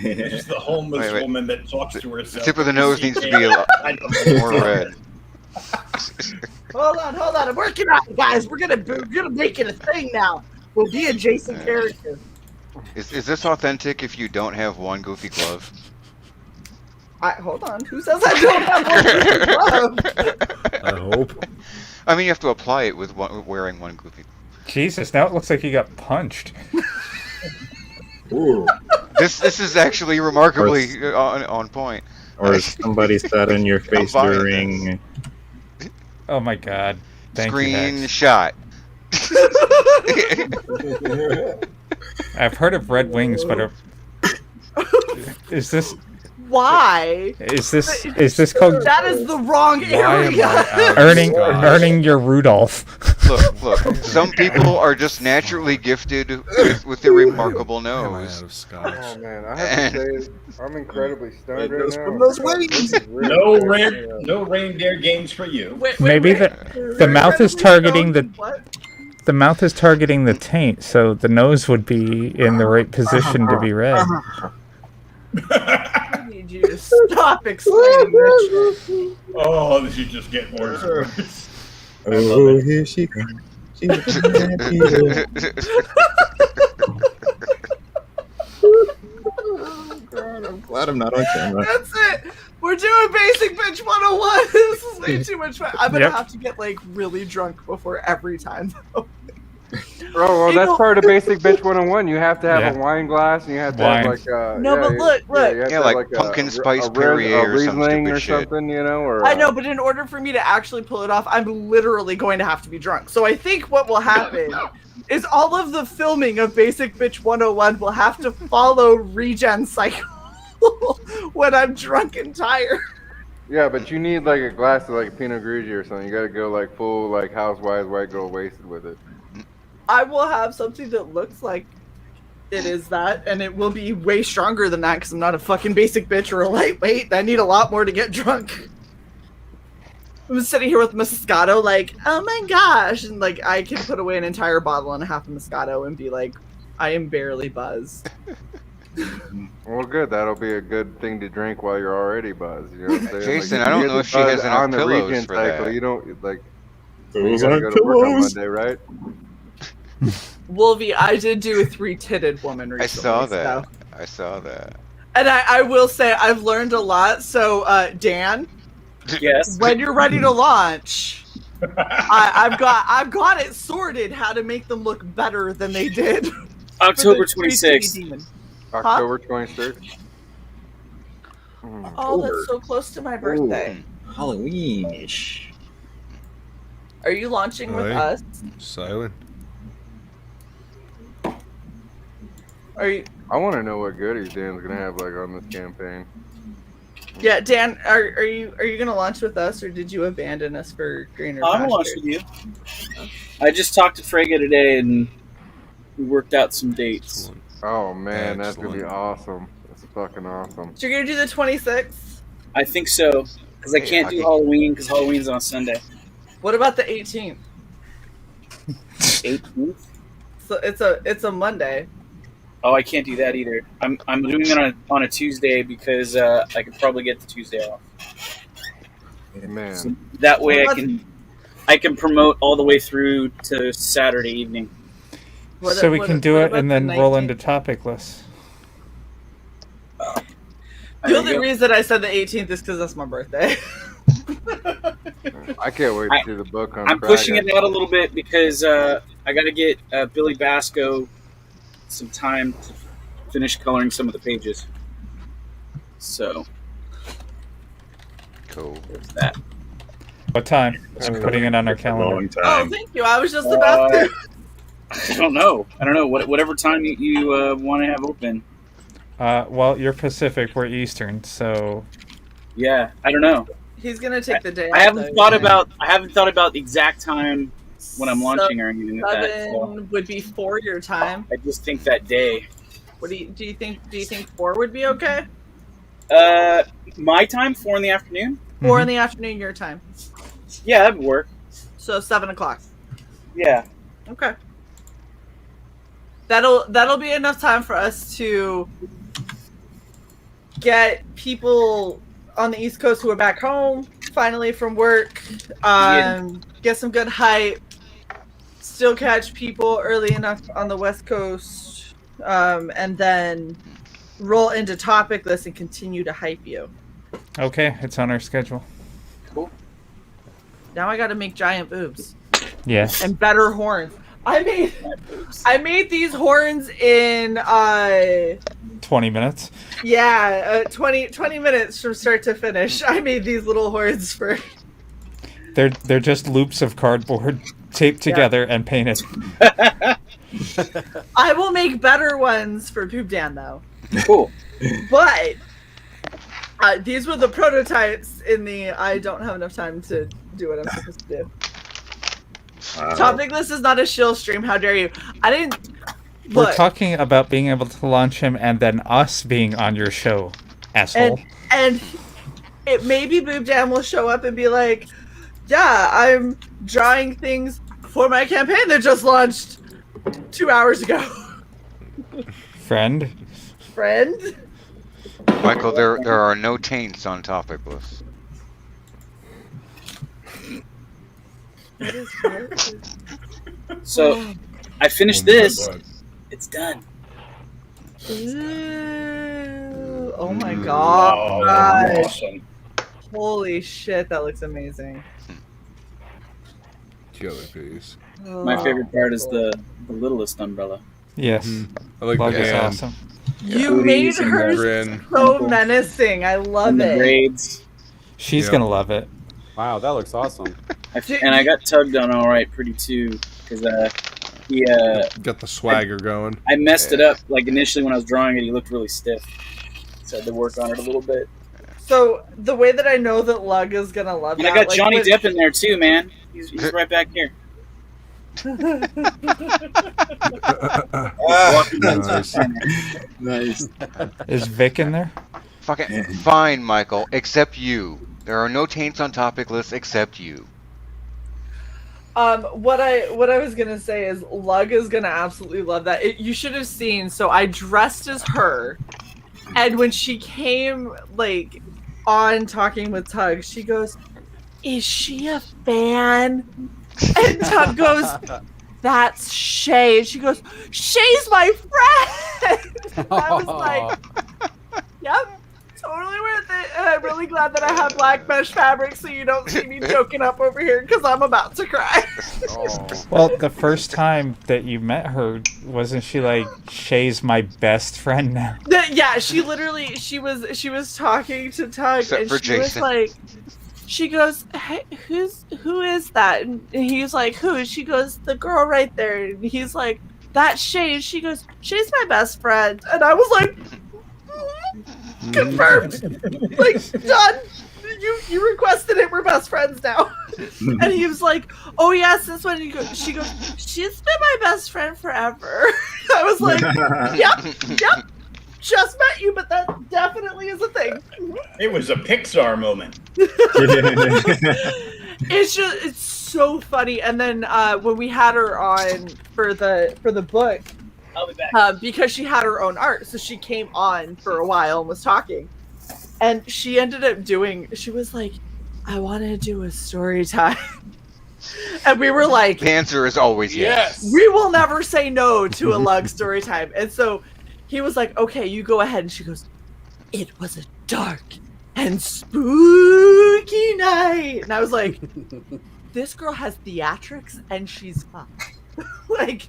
Just the homeless woman that talks to herself.
The tip of the nose needs to be a lot more red.
Hold on. I'm working on it, guys. We're gonna make it a thing now. We'll be a Jason character.
Is this authentic if you don't have one goofy glove?
Hold on. Who says I don't have one goofy glove?
I hope.
I mean, you have to apply it with wearing one goofy.
Jesus, now it looks like you got punched.
Ooh.
This is actually remarkably on point.
Or somebody sat in your face during.
Oh my god. Thank
Screenshot.
I've heard of red wings, but is this?
Why?
Is this called?
That is the wrong area.
Earning your Rudolph.
Look. Some people are just naturally gifted with a remarkable nose.
Oh man, I have to say, I'm incredibly stoned right now.
From those wings.
No reindeer games for you.
Maybe the mouth is targeting the mouth is targeting the taint, so the nose would be in the right position to be red.
I need you to stop explaining this shit.
Oh, this is just getting worse and worse.
Oh, here she comes. She's oh, God, I'm glad I'm not on camera.
That's it. We're doing Basic Bitch 101. This is way too much fun. I'm gonna have to get like really drunk before every time though.
Oh, well, that's part of Basic Bitch 101. You have to have a wine glass, and you have to have like
look.
Like pumpkin spice Perrier or some stupid shit.
Something, you know. Or
I know, but in order for me to actually pull it off, I'm literally going to have to be drunk. So I think what will happen is all of the filming of Basic Bitch 101 will have to follow Regen.CYcle when I'm drunk and tired.
Yeah, but you need like a glass of like Pinot Grigio or something. You got to go like full like Housewives White Girl wasted with it.
I will have something that looks like it is that, and it will be way stronger than that because I'm not a fucking basic bitch or a lightweight. I need a lot more to get drunk. I'm sitting here with Moscato, like, oh my gosh, and like I can put away an entire bottle and a half of Moscato and be like, I am barely buzzed.
Well, good. That'll be a good thing to drink while you're already buzzed. You know what I'm saying?
Jason,
like,
I don't know if she has enough
on the
pillows
regen
for
cycle.
that.
You don't like.
Those
you gotta
aren't
go to work on
pillows.
Monday, right?
Wolvie, I did do a 3-titted woman recently.
I saw that.
So.
I saw that.
And I will say I've learned a lot. So Dan,
yes,
when you're ready to launch, I've got it sorted how to make them look better than they did.
October 26th.
October 26th.
Oh, that's so close to my birthday.
Halloween-ish.
Are you launching with
Aye.
us?
Silent.
Are you?
I want to know what goodies Dan's gonna have like on this campaign.
Yeah, Dan, are you gonna launch with us, or did you abandon us for greener
I'm gonna launch
pastures?
with you. I just talked to Frege today, and we worked out some dates.
Oh man, that's gonna be
Excellent.
awesome. That's fucking awesome.
So you're gonna do the 26th?
I think so, because I can't do Halloween because Halloween's on Sunday.
What about the 18th?
18th?
So it's a Monday.
Oh, I can't do that either. I'm doing it on a Tuesday because I could probably get the Tuesday off.
Man,
So that way I can promote all the way through to Saturday evening.
So we can do it and then roll into topic lists.
The only reason I said the 18th is because that's my birthday.
I can't wait to see the book on
I'm
Friday.
pushing it out a little bit because I got to get Billy Basco some time to finish coloring some of the pages. So
cool.
There's that.
What time? I'm putting it on our calendar.
Oh, thank you. I was just about to.
I don't know. Whatever time you want to have open.
Well, you're Pacific, we're Eastern, so
Yeah, I don't know.
He's gonna take the day.
I haven't thought about the exact time when I'm launching or anything like that.
7
So
would be 4 your time.
I just think that day.
What do you think? Do you think 4 would be okay?
My time, 4 in the afternoon.
4 in the afternoon your time.
Yeah, that would work.
So 7 o'clock.
Yeah.
Okay. That'll be enough time for us to get people on the East Coast who are back home finally from work. Get some good hype. Still catch people early enough on the West Coast, and then roll into topic list and continue to hype you.
okay, it's on our schedule.
Cool.
Now I got to make giant boobs.
Yes.
And better horns. I made these horns in
20 minutes.
20 minutes from start to finish. I made these little horns for.
They're just loops of cardboard taped together and painted.
I will make better ones for Poop Dan though.
Cool.
But these were the prototypes in the I don't have enough time to do what I'm supposed to do. Topic list is not a shill stream. How dare you? I didn't.
We're
Look,
talking about being able to launch him and then us being on your show, asshole.
and it maybe Boob Jam will show up and be like, "Yeah, I'm drawing things for my campaign that just launched 2 hours ago."
Friend?
Michael, there are no taints on topic lists.
So I finished this. It's done.
Ooh, oh my god!
Awesome.
Holy shit, that looks amazing.
Killer piece.
My favorite part is the littlest umbrella.
Yes.
I like
Love
the
is
hand.
awesome.
You made
Booties and
her
grin.
so menacing. I love
And the
it.
braids.
She's
Yeah.
gonna love it.
Wow, that looks awesome.
And I got tugged on all right pretty too because he
Got the swagger going.
I messed it up. Like initially when I was drawing it, he looked really stiff, so I had to work on it a little bit.
So the way that I know that Lug is gonna love
And
that,
I got
like,
Johnny
with-
Depp in there too, man. He's right back here.
Nice.
Nice.
Is Vic in there?
Fucking fine, Michael. Except you. There are no taints on topic lists except you.
What I was gonna say is Lug is gonna absolutely love that. You should have seen. So I dressed as her, and when she came like on talking with Tug, she goes, "Is she a fan?" And Tug goes, "That's Shae." And she goes, "Shae's my friend." I was like, "Yep." Totally worth it, and I'm really glad that I have black mesh fabric so you don't see me choking up over here because I'm about to cry.
Well, the first time that you met her, wasn't she like, Shae's my best friend now?
Yeah, she literally she was talking to Tug
Except
and
for
she was
Jason.
like, she goes, "Hey, who is that?" And he's like, "Who?" She goes, "The girl right there." And he's like, "That's Shae." And she goes, "Shae's my best friend." And I was like, confirmed, like done. You requested it. We're best friends now. And he was like, "Oh yeah, since when?" She goes, "She's been my best friend forever." I was like, "Yep. Just met you, but that definitely is a thing."
It was a Pixar moment.
It's so funny. And then when we had her on for the book,
I'll be back.
because she had her own art, so she came on for a while and was talking. And she ended up she was like, "I want to do a story time." And we were like,
The answer is always yes.
"We will never say no to a Lug story time." And so he was like, "Okay, you go ahead." And she goes, "It was a dark and spooky night." And I was like, this girl has theatrics and she's fun. Like,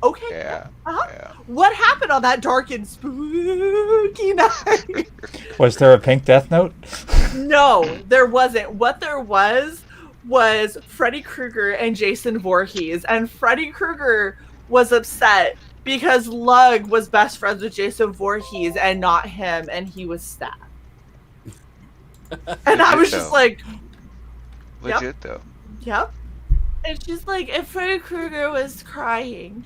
okay.
Yeah.
Yeah. What happened on that dark and spooky night?
Was there a pink death note?
No, there wasn't. What there was Freddy Krueger and Jason Voorhees. And Freddy Krueger was upset because Lug was best friends with Jason Voorhees and not him, and he was stabbed. And I was just like, yep.
Legit though.
Yep. And she's like, and Freddy Krueger was crying.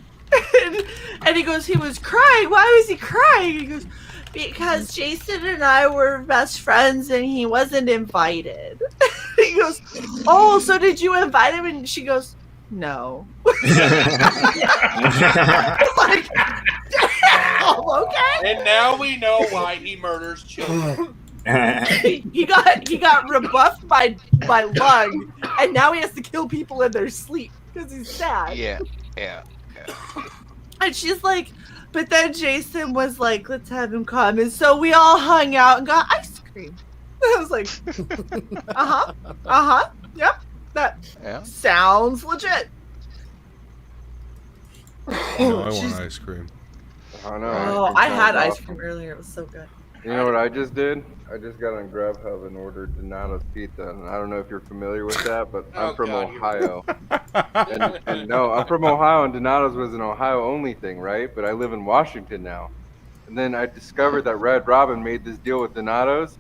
And he goes, he was crying? Why was he crying? He goes, because Jason and I were best friends and he wasn't invited. He goes, oh, so did you invite him? And she goes, no. Like, damn, okay.
And now we know why he murders children.
he got rebuffed by Lug, and now he has to kill people in their sleep because he's sad.
Yeah.
And she's like, but then Jason was like, let's have him come. And so we all hung out and got ice cream. I was like, yep, that sounds legit.
No, I want ice cream.
I know.
Oh, I had ice cream earlier. It was so good.
You know what I just did? I just got on Grubhub and ordered Donato's Pizza. And I don't know if you're familiar with that, but I'm from Ohio. and no, I'm from Ohio, and Donato's was an Ohio-only thing, right? But I live in Washington now. And then I discovered that Red Robin made this deal with Donato's,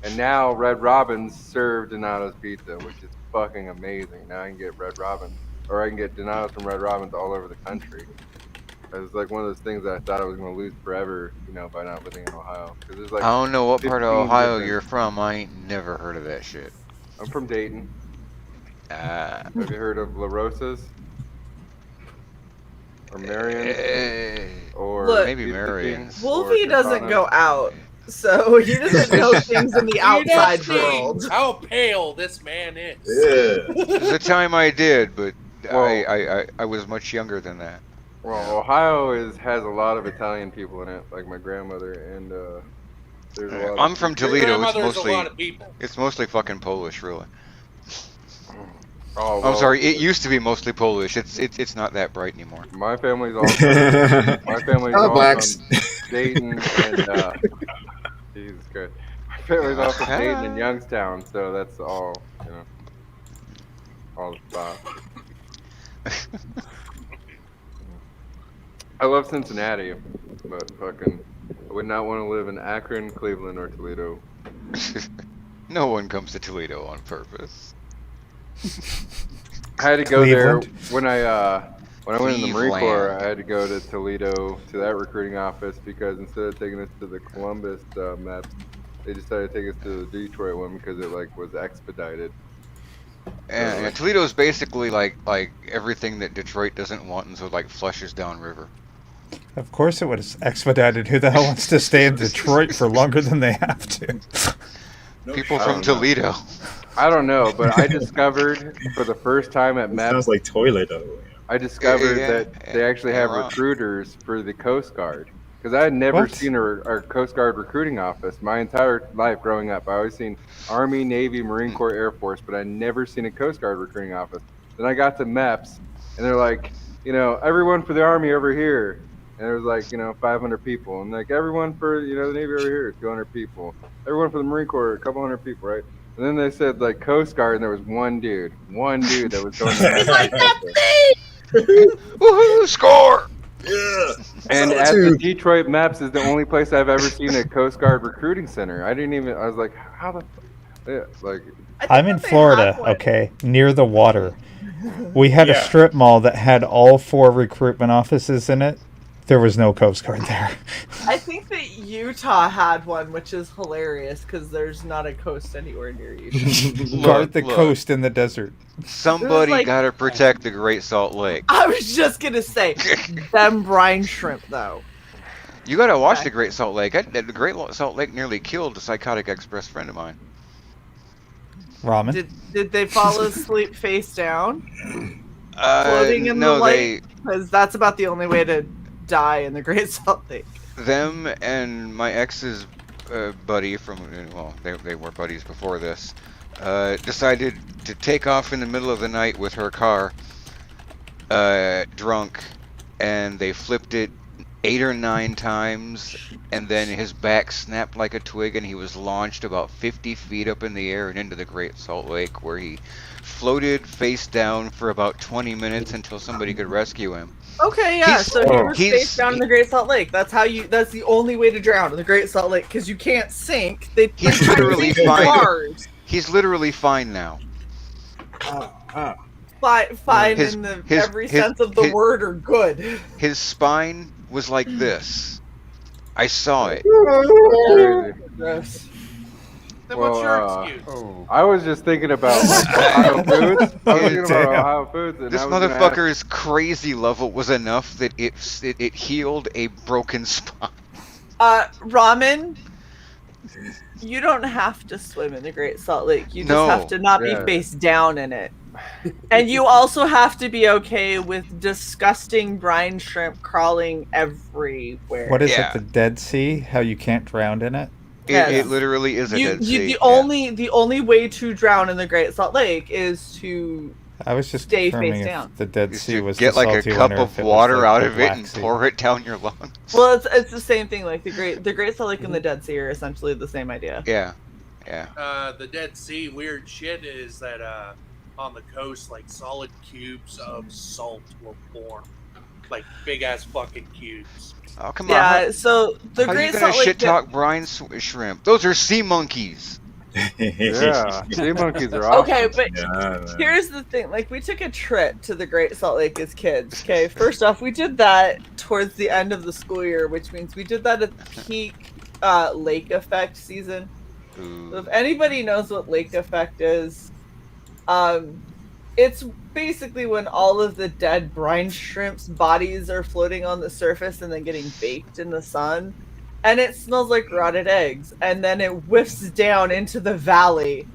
and now Red Robin's serve Donato's Pizza, which is fucking amazing. Now I can get Red Robin, or I can get Donato's from Red Robin's all over the country. It was like one of those things that I thought I was going to lose forever, you know, by not living in Ohio. There's like
I don't know what part of
15
Ohio
different-
you're from. I ain't never heard of that shit.
I'm from Dayton. Have you heard of La Rosa's? Or Marion's? Or
Look,
maybe Marion's.
Wolfie doesn't go out, so he doesn't know things in the outside
You don't
world.
see how pale this man is.
There's a time I did, but I was much younger than that.
Well, Ohio has a lot of Italian people in it, like my grandmother, and there's a lot.
I'm from Toledo.
It's
it's mostly fucking Polish, really.
Oh,
I'm sorry. It used to be mostly Polish. It's not that bright anymore.
My family's all from
blacks.
Dayton and Jesus Christ. My family's all from Dayton and Youngstown, so that's all, you know, all the spots. I love Cincinnati, but fucking, I would not want to live in Akron, Cleveland, or Toledo.
No one comes to Toledo on purpose.
I had to go
Cleveland.
there when I went in the Marine Corps.
Cleveland.
I had to go to Toledo to that recruiting office because instead of taking us to the Columbus maps, they decided to take us to the Detroit one because it like was expedited.
And,
So,
and Toledo is basically like everything that Detroit doesn't want, and so like flushes downriver.
Of course it was expedited. Who the hell wants to stay in Detroit for longer than they have to?
People from Toledo.
I don't know, but I discovered for the first time at
It
MEP.
sounds like toilet though.
I discovered
Yeah,
that they actually have
wrong.
recruiters for the Coast Guard. Because I had never
What?
seen a Coast Guard recruiting office my entire life growing up. I always seen Army, Navy, Marine Corps, Air Force, but I never seen a Coast Guard recruiting office. Then I got to MEPS, and they're like, everyone for the Army over here. And there was like, 500 people. And like, everyone for, the Navy over here, 200 people. Everyone for the Marine Corps, a couple hundred people, right? And then they said like Coast Guard, and there was one dude that was going to
He's like, that's me!
Woohoo! Score!
Yeah.
And at the Detroit Maps is the only place I've ever seen a Coast Guard recruiting center. I was like, how the yeah, like
I'm in Florida, okay, near the water. We had a strip mall that had all 4 recruitment offices in it. There was no Coast Guard there.
I think that Utah had one, which is hilarious because there's not a coast anywhere near Utah.
Guard the coast in the desert.
Somebody
like-
gotta protect the Great Salt Lake.
I was just gonna say, them brine shrimp though.
You gotta watch the Great Salt Lake. The Great Salt Lake nearly killed a psychotic ex-best friend of mine.
Ramen?
Did they fall asleep face down, floating in
no,
the lake? Because that's about the only way to die in the Great Salt Lake.
Them and my ex's buddy from, they were buddies before this, decided to take off in the middle of the night with her car, drunk, and they flipped it 8 or 9 times, and then his back snapped like a twig, and he was launched about 50 feet up in the air and into the Great Salt Lake, where he floated face down for about 20 minutes until somebody could rescue him.
Okay, yeah. So he was face down in the Great Salt Lake. That's the only way to drown in the Great Salt Lake because you can't sink.
He's literally fine. He's literally fine now.
Fine in every sense of the word, or good.
His spine was like this. I saw it.
Gross.
Then what's your excuse?
I was just thinking about Ohio Foods. I was thinking about Ohio Foods. And
This motherfucker's crazy level was enough that it healed a broken spine.
Ramen, you don't have to swim in the Great Salt Lake. You just have to not be face down in it. And you also have to be okay with disgusting brine shrimp crawling everywhere.
What is it, the Dead Sea? How you can't drown in it?
It literally is a Dead Sea.
The only way to drown in the Great Salt Lake is to
I was just
stay
confirming
face
if
down.
the Dead Sea was
Get
the
like a
salty
cup
one, or
of
if it was
water
like
out
the
of it
Black
and
Sea.
pour it down your lungs.
Well, it's the same thing. Like the Great Salt Lake and the Dead Sea are essentially the same idea.
Yeah.
The Dead Sea, weird shit is that on the coast, like solid cubes of salt will form, like big ass fucking cubes.
Oh come
Yeah,
on!
so the
How
Great
you gonna
Salt Lake
shit talk brine shrimp? Those are sea monkeys.
Yeah, sea monkeys are awesome.
Okay, but here's the thing. Like, we took a trip to the Great Salt Lake as kids. Okay, first off, we did that towards the end of the school year, which means we did that at peak lake effect season. So if anybody knows what lake effect is, it's basically when all of the dead brine shrimp's bodies are floating on the surface and then getting baked in the sun. And it smells like rotted eggs. And then it whiffs down into the valley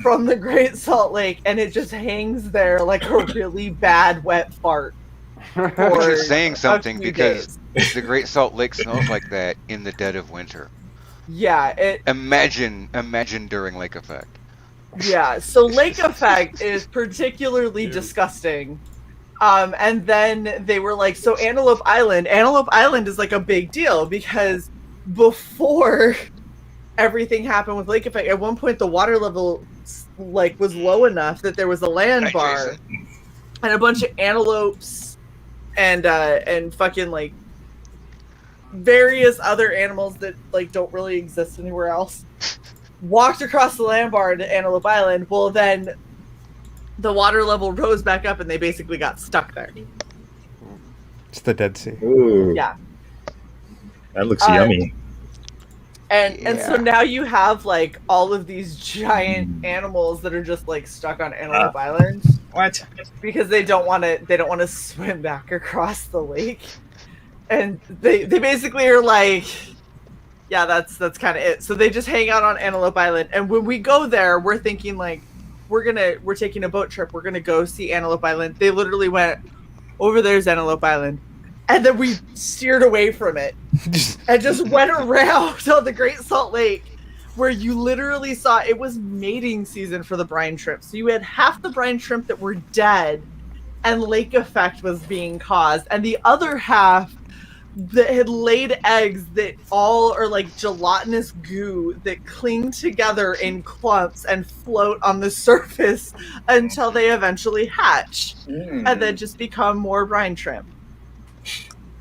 from the Great Salt Lake. And it just hangs there like a really bad wet fart.
Which is saying something because the Great Salt Lake smells like that in the dead of winter.
Yeah.
Imagine during lake effect.
Yeah, so lake effect is particularly disgusting. And then they were like, so Antelope Island is like a big deal because before everything happened with lake effect, at one point the water level like was low enough that there was a land bar and a bunch of antelopes and fucking like various other animals that like don't really exist anywhere else walked across the land bar to Antelope Island. Well, then the water level rose back up, and they basically got stuck there.
It's the Dead Sea.
Ooh.
Yeah.
That looks yummy.
And so now you have like all of these giant animals that are just like stuck on Antelope Island.
What?
Because they don't want to swim back across the lake. And they basically are like, yeah, that's kind of it. So they just hang out on Antelope Island. And when we go there, we're thinking like, we're taking a boat trip. We're going to go see Antelope Island. They literally went, over there's Antelope Island. And then we steered away from it and just went around on the Great Salt Lake, where you literally saw it was mating season for the brine shrimp. So you had half the brine shrimp that were dead and lake effect was being caused, and the other half that had laid eggs that all are like gelatinous goo that cling together in clumps and float on the surface until they eventually hatch and then just become more brine shrimp.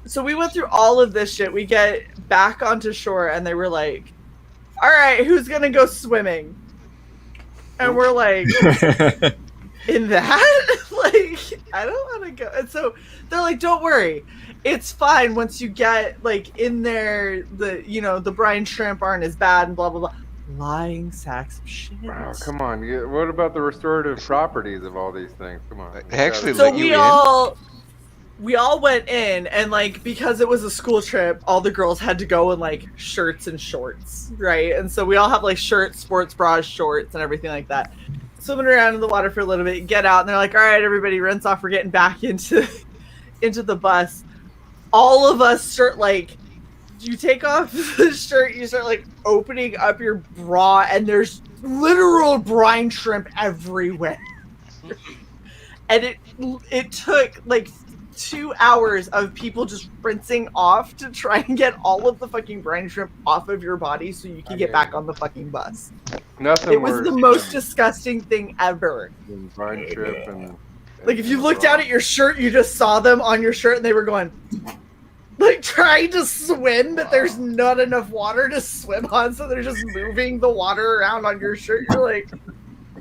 So we went through all of this shit. We get back onto shore and they were like, all right, who's going to go swimming? And we're like, in that? Like, I don't want to go. And so they're like, don't worry. It's fine once you get like in there, the brine shrimp aren't as bad and blah, blah, blah. Lying sacks of shit.
Oh, come on. What about the restorative properties of all these things? Come on.
Actually,
so we all went in, and like because it was a school trip, all the girls had to go in like shirts and shorts, right? And so we all have like shirts, sports bras, shorts, and everything like that. Swimming around in the water for a little bit, get out, and they're like, all right, everybody rinse off, we're getting back into the bus. All of us start like, you take off the shirt, you start like opening up your bra, and there's literal brine shrimp everywhere. And it took like 2 hours of people just rinsing off to try and get all of the fucking brine shrimp off of your body so you can get back on the fucking bus.
Nothing
It was the most disgusting thing ever.
Brine shrimp and
like if you looked down at your shirt, you just saw them on your shirt and they were going like trying to swim, but there's not enough water to swim on, so they're just moving the water around on your shirt. You're like,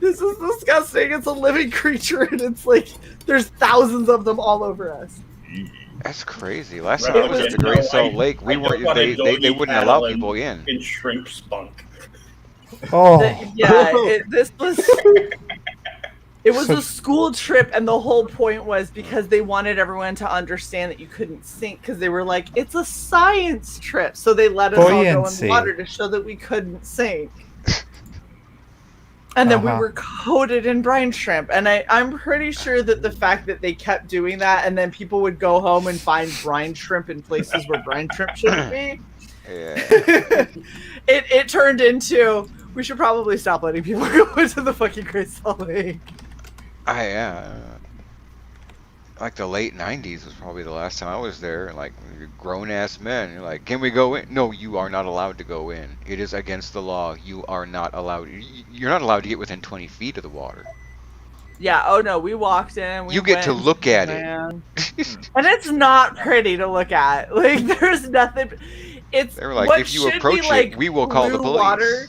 this is disgusting. It's a living creature, and it's like there's thousands of them all over us.
That's crazy. Last time I was at the Great Salt Lake, we weren't. They wouldn't allow people in.
In shrimp spunk.
Oh,
It was a school trip, and the whole point was because they wanted everyone to understand that you couldn't sink, because they were like, it's a science trip, so they let us all go in the water to show that we couldn't sink. And then we were coated in brine shrimp. And I'm pretty sure that the fact that they kept doing that and then people would go home and find brine shrimp in places where brine shrimp shouldn't be.
Yeah.
it turned into, we should probably stop letting people go into the fucking Great Salt Lake.
Like the late 90s was probably the last time I was there. Like grown-ass men. You're like, can we go in? No, you are not allowed to go in. It is against the law. You are not allowed. You're not allowed to get within 20 feet of the water.
Yeah, oh no, we walked in.
You get to look at it.
And it's not pretty to look at. Like, there's nothing. It's
They were like, if you approach it, we will call the police.
Water.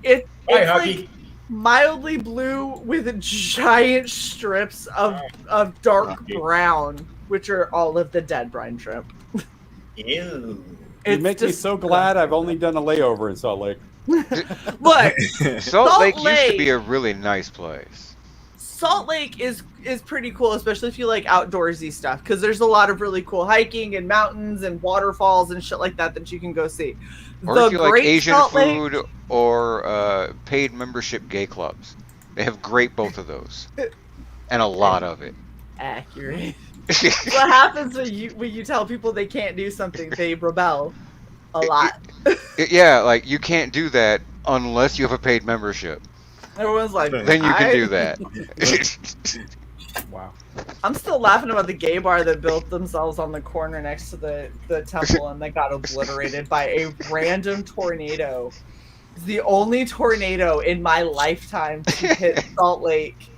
It's like mildly blue with giant strips of dark brown, which are all of the dead brine shrimp.
Ew.
You make me so glad I've only done a layover in Salt Lake.
Look,
Salt Lake used to be a really nice place.
Salt Lake is pretty cool, especially if you like outdoorsy stuff, because there's a lot of really cool hiking and mountains and waterfalls and shit like that you can go see.
Or if you like Asian food or paid membership gay clubs. They have both of those. And a lot of it.
Accurate. What happens when you tell people they can't do something? They rebel a lot.
Yeah, like you can't do that unless you have a paid membership.
Everyone's like,
then you can do that.
Wow.
I'm still laughing about the gay bar that built themselves on the corner next to the temple and they got obliterated by a random tornado. It's the only tornado in my lifetime to hit Salt Lake.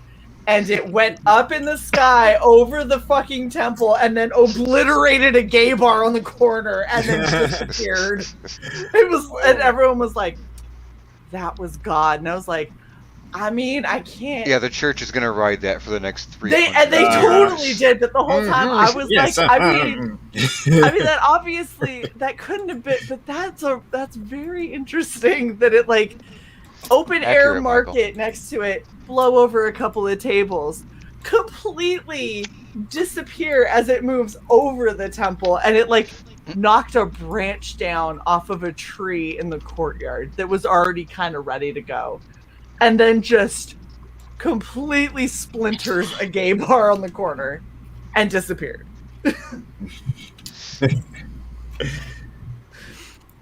And it went up in the sky over the fucking temple and then obliterated a gay bar on the corner and then disappeared. And everyone was like, that was God. And I was like, I mean, I can't.
Yeah, the church is gonna ride that for the next 300
They
years.
totally did, but the whole time I was
Yes,
like, I mean, that obviously that couldn't have been, but that's very interesting that it like open air
Accurate,
market next to it, blow over a couple of tables, completely disappear as it moves over the temple, and it like knocked a branch down off of a tree in the courtyard that was already kind of ready to go, and then just completely splinters a gay bar on the corner and disappeared.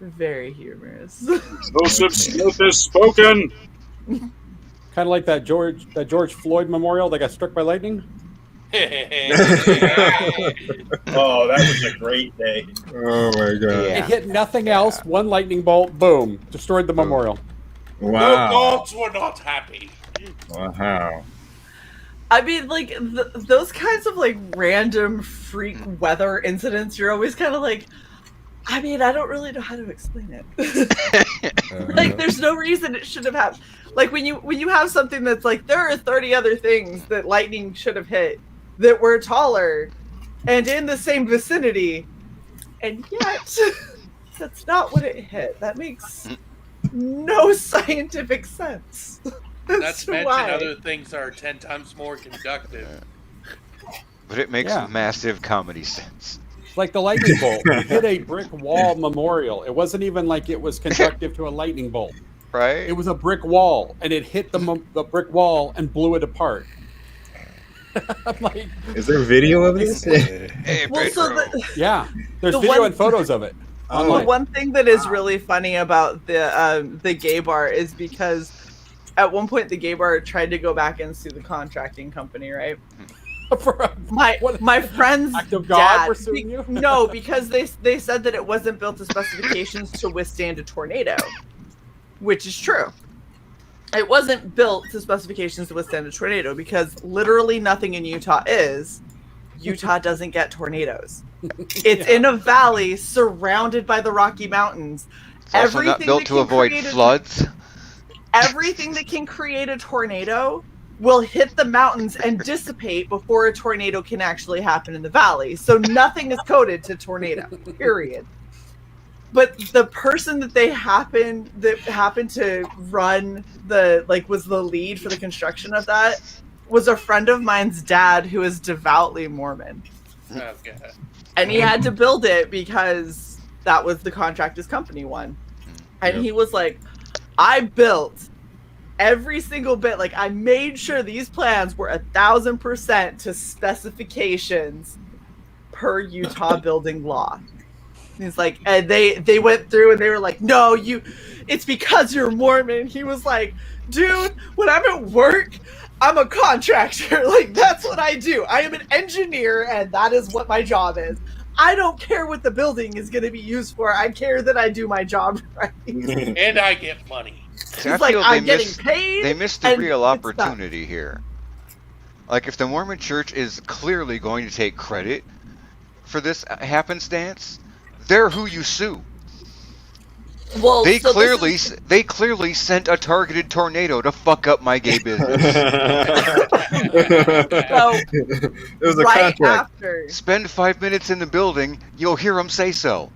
Very humorous.
Joseph Smith has spoken.
Kind of like that George Floyd memorial that got struck by lightning.
Oh, that was a great day.
Oh my god!
It hit nothing else. One lightning bolt, boom, destroyed the memorial.
The
Wow!
gods were not happy.
Wow!
I mean, like, those kinds of, like, random freak weather incidents, you're always kind of like, I mean, I don't really know how to explain it. Like, there's no reason it should have happened. Like, when you have something that's like, there are 30 other things that lightning should have hit that were taller and in the same vicinity, and yet, that's not what it hit. That makes no scientific sense.
Not to mention
why.
other things are 10 times more conductive.
But it makes massive comedy sense.
Like the lightning bolt hit a brick wall memorial. It wasn't even like it was conductive to a lightning bolt.
Right?
It was a brick wall, and it hit the brick wall and blew it apart. I'm like,
is there video of this?
Well, so
yeah, there's
the
video
one-
and photos of it.
The one thing that is really funny about the gay bar is because at one point the gay bar tried to go back and sue the contracting company, right? My friend's
Act of
dad.
God, we're suing you?
No, because they said that it wasn't built to specifications to withstand a tornado, which is true. It wasn't built to specifications to withstand a tornado because literally nothing in Utah is. Utah doesn't get tornadoes. It's in a valley surrounded by the Rocky Mountains.
It's also not built to avoid floods.
Everything that can create a tornado will hit the mountains and dissipate before a tornado can actually happen in the valley. So nothing is coded to tornado, period. But the person that happened to run was the lead for the construction of that was a friend of mine's dad who is devoutly Mormon.
Okay.
And he had to build it because that was the contract his company won. And he was like, I built every single bit. Like, I made sure these plans were 1,000% to specifications per Utah building law. And he's like, and they went through and they were like, no, it's because you're Mormon. He was like, dude, when I'm at work, I'm a contractor. Like, that's what I do. I am an engineer, and that is what my job is. I don't care what the building is going to be used for. I care that I do my job right.
And I get money.
See,
He's like, I'm getting paid.
They missed the
and
real
it's done.
opportunity here. Like, if the Mormon Church is clearly going to take credit for this happenstance, they're who you sue.
Well,
they clearly sent a targeted tornado to fuck up my gay business.
It was a contract.
After,
Spend 5 minutes in the building, you'll hear them say so.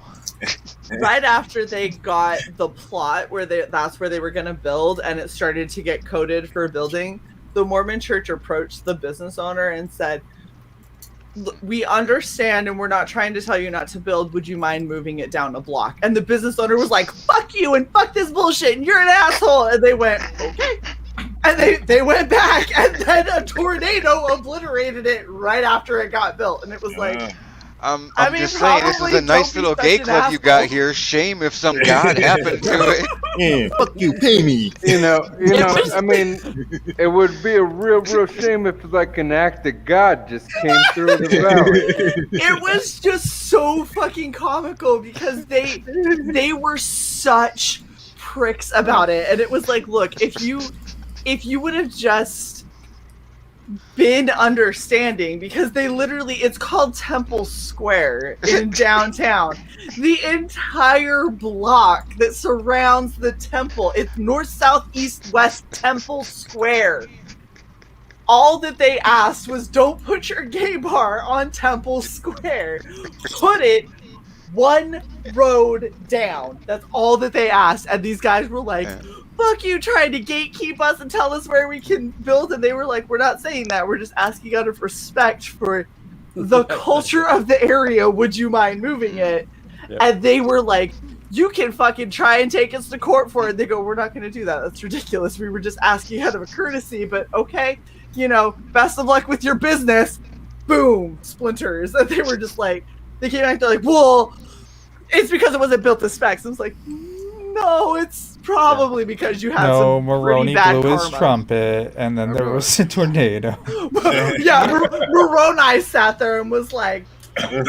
right after they got the plot where that's where they were going to build, and it started to get coded for building, the Mormon Church approached the business owner and said, we understand and we're not trying to tell you not to build. Would you mind moving it down a block? And the business owner was like, fuck you and fuck this bullshit and you're an asshole. And they went, okay. And they went back, and then a tornado obliterated it right after it got built. And it was like,
I'm just saying, this is a nice little gay club you got here. Shame if some god happened to it.
Yeah, fuck you, pay me.
You know. I mean, it would be a real shame if like an act of God just came through the valley.
It was just so fucking comical because they were such pricks about it, and it was like, look, if you would have just been understanding, because they literally, it's called Temple Square in downtown. The entire block that surrounds the temple, it's north, south, east, west Temple Square. All that they asked was, don't put your gay bar on Temple Square. Put it one road down. That's all that they asked. And these guys were like, fuck you, trying to gatekeep us and tell us where we can build. And they were like, we're not saying that. We're just asking out of respect for the culture of the area. Would you mind moving it?
Yep.
And they were like, you can fucking try and take us to court for it. They go, we're not going to do that. That's ridiculous. We were just asking out of a courtesy, but okay, you know, best of luck with your business. Boom, splinters. And they were just like, they came back, they're like, well, it's because it wasn't built to specs. I was like, no, it's probably because you had some
Maroney
pretty bad
blew his
karma.
trumpet, and then there was a tornado.
Yeah, Moroni sat there and was like, I'm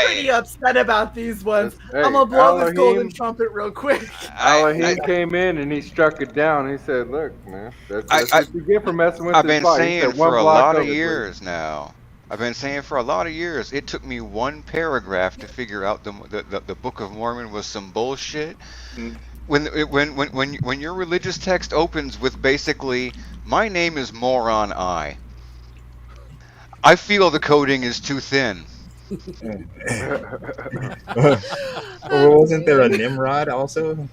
pretty upset about these ones.
Hey,
I'm gonna blow this
Elohim-
golden trumpet real quick.
Elohim came in and he struck it down. He said, "Look, man, that's what you get for messing with
I've
this
been
body." He
saying
said, "One
for a
block
lot of
over, please."
years now. I've been saying for a lot of years. It took me one paragraph to figure out the Book of Mormon was some bullshit. When your religious text opens with basically, "My name is Moron I," I feel the coding is too thin.
Well, wasn't there a Nimrod also?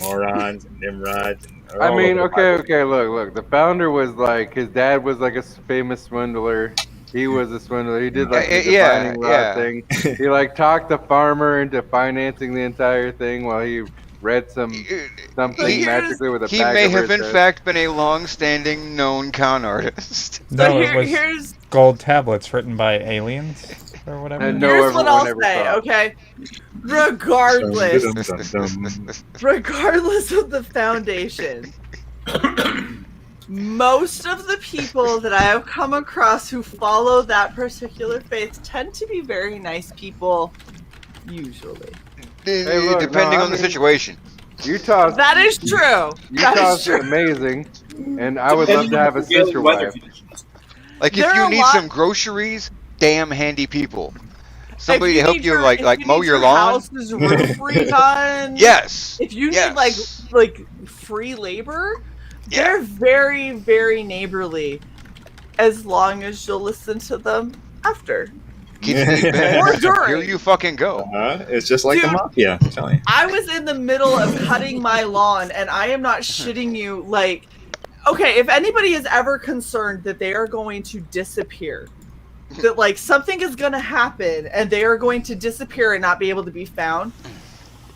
Morons and Nimrods. And
I mean, okay, look. The founder was like, his dad was like a famous swindler. He was a swindler. He did like the defining rod thing. He like talked the farmer into financing the entire thing while he read something magically with a
He
bag
may
over
have
his
in
head.
fact been a long-standing known con artist.
No, it was gold tablets written by aliens or whatever.
And
Here's what I'll say, okay? Regardless of the foundation, most of the people that I have come across who follow that particular faith tend to be very nice people, usually.
Depending on the situation.
Utah's
That is true. That
Utah's
is true.
amazing, and I would love to have a sister wife.
Like
There
if
are
you
a
need
lot-
some groceries, damn handy people. Somebody
If you
to help
need
you
your-
like
if you
mow
need
your lawn.
house is roof redone.
Yes.
If you
Yes.
need like free labor, they're very, very neighborly, as long as you'll listen to them after.
Keeps me in bed.
Or during.
Here you fucking go.
It's just like the
Dude.
mafia. I'm telling you.
I was in the middle of cutting my lawn, and I am not shitting you. Like, okay, if anybody is ever concerned that they are going to disappear, that like something is going to happen and they are going to disappear and not be able to be found,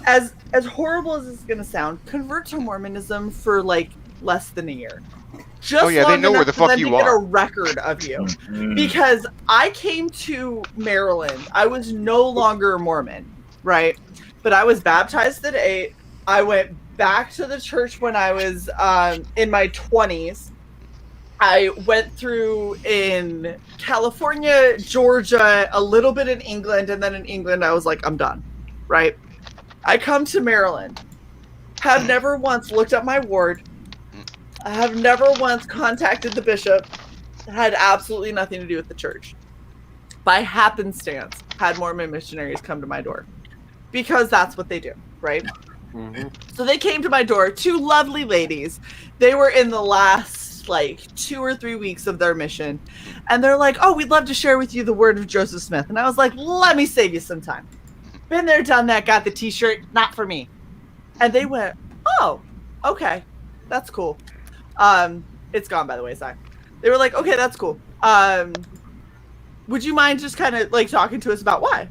as horrible as it's going to sound, convert to Mormonism for like less than a year. Just
They
long
know where
enough
the
for
fuck
them
you
to get a
are.
record of you. Because I came to Maryland, I was no longer Mormon, right? But I was baptized at 8. I went back to the church when I was in my 20s. I went through in California, Georgia, a little bit in England, and then in England I was like, I'm done, right? I come to Maryland, have never once looked up my ward, I have never once contacted the bishop, had absolutely nothing to do with the church. By happenstance, had Mormon missionaries come to my door. Because that's what they do, right? So they came to my door, 2 lovely ladies. They were in the last, like, 2 or 3 weeks of their mission. And they're like, oh, we'd love to share with you the word of Joseph Smith. And I was like, let me save you some time. Been there, done that, got the t-shirt, not for me. And they went, oh, okay, that's cool. It's gone, by the way, Cy. They were like, okay, that's cool. Would you mind just kind of like talking to us about why?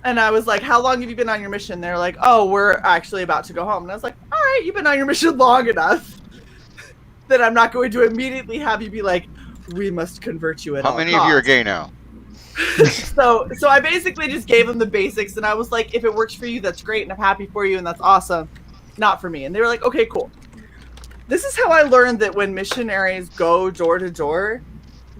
And I was like, how long have you been on your mission? They're like, oh, we're actually about to go home. And I was like, all right, you've been on your mission long enough that I'm not going to immediately have you be like, we must convert you at all
How many of you are
costs.
gay now?
So I basically just gave them the basics, and I was like, if it works for you, that's great, and I'm happy for you, and that's awesome. Not for me. And they were like, okay, cool. This is how I learned that when missionaries go door to door,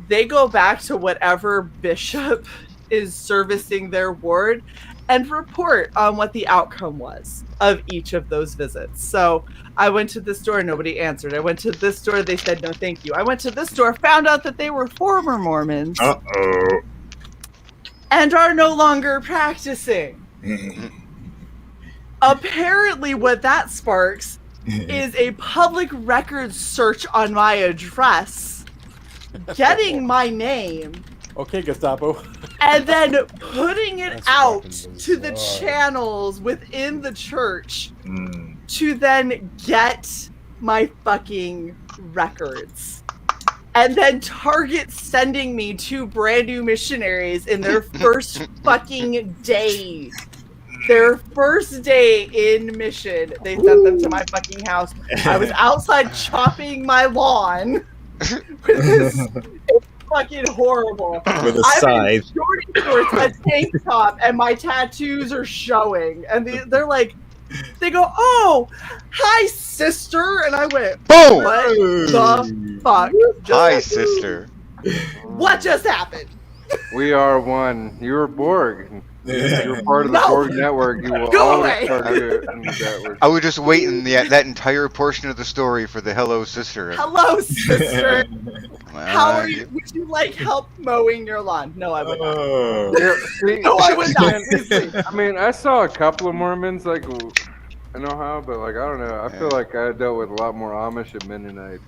they go back to whatever bishop is servicing their ward and report on what the outcome was of each of those visits. So I went to this store, nobody answered. I went to this store, they said no thank you. I went to this store, found out that they were former Mormons and are no longer practicing. Apparently what that sparks is a public records search on my address, getting my name,
Okay, Gestapo.
and then putting it out to the channels within the church to then get my fucking records. And then Target sending me 2 brand new missionaries in their first fucking day. Their first day in mission, they sent them to my fucking house. I was outside chopping my lawn with this. It's fucking horrible.
With a
I'm in
scythe.
shorty shorts, a tank top, and my tattoos are showing. And they're like, they go, "Oh, hi, sister," and I went,
Boom!
"What the fuck?
Hi, sister.
What just happened?"
We are one. You're Borg. You're part of the
No!
Borg network. You will
Go
always
away!
target in the network.
I was just waiting that entire portion of the story for the hello, sister.
Hello, sister. How are
Uh,
you? Would you like help mowing your lawn? No, I would not.
Yeah, see,
No, I would not.
I mean, I saw a couple of Mormons like in Ohio, but like I don't know. I feel like I dealt with a lot more Amish and Mennonites.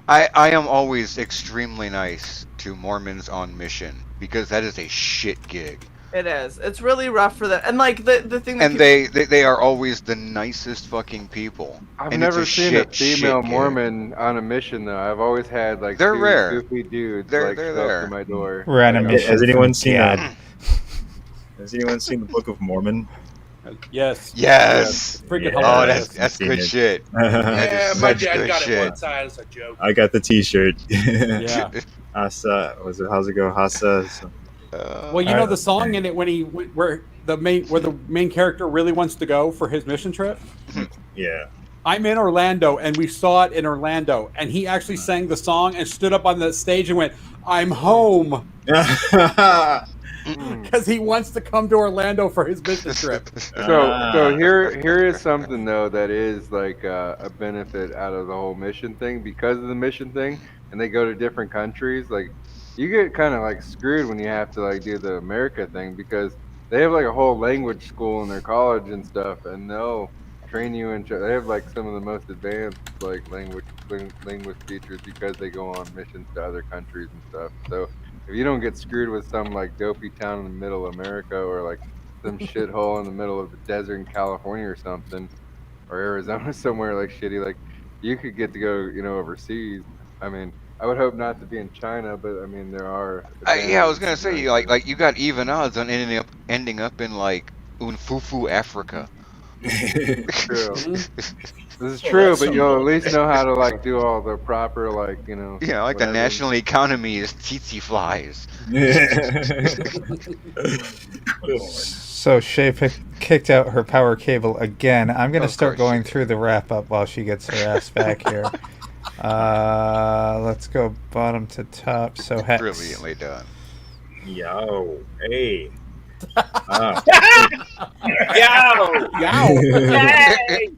I am always extremely nice to Mormons on mission because that is a shit gig.
It is. It's really rough for them. And like the thing that
And they are always the nicest fucking people.
I've
And
never
it's
seen
shit,
a female
shit
Mormon on a mission though. I've always had like
They're
two
rare.
goofy dudes
They're
like show
there.
up to my door.
We're on a
Like,
mission.
Has anyone
from
seen
God.
Has anyone seen the Book of Mormon?
Yes.
Yes.
Freaking
Yeah.
hilarious.
That's
Seen
good
it.
shit. That
Yeah,
is
my
such
dad
good
got it
shit.
one side as a joke.
I got the T-shirt.
Yeah.
Hasa, how's it go? Hasa.
Well, you know the song in it when where the main character really wants to go for his mission trip.
Yeah.
I'm in Orlando, and we saw it in Orlando, and he actually sang the song and stood up on the stage and went, "I'm home," because he wants to come to Orlando for his mission trip.
So here is something though that is like a benefit out of the whole mission thing because of the mission thing, and they go to different countries. Like you get kind of like screwed when you have to like do the America thing because they have like a whole language school in their college and stuff, and they'll train you in. They have like some of the most advanced like language teachers because they go on missions to other countries and stuff. So if you don't get screwed with some like dopey town in the middle of America or like some shithole in the middle of the desert in California or something, or Arizona somewhere like shitty, like you could get to go, overseas. I mean, I would hope not to be in China, but I mean there are.
Yeah, I was gonna say like you got even odds on ending up in like Unfufu, Africa.
True. This is true, but you'll at least know how to like do all the proper like
Yeah, like the national economy is tsetse flies.
So Shae kicked out her power cable again. I'm going to start going through the wrap up while she gets her ass back here. Let's go bottom to top. So Hex.
Brilliantly done.
Yo, hey.
Yow! Hey!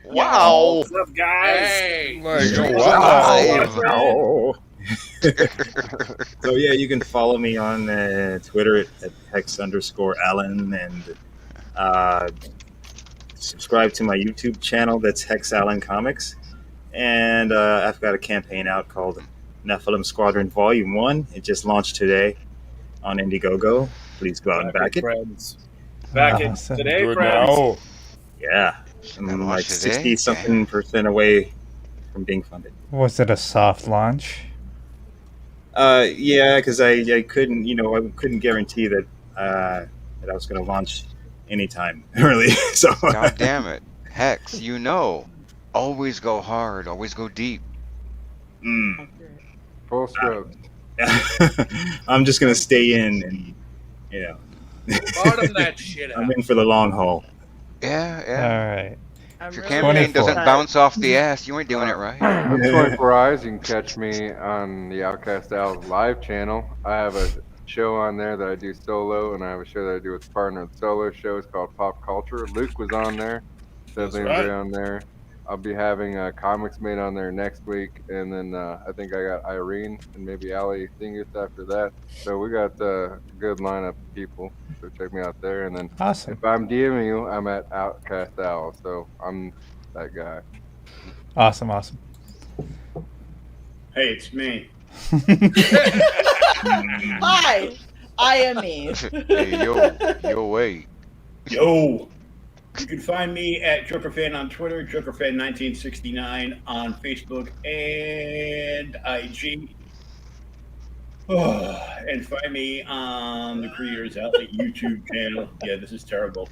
Wow!
What's up, guys?
Hey!
Wow. So yeah, you can follow me on Twitter at Hex_Allen and subscribe to my YouTube channel. That's Hex Allen Comics. And I've got a campaign out called Nephilim Squadron Volume 1. It just launched today on Indiegogo. Please go out and back it.
Friends. Back it
Awesome.
today,
Good
friends.
now.
Yeah. I'm
That
like
launched today?
60-something% away from being funded.
Was it a soft launch?
Yeah, because I couldn't, I couldn't guarantee that that I was going to launch anytime early. So
God damn it, Hex! Always go hard, always go deep.
full stroke.
I'm just going to stay in and,
Bottom that shit out.
I'm in for the long haul.
Yeah.
All right.
If your campaign doesn't bounce off the ass, you ain't doing it right.
I'm 24 Eyes. You can catch me on the Outcast Owls live channel. I have show on there that I do solo, and I have a show that I do with a partner. The solo show is called Pop Culture. Luke was on there. Definitely
That's right.
be on there. I'll be having Comics Made on there next week, and then I think I got Irene and maybe Ali Thingus after that. So we got a good lineup of people. So check me out there. And then
Awesome.
if I'm DMing you, I'm at Outcast Owl. So I'm that guy.
Awesome, awesome.
Hey, it's me.
Hi, I am me.
Hey, yo, wait.
Yo. You can find me at JokerFan on Twitter, JokerFan1969 on Facebook and IG. And find me on the Creators Outlet YouTube channel. Yeah, this is terrible.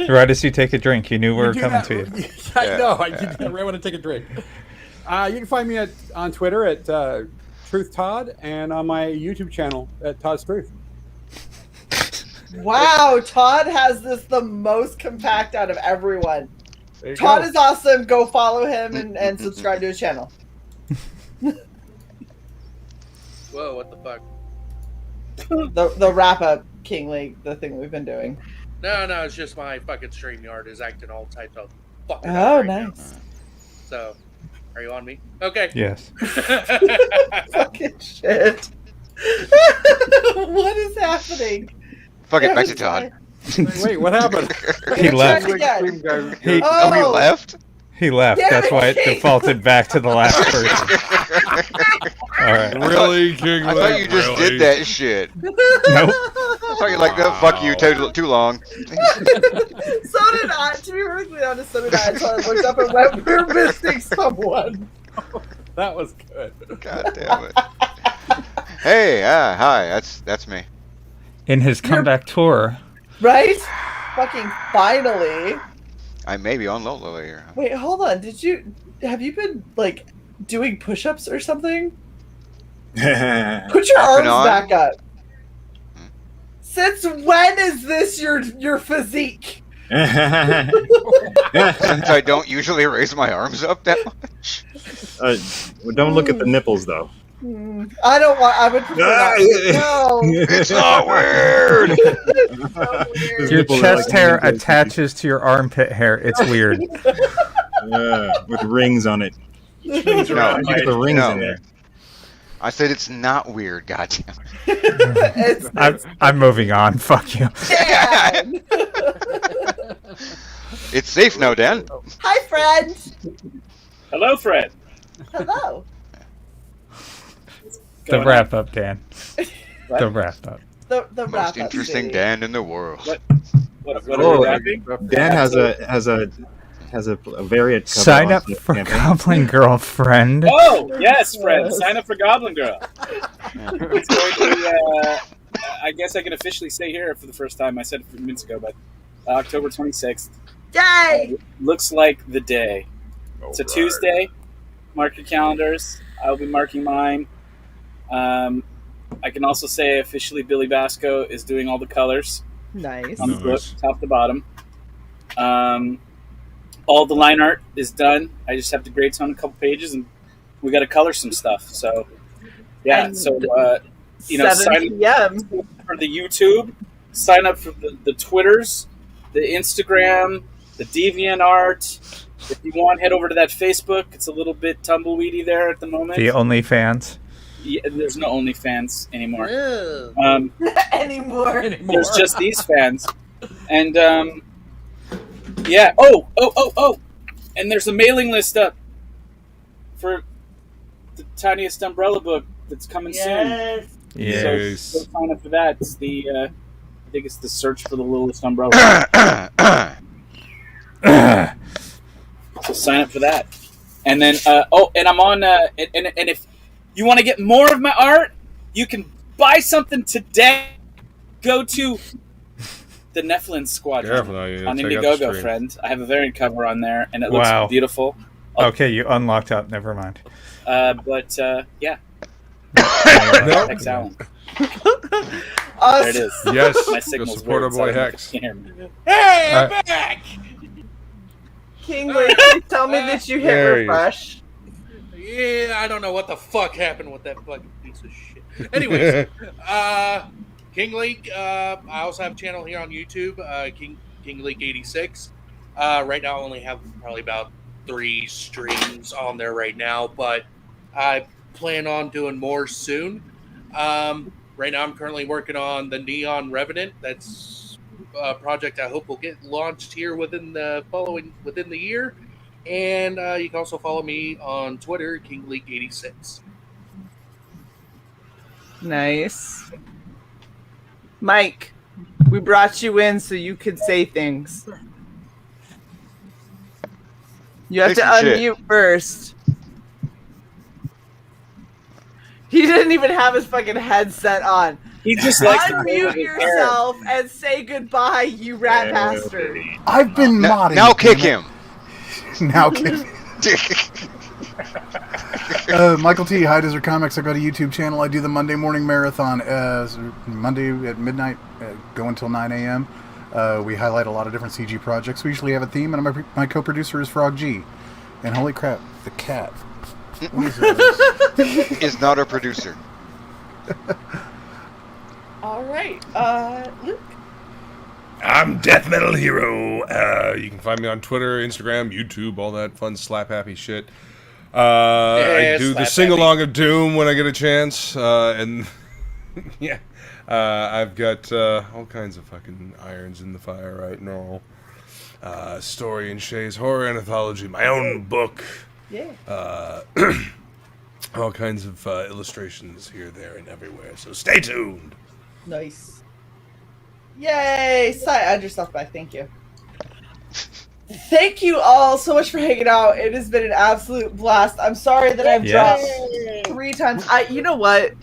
Right as you take a drink, you knew we were coming to you.
I know. I right want to take a drink. You can find me on Twitter at Truth Todd and on my YouTube channel at Todd's Truth.
Wow, Todd has this the most compact out of everyone.
There you
Todd
go.
is awesome. Go follow him and subscribe to his channel.
Whoa, what the fuck?
The wrap up King League, the thing we've been doing.
No, it's just my fucking StreamYard is acting all types of fucking
Oh,
up right
nice.
now. So, are you on me? Okay.
Yes.
Fucking shit. What is happening?
Fuck it, back to Todd.
Wait, what happened?
He left.
He
He left?
He left.
Damn
That's
it,
why it
King.
defaulted back to the last person. All right.
Really, King?
I thought you just did that shit.
Nope.
I thought you like, no, fuck you, too long.
So did I. To be perfectly honest, so did I. Until I looked up and went, we're missing someone.
That was good.
God damn it. Hey, hi, that's me.
In his comeback tour.
Right? Fucking finally.
I may be on Lola later.
Wait, hold on. Have you been, like, doing push-ups or something? Put your
Off
arms
and on.
back up. Since when is this your physique?
Since I don't usually raise my arms up that much.
Don't look at the nipples, though.
I don't want. I would prefer not to. No.
It's not weird.
It's so weird.
Your chest hair attaches to your armpit hair. It's weird.
With rings on it.
No,
You get the rings in there.
I said it's not weird, goddamn.
I'm moving on. Fuck you.
Dan.
It's safe now, Dan.
Hi, friend.
Hello, Fred.
Hello.
The wrap up, Dan. The wrap up.
The
Most
wrap-up
interesting
scene.
Dan in the world.
What are we rapping?
Dan has a variant. cover
Sign
on
up
the
for
campaign.
Goblin Girlfriend.
Oh, yes, Fred. Sign up for Goblin Girl. It's going to be, I guess I can officially say here for the first time. I said it a few minutes ago, but October 26th.
Yay!
Looks like the day. It's a Tuesday. Mark your calendars. I'll be marking mine. I can also say officially Billy Basco is doing all the colors.
Nice.
On the book, top to bottom. All the line art is done. I just have to grade on a couple pages, and we got to color some stuff. So, yeah.
And
so,
7
sign
p.m.
up for the YouTube. Sign up for the Twitters, the Instagram, the DeviantArt. If you want, head over to that Facebook. It's a little bit tumbleweedy there at the moment.
The OnlyFans.
Yeah, there's no OnlyFans anymore.
Anymore.
There's just these fans. And, yeah. Oh. And there's a mailing list up for the Tiniest Umbrella book that's coming soon.
Yes.
So sign up for that. It's the, I think it's the Search for the Littlest Umbrella. So sign up for that. And then, and I'm on, and if you want to get more of my art, you can buy something today. Go to the Nephilim Squadron on Indiegogo, friend. I have a variant cover on there, and it looks beautiful.
Okay, you unlocked up. Never mind.
But yeah. Hex Allen.
Awesome.
There it is.
Yes,
My
go
signal's
support our
weird,
boy
so I
Hex.
can't hear me.
Hey, I'm back.
Kingly, please tell me that you hit
There he is.
refresh.
Yeah, I don't know what the fuck happened with that fucking piece of shit. Anyways, King Leak. I also have a channel here on YouTube, King Leak 86. Right now, I only have probably about 3 streams on there right now, but I plan on doing more soon. Right now, I'm currently working on the Neon Revenant. That's a project I hope will get launched here within the year. And you can also follow me on Twitter, King Leak 86.
Nice. Mike, we brought you in so you could say things. You have
Say
to
some shit.
unmute first. He didn't even have his fucking headset on.
He just likes to
unmute yourself and say goodbye, you rat bastard.
I've been modding.
Now kick
damn
him.
it. Now kick him. Michael T. High Desert Comics. I got a YouTube channel. I do the Monday morning marathon. Monday at midnight, go until 9 a.m. We highlight a lot of different CG projects. We usually have a theme, and my co-producer is Frog G. And holy crap, the cat. What is this?
Is not a producer.
All right, Luke.
I'm Death Metal Hero. You can find me on Twitter, Instagram, YouTube, all that fun slap happy shit. I do the sing along of Doom when I get a chance, and yeah, I've got all kinds of fucking irons in the fire right now. Story in Shae's horror anthology, my own book.
Yeah.
All kinds of illustrations here, there, and everywhere. So stay tuned.
Nice. Yay! Add yourself back. Thank you. Thank you all so much for hanging out. It has been an absolute blast. I'm sorry that I've dropped 3 times. You know what?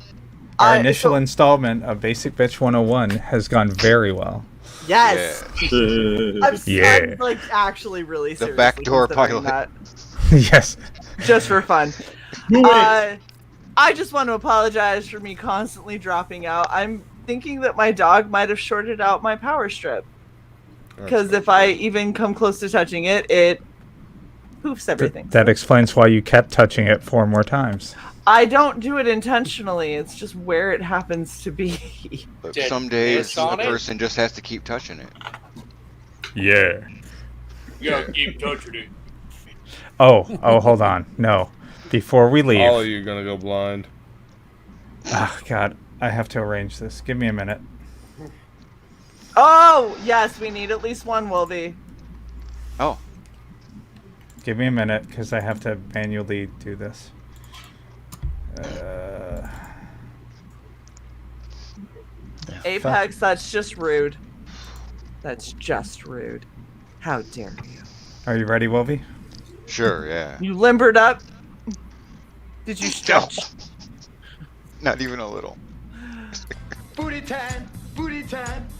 Our initial installment of Basic Bitch 101 has gone very well.
Yes.
Yeah.
I'm like actually really
The
seriously
backdoor
considering
pilot.
that.
Yes.
Just for fun. I just want to apologize for me constantly dropping out. I'm thinking that my dog might have shorted out my power strip. Because if I even come close to touching it, it poofs everything.
That explains why you kept touching it 4 more times.
I don't do it intentionally. It's just where it happens to be.
But some days a person just has to keep touching it.
Yeah.
You gotta keep touching it.
Oh, hold on. No. Before we leave.
All of you are gonna go blind.
Oh, God. I have to arrange this. Give me a minute.
Oh, yes, we need at least one, Wolvie.
Oh.
Give me a minute, because I have to manually do this.
Apex, that's just rude. That's just rude. How dare you?
Are you ready, Wolvie?
Sure, yeah.
You limbered up? Did you stretch?
Not even a little.
Booty time,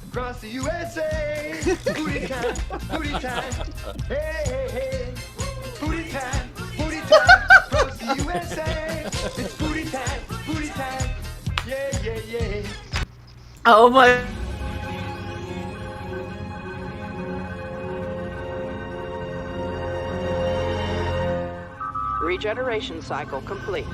across the USA. Booty time, hey, hey, hey. Booty time, across the USA. It's booty time, yeah, yeah, yeah.
Oh my.
Regeneration cycle complete.